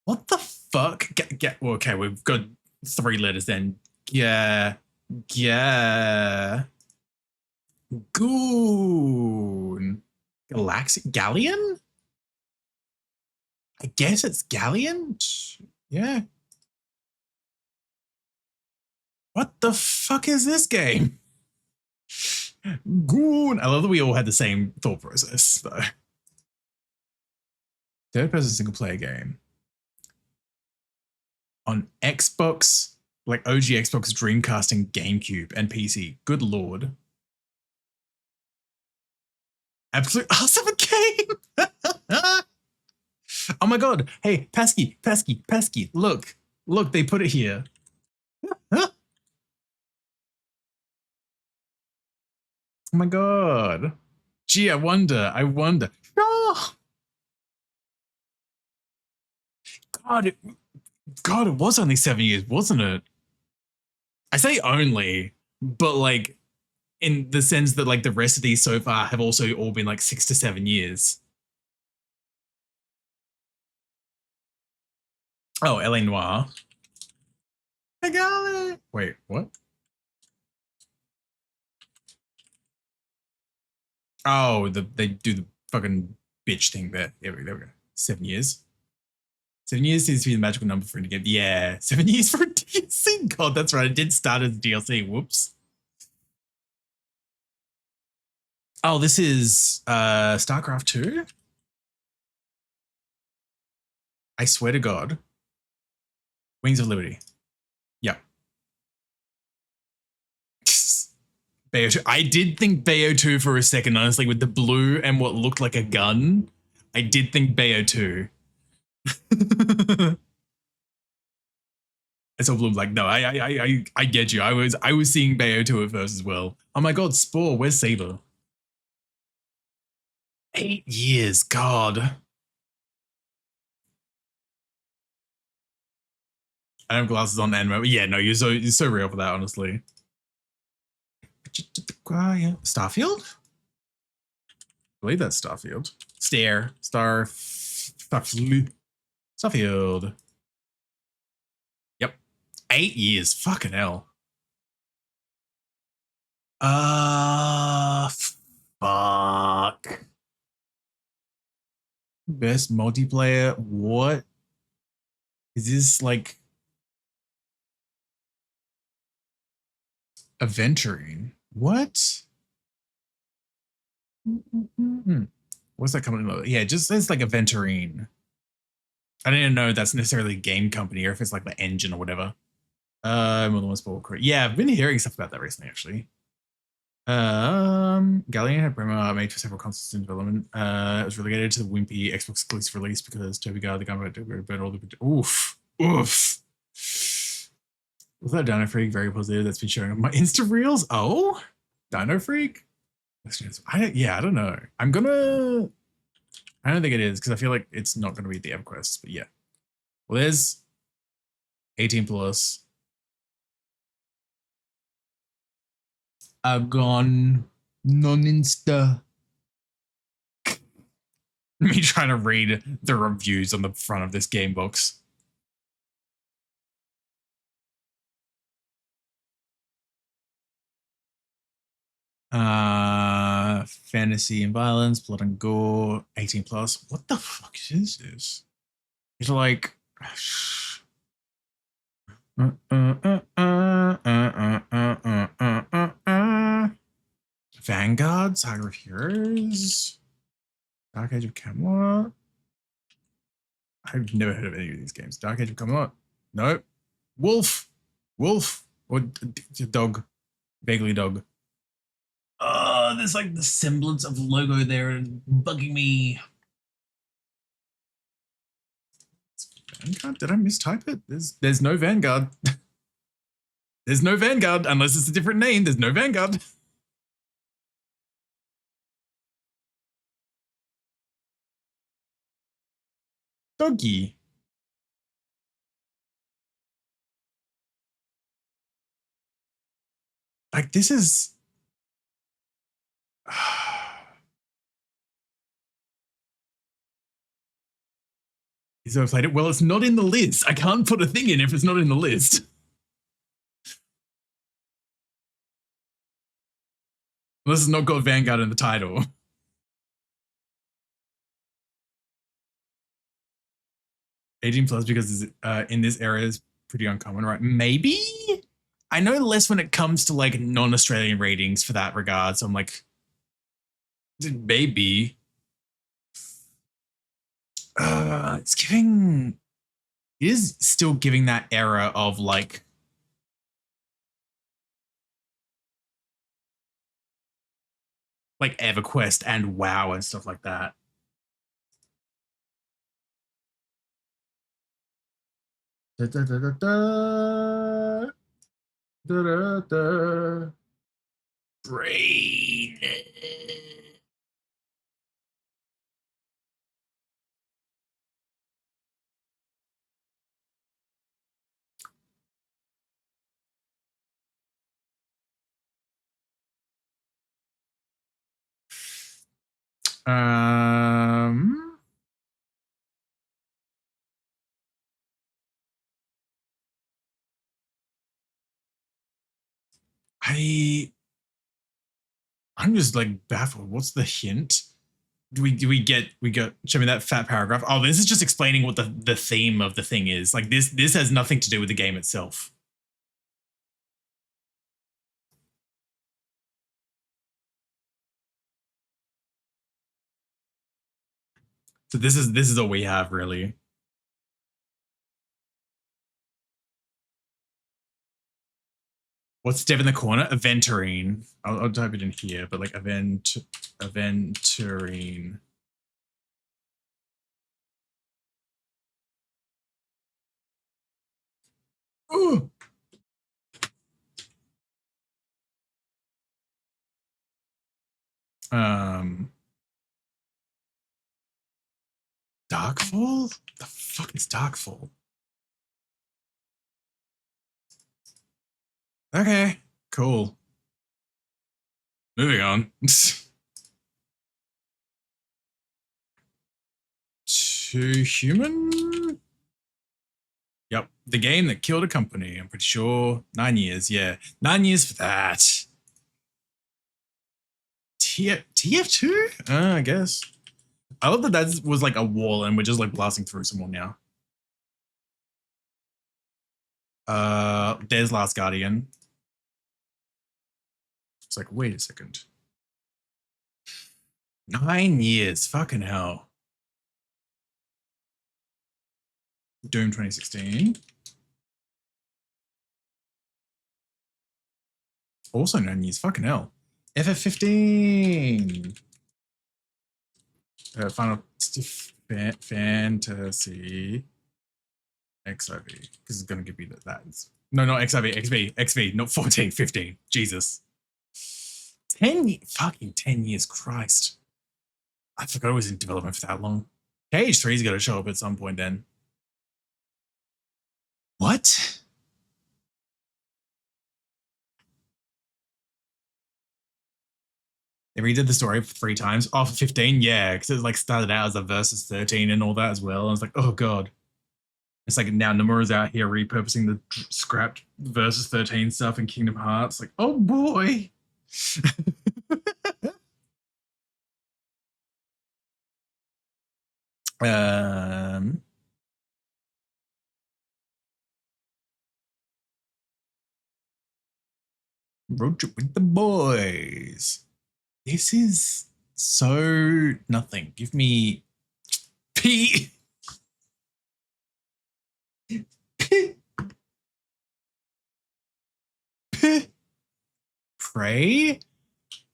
What the fuck? Well, okay, we've got 3 letters then. Yeah. Goon. Galleon? I guess it's Galleon? Yeah. What the fuck is this game? Goon. I love that we all had the same thought process, though. Third-person single-player game. On Xbox, like OG Xbox, Dreamcast, and GameCube, and PC. Good lord. Absolute awesome game! Oh my god. Hey, Pesky. Look, they put it here. Oh my god. Gee, I wonder. Oh! God, it was only 7 years, wasn't it? I say only, but like in the sense that like the rest of these so far have also all been like 6 to 7 years. Oh, LA Noire. I got it. Wait, what? Oh, they do the fucking bitch thing there. There we go. 7 years. 7 years seems to be the magical number for a game. Yeah, 7 years for a DLC. God, that's right. It did start as a DLC. Whoops. Oh, this is StarCraft 2? I swear to God. Wings of Liberty. Yeah. Bayo 2. I did think Bayo 2 for a second, honestly, with the blue and what looked like a gun. I did think Bayo 2. I saw Bloom like, no, I get you. I was seeing Bayo 2 at first as well. Oh my god, Spore, where's Saber? 8 years, God. I have glasses on anime. Yeah, no, you're so real for that, honestly. Starfield? I believe that's Starfield. Starfield. Yep. 8 years. Fucking hell. Fuck. Best multiplayer. What? Is this like Aventurine? What? What's that coming up? Yeah, just it's like Aventurine. I don't even know if that's necessarily a game company or if it's like the engine or whatever. More than one sport. Yeah, I've been hearing stuff about that recently, actually. Galleon had Bremer made for several consoles in development. It was relegated to the wimpy Xbox exclusive release because Toby Gard, the government, burned all the. Oof. Was that Dino Freak very positive? That's been showing up my Insta reels. Oh, Dino Freak. I don't know. I don't think it is because I feel like it's not going to be the EverQuest, but yeah. Well, there's 18 plus. are gone non-insta. Me trying to read the reviews on the front of this game box. Fantasy and violence, blood and gore, 18 plus. What the fuck is this? It's like Vanguard, Saga of Heroes, Dark Age of Camelot. I've never heard of any of these games. Dark Age of Camelot. Nope. Wolf. Or dog. Vaguely dog. There's like the semblance of logo there and bugging me. Vanguard? Did I mistype it? There's no Vanguard. There's no Vanguard unless it's a different name. There's no Vanguard. Doggy. Like this is He's overplayed it. Well, it's not in the list. I can't put a thing in if it's not in the list. Unless it's not got Vanguard in the title. Aging plus because in this area is pretty uncommon, right? Maybe? I know less when it comes to like non-Australian ratings for that regard, so I'm like, maybe. It's giving. It is still giving that era of like. Like EverQuest and WoW and stuff like that. Da, da, da, da, da. Da, da, da. Brain. I'm just like baffled. What's the hint? We get show me that fat paragraph. Oh, this is just explaining what the theme of the thing is. Like this has nothing to do with the game itself. So this is all we have really. What's Dev in the corner? Aventurine. I'll type it in here, but like Aventurine. Ooh. Darkfall? The fuck is Darkfall? Okay, cool. Moving on. To Human? Yep, the game that killed a company. I'm pretty sure 9 years. Yeah, 9 years for that. TF2? I guess. I love that was like a wall and we're just like blasting through some more now. There's Last Guardian. It's like, wait a second. 9 years, fucking hell. Doom 2016. Also 9 years, fucking hell. FF15. Final Fantasy XIV, because it's going to give me that. No, not XIV, XV, not 14, 15. Jesus. 10 years, Christ. I forgot it was in development for that long. KH3's got to show up at some point then. What? They redid the story 3 times. Oh, for 15? Yeah, because it like started out as a versus 13 and all that as well. I was like, oh god. It's like now Nomura's out here repurposing the scrapped versus 13 stuff in Kingdom Hearts. Like, oh boy. Road trip with the boys. This is so nothing. Give me P. Prey?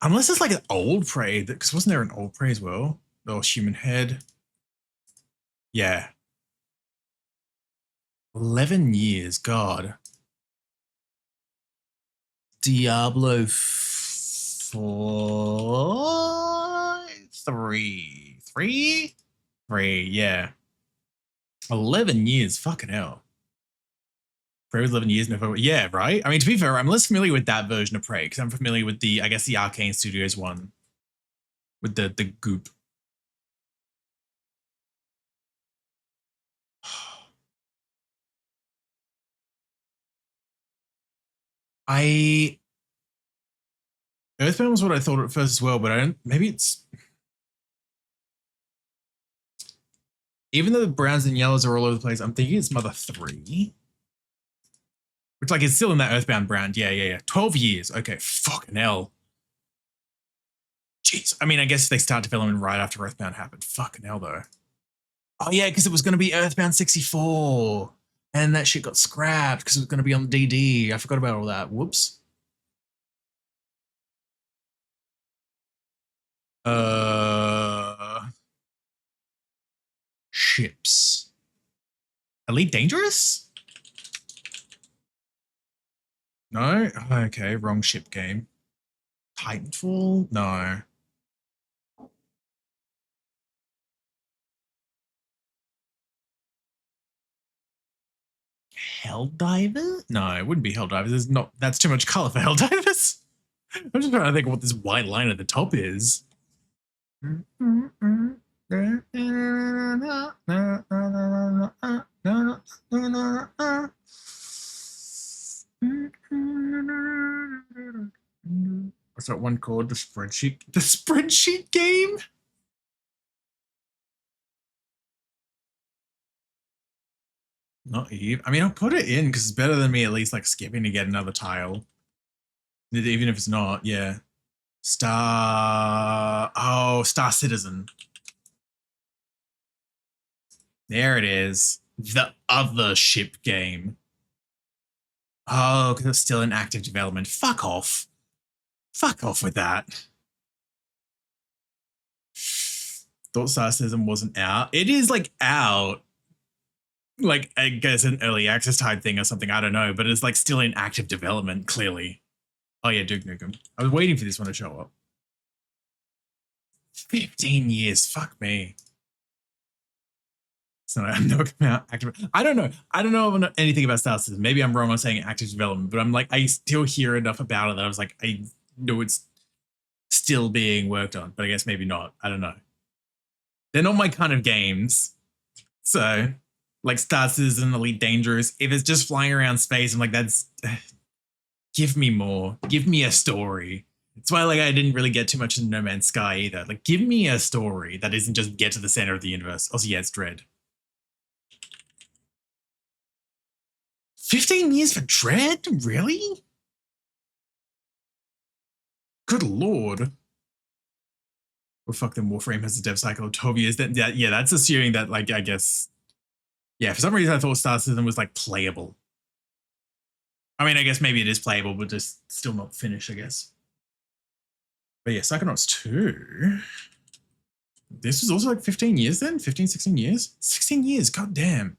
Unless it's like an old Prey, because wasn't there an old Prey as well? Oh, human head. Yeah. 11 years, God. Diablo 4? 3? 3? 3, yeah. 11 years, fucking hell. Prey was 11 years, never. Yeah, right? I mean, to be fair, I'm less familiar with that version of Prey, because I'm familiar with the, I guess, the Arcane Studios one. With the goop. Earthbound was what I thought at first as well, but I don't, maybe it's, even though the browns and yellows are all over the place, I'm thinking it's Mother 3. Which, like, it's still in that Earthbound brand. Yeah. 12 years. Okay, fucking hell. Jeez. I mean, I guess they start development right after Earthbound happened. Fucking hell, though. Oh, yeah, because it was going to be Earthbound 64. And that shit got scrapped because it was going to be on DD. I forgot about all that. Whoops. Ships. Elite Dangerous? No? Okay, wrong ship game. Titanfall? No. Helldiver? No, it wouldn't be Helldivers. There's not, that's too much color for Helldivers. I'm just trying to think of what this white line at the top is. What's that one called? The spreadsheet? The spreadsheet game? Not Eve. I mean, I'll put it in because it's better than me at least like skipping to get another tile. Even if it's not, yeah. Star Citizen. There it is. The other ship game. Oh, because it's still in active development. Fuck off. Fuck off with that. Thought Star Citizen wasn't out. It is like out. Like, I guess an early access type thing or something. I don't know. But it's like still in active development, clearly. Oh yeah, Duke Nukem. I was waiting for this one to show up. 15 years. Fuck me. So I've never come out active. I don't know. I don't know anything about Star Citizen. Maybe I'm wrong on saying active development, but I'm like, I still hear enough about it that I was like, I know it's still being worked on, but I guess maybe not. I don't know. They're not my kind of games. So, like Star Citizen, Elite Dangerous, if it's just flying around space, I'm like, that's... Give me more. Give me a story. It's why like I didn't really get too much into No Man's Sky either. Like, give me a story that isn't just get to the center of the universe. Also, yeah, it's Dread. 15 years for Dread? Really? Good lord. Well, fuck them. Warframe has a dev cycle of 12 years. Then yeah, that's assuming that, like, I guess... Yeah, for some reason I thought Star Citizen was, like, playable. I mean, I guess maybe it is playable, but just still not finished, I guess. But yeah, Psychonauts 2. This was also like 15 years then? 15, 16 years? 16 years, god damn.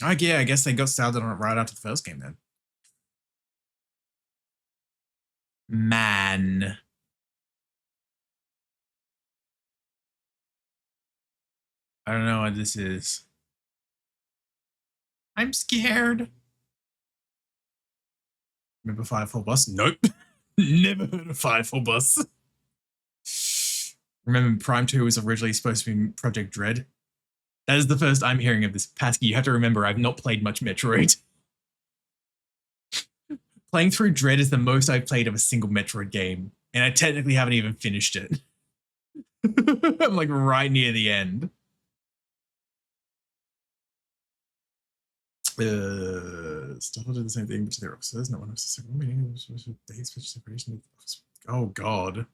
Yeah, I guess they got started on it right after the first game then. Man. I don't know what this is. I'm scared. Remember Firefall Bus? Nope. Never heard of Firefall Bus. Remember, Prime 2 was originally supposed to be Project Dread. That is the first I'm hearing of this. Pasky, you have to remember, I've not played much Metroid. Playing through Dread is the most I've played of a single Metroid game, and I technically haven't even finished it. I'm like right near the end. Still did the same thing, but to their officers. Not one of the second meeting. Days for separation. Oh god.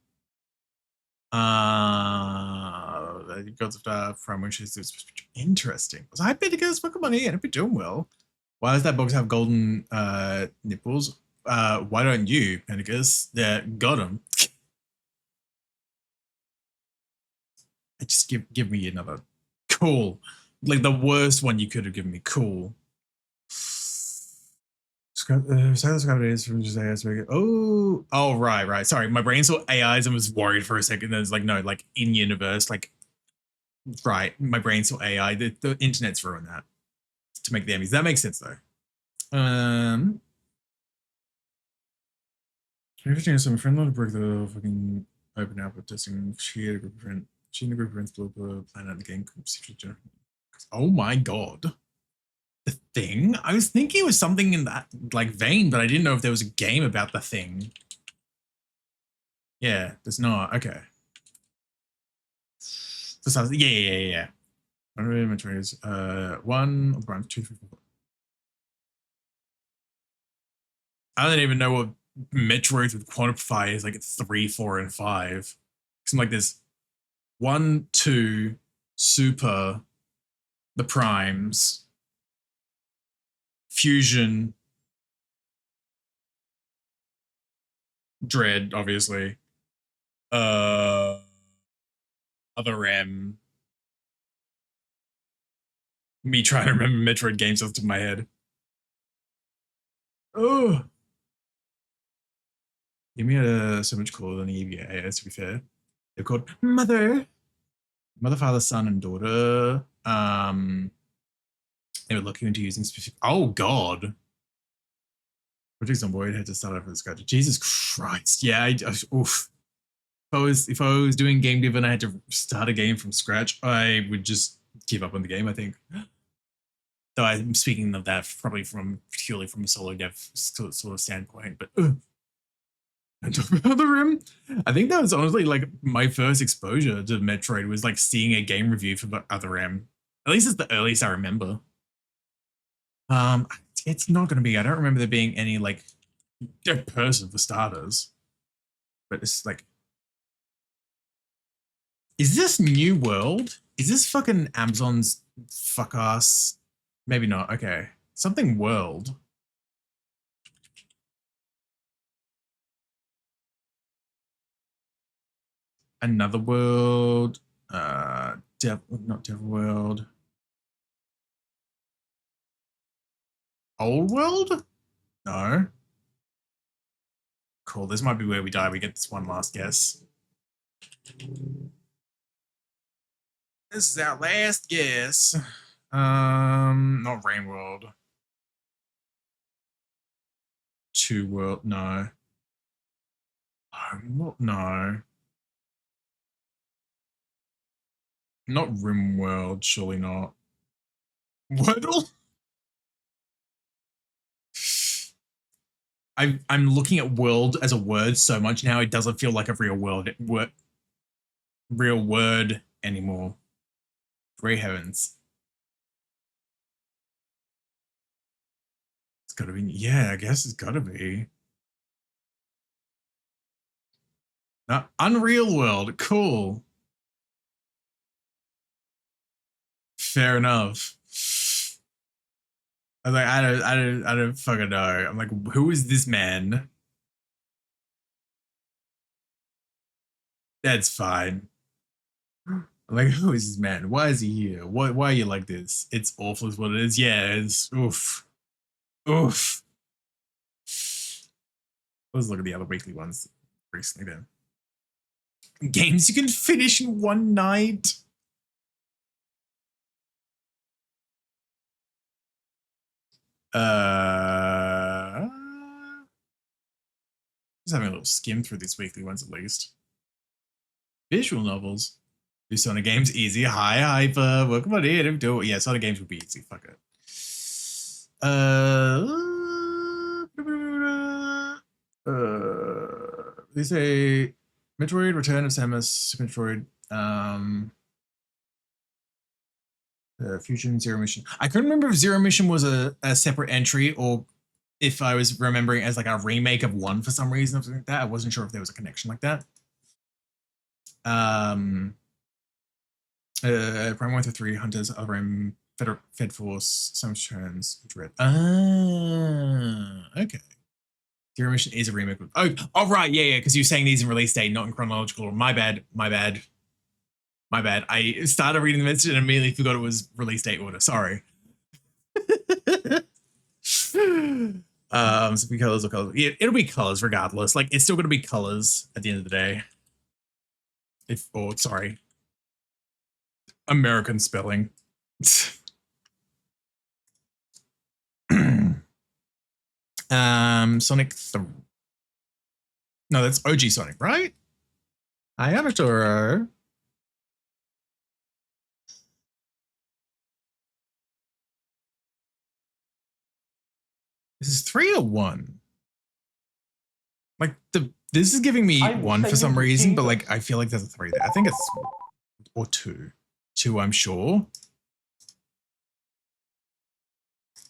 Gods of from which is interesting. Was I bet to get this fucking money and it'd be doing well? Why does that box have golden nipples? Why don't you, Penticus? Yeah, got him. Just give me another. Cool. Like the worst one you could have given me. Cool. Oh, right. Sorry, my brain saw AIs and was worried for a second. There's like, no, like in universe, like, right. My brain saw AI. The internet's ruined that to make the Emmys. That makes sense though. Everything so my friend wanted to break the fucking open app with testing. She had a group of friends. She and a group of friends blew up a planet in the game. Oh my god. The Thing? I was thinking it was something in that like vein, but I didn't know if there was a game about The Thing. Yeah, there's not. Okay. So sounds yeah. I don't really much is 1 branch 2 3 4. I don't even know what Metroid with quantify is like at 3, 4, and 5. Seems like there's 1, 2, Super, the Primes, Fusion, Dread, obviously. Other M. Me trying to remember Metroid games off the top of my head. Oh. Yumi had so much cooler than EVA, to be fair. They're called Mother, Father, Son, and Daughter. They were looking into using specific. Oh god. Project Zomboid had to start over the scratch. Jesus Christ. Yeah, oof. If I was doing game dev and I had to start a game from scratch, I would just give up on the game, I think. Though I'm speaking of that probably purely from a solo dev sort of standpoint, but and talk about the Rim. I think that was honestly like my first exposure to Metroid was like seeing a game review for the Other M. At least it's the earliest I remember. It's not going to be. I don't remember there being any like dead person for starters. But it's like, is this New World? Is this fucking Amazon's fuck ass? Maybe not. Okay, something World. Another World. Not Devil World. Old World? No. Cool. This might be where we die. We get this one last guess. This is our last guess. Not Rain World. 2 World. No. No. Not Rim World. Surely not. Wordle? I'm looking at world as a word so much now it doesn't feel like a real word anymore. Great heavens. It's gotta be, yeah, I guess it's gotta be. Unreal World, cool. Fair enough. I was like, I don't fucking know. I'm like, who is this man? That's fine. I'm like, who is this man? Why is he here? Why are you like this? It's awful is what it is. Yeah, it's oof. Oof. Let's look at the other weekly ones recently then. Games you can finish in one night. Just having a little skim through these weekly ones at least. Visual novels. Do Sonic games easy. Hi, Hyper. Welcome on in. Do it. Yeah, Sonic games would be easy. Fuck it. They say Metroid, Return of Samus, Super Metroid, Fusion, Zero Mission. I couldn't remember if Zero Mission was a separate entry or if I was remembering as like a remake of one for some reason or something like that. I wasn't sure if there was a connection like that. Prime 1 through 3, Hunters, Alrim, Fed Force, Samus Returns, Dread. Okay. Zero Mission is a remake. Oh, right, yeah, because you're saying these in release date, not in chronological order. My bad. I started reading the message and immediately forgot it was release date order. Sorry. So be colors or colors. Yeah, it'll be colors regardless. Like it's still gonna be colors at the end of the day. Sorry. American spelling. Sonic 3. No, that's OG Sonic, right? Hi, Anatoro. This is 3 or 1? Like this is giving me 1 for some reason, but like I feel like there's a 3 there. I think it's or 2. 2, I'm sure.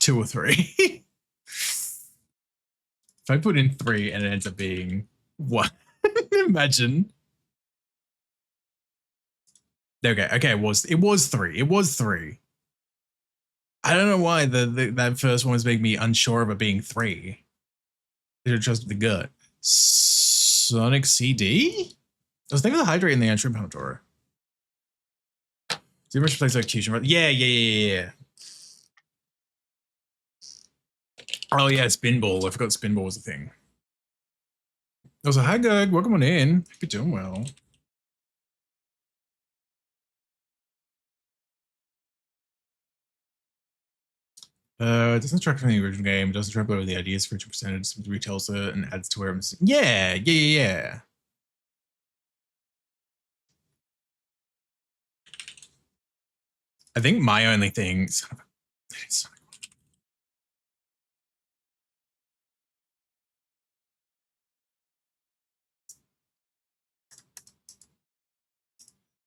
2 or 3. If I put in 3 and it ends up being 1, imagine. Okay, it was 3. It was 3. I don't know why that first one was making me unsure of it being 3. It should trust the gut. Sonic CD? I was thinking of the Hydrate in the Antrim Pandora. Zero Mission plays execution, right? Yeah. Oh yeah, Spinball. I forgot Spinball was a thing. Also, hi Gug, welcome on in. Hope you're doing well. It doesn't track from the original game. It doesn't track over the ideas for 2%. It simply retells it and adds to where I'm. Yeah. I think my only thing.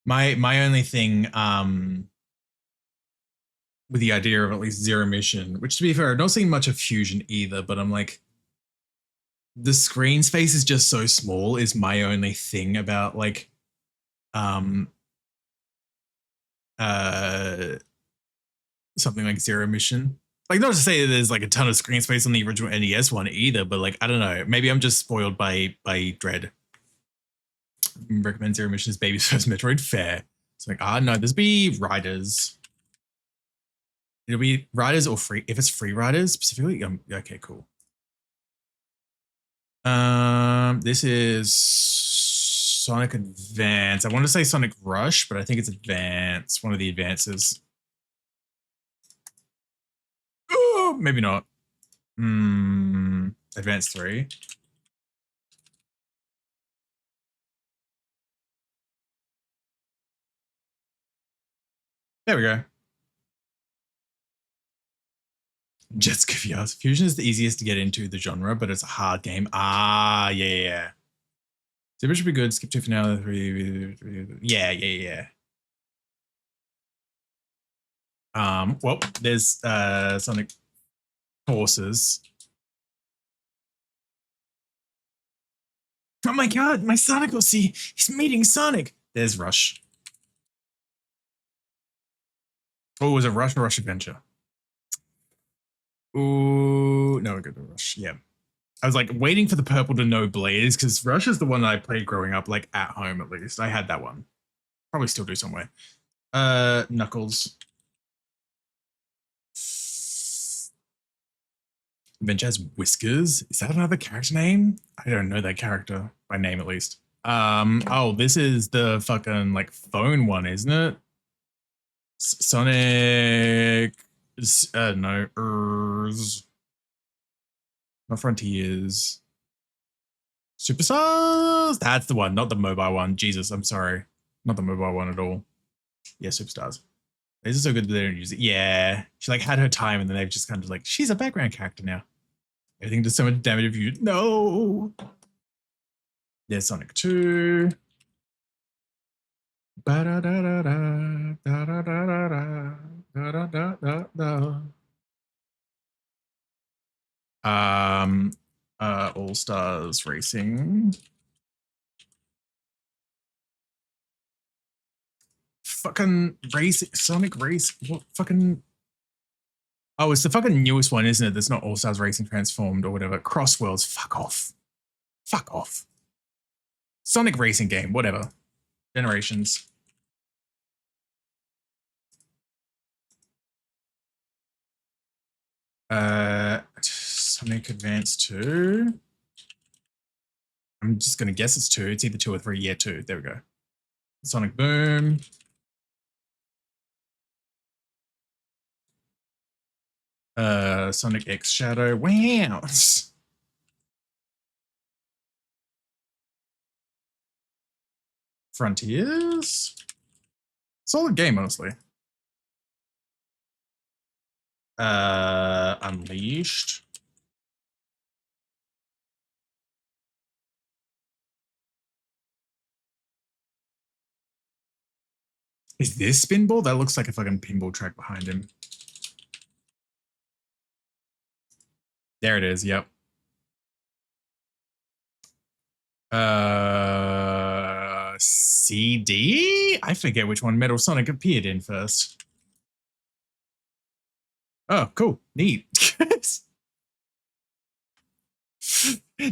My only thing with the idea of at least Zero Mission, which to be fair, I've not seen much of Fusion either, but I'm like, the screen space is just so small is my only thing about like something like Zero Mission. Like not to say that there's like a ton of screen space on the original NES one either, but like I don't know, maybe I'm just spoiled by Dread. Recommend Zero Mission as baby's first Metroid. Fair. It's like, no, this be Riders. It'll be Riders or free. If it's free Riders specifically, okay, cool. This is Sonic Advance. I want to say Sonic Rush, but I think it's Advance. One of the advances. Oh, maybe not. Advance 3. There we go. Jets Caviar. Fusion is the easiest to get into the genre, but it's a hard game. Yeah. Zero should be good. Skip 2 for now. 3. Yeah. Well, there's Sonic Forces. Oh my god, my Sonic will see. He's meeting Sonic. There's Rush. Oh, was it Rush or Rush Adventure? Ooh, no, I got the Rush. Yeah. I was like waiting for the purple to know Blaze because Rush is the one that I played growing up, like at home at least. I had that one. Probably still do somewhere. Knuckles. Adventure has Whiskers. Is that another character name? I don't know that character by name at least. Oh, this is the fucking like phone one, isn't it? Sonic. No, not Frontiers. Superstars. That's the one, not the mobile one. Jesus, I'm sorry. Not the mobile one at all. Yeah, Superstars. These are so good that they don't use it. Yeah. She like had her time and then they've just kind of like, she's a background character now. Everything does so much damage if you no. There's Sonic 2. Ba-da-da-da-da, da-da-da-da-da, da-da-da-da-da. All Stars Racing. Fucking racing, Sonic Race. What fucking? Oh, it's the fucking newest one, isn't it? That's not All Stars Racing Transformed or whatever. Cross Worlds. Fuck off. Fuck off. Sonic Racing game. Whatever. Generations. Sonic Advance 2. I'm just gonna guess it's 2. It's either 2 or 3. Yeah, 2. There we go. Sonic Boom. Sonic X Shadow. Wow. Frontiers. Solid game, honestly. Unleashed. Is this Spinball? That looks like a fucking pinball track behind him. There it is, yep. CD? I forget which one Metal Sonic appeared in first. Oh, cool. Neat.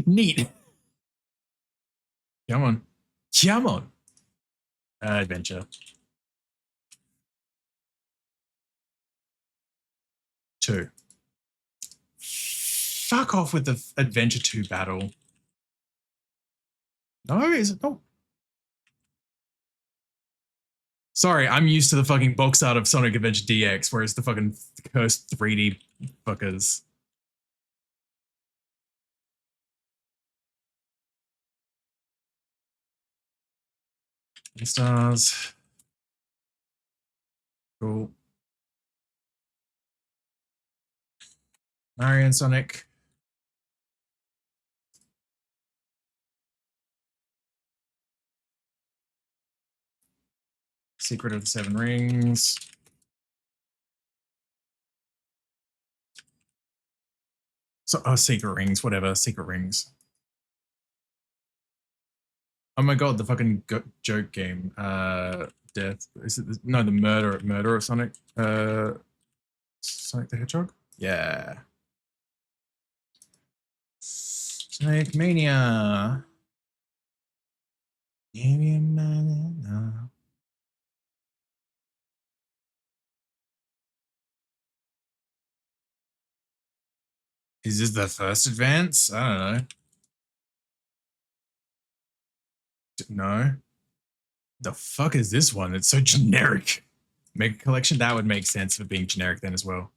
Neat. Come on. Come on. Adventure. 2. Fuck off with the Adventure 2 battle. No, is it? No. Sorry, I'm used to the fucking box art of Sonic Adventure DX, whereas the fucking cursed 3D fuckers. Stars. Cool. Mario and Sonic. Secret of the Seven Rings. So, oh, Secret Rings, whatever. Secret Rings. Oh my god, the fucking joke game. Death. Is it no, the murder of Sonic? Sonic the Hedgehog? Yeah. Sonic Mania. Is this the first advance? I don't know. No. The fuck is this one? It's so generic. Mega Collection? That would make sense for being generic then as well.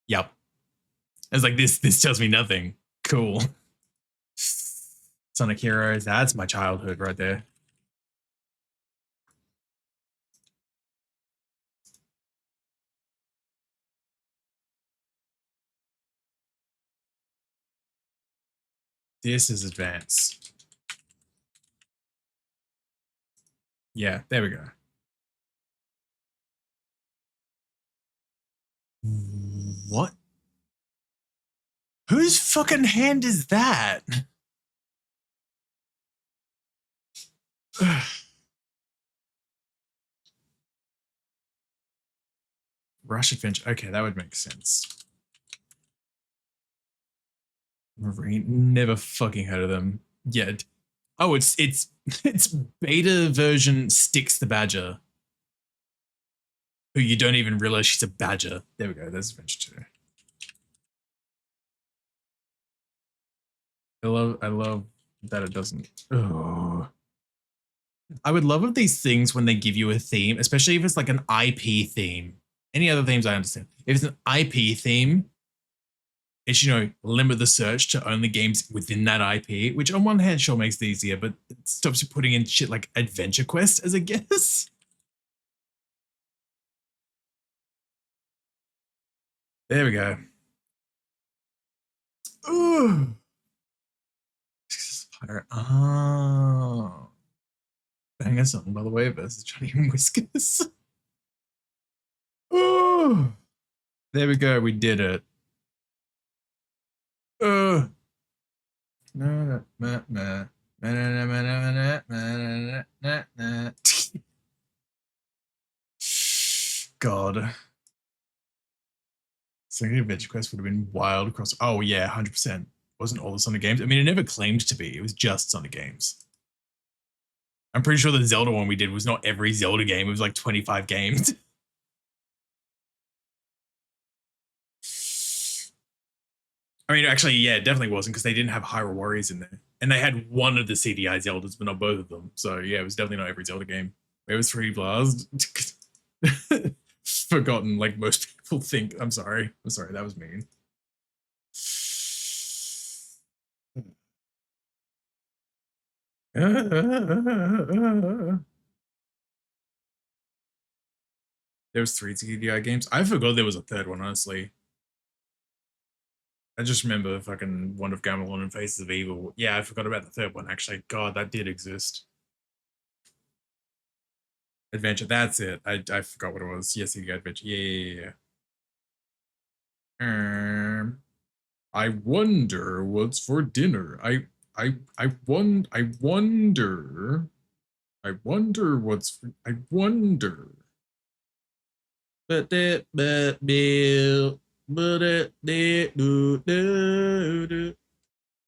Yep. I was like, this tells me nothing. Cool. Sonic Heroes, that's my childhood right there. This is Advance. Yeah, there we go. What? Whose fucking hand is that? Rush Adventure. Okay, that would make sense. Marine. Never fucking heard of them. Yeah. Oh, it's beta version Styx the Badger. Who you don't even realize she's a badger. There we go. There's Adventure 2. I love that it doesn't. Oh. I would love of these things when they give you a theme, especially if it's like an IP theme. Any other themes I understand. If it's an IP theme, It's, you know, limit the search to only games within that IP, which on one hand sure makes it easier, but it stops you putting in shit like Adventure Quest as a guess. There we go. Ooh. Pirate. Oh. Banger song, by the way, versus Johnny and Whiskers. Oh. There we go. We did it. God. Sonic Adventure Quest would have been wild across. Oh, yeah, 100%. Wasn't all the Sonic games. I mean, it never claimed to be. It was just Sonic games. I'm pretty sure the Zelda one we did was not every Zelda game. It was like 25 games. I mean, actually, yeah, it definitely wasn't because they didn't have Hyrule Warriors in there. And they had one of the CDI Zeldas, but not both of them. So, yeah, it was definitely not every Zelda game. It was 3D Blast. Forgotten, like most people think. I'm sorry, that was mean. There was 3 CDI games. I forgot there was a third one, honestly. I just remember fucking Wand of Gamelon and Faces of Evil. Yeah, I forgot about the third one, actually. God, that did exist. Adventure, that's it. I forgot what it was. Yes, you got Adventure. Yeah. I wonder what's for dinner. I wonder what's for, I wonder.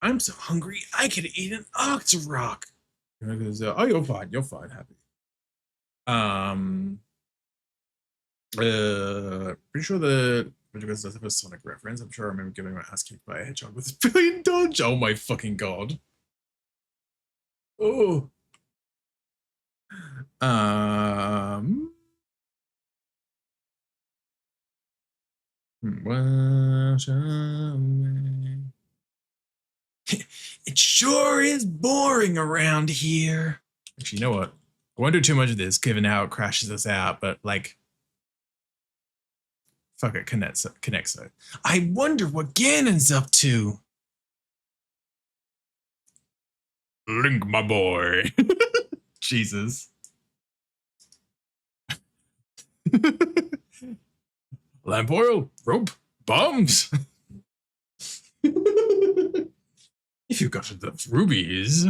I'm so hungry, I could eat an Octorok. Oh, you're fine, happy. Pretty sure the does have a Sonic reference. I'm sure I remember getting my ass kicked by a hedgehog with a brilliant dodge. Oh my fucking god. Oh. It sure is boring around here. Actually, you know what? I won't do too much of this given how it crashes us out, but like, fuck it, 𝓬𝓱𝓲𝓵𝓵. I wonder what Ganon's up to. Link, my boy. Jesus. Lamp oil, rope, bombs. If you got enough rubies.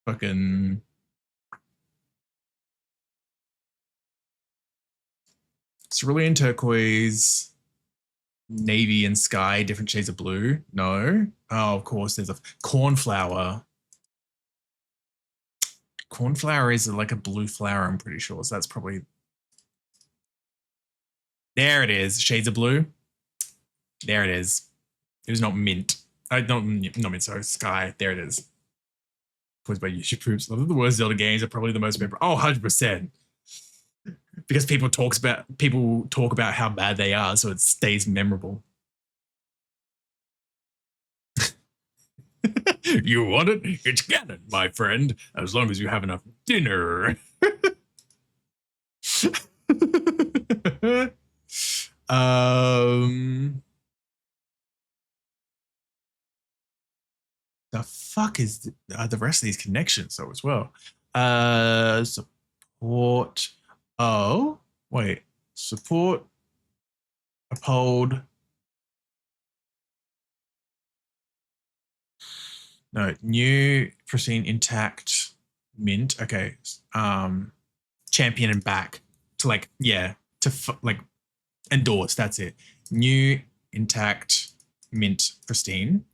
Fucking. Cerulean turquoise, navy and sky, different shades of blue. No. Oh, of course, there's a cornflower. Cornflower is like a blue flower, I'm pretty sure. So that's probably. There it is. Shades of blue. There it is. It was not mint. Not mint, sorry. Sky. There it is. Caused by YouTube poops. One of the worst Zelda games are probably the most memorable. Oh, 100%. Because people talk about how bad they are, so it stays memorable. You want it? It's Ganon, my friend. As long as you have enough dinner. The fuck is the rest of these connections though as well? Support. Oh, wait. Support. Uphold. No, new, pristine, intact, mint. Okay. Champion and back to like, yeah, to like endorse. That's it. New, intact, mint, pristine.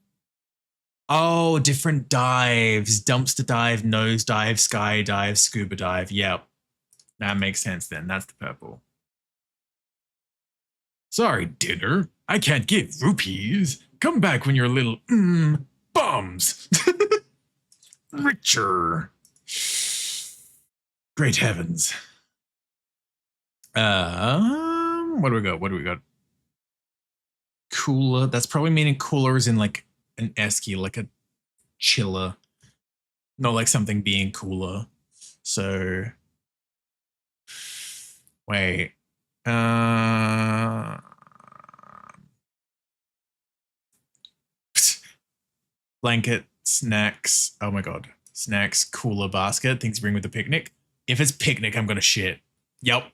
Oh, different dives. Dumpster dive, nose dive, sky dive, scuba dive. Yep. That makes sense then. That's the purple. Sorry, dinner. I can't give rupees. Come back when you're a little bums. Richer. Great heavens. What do we got? Cooler. That's probably meaning cooler as in like an esky, like a chiller. Not like something being cooler. So wait. Blanket, snacks. Oh my god. Snacks, cooler basket, things to bring with the picnic. If it's picnic, I'm gonna shit. Yep.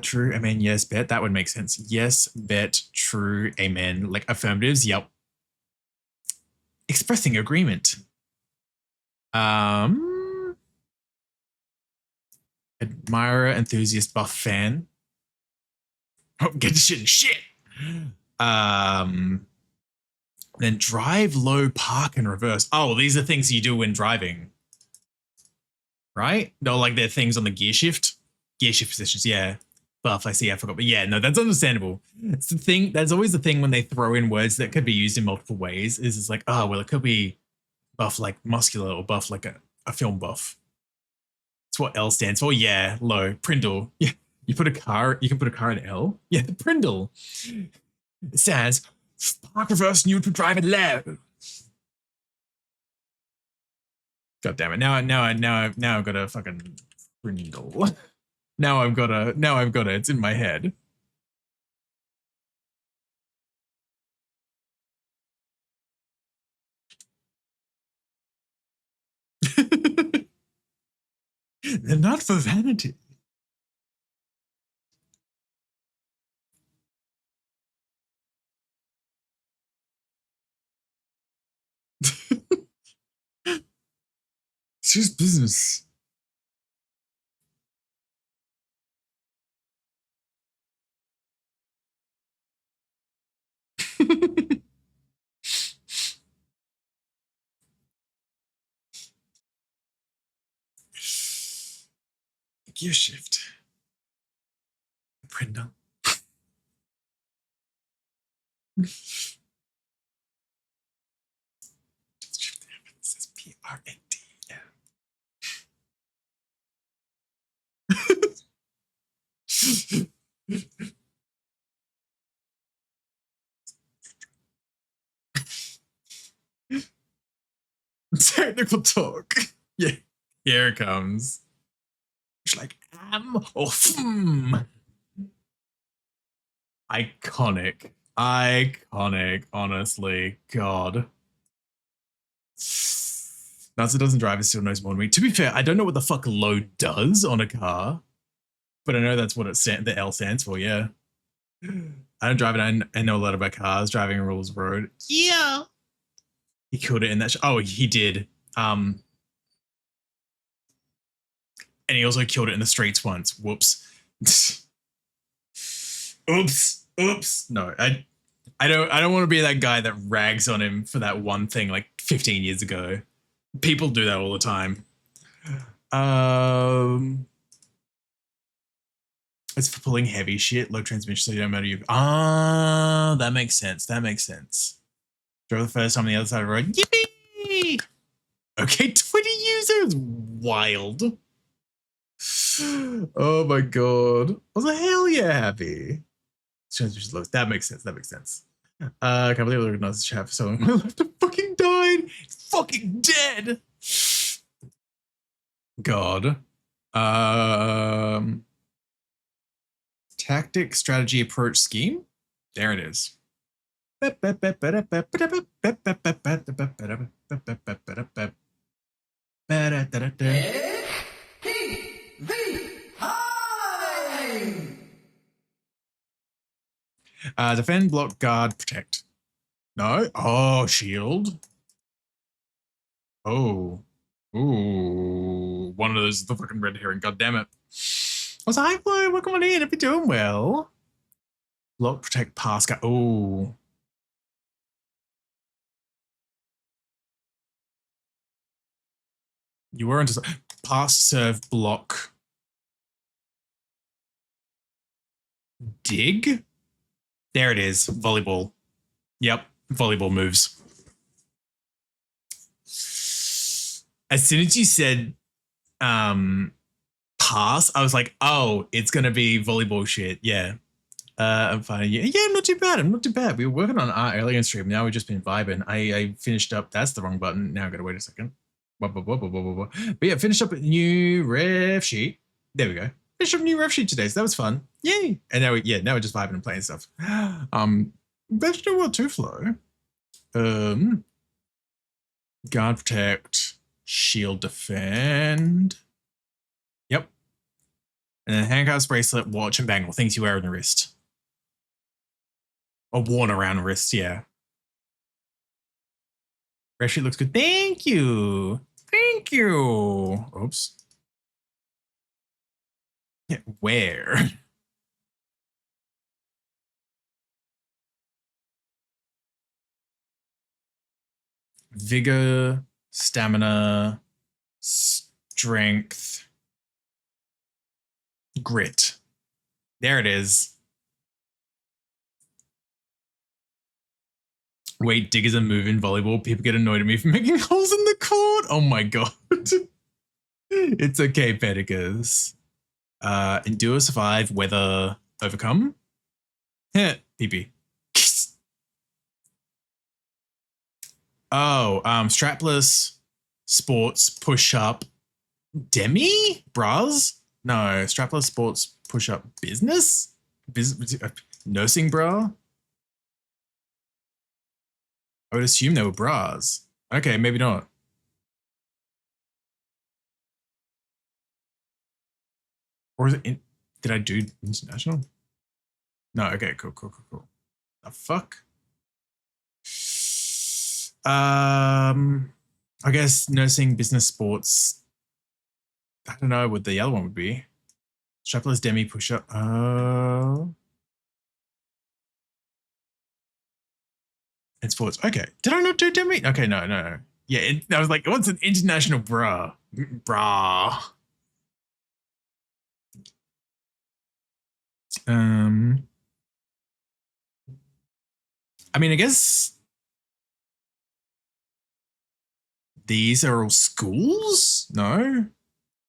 True, amen, yes, bet. That would make sense. Yes, bet, true, amen. Like affirmatives, yep. Expressing agreement. Admirer, enthusiast, buff, fan. Oh, get the shit in shit. Then drive, low, park, and reverse. Oh, these are things you do when driving. Right? No, like they're things on the gear shift. Gear shift positions, yeah. Buff, I see, I forgot. But yeah, no, that's understandable. It's the thing, that's always the thing when they throw in words that could be used in multiple ways, is it's like, oh, well, it could be buff like muscular or buff like a film buff. It's what L stands for. Yeah, low. Prindle. Yeah. You can put a car in L. Yeah, the Prindle. It says, park, reverse, neutral, drive, and left. God damn it. Now I've got a fucking Prindle. Now I've got it. It's in my head. They're not for vanity. It's just business. Gear shift. Prindle. Shift it says PRND. Technical talk. Yeah, here it comes. It's like am or Iconic. Iconic, honestly. God. Nasa doesn't drive and still knows more than me. To be fair, I don't know what the fuck low does on a car, but I know that's what the L stands for, yeah. I don't drive it. I know a lot about cars, driving rules road. Yeah. He killed it in that. Oh, he did. And he also killed it in the streets once. Whoops. Oops. No, I don't want to be that guy that rags on him for that one thing like 15 years ago. People do that all the time. It's for pulling heavy shit, low transmission, so you don't matter. That makes sense. Drove the first time on the other side of the road. Yippee! Okay, 20 users. Wild. Oh my god. I was like, hell yeah, happy. Transmission low. That makes sense. I can't believe I recognized the chat for so long. My laptop fucking died. It's fucking dead. God. Tactic, strategy, approach, scheme. There it is. Defend, block, guard, protect. No? Oh, shield. Oh. Ooh. One of those is the fucking red herring. God damn it. I was like, hi, welcome on in. If you're doing well. Block, protect, pass, guard. Oh. You were into pass, serve, block. Dig? There it is. Volleyball. Yep. Volleyball moves. As soon as you said pass, pass, I was like, oh, it's gonna be volleyball shit. Yeah. I'm fine. Yeah, I'm not too bad. I'm not too bad. We were working on art earlier in stream. Now we've just been vibing. I finished up. That's the wrong button. Now I gotta wait a second. But yeah, finished up a new ref sheet. There we go. Finished up a new ref sheet today, so that was fun. Yay! And now now we're just vibing and playing stuff. Vegetable World 2 flow. Guard protect, shield defend. Yep. And then handcuffs, bracelet, watch, and bangle. Things you wear on the wrist. Or worn around the wrist, yeah. Ref sheet looks good. Thank you. Thank you. Oops. Yeah, where? Vigor, stamina, strength, grit. There it is. Wait, diggers are moving volleyball. People get annoyed at me for making holes in the court. Oh my god. It's okay, Pedicus. Endure, survive, weather, overcome. Heh, PP. Oh, strapless, sports, push up, demi? Bras? No, strapless, sports, push up, business? Nursing bra? I would assume they were bras. Okay, maybe not. Or is it did I do international? No, okay, cool. The fuck? I guess nursing, business, sports. I don't know what the other one would be. Strapless, demi, push up. And sports. Okay. Did I not do demi? Okay, no. Yeah, I was like, what's an international bra? Bra. I mean, I guess these are all schools? No?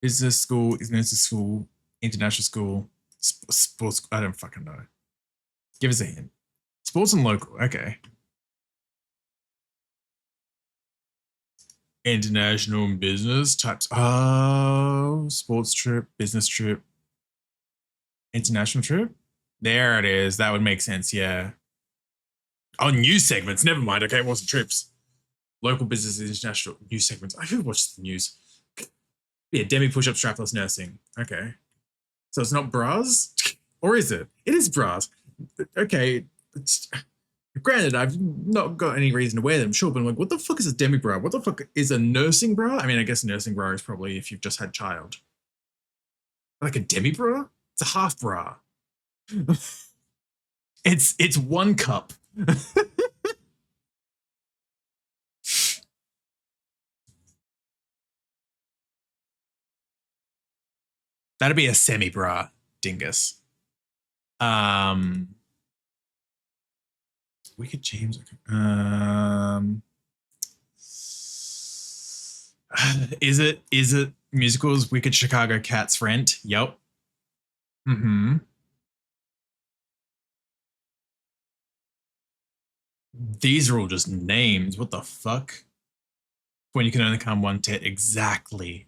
Business school, nursing school, international school, sports. I don't fucking know. Give us a hint. Sports and local. Okay. International and business types. Oh, sports trip, business trip, international trip. There it is. That would make sense. Yeah. Oh, news segments. Never mind. Okay, it wasn't trips. Local business, international news segments. I could watch the news. Yeah, demi push-up, strapless nursing. Okay. So it's not bras? Or is it? It is bras. Okay. Granted, I've not got any reason to wear them, sure, but I'm like, what the fuck is a demi bra? What the fuck is a nursing bra? I mean, I guess a nursing bra is probably if you've just had child. Like a demi bra? It's a half bra. It's one cup. That'd be a semi bra, dingus. Wicked James. Is it musicals Wicked Chicago Cats Rent? Yep. Mm-hmm. These are all just names. What the fuck? When you can only come one tit. Exactly.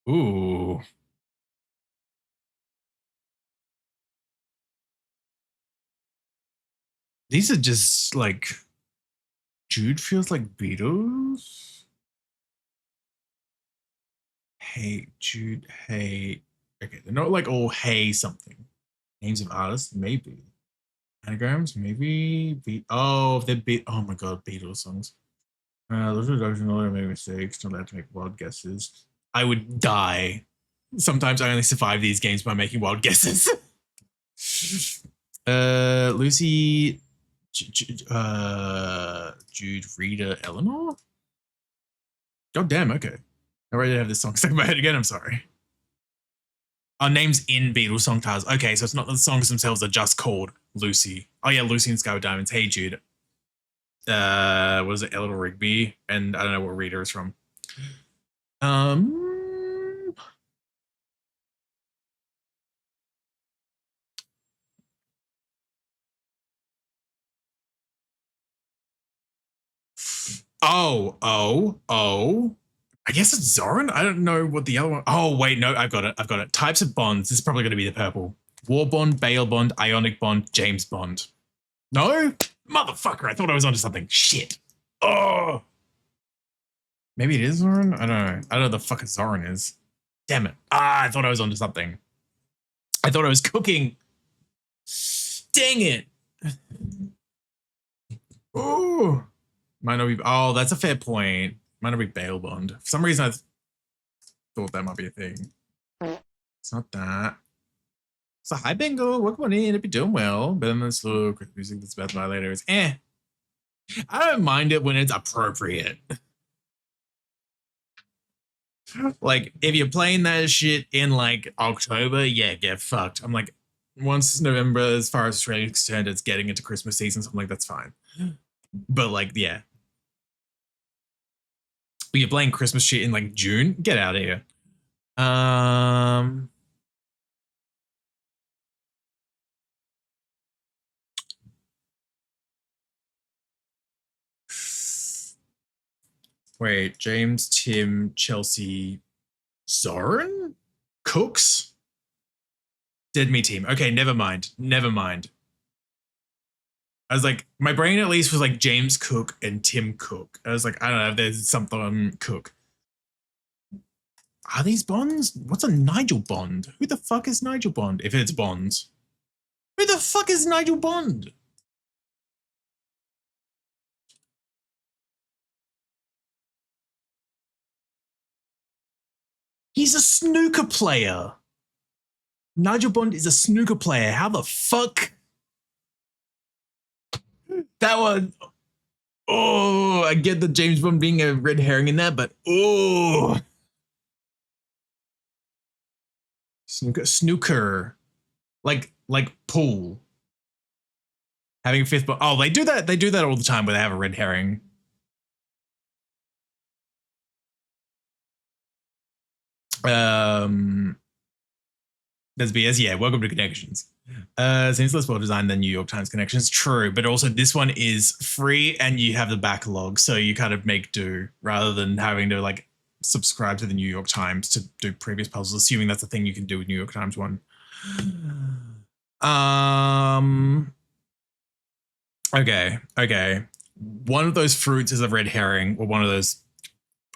Ooh. These are just like Jude feels like Beatles. Hey, Jude, hey. Okay, they're not like all hey something. Names of artists, maybe. Anagrams, maybe. Oh, oh my god, Beatles songs. Those are not allowed to make mistakes, not allowed to make wild guesses. I would die. Sometimes I only survive these games by making wild guesses. Lucy, Jude, Rita, Eleanor? God damn, okay. I already have this song stuck in my head again, I'm sorry. Our names in Beatles song titles. Okay, so it's not the songs themselves are just called Lucy. Oh yeah, Lucy and Sky with Diamonds. Hey Jude. Was it Eleanor Rigby? And I don't know what reader is from. Oh. I guess it's Zoran. I don't know what the other one. Oh, wait, no, I've got it. Types of bonds. This is probably going to be the purple. War bond, bail bond, ionic bond, James Bond. No? Motherfucker, I thought I was onto something. Shit. Oh. Maybe it is Zoran? I don't know. I don't know what the fuck a Zoran is. Damn it. I thought I was onto something. I thought I was cooking. Dang it. Oh. Might not be. Oh, that's a fair point. Might not be bail bond. For some reason, I thought that might be a thing. It's not that. So, hi, Bengal. Welcome on in. Hope you're doing well. Better than this look. Music that's about to buy later is I don't mind it when it's appropriate. Like, if you're playing that shit in, like, October, yeah, get fucked. I'm like, once November, as far as Australia is concerned, it's getting into Christmas season, so I'm like, that's fine. But, like, yeah. But you're playing Christmas shit in like June? Get out of here. Wait, James, Tim, Chelsea, Zoran? Cooks? Dead Me Team. Okay, never mind. I was like, my brain at least was like James Cook and Tim Cook. I was like, I don't know, there's something Cook. Are these bonds? What's a Nigel Bond? Who the fuck is Nigel Bond? If it's Bonds. Who the fuck is Nigel Bond? He's a snooker player. Nigel Bond is a snooker player. How the fuck? That one. Oh, I get the James Bond being a red herring in that, but oh. Snooker. Like pool. Having a fifth bond. Oh, they do that all the time where they have a red herring. There's BS. Yeah, welcome to Connections. Seems less well designed than New York Times Connections. True, but also this one is free and you have the backlog, so you kind of make do rather than having to like subscribe to the New York Times to do previous puzzles, assuming that's the thing you can do with New York Times one. Okay. One of those fruits is a red herring, or one of those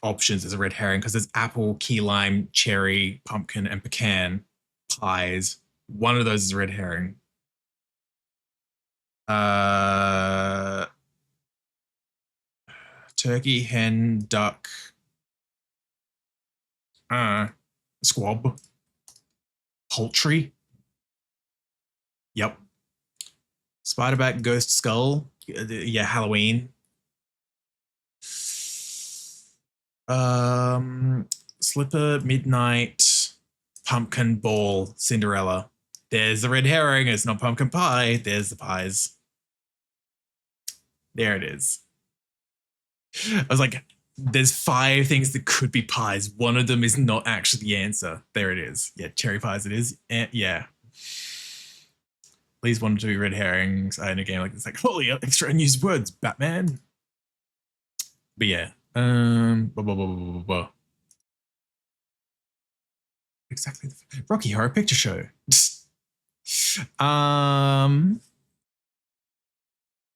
options is a red herring, because there's apple, key lime, cherry, pumpkin, and pecan pies. One of those is a red herring. Turkey, hen, duck, squab, poultry. Yep. Spiderback, ghost skull. Yeah, Halloween. Slipper, midnight, pumpkin ball, Cinderella. There's the red herring. It's not pumpkin pie. There's the pies. There it is. I was like, there's 5 things that could be pies. One of them is not actually the answer. There it is. Yeah, cherry pies it is. Yeah. Please 1 or 2 red herrings in a game like this. Like, holy extra unused words, Batman. But yeah. Exactly. Rocky Horror Picture Show.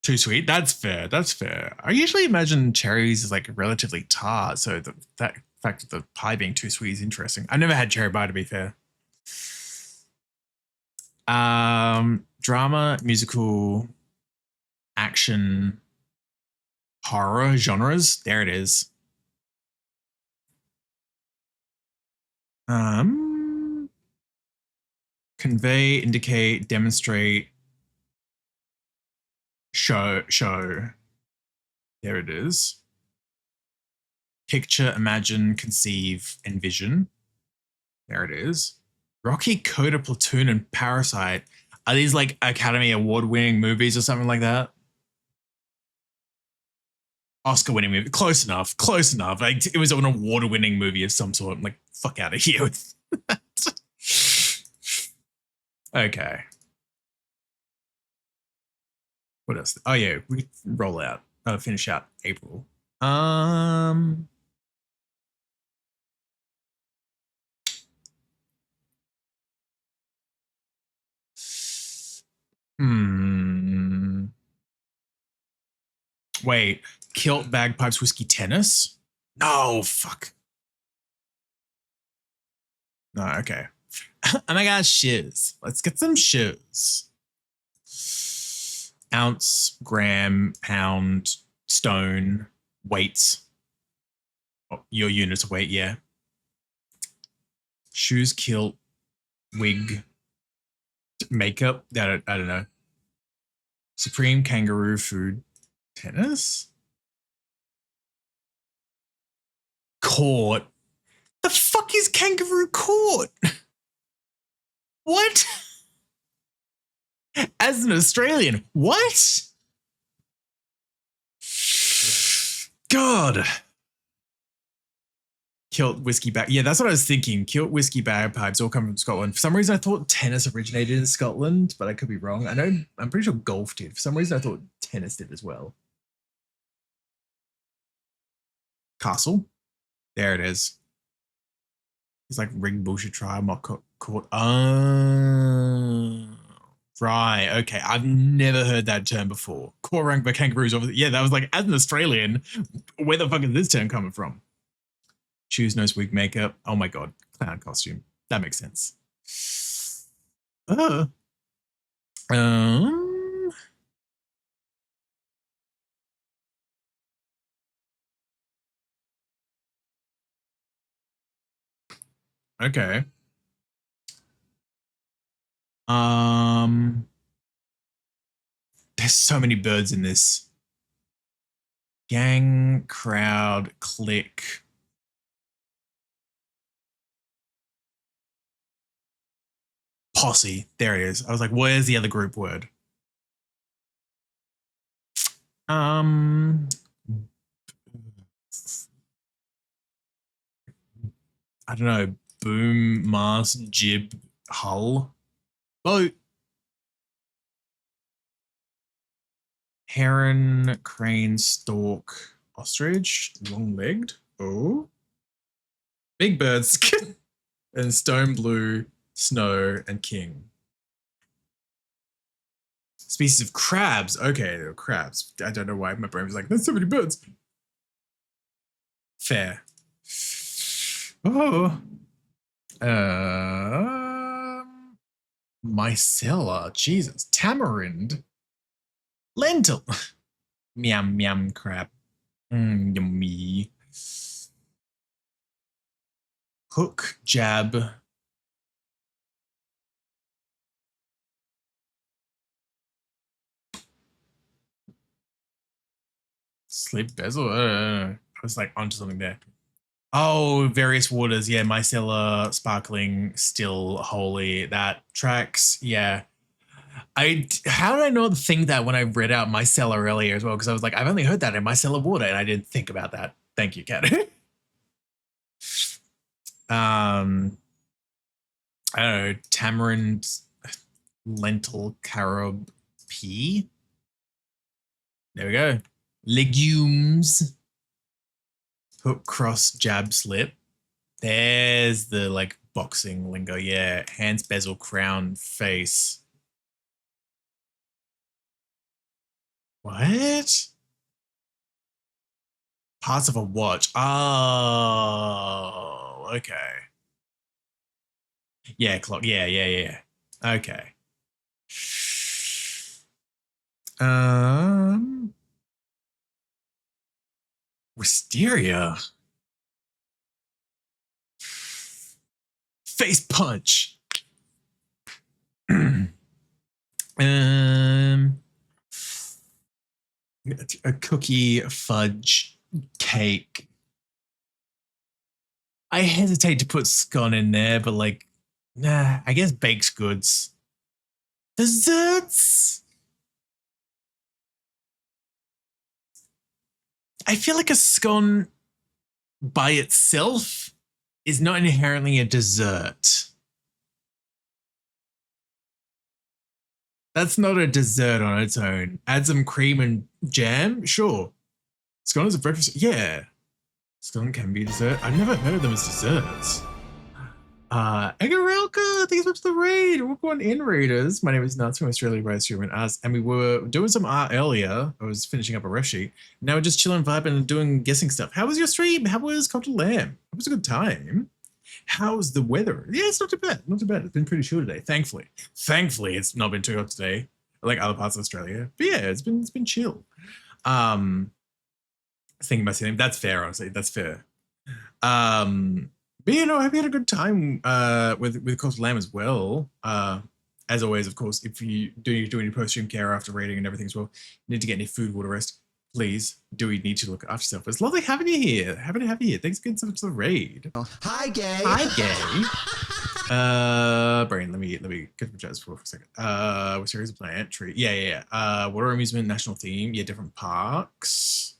Too sweet. That's fair. I usually imagine cherries as like relatively tart, so that fact of the pie being too sweet is interesting. I've never had cherry pie, to be fair. Drama, musical, action, horror genres. There it is. Convey, indicate, demonstrate, show. There it is. Picture, imagine, conceive, envision. There it is. Rocky, Coda, Platoon, and Parasite. Are these like Academy Award-winning movies or something like that? Oscar-winning movie. Close enough. Close enough. Like, it was an award-winning movie of some sort. I'm like, fuck out of here with that. Okay. What else? Oh yeah, we roll out. Finish out April. Wait, Kilt, Bagpipes, Whiskey, Tennis? No, fuck. No, okay. Oh my gosh, shoes. Let's get some shoes. Ounce, gram, pound, stone, weights. Oh, your units of weight, yeah. Shoes, kilt, wig, makeup. I don't know. Supreme, kangaroo, food, tennis. Court. The fuck is kangaroo court? What? As an Australian, what? God. Kilt, whiskey bag. Yeah, that's what I was thinking. Kilt, whiskey, bagpipes all come from Scotland. For some reason, I thought tennis originated in Scotland, but I could be wrong. I'm pretty sure golf did. For some reason, I thought tennis did as well. Castle. There it is. It's like 𝓬𝓸𝓵𝓵, mock court. Oh, right. Okay. I've never heard that term before. Core rank by kangaroos. Yeah, that was like, as an Australian, where the fuck is this term coming from? Shoes, nose, wig, makeup. Oh my God. Clown costume. That makes sense. Okay. There's so many birds in this. Gang, crowd, clique. Posse. There it is. I was like, where's the other group word? I don't know. Boom, mast, jib, hull, boat. Heron, crane, stork, ostrich, long-legged. Oh. Big birds. And stone blue, snow, and king. Species of crabs. Okay, they're crabs. I don't know why my brain was like, there's so many birds. Fair. Oh. Mycella. Jesus. Tamarind. Lentil. Meow, meow, crab. Yummy. Hook, jab. Sleep bezel. I was like onto something there. Oh, various waters. Yeah, Mycella, sparkling, still, holy. That tracks. Yeah. How did I not think that when I read out Mycella earlier as well? Because I was like, I've only heard that in Mycella water, and I didn't think about that. Thank you, Kat. I don't know, tamarind, lentil, carob, pea. There we go. Legumes. Hook, cross, jab, slip. There's the like boxing lingo. Yeah. Hands, bezel, crown, face. What? Parts of a watch. Oh, okay. Yeah, clock. Yeah. Okay. Wisteria. Face punch. A cookie, fudge, cake. I hesitate to put scone in there, but like Nah, I guess baked goods. Desserts. I feel like a scone by itself is not inherently a dessert. That's not a dessert on its own. Add some cream and jam, sure. Scone is a breakfast, yeah. Scone can be dessert. I've never heard of them as desserts. 𝓬𝓱𝓲𝓵𝓵, thanks so much for the raid. Welcome on in, raiders. My name is Nuts from Australia by stream and us, and we were doing some art earlier. I was finishing up a ref sheet. Now we're just chilling, vibing, and doing guessing stuff. How was your stream? How was 𝓱𝓸𝓾𝓻𝓼? It was a good time. How's the weather? Yeah, it's not too bad. Not too bad. It's been pretty chill today, thankfully. Thankfully, it's not been too hot today, like other parts of Australia. But yeah, it's been chill. Thinking about saying that's fair, honestly. That's fair. But you know, I hope you had a good time with 𝓱𝓸𝓾𝓻 as well. As always, of course, if you do any post-stream care after raiding and everything as well, need to get any food, water, rest, please do need to look after yourself. It's lovely having you here. Happy to have you here. Thanks again so much for the raid. Hi, gay. Hi, gay. Brain, let me get my jazz for a second. What series of plant tree? Yeah. Water amusement, national theme. Yeah, different parks.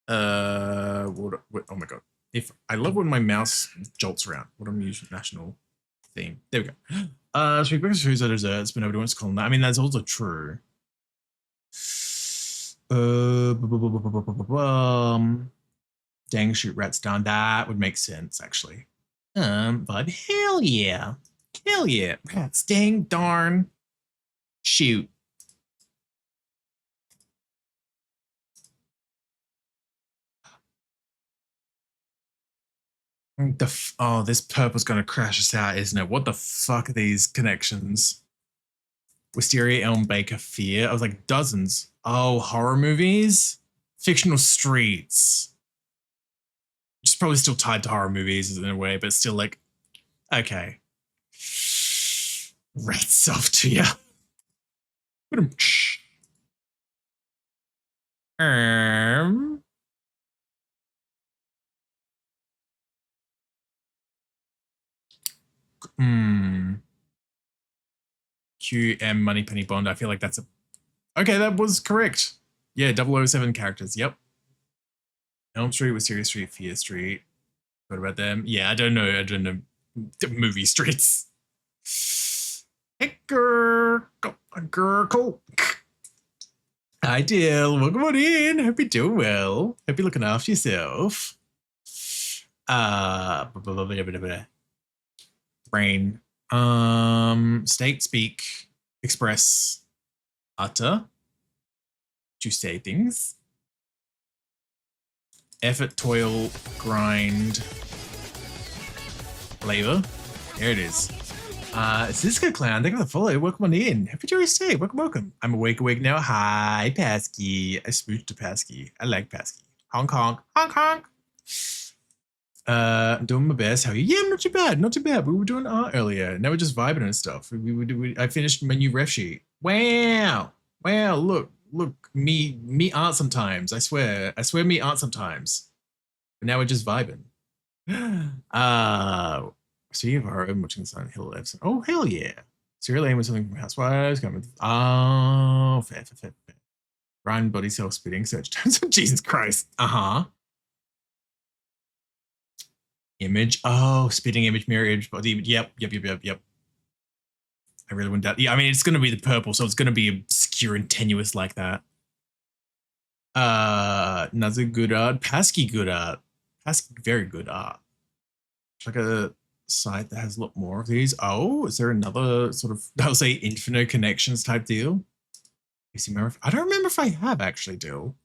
Water, oh my god. If I love when my mouse jolts around. What I'm using national theme. There we go. So breakfast foods are desserts, but nobody wants to call them that. I mean, that's also true. Dang, shoot rats down. That would make sense, actually. But hell yeah. Hell yeah. Rats, dang, darn. Shoot. Oh, this purple's gonna crash us out, isn't it? What the fuck are these connections? Wisteria, Elm, Baker, Fear. I was like, dozens. Oh, horror movies? Fictional streets. Just probably still tied to horror movies in a way, but still like, okay. Rats off to ya. QM Moneypenny Bond. I feel like that's a... Okay, that was correct. Yeah, 007 characters. Yep. Elm Street, Wisteria Street, Fear Street. What about them? Yeah, I don't know movie streets. Hey, girl. Ideal. Welcome on in. Hope you're doing well. Hope you're looking after yourself. Brain. State, speak, express, utter, to say things. Effort, toil, grind, labor. There it is. 𝓱𝓸𝓾𝓻𝓼, thank you for the follow. Welcome on in. Happy to stay. Welcome. I'm awake now. Hi, Pasky. I smooched to Pasky. I like Pasky. Hong Kong. I'm doing my best. How are you? Yeah, not too bad. Not too bad. We were doing art earlier. Now we're just vibing and stuff. I finished my new ref sheet. Wow. Look. Me art sometimes. I swear me art sometimes. But now we're just vibing. So you've heard watching Silent Hill lives. Oh, hell yeah. Serial aim was something from Housewives. Oh, fair. Run, body cell spitting, search terms. Jesus Christ. Image. Oh, spitting image, mirror image, body. Yep. I really wouldn't doubt. Yeah, I mean, it's going to be the purple, so it's going to be obscure and tenuous like that. Another good art. Pasky good art. Pasky very good art. It's like a site that has a lot more of these. Oh, is there another sort of, I'll say infinite connections type deal? You see, I don't remember if I have actually, Dill.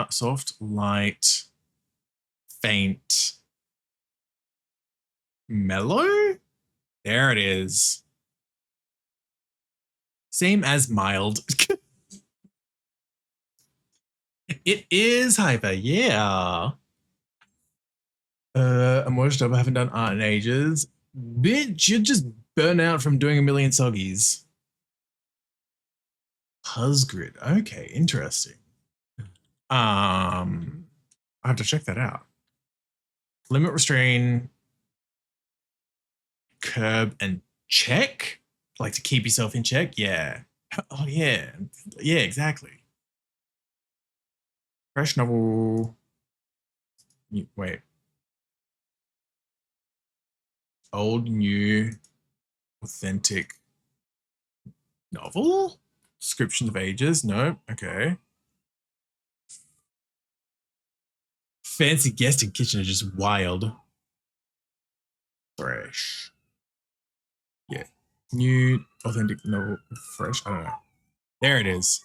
Soft, light, faint, mellow? There it is. Same as mild. It is hyper, yeah. I'm washed up. I haven't done art in ages. Bitch, you just burn out from doing a million soggies. Husgrid. Okay, interesting. I have to check that out. Limit, restrain, curb, and check? Like to keep yourself in check? Yeah. Oh, yeah. Yeah, exactly. Fresh novel. Wait. Old, new, authentic novel? Description of ages? No. Okay. Fancy guest and kitchen are just wild. Fresh. Yeah. New, authentic, novel, fresh. I don't know. There it is.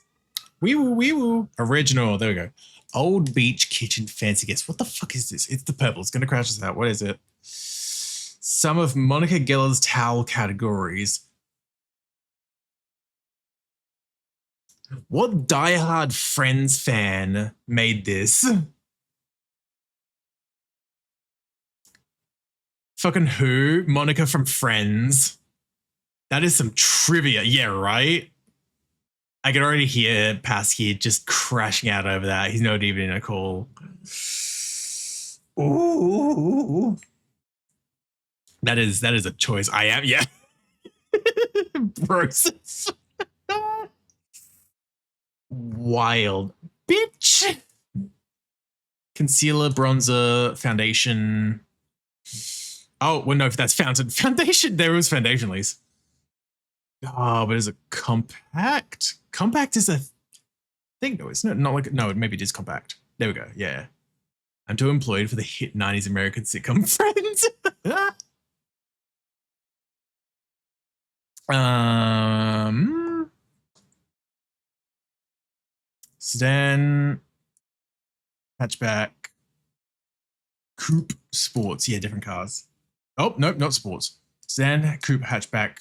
Wee woo, wee woo. Original. There we go. Old beach kitchen fancy guest. What the fuck is this? It's the purple. It's going to crash us out. What is it? Some of Monica Geller's towel categories. What diehard Friends fan made this? Fucking who? Monica from Friends. That is some trivia. Yeah, right? I can already hear Pasky just crashing out over that. He's not even in a call. Ooh. That is a choice. I am, yeah. Process. Wild. Bitch. Concealer, bronzer, foundation. Oh, well, no, if that's foundation, there was foundation, Lise. Oh, but is it compact? Compact is a thing, though, isn't it? Not like, no, maybe it is compact. There we go, yeah. I'm too employed for the hit 90s American sitcom Friends. Sedan, hatchback, coupe, sports. Yeah, different cars. Oh, nope, not sports. Sedan, coupe, hatchback.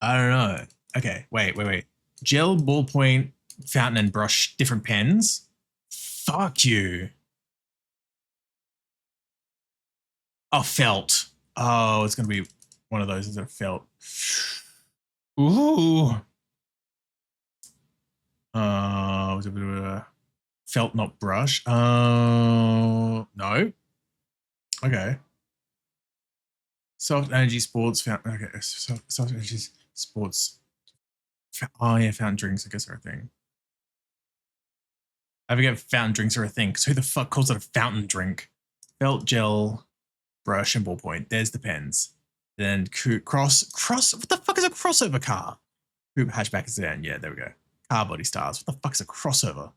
I don't know. Okay, wait. Gel, ballpoint, fountain, and brush, different pens. Fuck you. Oh, felt. Oh, it's going to be one of those. Is it felt? Ooh. Was it a felt, not brush? No. Okay. Soft energy sports. Fountain. Okay. Soft energy sports. Oh, yeah. Fountain drinks, I guess, are a thing. I forget fountain drinks are a thing, because who the fuck calls it a fountain drink? Felt, gel, brush, and ballpoint. There's the pens. Then cross. What the fuck is a crossover car? Coupe, hatchback, and sedan. Yeah, there we go. Car body styles. What the fuck is a crossover?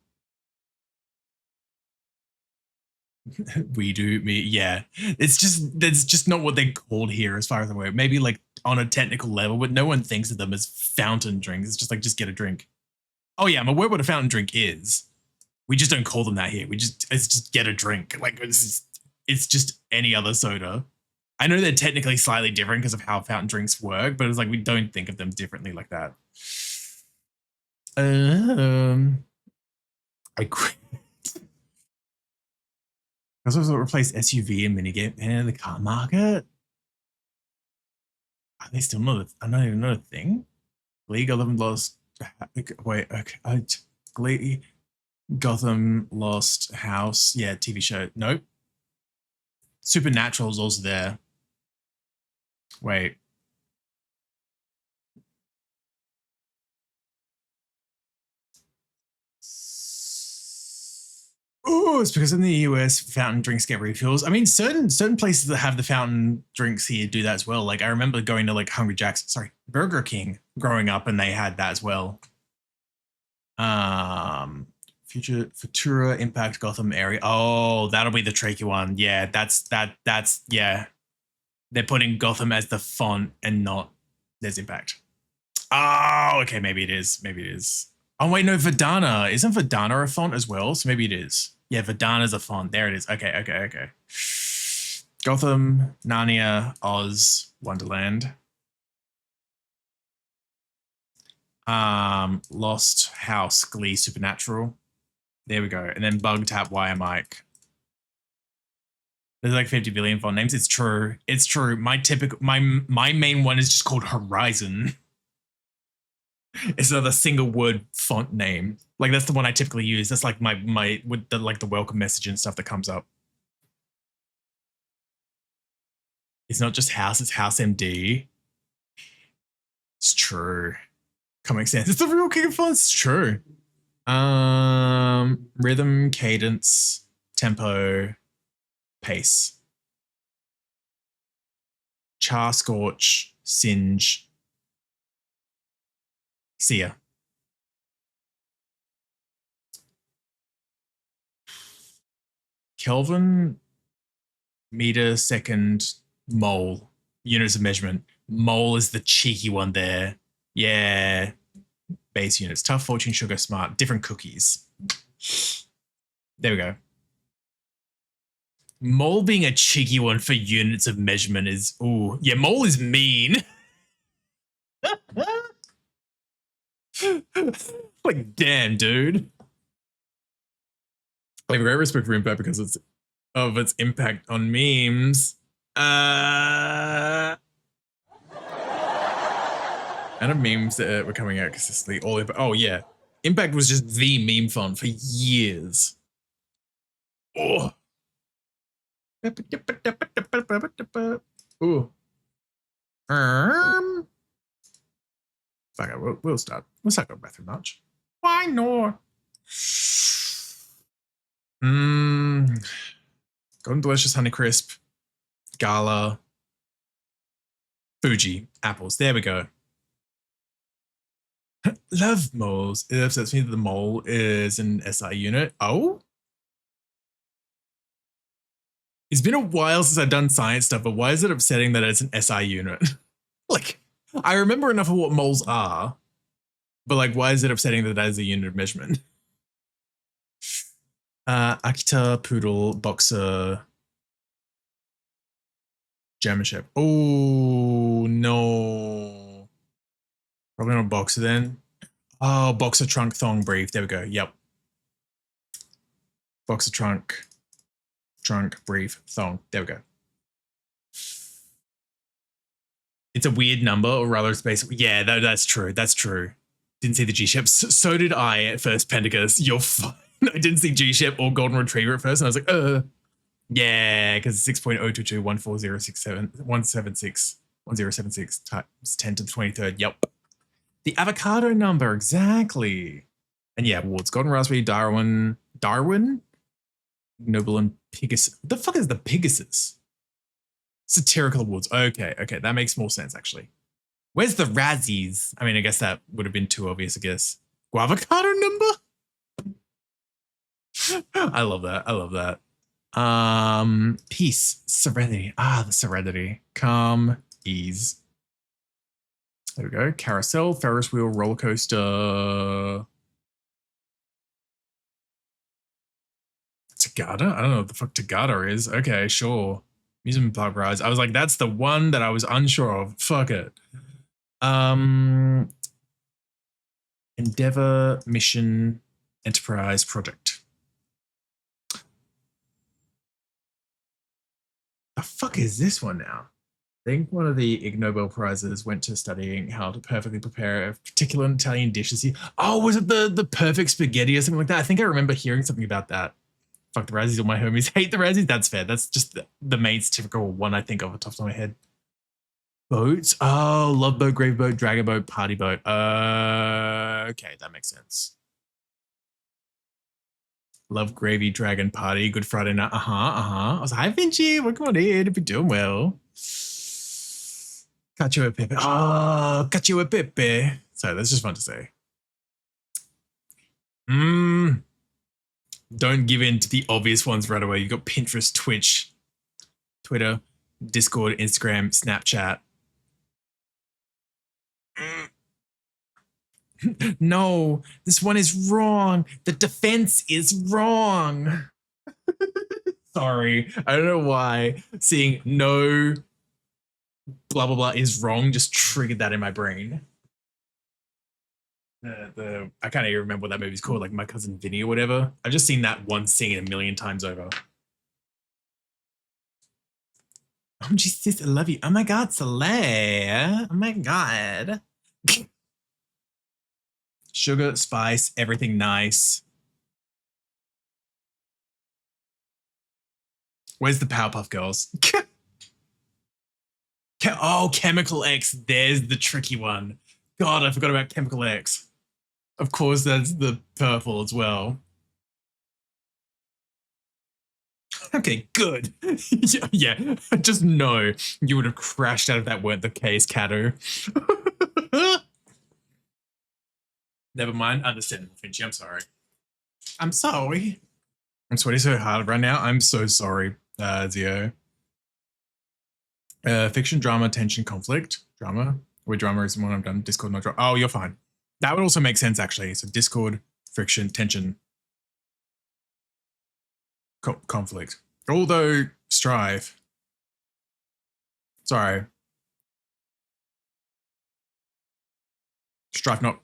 We do me. Yeah, it's just not what they're called here, as far as I'm aware. Maybe like on a technical level, but no one thinks of them as fountain drinks. It's just like, just get a drink. Oh yeah, I'm aware what a fountain drink is. We just don't call them that here. It's just get a drink. Like it's just any other soda. I know they're technically slightly different because of how fountain drinks work, but it's like we don't think of them differently like that. I quit. I also replaced SUV and minigame in the car market. Are they still not? I don't even know a thing. Glee Gotham lost. Wait, okay. Glee Gotham Lost House. Yeah, TV show. Nope. Supernatural is also there. Wait. Oh, it's because in the US, fountain drinks get refills. I mean, certain places that have the fountain drinks here do that as well. Like I remember going to like Burger King growing up, and they had that as well. Futura Impact Gotham area. Oh, that'll be the tricky one. Yeah, that's yeah. They're putting Gotham as the font and not there's Impact. Oh, okay, maybe it is. Oh wait, no, Verdana. Isn't Verdana a font as well? So maybe it is. Yeah, Verdana's a font. There it is. Okay. Gotham, Narnia, Oz, Wonderland. Lost House, Glee, Supernatural. There we go. And then Bug Tap, Wire Mike. There's like 50 billion font names. It's true. My main one is just called Horizon. It's another single word font name. Like that's the one I typically use. That's like my with the like the welcome message and stuff that comes up. It's not just house, it's house MD. It's true. Comic Sans. It's the real king of fonts. It's true. Rhythm, cadence, tempo, pace. Char, scorch, singe. See ya. Kelvin, meter, second, mole. Units of measurement. Mole is the cheeky one there. Yeah. Base units. Tough, fortune, sugar, smart. Different cookies. There we go. Mole being a cheeky one for units of measurement is... Ooh. Yeah, mole is mean. Like, damn, dude. I have great respect for Impact because of its impact on memes. And of memes that were coming out consistently. Oh, yeah. Impact was just the meme font for years. Oh. Ooh. Fuck it, we'll start. We'll start going back through much. Why not? Golden Delicious Honeycrisp. Gala. Fuji. Apples. There we go. Love moles. It upsets me that the mole is an SI unit. Oh? It's been a while since I've done science stuff, but why is it upsetting that it's an SI unit? Like, I remember enough of what moles are, but like, why is it upsetting that that is a unit of measurement? Akita, poodle, boxer, German Shepherd. Oh, no. Probably not boxer then. Oh, boxer, trunk, thong, brief. There we go. Yep. Boxer, trunk, brief, thong. There we go. It's a weird number, or rather it's basically... Yeah, that's true. That's true. Didn't see the G-Shep. So did I at first, Pendagus. You're fine. I didn't see G-Shep or Golden Retriever at first, and I was like, yeah, because 6.02214076176 times 10 to the 23rd. Yep. The avocado number, exactly. And yeah, awards. Golden Raspberry, Darwin, Noble and Pegasus. What the fuck is the Pegasus? Satirical awards. Okay, that makes more sense, actually. Where's the Razzies? I mean, I guess that would have been too obvious, I guess. Guavocado number? I love that. Peace, serenity. The serenity. Calm, ease. There we go. Carousel, Ferris wheel, roller coaster. Tagada? I don't know what the fuck Tagada is. Okay, sure. Amusement park rides. I was like, that's the one that I was unsure of. Fuck it. Endeavor, mission, enterprise, project. The fuck is this one now? I think one of the Ig Nobel Prizes went to studying how to perfectly prepare a particular Italian dish. Oh, was it the perfect spaghetti or something like that? I think I remember hearing something about that. Fuck the Razzies, all my homies hate the Razzies. That's fair. That's just the main typical one I think of off the top of my head. Boats. Oh, Love Boat, Grave Boat, Dragon Boat, Party Boat. Okay, that makes sense. Love, Gravy, Dragon, Party, Good Friday Night. I was like, hi, Vinci. Welcome on in. If you're doing well. Cacio e Pepe. Oh, Cacio e Pepe. Sorry, that's just fun to say. Don't give in to the obvious ones right away. You've got Pinterest, Twitch, Twitter, Discord, Instagram, Snapchat. No, this one is wrong. The defense is wrong. Sorry. I don't know why seeing no blah, blah, blah is wrong just triggered that in my brain. I can't even remember what that movie's called, like My Cousin Vinny or whatever. I've just seen that one scene 1,000,000 times over. Oh, Jesus, I love you. Oh my God, Soleil. Oh my God. Sugar, spice, everything nice. Where's the Powerpuff Girls? Oh, Chemical X. There's the tricky one. God, I forgot about Chemical X. Of course, that's the purple as well. Okay, good. Yeah, just know you would have crashed out if that weren't the case, Kato. Never mind. Understandable, Finchy. I'm sorry. I'm sorry. I'm sweating so hard right now. I'm so sorry, Zio. Fiction, drama, tension, conflict. Drama. Where drama is when I'm done. Discord, not drama. Oh, you're fine. That would also make sense, actually. So Discord, friction, tension, conflict. Although strive. Sorry. Strive, not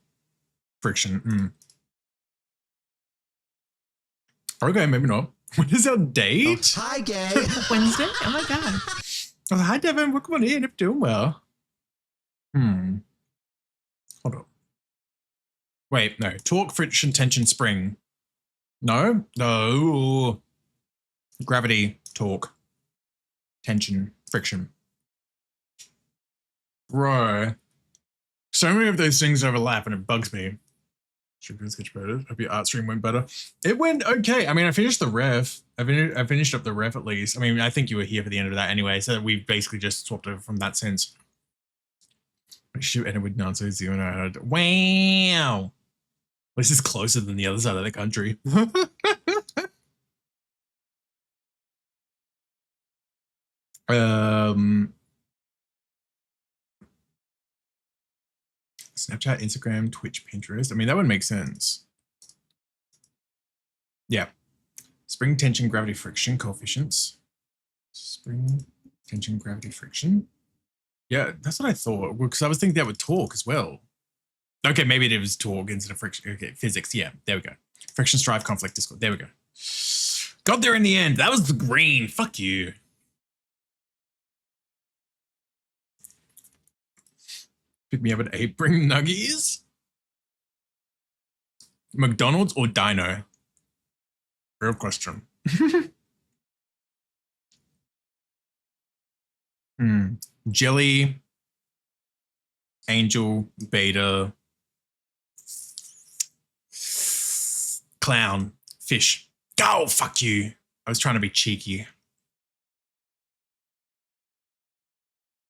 friction. Okay, maybe not. When is our date? Oh, hi, gay. Wednesday? Oh my god. Oh, hi, Devin. Welcome on in. Hope you're doing well. Hold on. Wait, no. Torque, friction, tension, spring. No? No. Gravity, torque, tension, friction. Bro. So many of those things overlap and it bugs me. Should be sketch better. Hope your art stream went better. It went okay. I mean, I finished the ref. I finished up the ref at least. I mean, I think you were here for the end of that anyway, so we basically just swapped over from that sense. Shoot, and it would not so zero and I had wow. This is closer than the other side of the country. Snapchat, Instagram, Twitch, Pinterest. I mean, that would make sense. Yeah. Spring, tension, gravity, friction, coefficients. Spring, tension, gravity, friction. Yeah, that's what I thought. Because I was thinking that would torque as well. Okay, maybe it was torque instead of friction. Okay, physics. Yeah, there we go. Friction, strive, conflict, discord. There we go. Got there in the end. That was the green. Fuck you. Pick me up at 8. Bring nuggies. McDonald's or Dino? Real question. Jelly, angel, beta, clown, fish. Oh, fuck you. I was trying to be cheeky.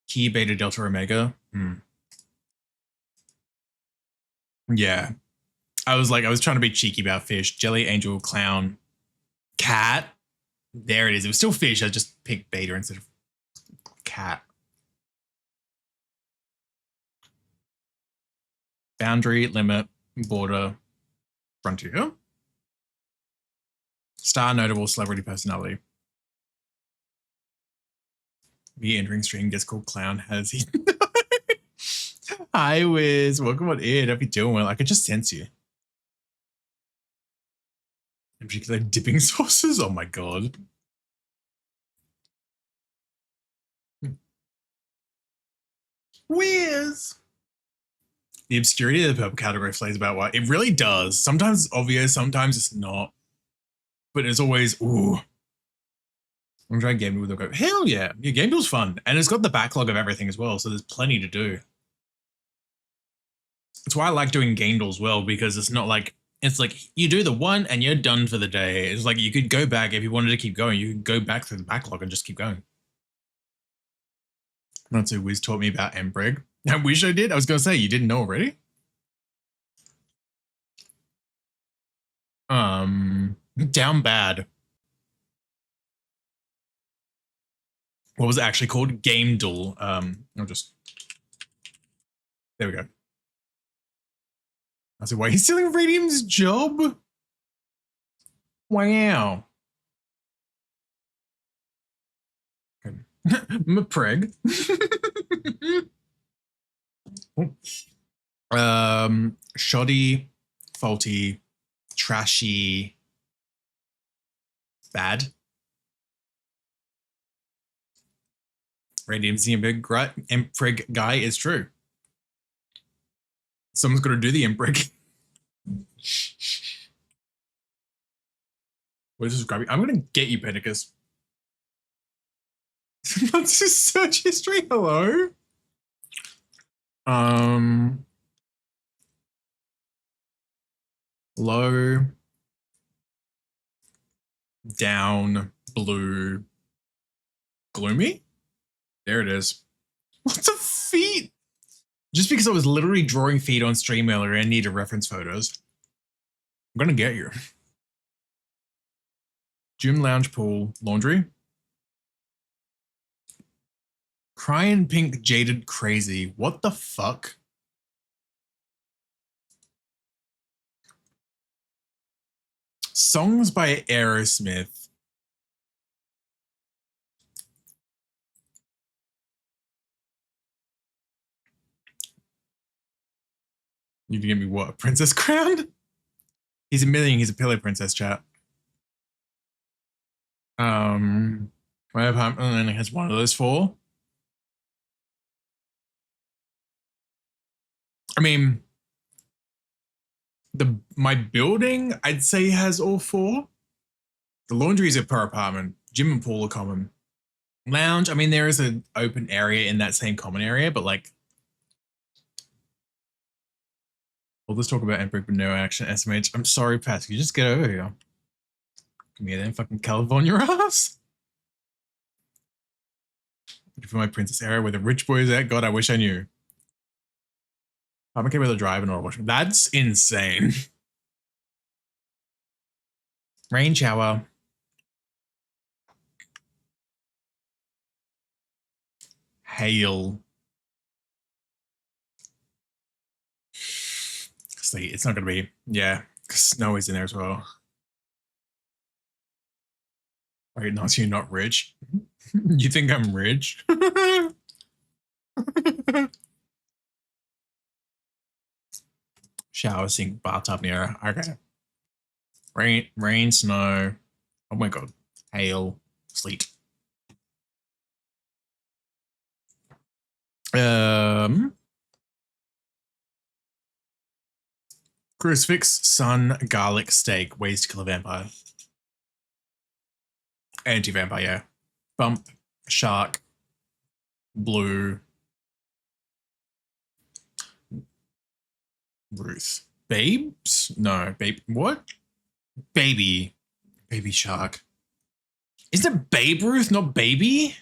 Key, beta, delta, omega. Yeah. I was trying to be cheeky about fish. Jelly, angel, clown, cat. There it is. It was still fish. I just picked beta instead of cat. Boundary, limit, border, frontier. Star, notable, celebrity, personality. Me entering stream gets called clown has he. Hi, Wiz. Welcome on in. Hope you're doing well. I could just sense you. In particular, dipping sauces. Oh my god. Wiz. The obscurity of the purple category plays about what it really does. Sometimes it's obvious, sometimes it's not. But it's always, ooh. I'm trying Game Duel. They'll go, hell yeah. Yeah, Game Duel's fun. And it's got the backlog of everything as well. So there's plenty to do. That's why I like doing Game Duel as well, because it's not like, it's like you do the one and you're done for the day. It's like you could go back if you wanted to keep going. You could go back through the backlog and just keep going. Not so Wiz taught me about Mbreg. I wish I did. I was going to say, you didn't know already? Down bad. What was it actually called? Game Duel. I'll just... There we go. I said, why he's stealing Radium's job? Wow. Mpreg. Shoddy, faulty, trashy, bad. Radium Mpreg guy is true. Someone's got to do the Mpreg. What is this grabbing? I'm gonna get you, Pedicus. Let's just search history. Hello. Low, down, blue, gloomy. There it is. What's a feet? Just because I was literally drawing feet on stream earlier and needed reference photos. I'm gonna get you. Gym, lounge, pool, laundry. Crying pink, jaded, crazy. What the fuck? Songs by Aerosmith. You can give me what? A princess crown? He's a million. He's a pillow princess, chat. My apartment only has one of those four. I mean, my building, I'd say, has all four. The laundry is a per apartment. Gym and pool are common. Lounge, I mean, there is an open area in that same common area, but like, we'll just talk about Emperor but no action. SMH. I'm sorry, Pat. You just get over here. Come here, then, fucking California ass. Looking for my princess area where the rich boys at. God, I wish I knew. I'm okay with a drive and not washing. That's insane. Rain shower. Hail. See, it's not gonna be, yeah, because snow is in there as well. Wait, no, so you're not rich? You think I'm rich? Shower, sink, bathtub, mirror. Okay. Rain, snow. Oh my god. Hail, sleet. Crucifix, sun, garlic, steak. Ways to kill a vampire. Anti-vampire, yeah. Bump, shark, blue. Ruth. Babes? No, babe. What? Baby. Baby shark. Isn't it Babe Ruth, not baby?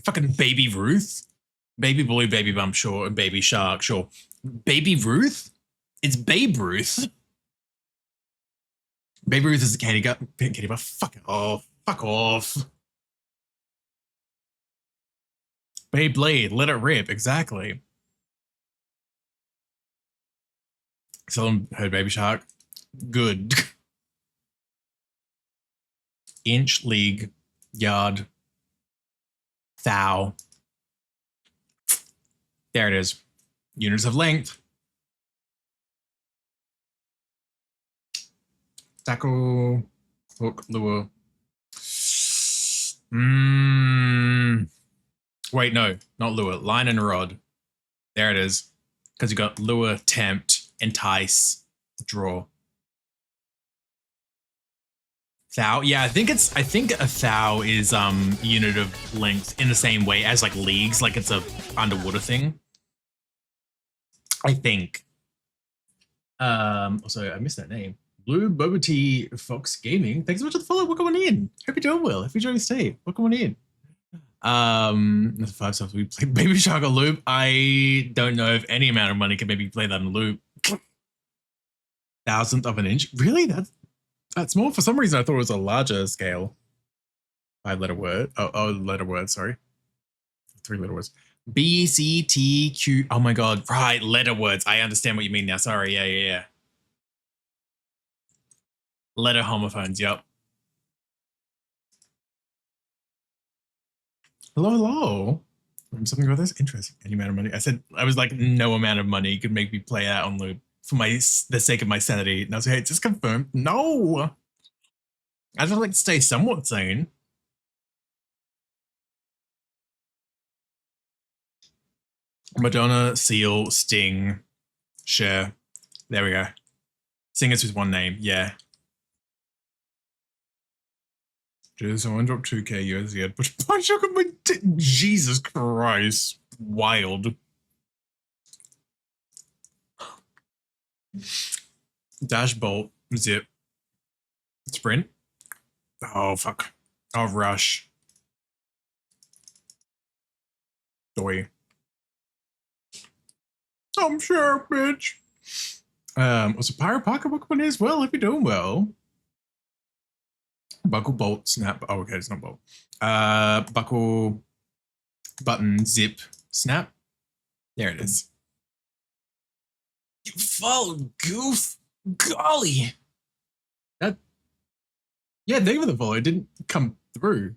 Fucking Baby Ruth. Baby boy, baby bump, sure. And baby shark, sure. Baby Ruth? It's Babe Ruth. Baby Ruth is a candy bar. Fuck off. Fuck off. Beyblade, let it rip. Exactly. Someone heard Baby Shark. Good. Inch, league, yard, thou. There it is. Units of length. Tackle, hook, lure. Wait, no, not lure. Line and rod. There it is. Because you got lure, tempt, entice, draw. Thou, yeah, I think a thou is unit of length in the same way as like leagues, like it's a underwater thing. I think. Also, I missed that name. Blue Boba Tea Fox Gaming. Thanks so much for the follow. Welcome on in. Hope you're doing well. If you're enjoying the stay, welcome on in. That's 5 stuff. We played Baby Shark on loop. I don't know if any amount of money can maybe play that on loop. 1,000th of an inch. Really? That's more. For some reason, I thought it was a larger scale. 5-letter word. Oh, letter word. Sorry. 3-letter words. B, C, T, Q. Oh my God. Right. Letter words. I understand what you mean now. Sorry. Yeah. Letter homophones. Yep. Hello. Something about this? Interesting. Any amount of money? I was like, no amount of money could make me play that on loop for the sake of my sanity. And I was like, hey, just confirmed. No. I just like to stay somewhat sane. Madonna, Seal, Sting, Cher. There we go. Singers with one name. Yeah. Dude, someone dropped 2k USD. But I shook my Jesus Christ. Wild. Dash, bolt, zip, sprint. Oh, fuck. Oh, rush. Doy. I'm sure, bitch. Also, Pirate Pocket Pokemon as well, if you're doing well. Buckle, bolt, snap. Oh, okay, it's not bolt. Buckle, button, zip, snap. There it is. You followed, goof. Golly. That. Yeah, thank you for the follow. It didn't come through.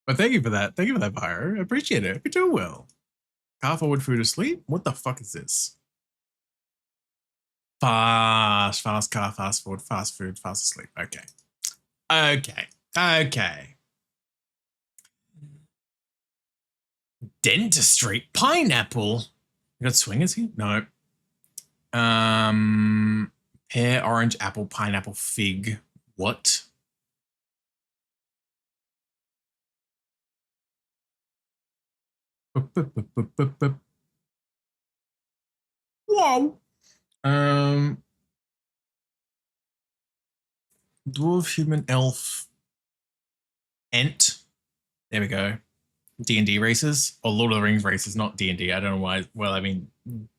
But thank you for that. Thank you for that, Pyro. I appreciate it. You're doing well. Car forward, food asleep. What the fuck is this? Fast car, fast forward, fast food, fast asleep. Okay. Okay. Dentistry, pineapple. You got swingers here? No. Pear, orange, apple, pineapple, fig. What? Wow. Dwarf, human, elf, ent. There we go. D&D races, or Lord of the Rings races, not D&D. I don't know why. Well, I mean,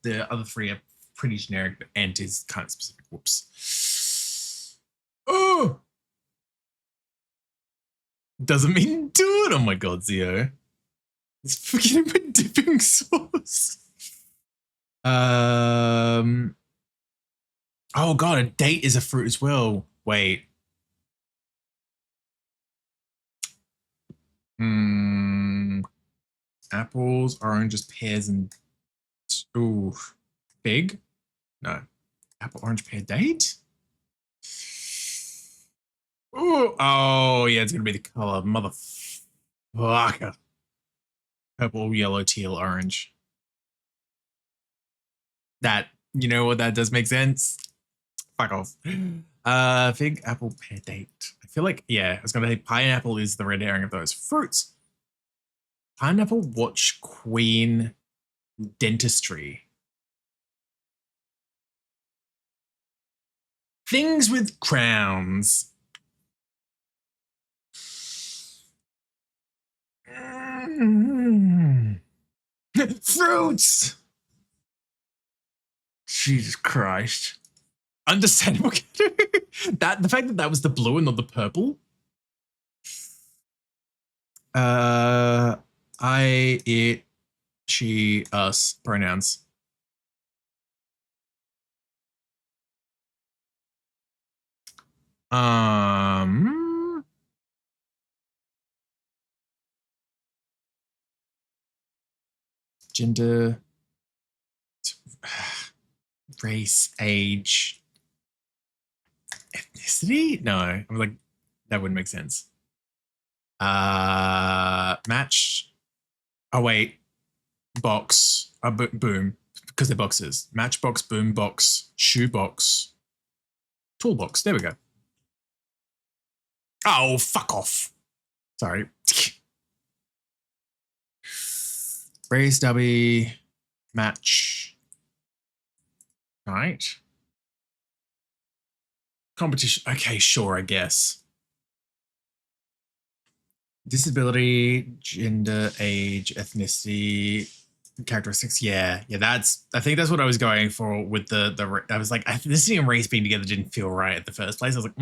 the other three are pretty generic, but ent is kind of specific. Whoops. Oh! Doesn't mean do it. Oh my god, Zio. It's forgetting my dipping sauce. Oh god, a date is a fruit as well. Wait. Apples, oranges, pears, and ooh, fig? No. Apple, orange, pear, date? Ooh, oh yeah, it's gonna be the color. Motherfucker. Purple, yellow, teal, orange. That, you know what, that does make sense. Fuck off. Fig, apple, pear, date. I feel like, yeah, I was gonna say pineapple is the red herring of those fruits. Pineapple, watch, queen, dentistry. Things with crowns. Fruits! Jesus Christ. Understandable. That the fact that that was the blue and not the purple. I, it, she, us, pronouns. Gender, race, age, ethnicity? No, I'm like, that wouldn't make sense. Match. Oh wait, box. Boom, because they're boxes. Matchbox, boom box, shoe box, toolbox. There we go. Oh, fuck off. Sorry. Race, W, match. All right. Competition. Okay, sure, I guess. Disability, gender, age, ethnicity, characteristics. Yeah, that's. I think that's what I was going for with the. I was like, ethnicity and race being together didn't feel right at the first place. I was like,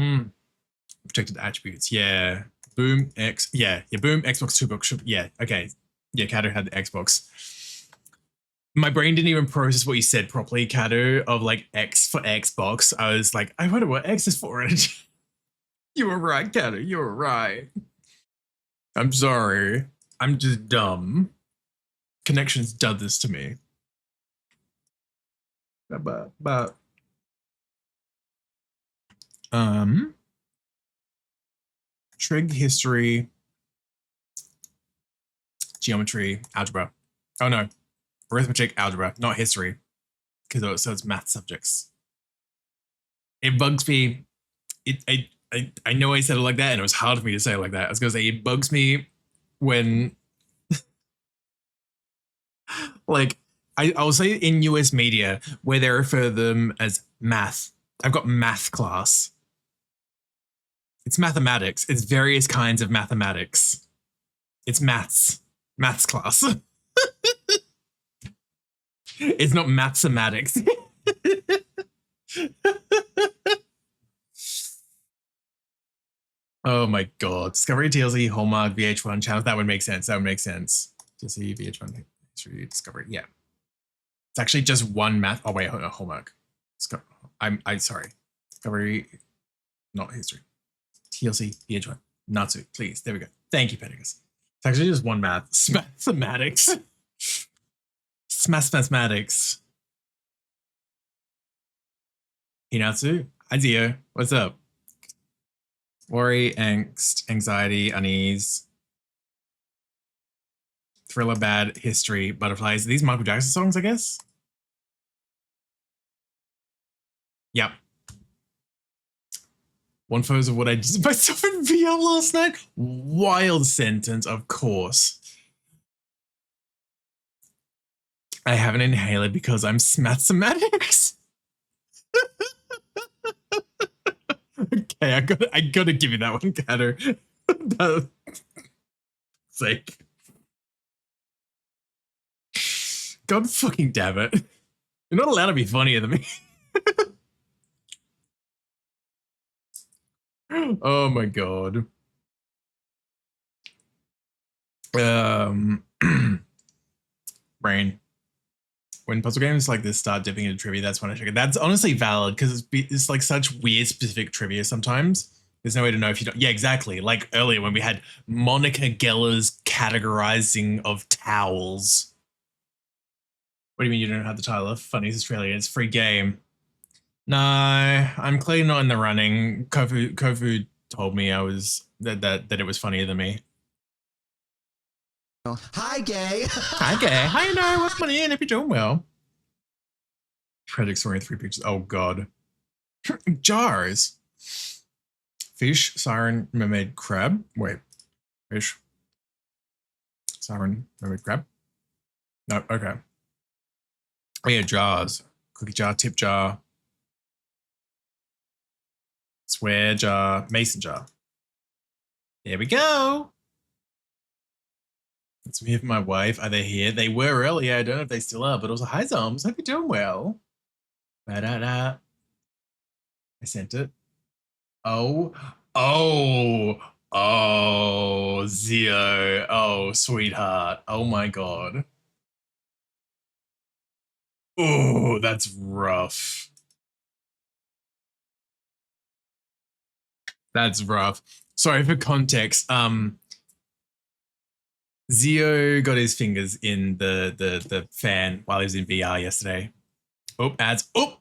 protected attributes. Yeah, boom, X. Yeah, boom, Xbox, Xbox. Yeah, okay. Yeah, Kato had the Xbox. My brain didn't even process what you said properly, Kato, of like X for Xbox. I was like, I wonder what X is for. You were right, Kato. You were right. I'm sorry. I'm just dumb. Connections done this to me. But trig, history, geometry, algebra. Oh no, arithmetic, algebra, not history, because so it's math subjects. It bugs me. I know I said it like that, and it was hard for me to say it like that. I was gonna say it bugs me when like I'll say in US media where they refer to them as math. I've got math class. It's mathematics. It's various kinds of mathematics. It's maths class. It's not mathematics. Oh my god. Discovery, TLC, Hallmark, VH1 channels. That would make sense. That would make sense. TLC, VH1, history, Discovery. Yeah. It's actually just one math. Oh wait, hold on, Hallmark. I'm sorry. Discovery, not history. TLC, VH1, Natsu. Please. There we go. Thank you, Pedigus. It's actually just one math. Mathematics. Mathematics. Hinatsu. Hi, Zio. What's up? Worry, angst, anxiety, unease, thriller, bad, history, butterflies. Are these Michael Jackson songs, I guess? Yep. One photos of what I did myself in VR last night. Wild sentence, of course. I have an inhaler because I'm mathematics. Okay, I gotta give you that one, Catter. Sake. God fucking damn it. You're not allowed to be funnier than me. Oh my god. Brain. When puzzle games like this start dipping into trivia, that's when I check it. That's honestly valid because it's like such weird specific trivia sometimes. There's no way to know if you don't. Yeah, exactly. Like earlier when we had Monica Geller's categorizing of towels. What do you mean you don't have the title of Funniest Australian? It's a free game. No, I'm clearly not in the running. Kofu told me I was that it was funnier than me. Hi, gay. Hi, gay. Hi, no. What's money in if you're doing well? Tragic story in 3 pictures. Oh, God. Jars. Fish, siren, mermaid, crab. Wait. Fish. Siren, mermaid, crab. No, okay. Oh, yeah, jars. Cookie jar, tip jar. Swear jar, mason jar. There we go. It's me and my wife. Are they here? They were earlier. I don't know if they still are, but also, hi, Zoms. Hope you're doing well. Da-da-da. I sent it. Oh, Zio. Oh, sweetheart. Oh, my God. Oh, that's rough. That's rough. Sorry for context. Zio got his fingers in the fan while he was in VR yesterday. Oh, ads. Oh.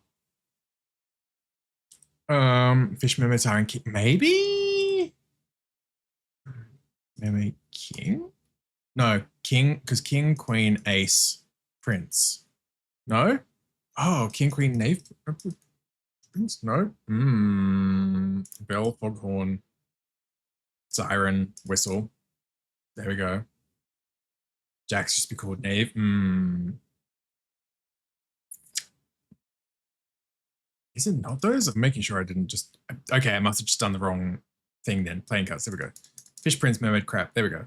Fish, mermaid, siren, king. Maybe? Mermaid, king? No, king, because king, queen, ace, prince. No? Oh, king, queen, knave, prince? No? Bell, foghorn, siren, whistle. There we go. Jack's just be called knave. Is it not those? I'm making sure I didn't just... Okay, I must have just done the wrong thing then. Playing cards. There we go. Fish, prince, mermaid, crap. There we go.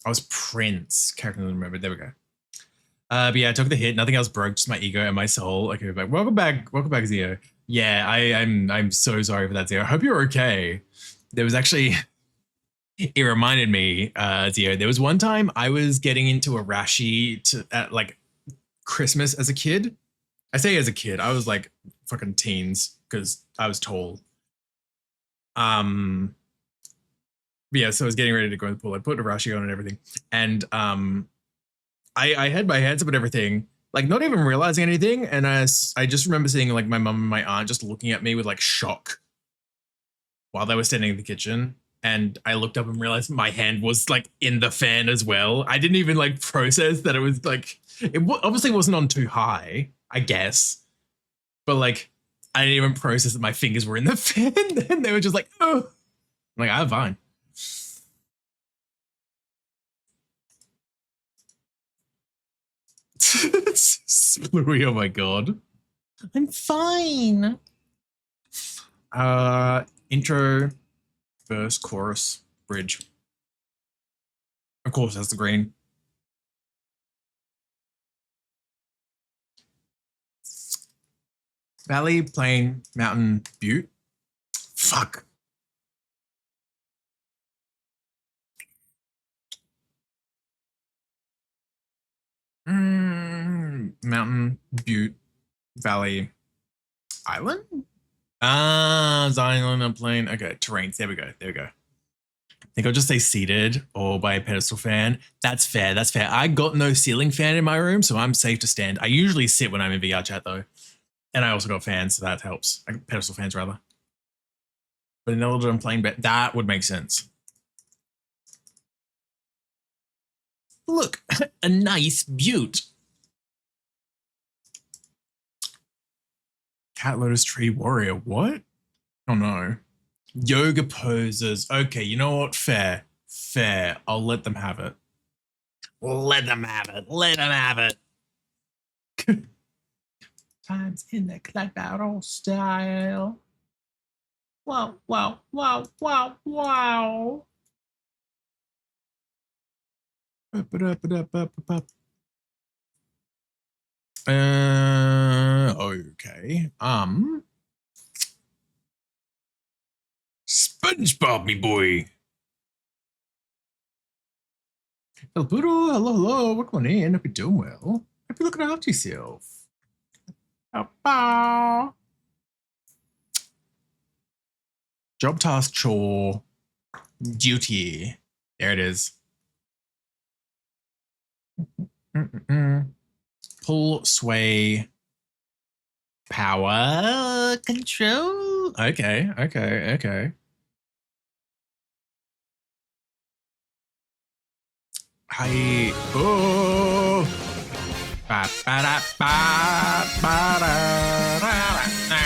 I was prince. Character in the mermaid. There we go. But yeah, I took the hit. Nothing else broke. Just my ego and my soul. Okay, back. Welcome back. Welcome back, Zio. Yeah, I'm so sorry for that, Zio. I hope you're okay. There was actually... It reminded me, Zio, there was one time I was getting into a rashi at like Christmas as a kid. I say as a kid, I was like fucking teens because I was tall. Yeah, so I was getting ready to go in the pool. I put a rashi on and everything. And I had my hands up and everything, like not even realizing anything. And I just remember seeing like my mum and my aunt just looking at me with like shock while they were standing in the kitchen. And I looked up and realized my hand was like in the fan as well. I didn't even like process that it was like, it obviously wasn't on too high, I guess. But like, I didn't even process that my fingers were in the fan. Then they were just like, oh. I'm like, I'm fine. Splooey, oh my god. I'm fine. Intro, verse, chorus, bridge. Of course, that's the green. Valley, plain, mountain, butte. Fuck. Mountain, butte, valley, island? Island and plain. Okay, terrains. There we go. There we go. I think I'll just say seated or by a pedestal fan. That's fair. That's fair. I got no ceiling fan in my room, so I'm safe to stand. I usually sit when I'm in VR chat though. And I also got fans, so that helps. Pedestal fans rather. But in order I'm playing, that would make sense. Look, a nice butte. Cat Lotus Tree Warrior. What? Oh no. Yoga poses. Okay, you know what? Fair. Fair. I'll let them have it. Let them have it. Let them have it. Times in the club battle style. Wow, wow, wow, wow, wow. Okay. SpongeBob, me boy. El Poodle, hello, hello. Welcome on in. Hope you're doing well. Hope you're looking after yourself. Bow. Job, task, chore, duty. There it is. Pull, sway, power, control. Okay, okay, okay. Hi. Oh. Ba, ba, da, ba, ba, da, da, da,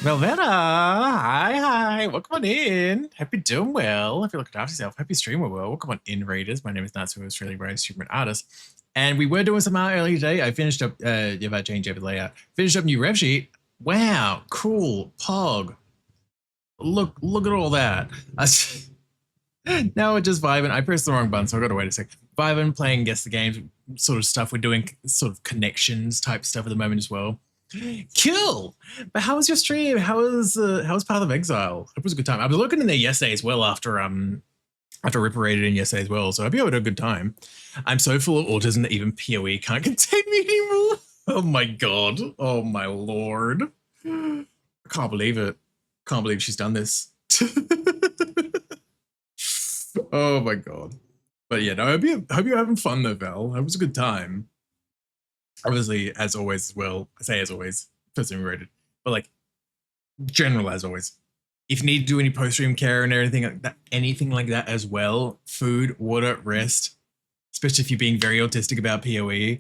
Velveta, hi, welcome on in. Hope you're doing well. Hope you're looking after yourself. Hope you're streaming well. Welcome on in, readers. My name is Natsu, Australian writer, streamer, and artist. And we were doing some art earlier today. I finished up, if I change over the layout, finished up new rev sheet. Wow, cool, pog. Look at all that. Now we're just vibing. I pressed the wrong button, so I got to wait a sec. Vibing, playing Guess the Games sort of stuff. We're doing sort of connections type stuff at the moment as well. Cool. But how was your stream? How was Path of Exile? It was a good time. I was looking in there yesterday as well after Ripper raided in yesterday as well. So I hope you had a good time. I'm so full of autism that even PoE can't contain me anymore. Oh my god. Oh my lord. I can't believe it. Can't believe she's done this. Oh my god. But yeah, no, I hope you're having fun though, Val. It was a good time. Obviously, as always as well. I say as always, first time rated. But like, general as always. If you need to do any post-stream care and anything like that as well, food, water, rest, especially if you're being very autistic about PoE,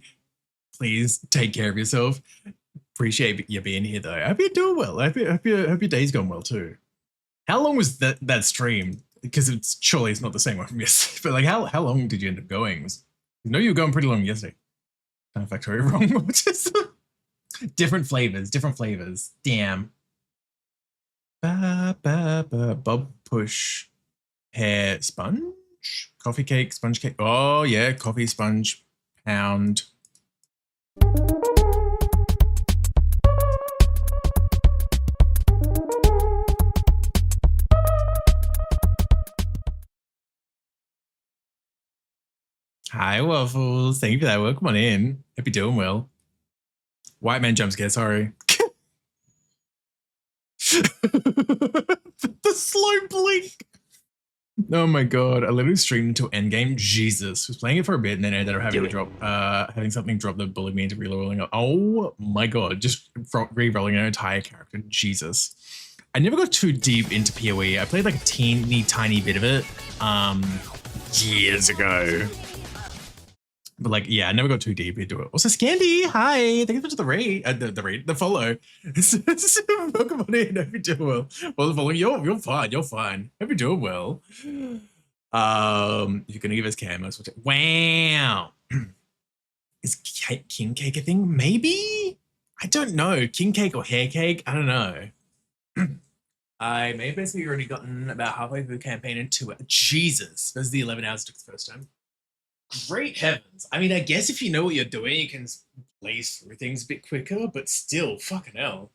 please take care of yourself. Appreciate you being here though. I hope you're doing well. I hope your day's gone well too. How long was that stream? Because surely it's not the same one from yesterday. But like, how long did you end up going? I know you were going pretty long yesterday. Kind of factory wrong. Just different flavors. Damn. Bob push hair sponge coffee cake sponge cake. Oh yeah, coffee sponge pound. Hi, Waffles. Thank you for that. Welcome on in. Hope you're doing well. White man jump scare, sorry. The slow blink. Oh my god. I literally streamed until endgame. Jesus. Was playing it for a bit and then ended up having something drop the bullet me into reloading. Oh my god. Just re-rolling an entire character. Jesus. I never got too deep into PoE. I played like a teeny tiny bit of it years ago. But like, yeah, I never got too deep into it. Also, Scandy, hi, thank you for the rate, the follow. Welcome on in. Hope you're doing well. Well, the follow, you're fine. You're fine. Hope you're doing well. If you're gonna give us camos, wow. Is king cake a thing? Maybe. I don't know. King cake or hair cake? I don't know. I may have basically already gotten about halfway through the campaign in 2 hours. Jesus, this is the 11 hours it took the first time. Great heavens. I mean, I guess if you know what you're doing, you can blaze through things a bit quicker, but still, fucking hell.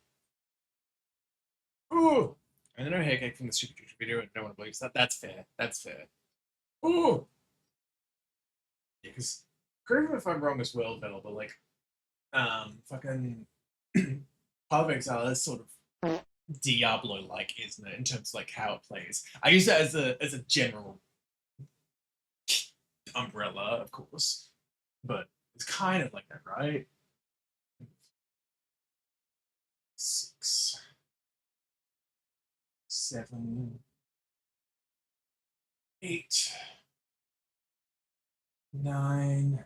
Ooh. I don't know hair cake from the stupid YouTube video and no one believes that. That's fair. That's fair. Ooh. Yeah, because correct me if I'm wrong as well, Bell, but like, fucking Path of Exile is sort of Diablo-like, isn't it, in terms of like how it plays? I use that as a general umbrella, of course, but it's kind of like that, right? 6, 7, 8, 9,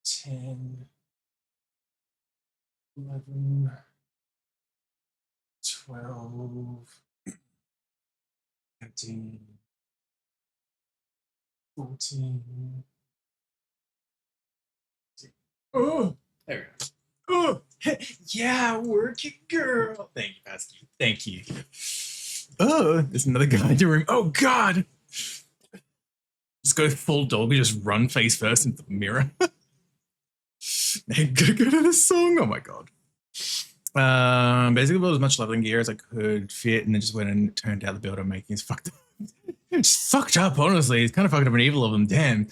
10, 11, 12, 13, 14. Oh, there we go. Oh, yeah, work it, girl. Thank you, Pastor. Thank you. Oh, there's another guy in the room. Oh, God. Just go full dog and just run face first into the mirror. I'm gonna go to this song. Oh, my God. Basically built as much leveling gear as I could fit, and then just went and turned out the builder making is fucked up. It's fucked up, honestly. It's kind of fucked up and evil of them, damn.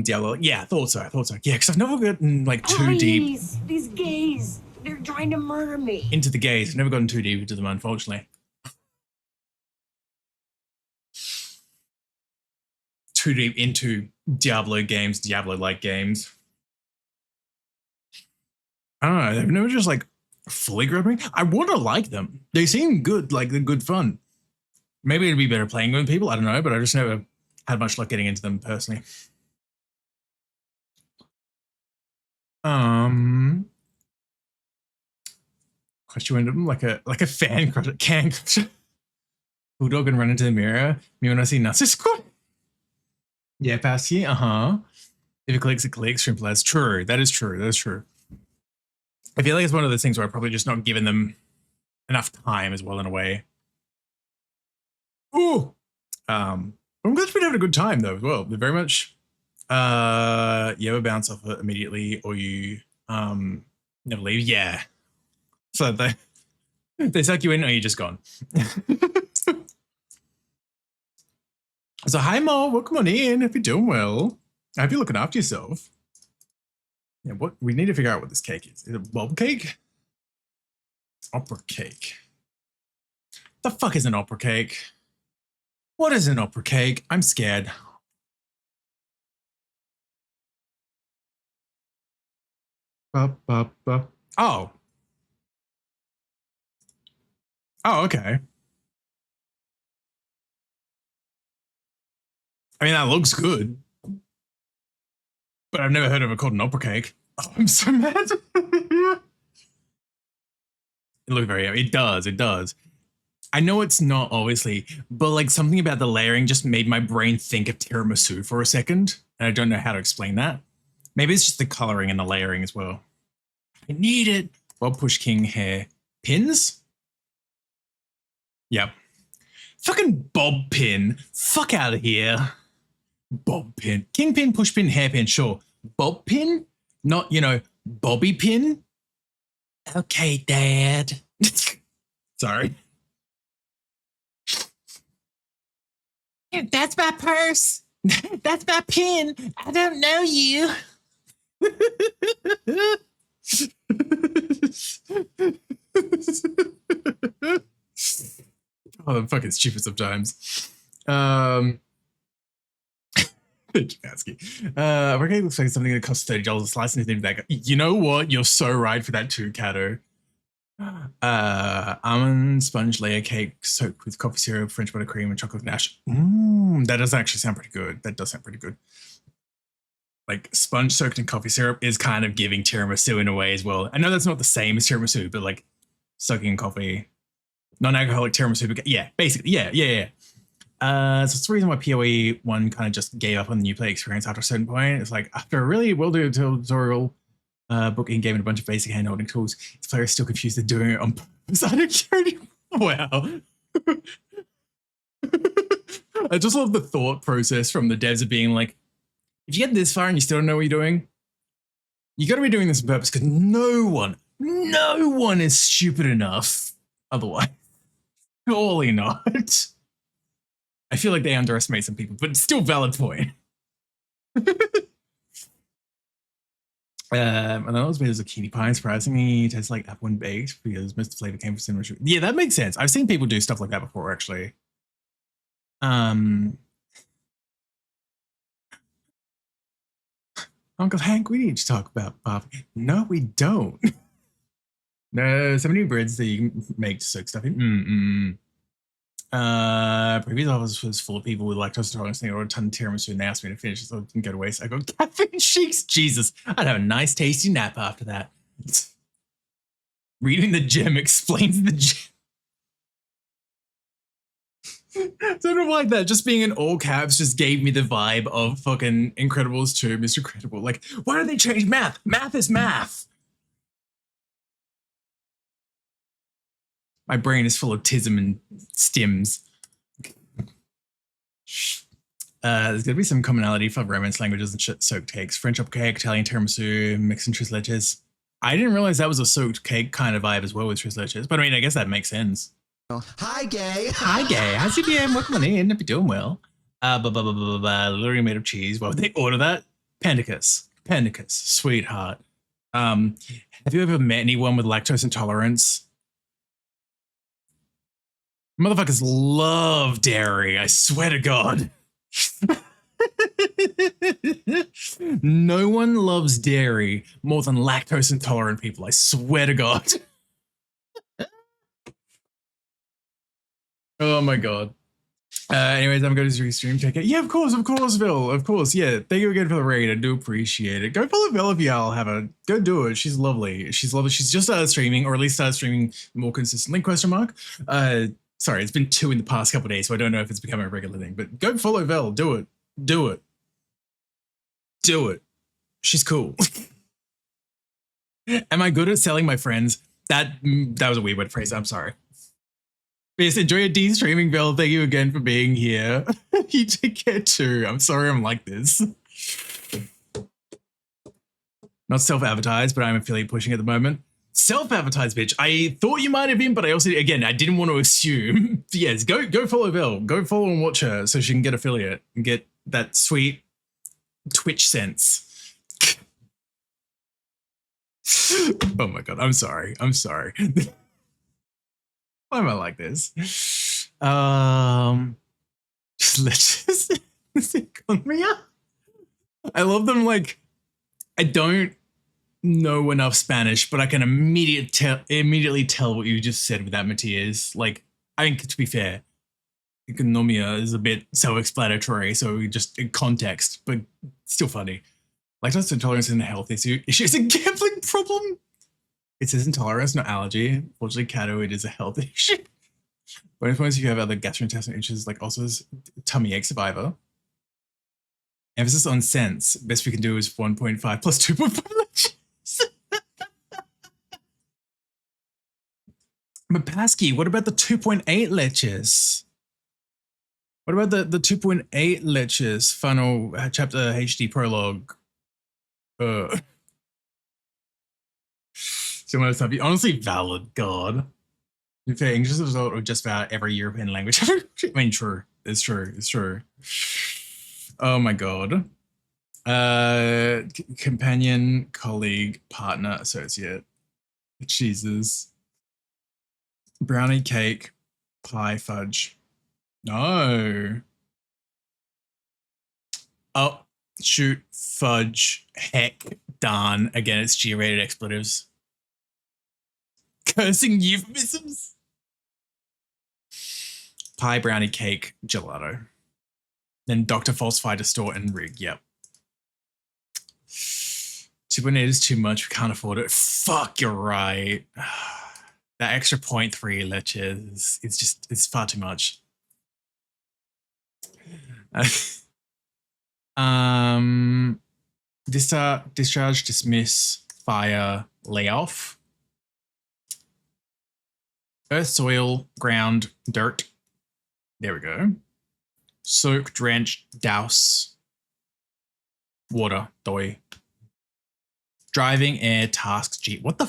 Diablo. Yeah, I thought so. Yeah, because I've never gotten like too deep. These gays, they're trying to murder me. Into the gays. I've never gotten too deep into them, unfortunately. Too deep into Diablo games, Diablo-like games. I don't know. They've never just like fully grabbed me. I want to like them. They seem good, like they're good fun. Maybe it'd be better playing with people. I don't know, but I just never had much luck getting into them personally. Crush you into them like a fan crush, can crush Bulldog and run into the mirror. Me when I see Nazi Squad. Yeah, Pasty. If it clicks, it clicks. Shrimp. That's true. That is true. That is true. I feel like it's one of those things where I've probably just not given them enough time as well in a way. Ooh. I'm glad you've been having a good time though as well. They're very much you ever bounce off it immediately or you never leave. Yeah. So they suck you in or you're just gone. So hi Mo, welcome on in. Hope you're doing well. I hope you're looking after yourself. Yeah, what we need to figure out what this cake is. Is it bob cake? Opera cake. The fuck is an opera cake? What is an opera cake? I'm scared. Oh. Oh, okay. I mean, that looks good. But I've never heard of it called an opera cake. Oh, I'm so mad. It looks very, it does. I know it's not, obviously, but like something about the layering just made my brain think of tiramisu for a second. And I don't know how to explain that. Maybe it's just the coloring and the layering as well. I need it. Well, push king hair pins. Yep. Fucking bob pin. Fuck out of here. Bob pin. King pin, push pin, hairpin, sure. Bob pin? Not, bobby pin? Okay, Dad. Sorry. That's my purse. That's my pin. I don't know you. Oh, I'm fucking stupid sometimes. Thank you, Patsky. Okay, looks like something that costs $30 a slice and his name. You know what? You're so right for that too, Kato. Almond sponge layer cake soaked with coffee syrup, French buttercream, and chocolate ganache. that does actually sound pretty good. That does sound pretty good. Like sponge soaked in coffee syrup is kind of giving tiramisu in a way as well. I know that's not the same as tiramisu, but like soaking in coffee, non-alcoholic tiramisu. But yeah, basically, yeah. So it's the reason why PoE 1 kind of just gave up on the new play experience after a certain point. It's like after a really well-done tutorial book in-game and a bunch of basic hand-holding tools, its players still confused they're doing it on purpose. I don't care anymore. Wow. I just love the thought process from the devs of being like, if you get this far and you still don't know what you're doing, you got to be doing this on purpose because no one is stupid enough otherwise. Surely not. I feel like they underestimate some people, but still valid point. And then I was made a zucchini pie. Surprisingly, it tastes like apple and baked because most of the flavor came from cinnamon sugar. Yeah, that makes sense. I've seen people do stuff like that before, actually. Uncle Hank, we need to talk about Bobby. No, we don't. No, some new breads that you can make to soak stuff in. Previous office was full of people with lactose intolerance. They ordered a ton of tiramisu and they asked me to finish it so it didn't go to waste. I go, caffeine shakes? Jesus, I'd have a nice tasty nap after that. Reading the gem explains the gem. Don't know why that just being in all caps just gave me the vibe of fucking Incredibles 2, Mr. Incredible. Like, why did they change math? Math is math. My brain is full of tism and stims. There's going to be some commonality for Romance languages and soaked cakes. French cake, Italian tiramisu, mixed in tres leches. I didn't realize that was a soaked cake kind of vibe as well with tres leches. But I mean, I guess that makes sense. Hi, gay. Hi, gay. How's your DM? What's money? Hope you're doing well. Literally made of cheese. Why would they order that? Pendicus, sweetheart. Have you ever met anyone with lactose intolerance? Motherfuckers love dairy. I swear to God. No one loves dairy more than lactose intolerant people. I swear to God. Oh my God. Anyways, I'm going to restream. Check it. Yeah, of course, Vil. Of course. Yeah. Thank you again for the raid. I do appreciate it. Go follow Vil if y'all have a go do it. She's lovely. She's lovely. She's just started streaming, or at least started streaming more consistently, question mark. Sorry, it's been 2 in the past couple of days, so I don't know if it's becoming a regular thing. But go follow Vil. Do it. Do it. Do it. She's cool. Am I good at selling my friends? That was a weird way to phrase it. I'm sorry. Yes, enjoy your de-streaming, Vil. Thank you again for being here. You take care too. I'm sorry I'm like this. Not self-advertised, but I'm affiliate pushing at the moment. Self-advertised, bitch. I thought you might have been, but I also, again, I didn't want to assume. Yes, go follow Vil. Go follow and watch her so she can get affiliate and get that sweet Twitch sense. Oh my God, I'm sorry. Why am I like this? Just let's just I love them. Like, I don't know enough Spanish, but I can immediately tell what you just said with that, Matthias. Like, I think to be fair, economia is a bit self-explanatory, so just in context, but still funny. Lactose intolerance isn't a health issue. It's a gambling problem. It says intolerance, not allergy. Fortunately, Cato, it is a health issue. Bonus points if you have other gastrointestinal issues like ulcers, tummy ache survivor. Emphasis on sense. Best we can do is 1.5 plus 2.5 leches. But Pasky, what about the 2.8 leches? What about the 2.8 leches? Final chapter HD prologue. Similar stuff. Honestly, valid. God. In fact, English is a result of just about every European language. I mean, true. It's true. Oh my God. Companion, colleague, partner, associate. Jesus. Brownie, cake, pie, fudge. No. Oh, shoot, fudge, heck, darn. Again, it's G-rated expletives. Cursing euphemisms. Pie, brownie, cake, gelato. Then Dr. Falsify, Distort, and Rig. Yep. 2.8 is too much. We can't afford it. Fuck, you're right. That extra 0.3 leches, it's far too much. Discharge, dismiss, fire, lay off. Earth, soil, ground, dirt. There we go. Soak, drench, douse. Water, doi. Driving, air, tasks, G. What the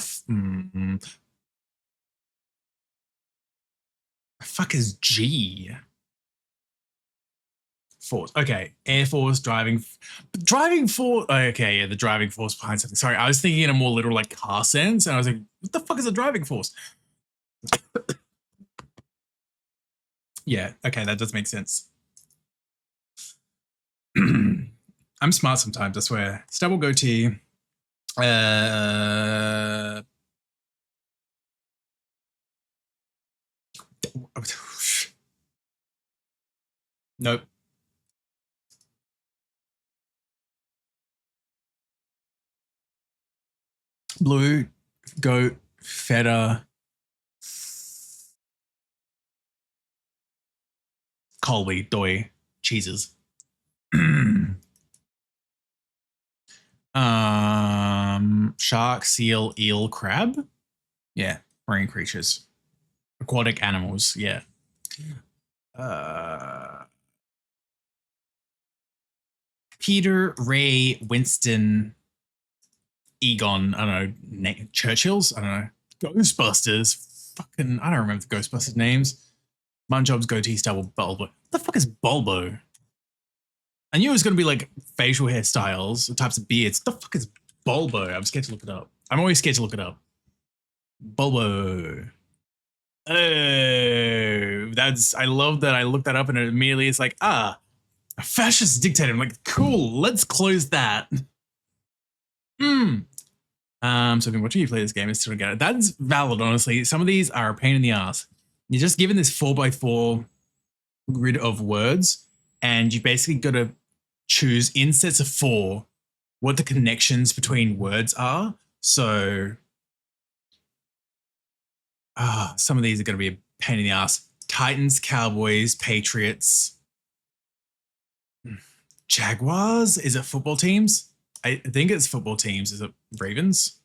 fuck is G? Force. Okay. Air force, driving force. Okay, yeah, the driving force behind something. Sorry, I was thinking in a more literal like car sense, and I was like, what the fuck is a driving force? Yeah, okay, that does make sense. I'm smart sometimes, I swear. Stubble goatee. Nope. Blue, goat, feta, Colby, doi, cheeses. Shark, seal, eel, crab. Yeah, marine creatures. Aquatic animals, yeah. Peter, Ray, Winston, Egon, I don't know, Churchill's, I don't know, Ghostbusters, fucking, I don't remember the Ghostbusters names. Munjob's, goatee, stubble, Bulbo. What the fuck is Bulbo? I knew it was going to be like facial hairstyles, or types of beards. What the fuck is Bulbo? I'm scared to look it up. I'm always scared to look it up. Bulbo. Oh, I love that I looked that up and it immediately it's like, a fascist dictator. I'm like, cool, let's close that. So I've been watching you play this game and still don't get it. That's valid, honestly. Some of these are a pain in the ass. You're just given this 4x4 grid of words, and you basically got to choose in sets of 4 what the connections between words are. So some of these are going to be a pain in the ass. Titans, Cowboys, Patriots, Jaguars. Is it football teams? I think it's football teams. Is it Ravens?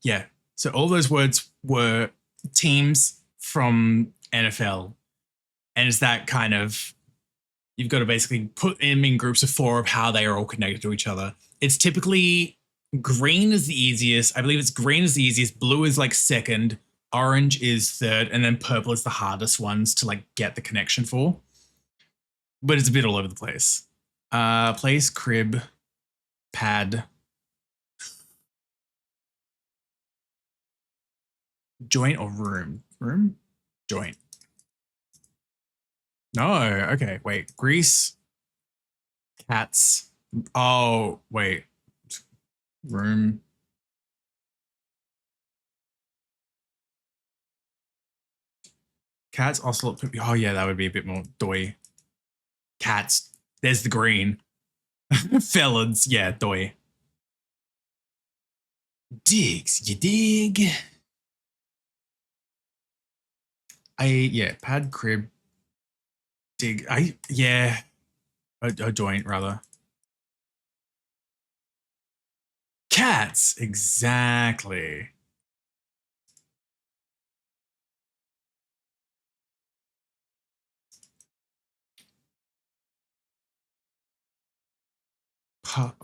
Yeah. So all those words were teams from NFL. And it's that kind of, you've got to basically put them in groups of 4 of how they are all connected to each other. It's typically green is the easiest. I believe it's green is the easiest. Blue is like second. Orange is third. And then purple is the hardest ones to like get the connection for. But it's a bit all over the place. Place, crib, pad. Joint or room? Room? Joint. No, okay, wait. Grease. Cats. Oh, wait. Room. Cats, ocelot. Oh, yeah, that would be a bit more doy. Cats. There's the green. Felons. Yeah, doy. Digs, you dig? Yeah, pad, crib, dig. Yeah, a joint rather. Cats, exactly.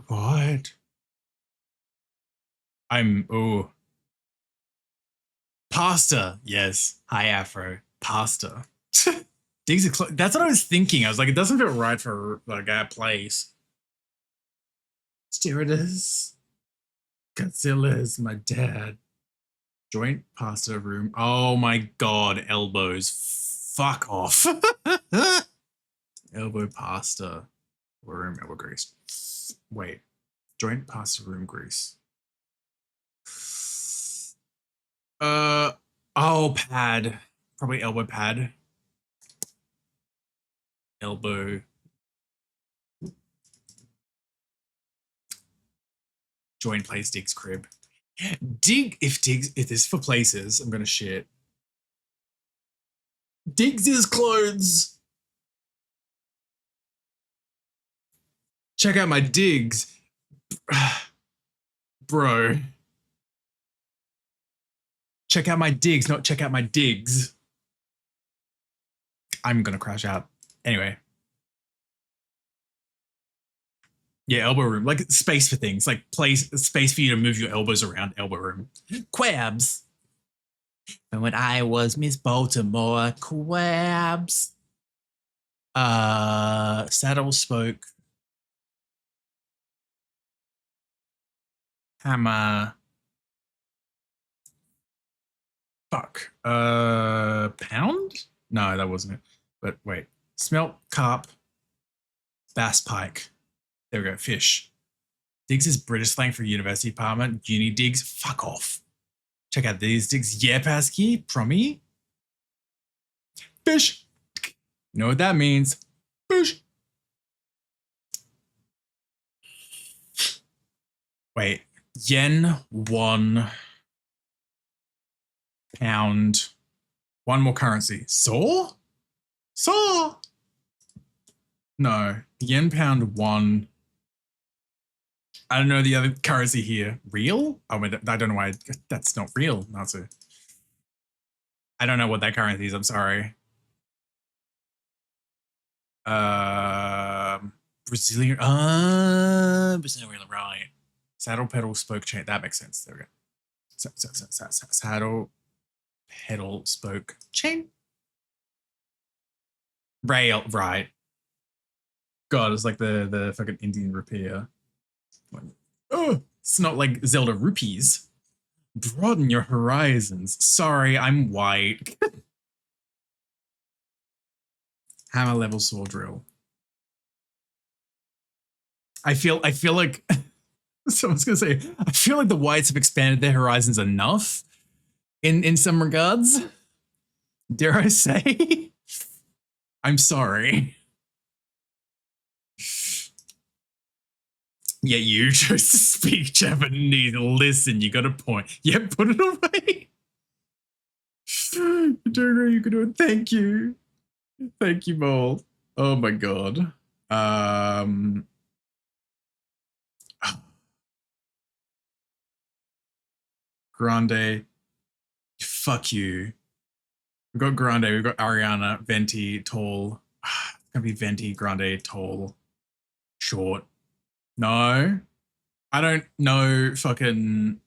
What? Pasta, yes. Hi, Afro. Pasta. Digs that's what I was thinking. I was like, it doesn't feel right for like our place. Stewardess. Godzilla is my dad. Joint, pasta, room. Oh my god, elbows. Fuck off. Elbow, pasta, room, elbow grease. Wait. Joint, pasta, room, grease. Oh, pad. Probably elbow pad. elbow. Join place Dig's crib. If this is for places, I'm gonna shit. Diggs' clothes. Check out my digs. Bro. Check out my digs, not check out my digs. I'm gonna crash out. Anyway. Yeah, elbow room. Like space for things. Like space for you to move your elbows around. Elbow room. Quabs. And when I was Miss Baltimore, Quabs. Saddle spoke. Hammer. Fuck. Pound? No, that wasn't it. But wait. Smelt, carp, bass pike. There we go. Fish. Digs is British slang for university apartment. Uni digs. Fuck off. Check out these digs. Yeah, Pasky. Promi. Fish. You know what that means. Fish. Wait. Yen, 1 pound. One more currency. Saw? Saw? No. Yen, pound, 1. I don't know the other currency here. Real? Oh, I don't know why. That's not real, Natsu. I don't know what that currency is. I'm sorry. Brazilian. Brazilian, right. Saddle, pedal, spoke, chain. That makes sense. There we go. Saddle, pedal, spoke, chain. Rail, right. God, it's like the fucking Indian rupiah. Oh, it's not like Zelda rupees. Broaden your horizons. Sorry, I'm white. Hammer level sword drill. I feel like someone's gonna say, I feel like the whites have expanded their horizons enough in some regards. Dare I say? I'm sorry. Yeah, you chose to speak Japanese. Listen, you got a point. Yeah, put it away. You don't know you can do it. Thank you. Thank you, Mole. Oh my god. Grande. Fuck you. We've got Grande, we've got Ariana, Venti, tall. It's gonna be Venti, Grande, tall, short. No. I don't know fucking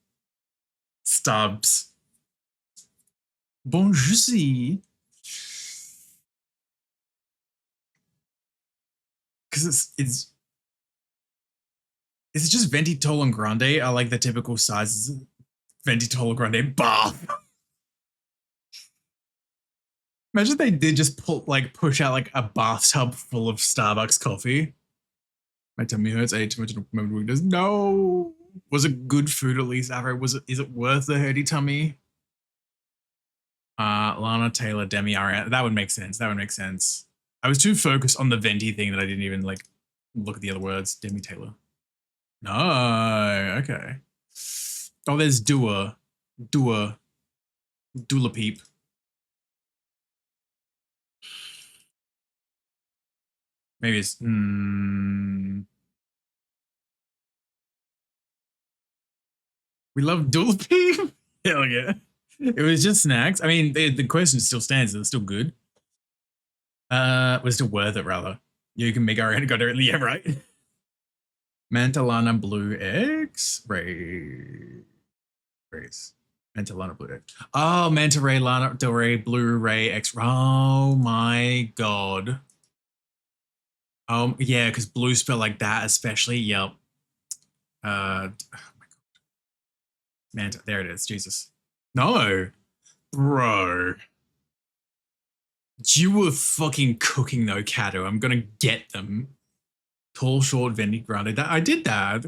Stubbs. Bonjour. Because is it just Venti, tall, and Grande are like the typical sizes? Venti, tall, Grande, bath. Imagine they did just push out like a bathtub full of Starbucks coffee. My tummy hurts. I ate too much in a moment of weakness. No. Was it good food at least, Avro? Is it worth the hurty tummy? Lana Taylor, Demi Ariana. That would make sense. That would make sense. I was too focused on the Venti thing that I didn't even like look at the other words. Demi Taylor. No. Okay. Oh, there's Dula Peep. Maybe it's we love Dula Peep. Hell yeah. It was just snacks. I mean, the question still stands. It's still good. Was still worth it, rather. You can make our own. Got it. Yeah, right. Mantalana Blue X. Race. Mantalana Blue X. Oh, Manta Ray Lana Del Rey Blue Ray X. Oh my god. Yeah, because blue spelled like that, especially. Yep. Oh my god. Manta. There it is. Jesus. No, bro. You were fucking cooking though, Kato. I'm gonna get them. Tall, short, Venti, Grande. I did that.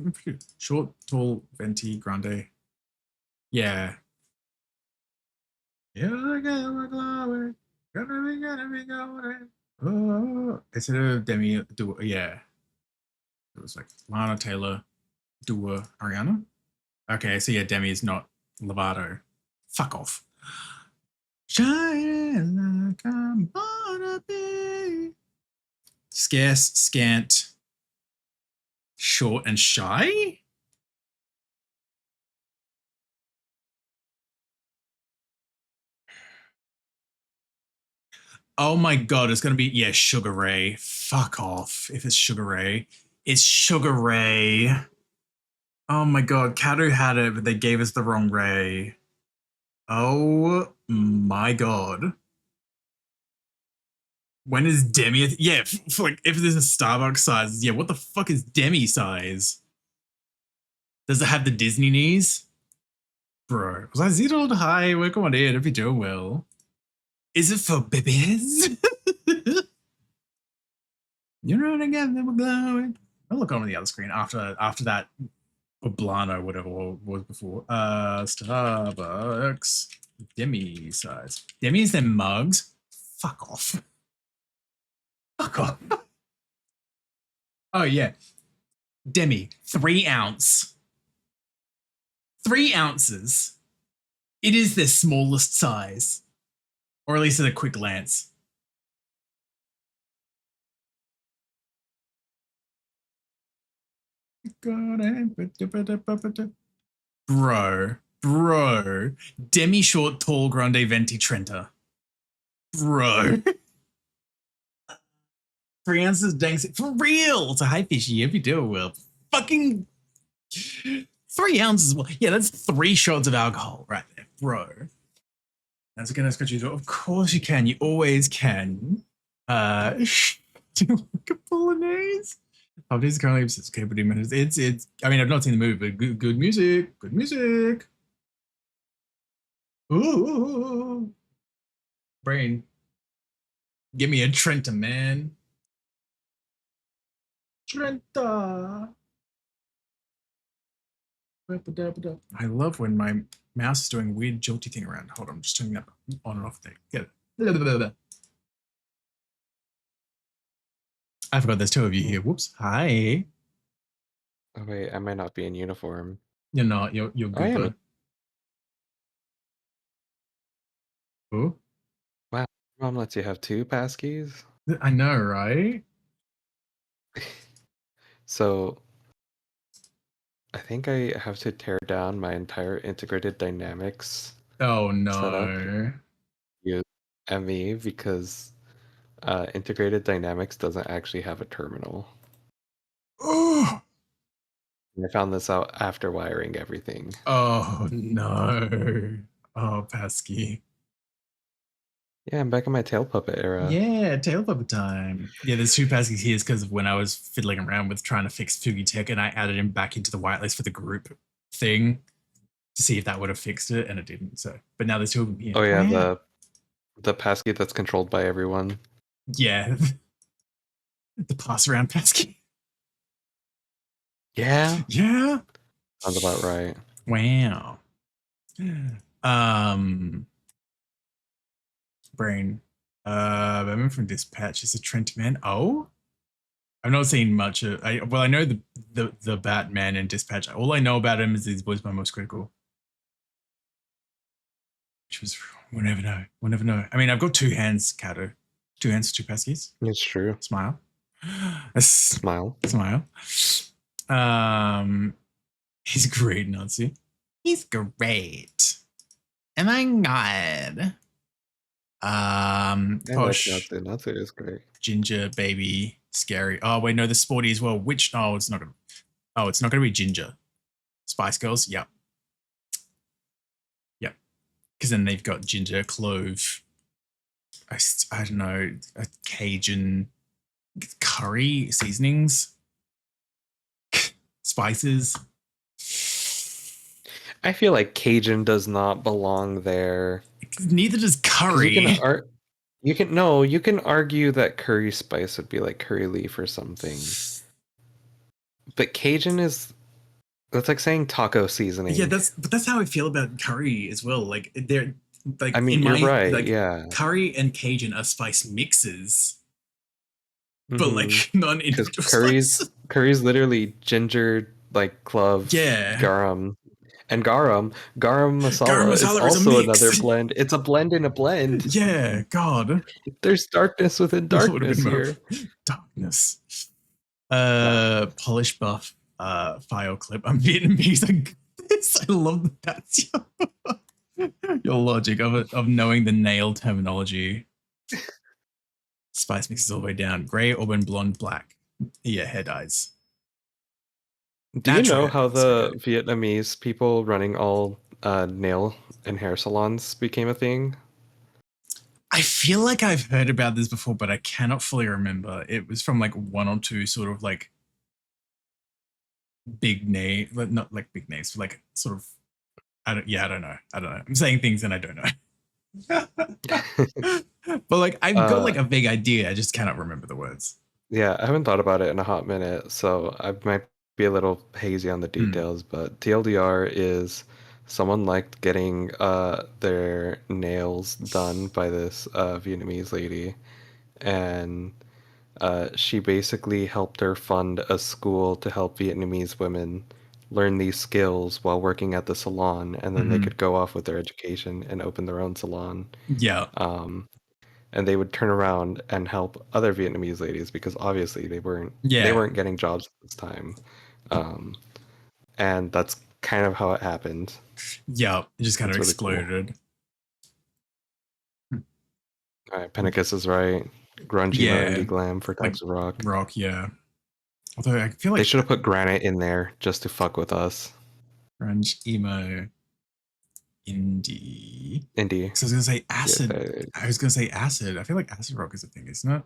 Short, tall, Venti, Grande. Yeah. Yeah, I got my glory. Gonna be going. Is it a Demi duo? Yeah. It was like Lana Taylor, Dua, Ariana. Okay, so yeah, Demi is not Lovato. Fuck off. Shine like I'm gonna be. Scarce, scant, short, and shy? Oh my god, it's gonna be, yeah, Sugar Ray. Fuck off if it's Sugar Ray. It's Sugar Ray. Oh my god, Kato had it, but they gave us the wrong Ray. Oh my god. When is Demi? Yeah, like if there's a Starbucks size, yeah, what the fuck is Demi size? Does it have the Disney knees? Bro, was I zeroed high? Welcome on in, if you're doing well. Is it for babies? You're running again, then we're glowing. I'll look on the other screen after that Poblano, whatever it was before. Starbucks. Demi size. Demi is them mugs. Fuck off. Fuck off. Oh yeah. Demi, 3 ounce. 3 ounces. It is their smallest size. Or at least at a quick glance. Bro. Demi short, tall, grande, venti, trenta. Bro. 3 ounces dang for real. It's a high fishy if you do it well. Fucking 3 ounces. Yeah, that's 3 shots of alcohol right there, bro. That's gonna scratch you. Of course you can. You always can. Do you like a Polonaise? Oh, this is currently okay, but it's. I mean, I've not seen the movie, but good music. Good music. Ooh, brain. Give me a Trenta, man. Trenta. I love when my mouse is doing weird jolty thing around. Hold on, I'm just turning that on and off thing. Get it. Blah, blah, blah. I forgot there's 2 of you here. Whoops. Hi. Oh wait, I might not be in uniform. You're not. You're good. I am. Bud. Oh. Wow, mom lets you have 2 passkeys. I know, right? So I think I have to tear down my entire integrated dynamics Oh setup no. use ME because integrated dynamics doesn't actually have a terminal. Oh. And I found this out after wiring everything. Oh no. Oh, Pasky. Yeah, I'm back in my tail puppet era. Yeah, tail puppet time. Yeah, there's 2 Paskies here because of when I was fiddling around with trying to fix Fugi Tech and I added him back into the whitelist for the group thing to see if that would have fixed it, and it didn't. So, but now there's 2 of them here. Oh yeah, the passkey that's controlled by everyone. Yeah. The pass around Pasky. Yeah. Yeah. Sounds about right. Wow. Brain. I'm from Dispatch. Is a Trent man. Oh, I've not seen much of. I know the Batman in Dispatch. All I know about him is his voice by Most Critical. Which was, we'll never know. We'll never know. I mean, I've got 2 hands, Kato. 2 hands, 2 Paskies. It's true. Smile. Smile. Smile. He's great, Nazi. He's great. Oh my god. Posh. Natsu is great. Ginger, baby, scary. Oh wait, no, the sporty as well. Which? Oh, it's not gonna. Oh, it's not gonna be Ginger. Spice Girls. Yep. Yep. Because then they've got ginger, clove. I don't know, a Cajun curry seasonings, spices. I feel like Cajun does not belong there. Neither does curry. You can argue that curry spice would be like curry leaf or something. But Cajun that's like saying taco seasoning. Yeah, that's how I feel about curry as well. Like they're like, I mean, you're right. Like, yeah. Curry and Cajun are spice mixes. but like not an Because individual spice. curry's literally ginger, like clove, Yeah. garam, and garam Garam masala is masala is a also mix. another blend. It's a blend in a blend. Yeah, God. There's darkness within That would have darkness been here. darkness. Polish buff file clip. I'm Vietnamese. I love that that's your logic of knowing the nail terminology. Spice mixes all the way down. Gray, auburn, blonde, black. Yeah, hair dyes. Do you Natural know hair how dyes, the okay. Vietnamese people running all nail and hair salons became a thing? I feel like I've heard about this before, but I cannot fully remember. It was from like one or two sort of like big name, not like big names, but like sort of. I don't know. I'm saying things and I don't know. But like I've got like a vague idea. I just cannot remember the words. Yeah, I haven't thought about it in a hot minute, so I might be a little hazy on the details, but TLDR is someone liked getting their nails done by this Vietnamese lady, and she basically helped her fund a school to help Vietnamese women learn these skills while working at the salon, and then they could go off with their education and open their own salon. Yeah. And they would turn around and help other Vietnamese ladies because obviously they weren't getting jobs at this time. And that's kind of how it happened. Yeah, it just kind of That's really exploded. Cool. All right, Pennicus is right. Grunge, emo, indie glam for types of rock. Rock, yeah. Although I feel like they should have put granite in there just to fuck with us. Grunge, emo, indie. Indie. So I was gonna say acid. Yeah, I was gonna say acid. I feel like acid rock is a thing, isn't it?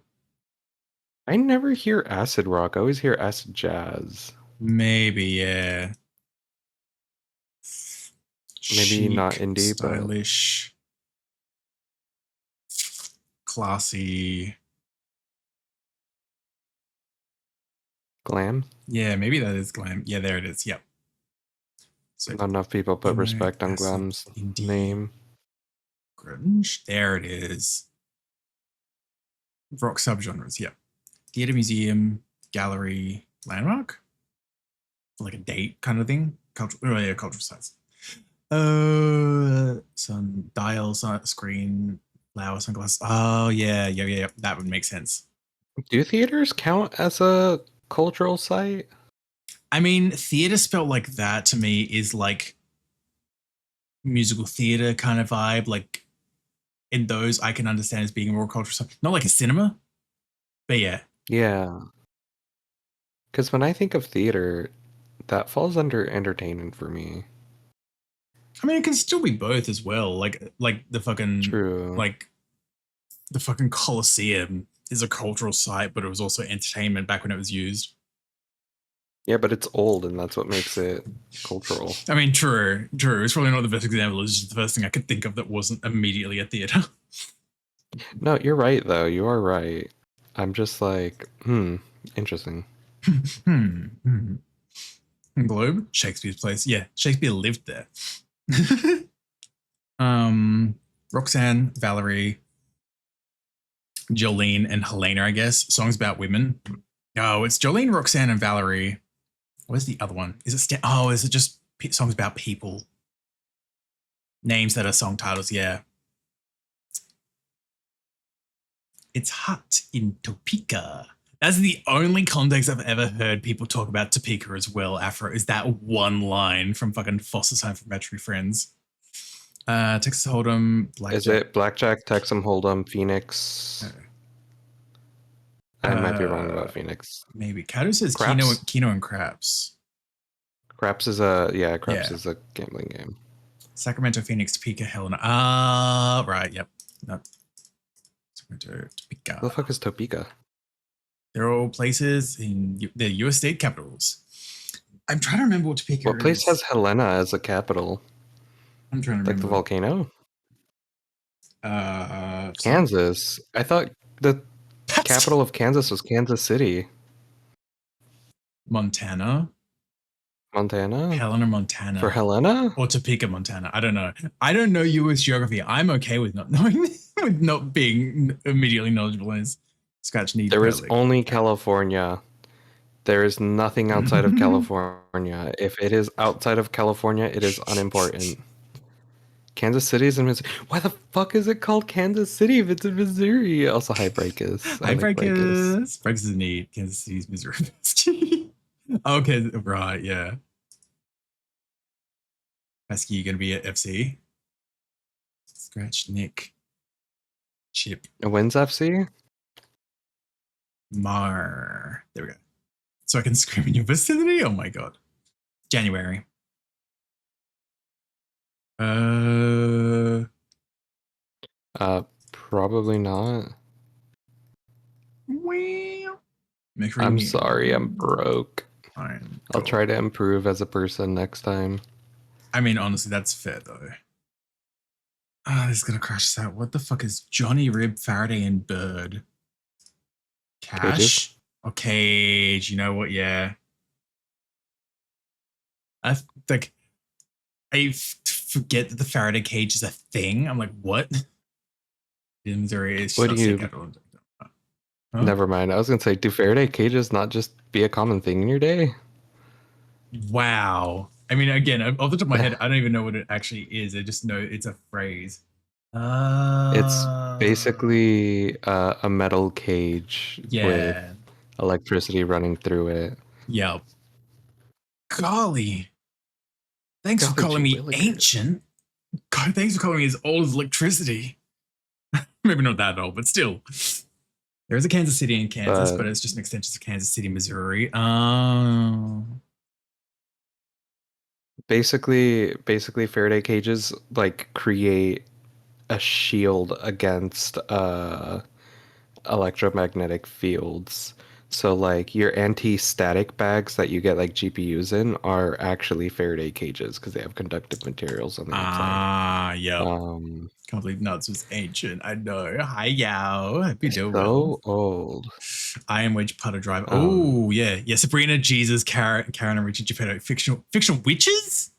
I never hear acid rock. I always hear acid jazz. Maybe, yeah. Maybe Chic, not indie, stylish, classy. Glam? Yeah, maybe that is glam. Yeah, there it is. Yep. So not enough people put emo, respect on acid, Glam's indie, name. Grunge. There it is. Rock subgenres. Yep. Theater, museum, gallery, landmark. Like a date kind of thing. Cultural, yeah, cultural sites. Sun dial, screen, flower, sunglasses. Oh yeah. That would make sense. Do theaters count as a cultural site? I mean, theater spelled like that to me is like musical theater kind of vibe. Like in those, I can understand as being more cultural site, not like a cinema, but yeah. Yeah. Because when I think of theater, that falls under entertainment for me. I mean, it can still be both as well. Like the fucking True. Like the fucking Colosseum is a cultural site, but it was also entertainment back when it was used. Yeah, but it's old, and that's what makes it cultural. I mean, true. It's probably not the best example. It's just the first thing I could think of that wasn't immediately a theater. No, you're right, though. You are right. I'm just like, interesting. Globe? Shakespeare's place. Yeah, Shakespeare lived there. Roxanne, Valerie, Jolene, and Helena, I guess. Songs about women. Oh, it's Jolene, Roxanne, and Valerie. Where's the other one? Is it is it just songs about people? Names that are song titles, yeah. It's hot in Topeka. That's the only context I've ever heard people talk about Topeka as well, Afro, is that one line from fucking Foster's Home for Imaginary Friends. Texas Hold'em, Blackjack. Is it Blackjack, Texas Hold'em, Phoenix? I might be wrong about Phoenix. Maybe. Kato says Craps? Keno and Craps. Craps is a is a gambling game. Sacramento, Phoenix, Topeka, Helena. Right, yep. No. Sacramento, Topeka. What the fuck is Topeka? They're all places in the U.S. state capitals. I'm trying to remember what Topeka is. What place has Helena as a capital? I'm trying to remember. Like the volcano? So Kansas. I thought the capital of Kansas was Kansas City. Montana. Helena, Montana. For Helena? Or Topeka, Montana. I don't know. I don't know U.S. geography. I'm okay with not knowing, with not being immediately knowledgeable in this. Scratch need There is Perlick. only California. There is nothing outside of California. If it is outside of California, it is unimportant. Kansas City is in Missouri. Why the fuck is it called Kansas City if it's in Missouri? Also, hi, Breakers. Hi, Breakers. Breakers is neat. Kansas City's Missouri. Okay, right, yeah. Pesky, you gonna be at FC? Scratch Nick. Chip. When's FC? Mar. There we go. So I can scream in your vicinity? Oh my god. January. Probably not. Well, I'm sorry, I'm broke. I'll try to improve as a person next time. I mean, honestly, that's fair though. Ah, this is gonna crash this out. What the fuck is Johnny Rib, Faraday, and Bird? Cash? Cages? Or Cage? You know what? Yeah. I like. I forget that the Faraday cage is a thing. I'm like, what? In Missouri, it's What do just you- like, Huh? Never mind. I was gonna say, do Faraday cages not just be a common thing in your day? Wow. I mean, again, off the top of my head, I don't even know what it actually is. I just know it's a phrase. It's basically a metal cage with Yeah. electricity running through it. Yep. Golly. Thanks for Golly calling gee me willikers. ancient. God, thanks for calling me as old as electricity. Maybe not that old, but still. There is a Kansas City in Kansas, but it's just an extension of Kansas City, Missouri. Oh. Basically Faraday cages like create a shield against electromagnetic fields. So like your anti-static bags that you get like GPUs in are actually Faraday cages because they have conductive materials on the outside. Ah, yep. Um, Can't believe Nuts was ancient. I know. Hi, yo. Hope you're doing so well. old. Iron Wedge Putter Drive. Oh, yeah. Yeah, Sabrina, Jesus, Karen and Richard Geppetto. Fictional witches?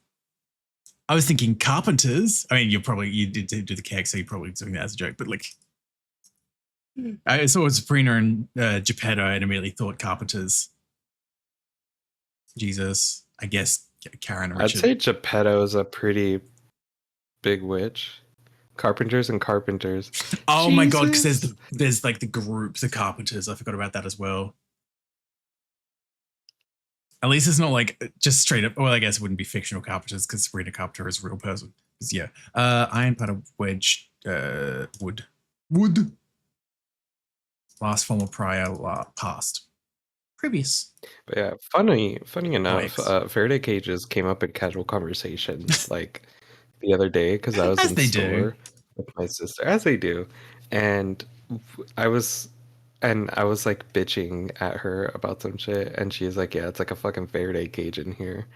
I was thinking carpenters. I mean, you did do the keg, so you're probably doing that as a joke, but like, I saw Sabrina and Geppetto and immediately thought carpenters. Jesus, I guess Karen and I'd Richard. say Geppetto is a pretty big witch. Carpenters and carpenters. Oh my god, because Jesus. there's like the group, the carpenters. I forgot about that as well. At least it's not like just straight up. Well, I guess it wouldn't be fictional carpenters because Sabrina Carpenter is a real person. Yeah. Iron Putter Wedge Wood. Last former prior past. Previous. But yeah, funny enough, Yikes. Faraday cages came up in casual conversation like the other day because I was As in they store with my sister, as they do, and I was like bitching at her about some shit, and she's like, "Yeah, it's like a fucking Faraday cage in here,"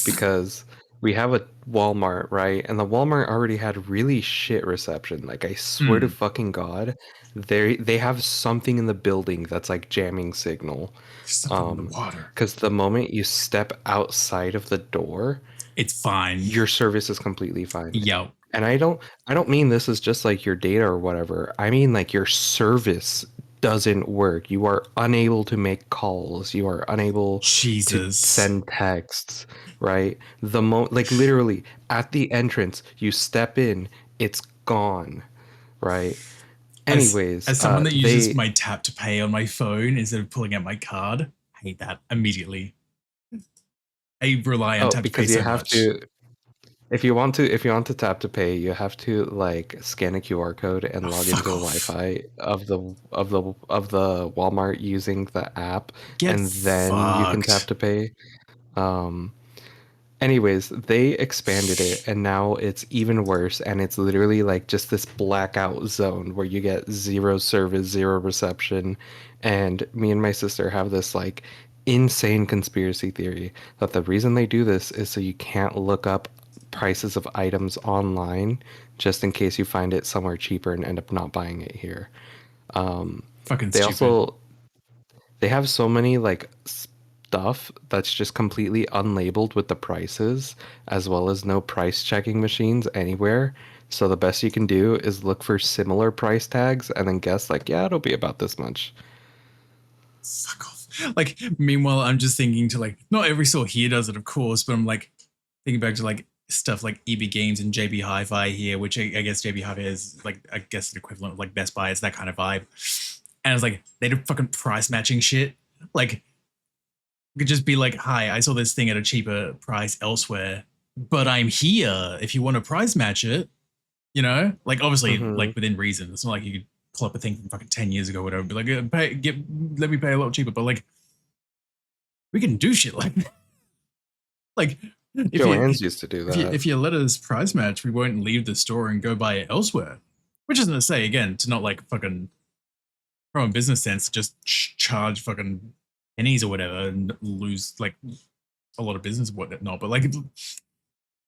because we have a Walmart, right? And the Walmart already had really shit reception. Like I swear to fucking God, they have something in the building that's like jamming signal. Something in the water. Because the moment you step outside of the door, it's fine. Your service is completely fine. Yo. And I don't mean this is just like your data or whatever. I mean like your service doesn't work. You are unable to make calls. You are unable to send texts, right? Like literally at the entrance, you step in, it's gone, right? Anyways, as someone that uses my tap to pay on my phone instead of pulling out my card, I hate that immediately. I rely on tap to pay because you so have much. to. If you want to tap to pay, you have to like scan a QR code and log into the Wi-Fi of the Walmart using the app, and then you can tap to pay. Anyways, they expanded it and now it's even worse, and it's literally like just this blackout zone where you get zero service, zero reception. And me and my sister have this like insane conspiracy theory that the reason they do this is so you can't look up prices of items online just in case you find it somewhere cheaper and end up not buying it here. Fucking they stupid. They have so many like stuff that's just completely unlabeled with the prices, as well as no price checking machines anywhere. So the best you can do is look for similar price tags and then guess like, yeah, it'll be about this much. fuck off. Like, meanwhile, I'm just thinking to like, not every store here does it, of course, but I'm like thinking back to like stuff like EB Games and JB Hi-Fi here, which I guess JB Hi-Fi is like, I guess an equivalent of like Best Buy. It's that kind of vibe. And it's like, they do fucking price matching shit. Like, it could just be like, hi, I saw this thing at a cheaper price elsewhere, but I'm here if you want to price match it, you know? Like, obviously, like within reason. It's not like you could pull up a thing from fucking 10 years ago or whatever, be like, let me pay a lot cheaper. But like, we can do shit like that. Like, Joanne's used to do that. If you let us price match, we won't leave the store and go buy it elsewhere. Which isn't to say, again, to not like fucking, from a business sense, just charge fucking pennies or whatever and lose like a lot of business and whatnot. But like,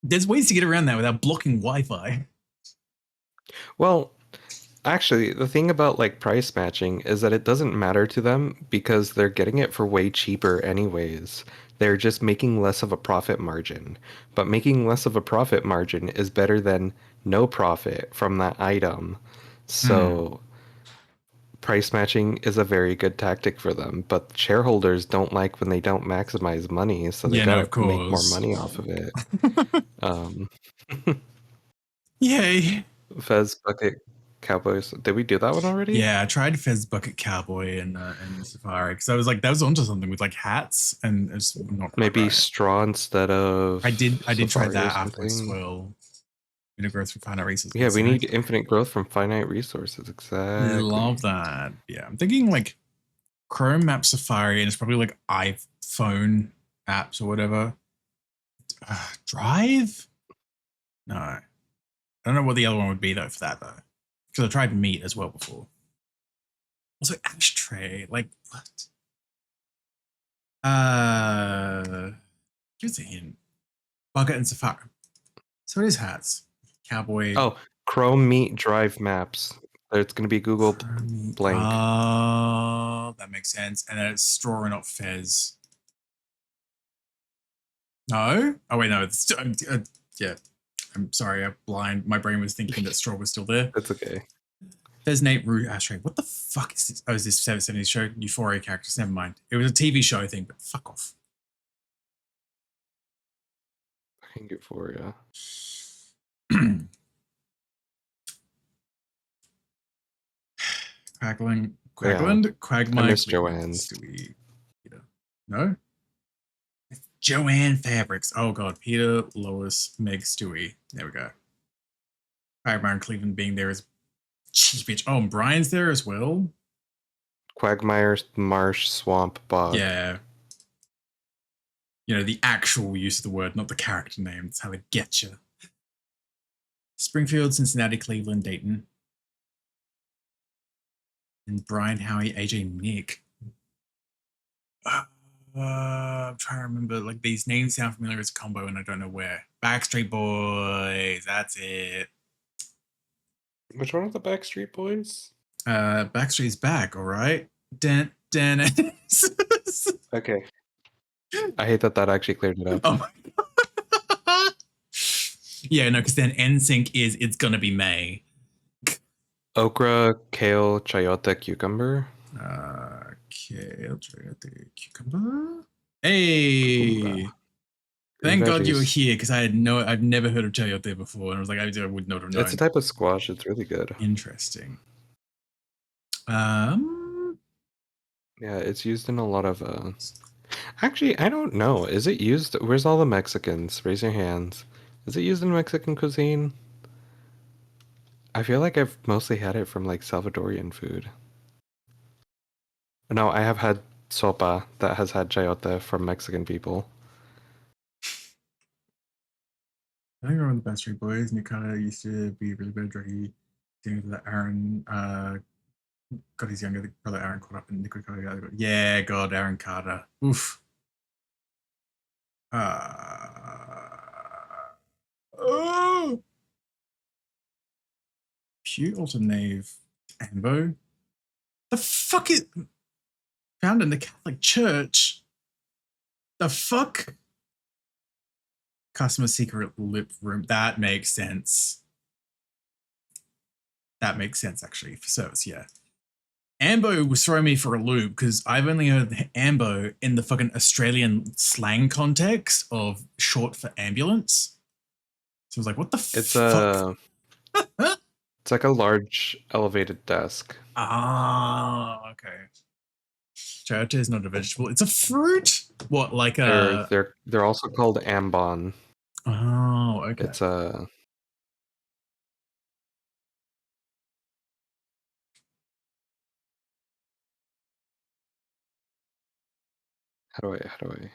there's ways to get around that without blocking Wi-Fi. Well, actually, the thing about like price matching is that it doesn't matter to them because they're getting it for way cheaper anyways. They're just making less of a profit margin. But making less of a profit margin is better than no profit from that item. So price matching is a very good tactic for them. But shareholders don't like when they don't maximize money, so they gotta make more money off of it. Yay. Fez Bucket Cowboys. Did we do that one already? Yeah, I tried Fez Bucket Cowboy and Safari because I was like, that was onto something with like hats and it's not maybe right. straw instead of. I did try Safari that or after something. Swirl. Infinite growth from finite resources. Yeah, we need infinite growth from finite resources. Exactly. Love that. Yeah, I'm thinking like Chrome Map Safari and it's probably like iPhone apps or whatever. Drive? No. I don't know what the other one would be though for that though. Because I tried Meat as well before. Also Ashtray, like what? Here's a hint. Bucket and Safari. So it is hats. Cowboy. Oh, Chrome Meet Drive Maps. It's going to be Google blank. Oh, that makes sense. And then it's straw and not Fez. No? Oh wait, no. It's yeah. I'm sorry, I'm blind. My brain was thinking that straw was still there. That's okay. There's Nate Root Ashtray. What the fuck is this? Oh, is this 770s show? Euphoria characters. Never mind. It was a TV show thing, but fuck off. I can get for you. Quagmire. I miss Joanne's. No? Joanne Fabrics. Oh god, Peter, Lois, Meg, Stewie. There we go. Quagmire and Cleveland being there is cheap bitch. Oh, and Brian's there as well. Quagmire, Marsh, Swamp, Bog. Yeah. You know, the actual use of the word, not the character name. That's how they get you. Springfield, Cincinnati, Cleveland, Dayton. And Brian, Howie, AJ, Nick. I'm trying to remember. Like, these names sound familiar as a combo and I don't know where. Backstreet Boys. That's it. Which one are the Backstreet Boys? Backstreet's back, all right? Okay. I hate that actually cleared it up. Oh my god. Yeah, no, because then NSYNC is It's Gonna Be May. Okra, kale, chayote, cucumber. Kale, chayote, cucumber. Hey! Thank God you were here because I've never heard of chayote before, and I was like, I would not have known. It's a type of squash. It's really good. Interesting. Yeah, it's used in a lot of. Actually, I don't know. Is it used? Where's all the Mexicans? Raise your hands. Is it used in Mexican cuisine? I feel like I've mostly had it from like Salvadorian food. No, I have had sopa that has had chayote from Mexican people. I think I remember the Backstreet Boys. Nikata used to be really bad druggy. Things that Aaron got his younger brother Aaron caught up in Nick Carter. Yeah, God, Aaron Carter. Oof. Oh. Pew Alternave Ambo. The fuck is found in the Catholic Church? The fuck? Customer secret lip room. That makes sense. That makes sense, actually, for service, yeah. Ambo was throwing me for a loop because I've only heard Ambo in the fucking Australian slang context of short for ambulance. So I was like, what the It's fuck? it's like a large elevated desk. Ah, okay. Chowder is not a vegetable. It's a fruit. What, like They're also called ambon. Oh, okay. It's a how do I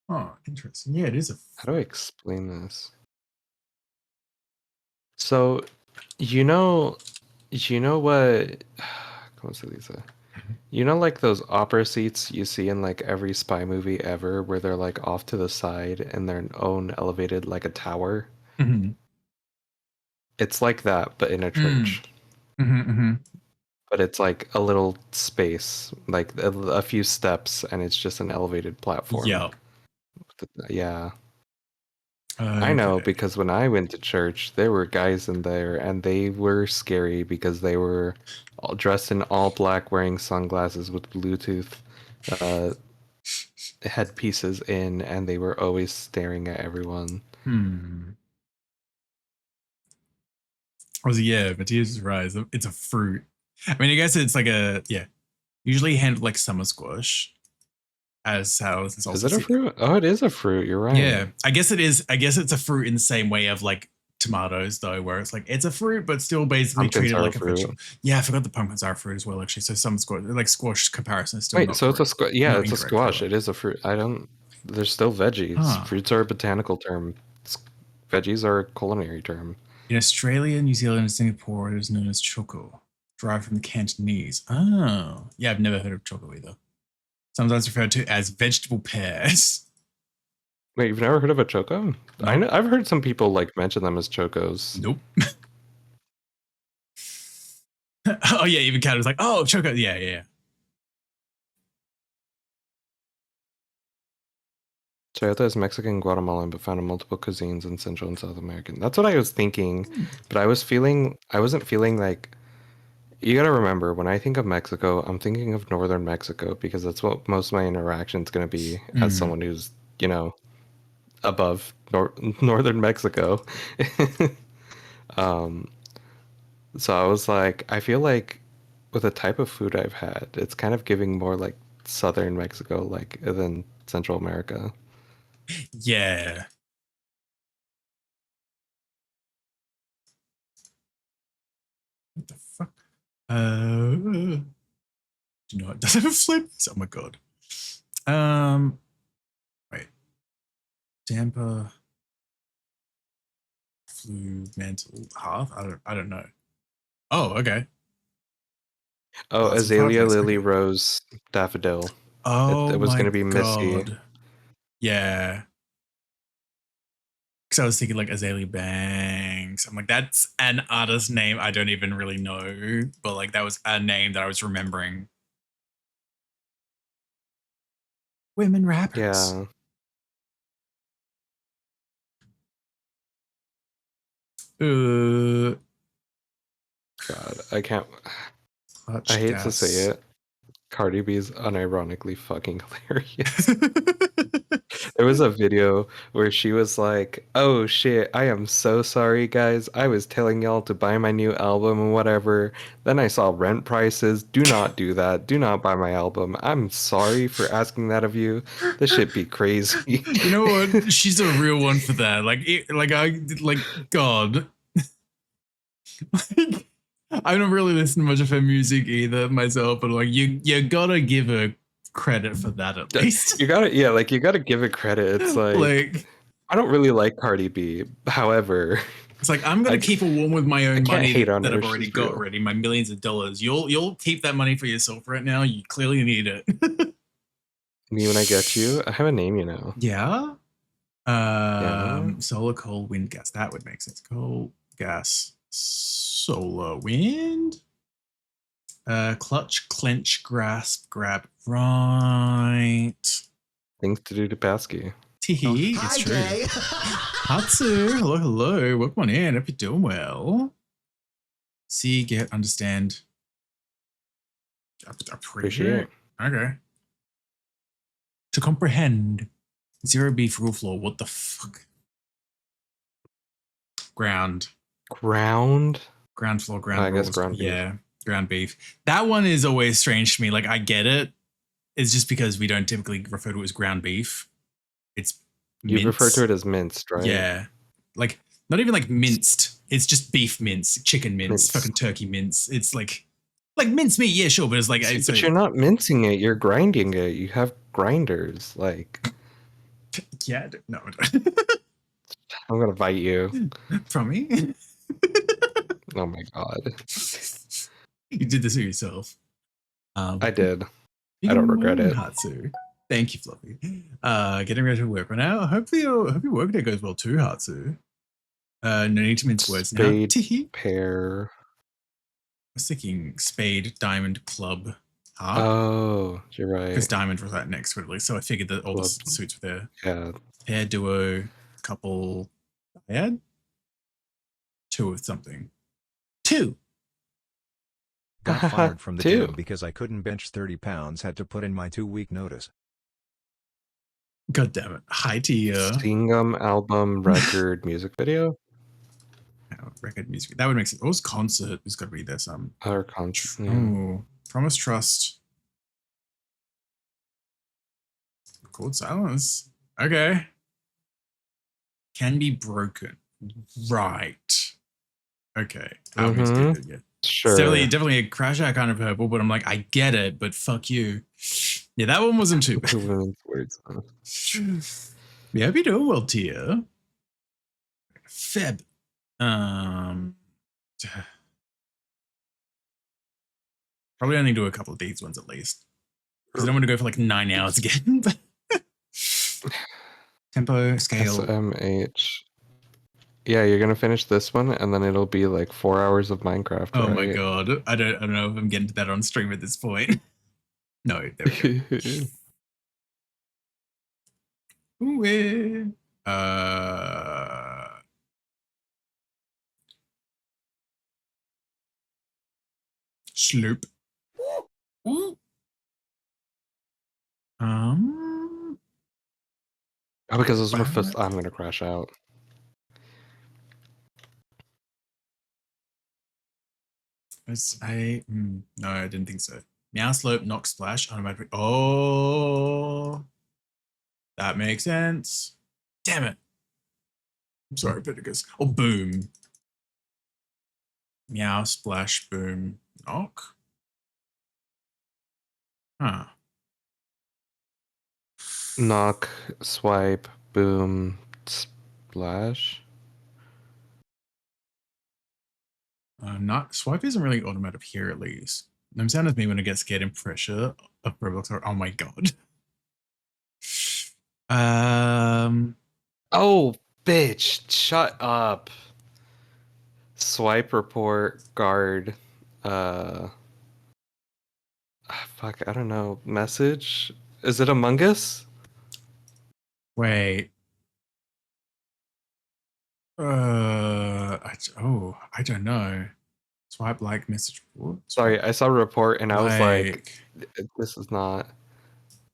Oh, interesting. Yeah, it is a how do I explain this? So, you know what? ¿Cómo se dice? You know, like those opera seats you see in like every spy movie ever, where they're like off to the side and they're own elevated like a tower. Mhm. It's like that, but in a church. But it's like a little space, like a few steps, and it's just an elevated platform. Yeah. Yeah. I know because when I went to church, there were guys in there and they were scary because they were all dressed in all black, wearing sunglasses with Bluetooth headpieces in, and they were always staring at everyone. I was yeah, Matthias is right. It's a fruit. I mean, I guess it's like usually handled like summer squash. As how it's also Is it a fruit? Oh, it is a fruit. You're right. Yeah, I guess it is. I guess it's a fruit in the same way of like tomatoes, though, where it's like it's a fruit, but still basically Pumpkins treated are like a a fruit. vegetable. Yeah, I forgot the pumpkins are a fruit as well, actually. So some squash, like squash comparison is still Wait, not so it's a correct. squash? Yeah, Not it's a incorrect, squash. rather. It is a fruit. They're still veggies. Huh. Fruits are a botanical term. Veggies are a culinary term. In Australia, New Zealand, and Singapore, it is known as choco, derived from the Cantonese. Oh, yeah, I've never heard of choco either. Sometimes referred to as vegetable pears. Wait, you've never heard of a choco? Nope. I've heard some people like mention them as chocos. Nope. Oh yeah, even Kat was like, "Oh, choco." Yeah. Toyota is Mexican, Guatemalan, but found in multiple cuisines in Central and South American. That's what I was thinking, but I wasn't feeling like. You gotta remember, when I think of Mexico, I'm thinking of northern Mexico because that's what most of my interaction's gonna be as someone who's, above northern Mexico. So I was like, I feel like with the type of food I've had, it's kind of giving more like southern Mexico, like than Central America. Yeah. What the fuck? Do you know it does have a flip? Oh my god. Wait. Damper flu mantle hearth? I don't know. Oh, okay. Oh, Lots of azalea, fireplace, lily, okay. rose, daffodil. Oh It was my gonna be Missy. god. Yeah. Because I was thinking like Azalea Banks. I'm like, that's an artist name I don't even really know, but like that was a name that I was remembering. Women rappers. Yeah. God, I can't. I hate to say it. Cardi B is unironically fucking hilarious. There was a video where she was like, "Oh shit, I am so sorry, guys. I was telling y'all to buy my new album and whatever. Then I saw rent prices. Do not do that. Do not buy my album. I'm sorry for asking that of you. This shit be crazy." You know what? She's a real one for that. God. I don't really listen to much of her music either myself, but like you gotta give her credit for that at least. You gotta give it credit. It's like I don't really like Cardi B. However, it's like I'm gonna keep her warm with my own money that I've already she's got real. ready, my millions of dollars. You'll keep that money for yourself right now. You clearly need it. Me when I get you, I have a name, you know. Yeah. Solar, coal, wind, gas. That would make sense. Coal, gas, solar, wind. Clutch, clench, grasp, grab. Right. Things to do to Pasky. Teehee, Hi, it's true. gay. Hatsu, hello. Welcome on in. Hope you're doing well. See, get, understand. Appreciate. Okay. To comprehend. Zero beef rule floor. What the fuck? Ground. Ground. Ground floor, ground I guess rules. ground beef. Yeah, ground beef. That one is always strange to me. Like, I get it. It's just because we don't typically refer to it as ground beef. It's You refer to it as minced, right? Yeah. Like, not even like minced. It's just beef mince, chicken mince, Minced. fucking turkey mince. It's like mince meat, yeah, sure, but it's like... But you're not mincing it, you're grinding it. You have grinders, like... Yeah, no. I'm gonna bite you. From me? Oh my god. You did this to yourself. I did. You I don't can regret win, it. Hatsu. Thank you, Fluffy. Getting ready to work right now. Hope your work day goes well too, Hatsu. No need to mince words now. Spade, Tee. pear. I was thinking spade, diamond, club, heart. Oh, you're right. Because diamond was right next to it, at least. So I figured that all the Club. suits were there. Yeah. Pair, duo, couple, dyad? Two of something. Two. Got fired from the Two. gym because I couldn't bench 30 pounds, had to put in my 2-week notice. God damn it. High tier. Singum album, record, music video? Record music. That would make sense. What was concert? Who's got to be there some? Or concert. Yeah. Oh, Promise Trust. Record silence. Okay. Can be broken. Right. Okay. That makes good. Yeah. Sure. It's definitely a crash out kind of purple, but I'm like, I get it, but fuck you. Yeah, that one wasn't too bad. Words. Yeah, hope you're doing well, Tia. Feb. Probably only do a couple of these ones at least. Because I don't want to go for like 9 hours again. Tempo, scale. SMH. Yeah, you're gonna finish this one, and then it'll be like 4 hours of Minecraft. Oh right? my god. I don't know if I'm getting to that on stream at this point. No, there we go. Ooh, Sloop. Ooh. Oh, because those were first. I'm gonna crash out. No, I didn't think so. Meow, slope, knock, splash, automatic. Oh, that makes sense. Damn it. I'm sorry, Piticus. Oh, boom. Meow, splash, boom, knock. Huh. Knock, swipe, boom, splash. Not swipe isn't really automatic here at least. I'm sound as me when I get scared and pressure of Roblox. Oh my god. Oh, bitch! Shut up. Swipe, report, guard. Fuck, I don't know. Message? Is it Among Us? Wait. I don't know. Swipe, like, message, report. Sorry, I saw report and I was like, this is not.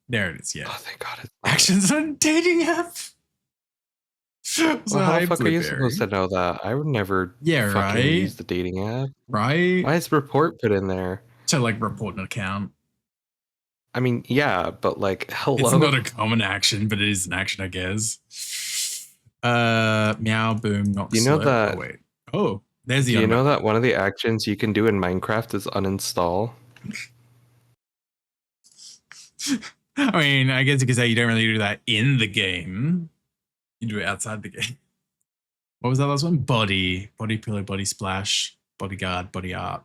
There it is. Yeah. Oh, thank God. It's not. Actions on dating app. Well, how the fuck are you supposed to know that? I would never fucking use the dating app. Right? Why is report put in there? To like report an account. I mean, yeah, but like, hello. It's not a common action, but it is an action, I guess. Meow, boom, knock, you know slip. that? Oh, wait. Oh, there's the. Do you know that one of the actions you can do in Minecraft is uninstall? I mean, I guess you could say you don't really do that in the game. You do it outside the game. What was that last one? Body pillow, body splash, bodyguard, body art.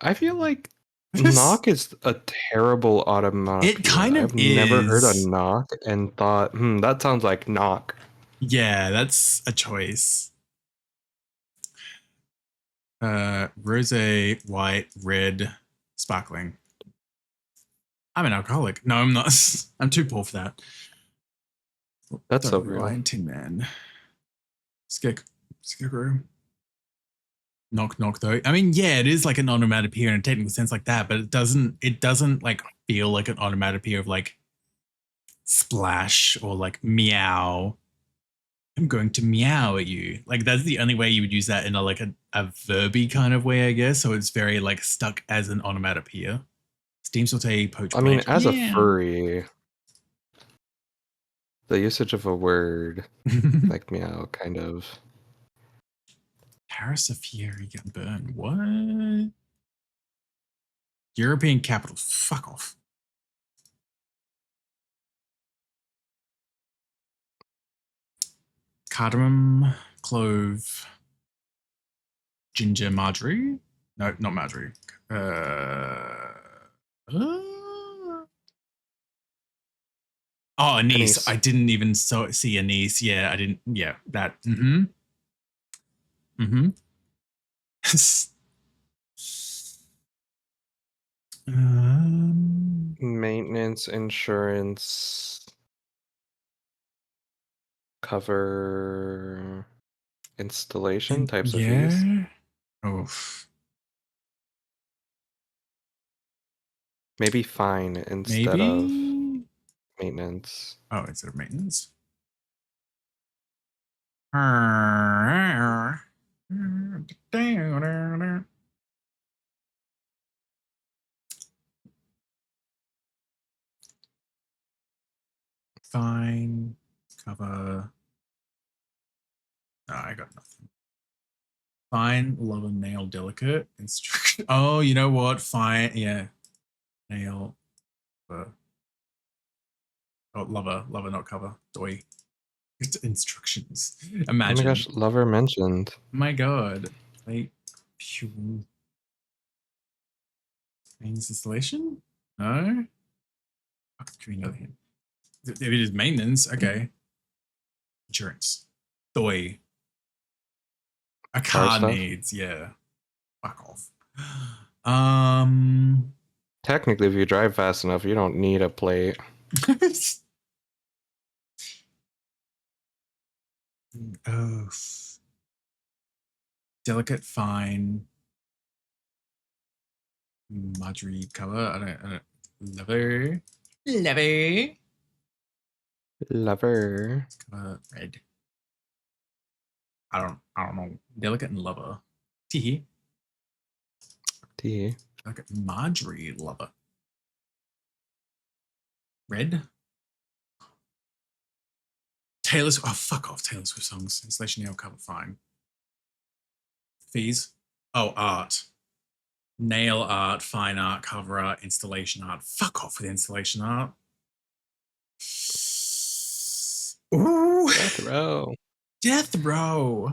I feel like knock is a terrible automatic. It kind of I've is. never heard a knock and thought, that sounds like knock. Yeah, that's a choice. Rose, white, red, sparkling. I'm an alcoholic. No, I'm not. I'm too poor for that. That's so real. Lion Tin Man. Scarecrow. Knock knock though. I mean, yeah, it is like an onomatopoeia in a technical sense like that, but it doesn't like feel like an onomatopoeia of like splash or like meow. I'm going to meow at you. Like that's the only way you would use that in a like a verby kind of way, I guess. So it's very like stuck as an onomatopoeia. Steam saute, poach. I mean, blanch. as Yeah. a furry, the usage of a word like meow kind of. Paris of Fury got burned. What? European capitals. Fuck off. Cardamom, clove, ginger, marjorie. No, not marjorie. Oh, anise. Anise. I didn't even see anise. Yeah, I didn't. Yeah, that. Mm-hmm. Mm-hmm. Maintenance, insurance, cover, installation types of fees. Oof. Maybe fine instead of maintenance. Oh, instead of maintenance. Fine. Cover. No, I got nothing. Fine. Love a nail delicate. Instruction. Oh, you know what? Fine. Yeah. Nail. Oh, lover, not cover. Doi. It's instructions. Imagine. Oh my gosh, lover mentioned. My God. Like, maintenance installation? No? Give me another hint. If it is maintenance, okay. Insurance. Doi. A car stuff? needs, yeah. Fuck off. Technically, if you drive fast enough, you don't need a plate. Oh. Delicate, fine. Marjorie cover. I don't. Lover. Lover. Cover red. I don't know. Delicate and lover. Teehee. T. Delicate Marjorie lover. Red. Taylor Swift. Oh, fuck off. Taylor Swift songs. Installation nail cover, fine. Fees. Oh, art. Nail art, fine art, cover art, installation art. Fuck off with installation art. Ooh. Death row. Death row.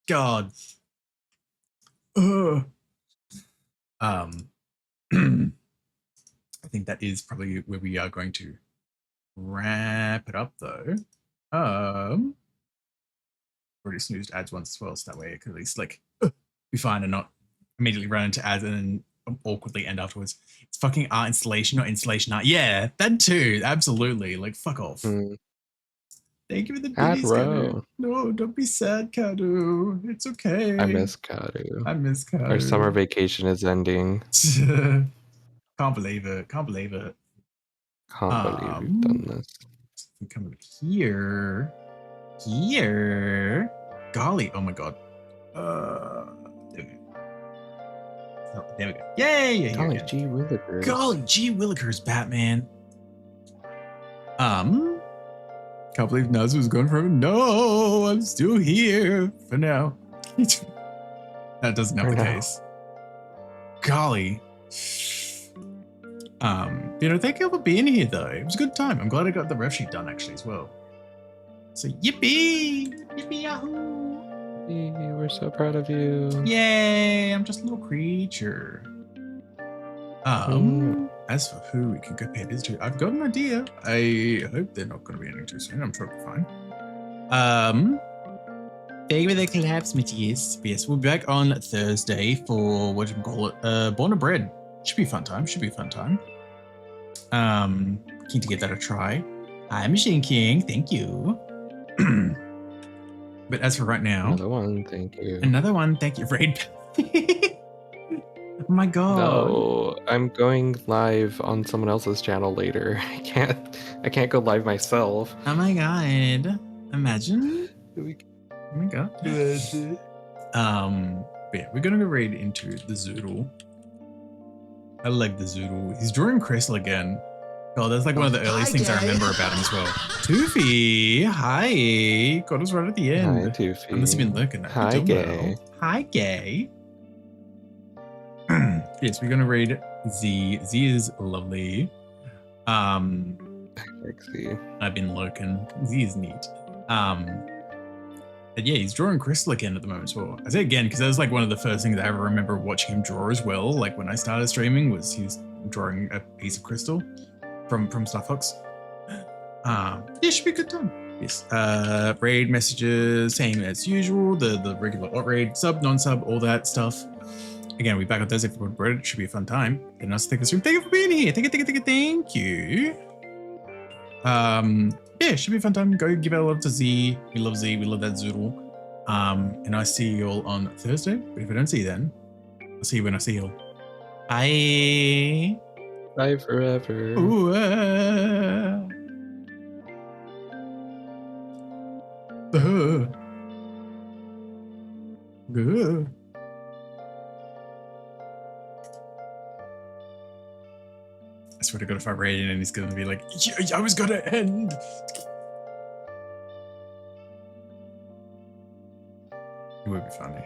God. Ugh. I think that is probably where we are going to wrap it up though. Already snoozed ads once as well, so that way it could at least like be fine and not immediately run into ads and then awkwardly end afterwards. It's fucking art installation, not installation art. Yeah, that too. Absolutely. Like, fuck off. Thank you for the Ad biddies, row. Kadu. No, don't be sad, Kadu. It's okay. I miss Kadu. I miss Kadu. Our summer vacation is ending. Can't believe it. Can't believe it. Can't believe we've done this. We come over here. Here. Golly. Oh my god. There we go. Oh, there we go. Yay! Yeah, Golly here. gee willikers. Golly gee willikers, Batman. Can't believe Naz was gone forever. No, I'm still here for now. That doesn't help For the now. case. Golly. Thank you for being here though. It was a good time. I'm glad I got the ref sheet done actually as well. So yippee! Yippee yahoo! We're so proud of you. Yay! I'm just a little creature. As for who we can go pay a visit to, I've got an idea. I hope they're not going to be ending too soon. I'm sure it'll be fine. Baby the collapse, yes. But yes, we'll be back on Thursday for what do you call it? Born and Bred. Should be a fun time. Should be a fun time. Keen to give that a try. Hi, Machine King. Thank you. But as for right now, Another one, thank you. another one. Thank you, Raid. Oh my god. No, I'm going live on someone else's channel later. I can't go live myself. Oh my god. Imagine. Oh my god. But yeah, we're gonna go raid into the Zoodle. I like the Zoodle. He's drawing Crystal again. Oh, that's like one of the earliest things I remember about him as well. Toofy, hi. Got us right at the end. Hi, Toofy. Unless you've been lurking. Hi, Gay. Hi, Gay. Yes, we're gonna raid Z. Z is lovely. Sexy. I've been lurking. Z is neat. And yeah, he's drawing Crystal again at the moment as well. I say again because that was like one of the first things I ever remember watching him draw as well. Like when I started streaming, was he was drawing a piece of Crystal from Star Fox. Yeah, should be a good time. Yes. Raid messages, same as usual. The regular art raid, sub, non-sub, all that stuff. Again, we're back on Thursday for Reddit. Should be a fun time. And us take the stream. Thank you for being here. Thank you. Yeah, should be a fun time. Go give out a love to Z. We love Z. We love that Zoodle. And I see you all on Thursday. But if I don't see you then, I'll see you when I see you all. Bye. Bye forever. Ooh, Good. I swear to God, if I raid in and he's gonna be like, yeah, I was gonna end. It would be funny.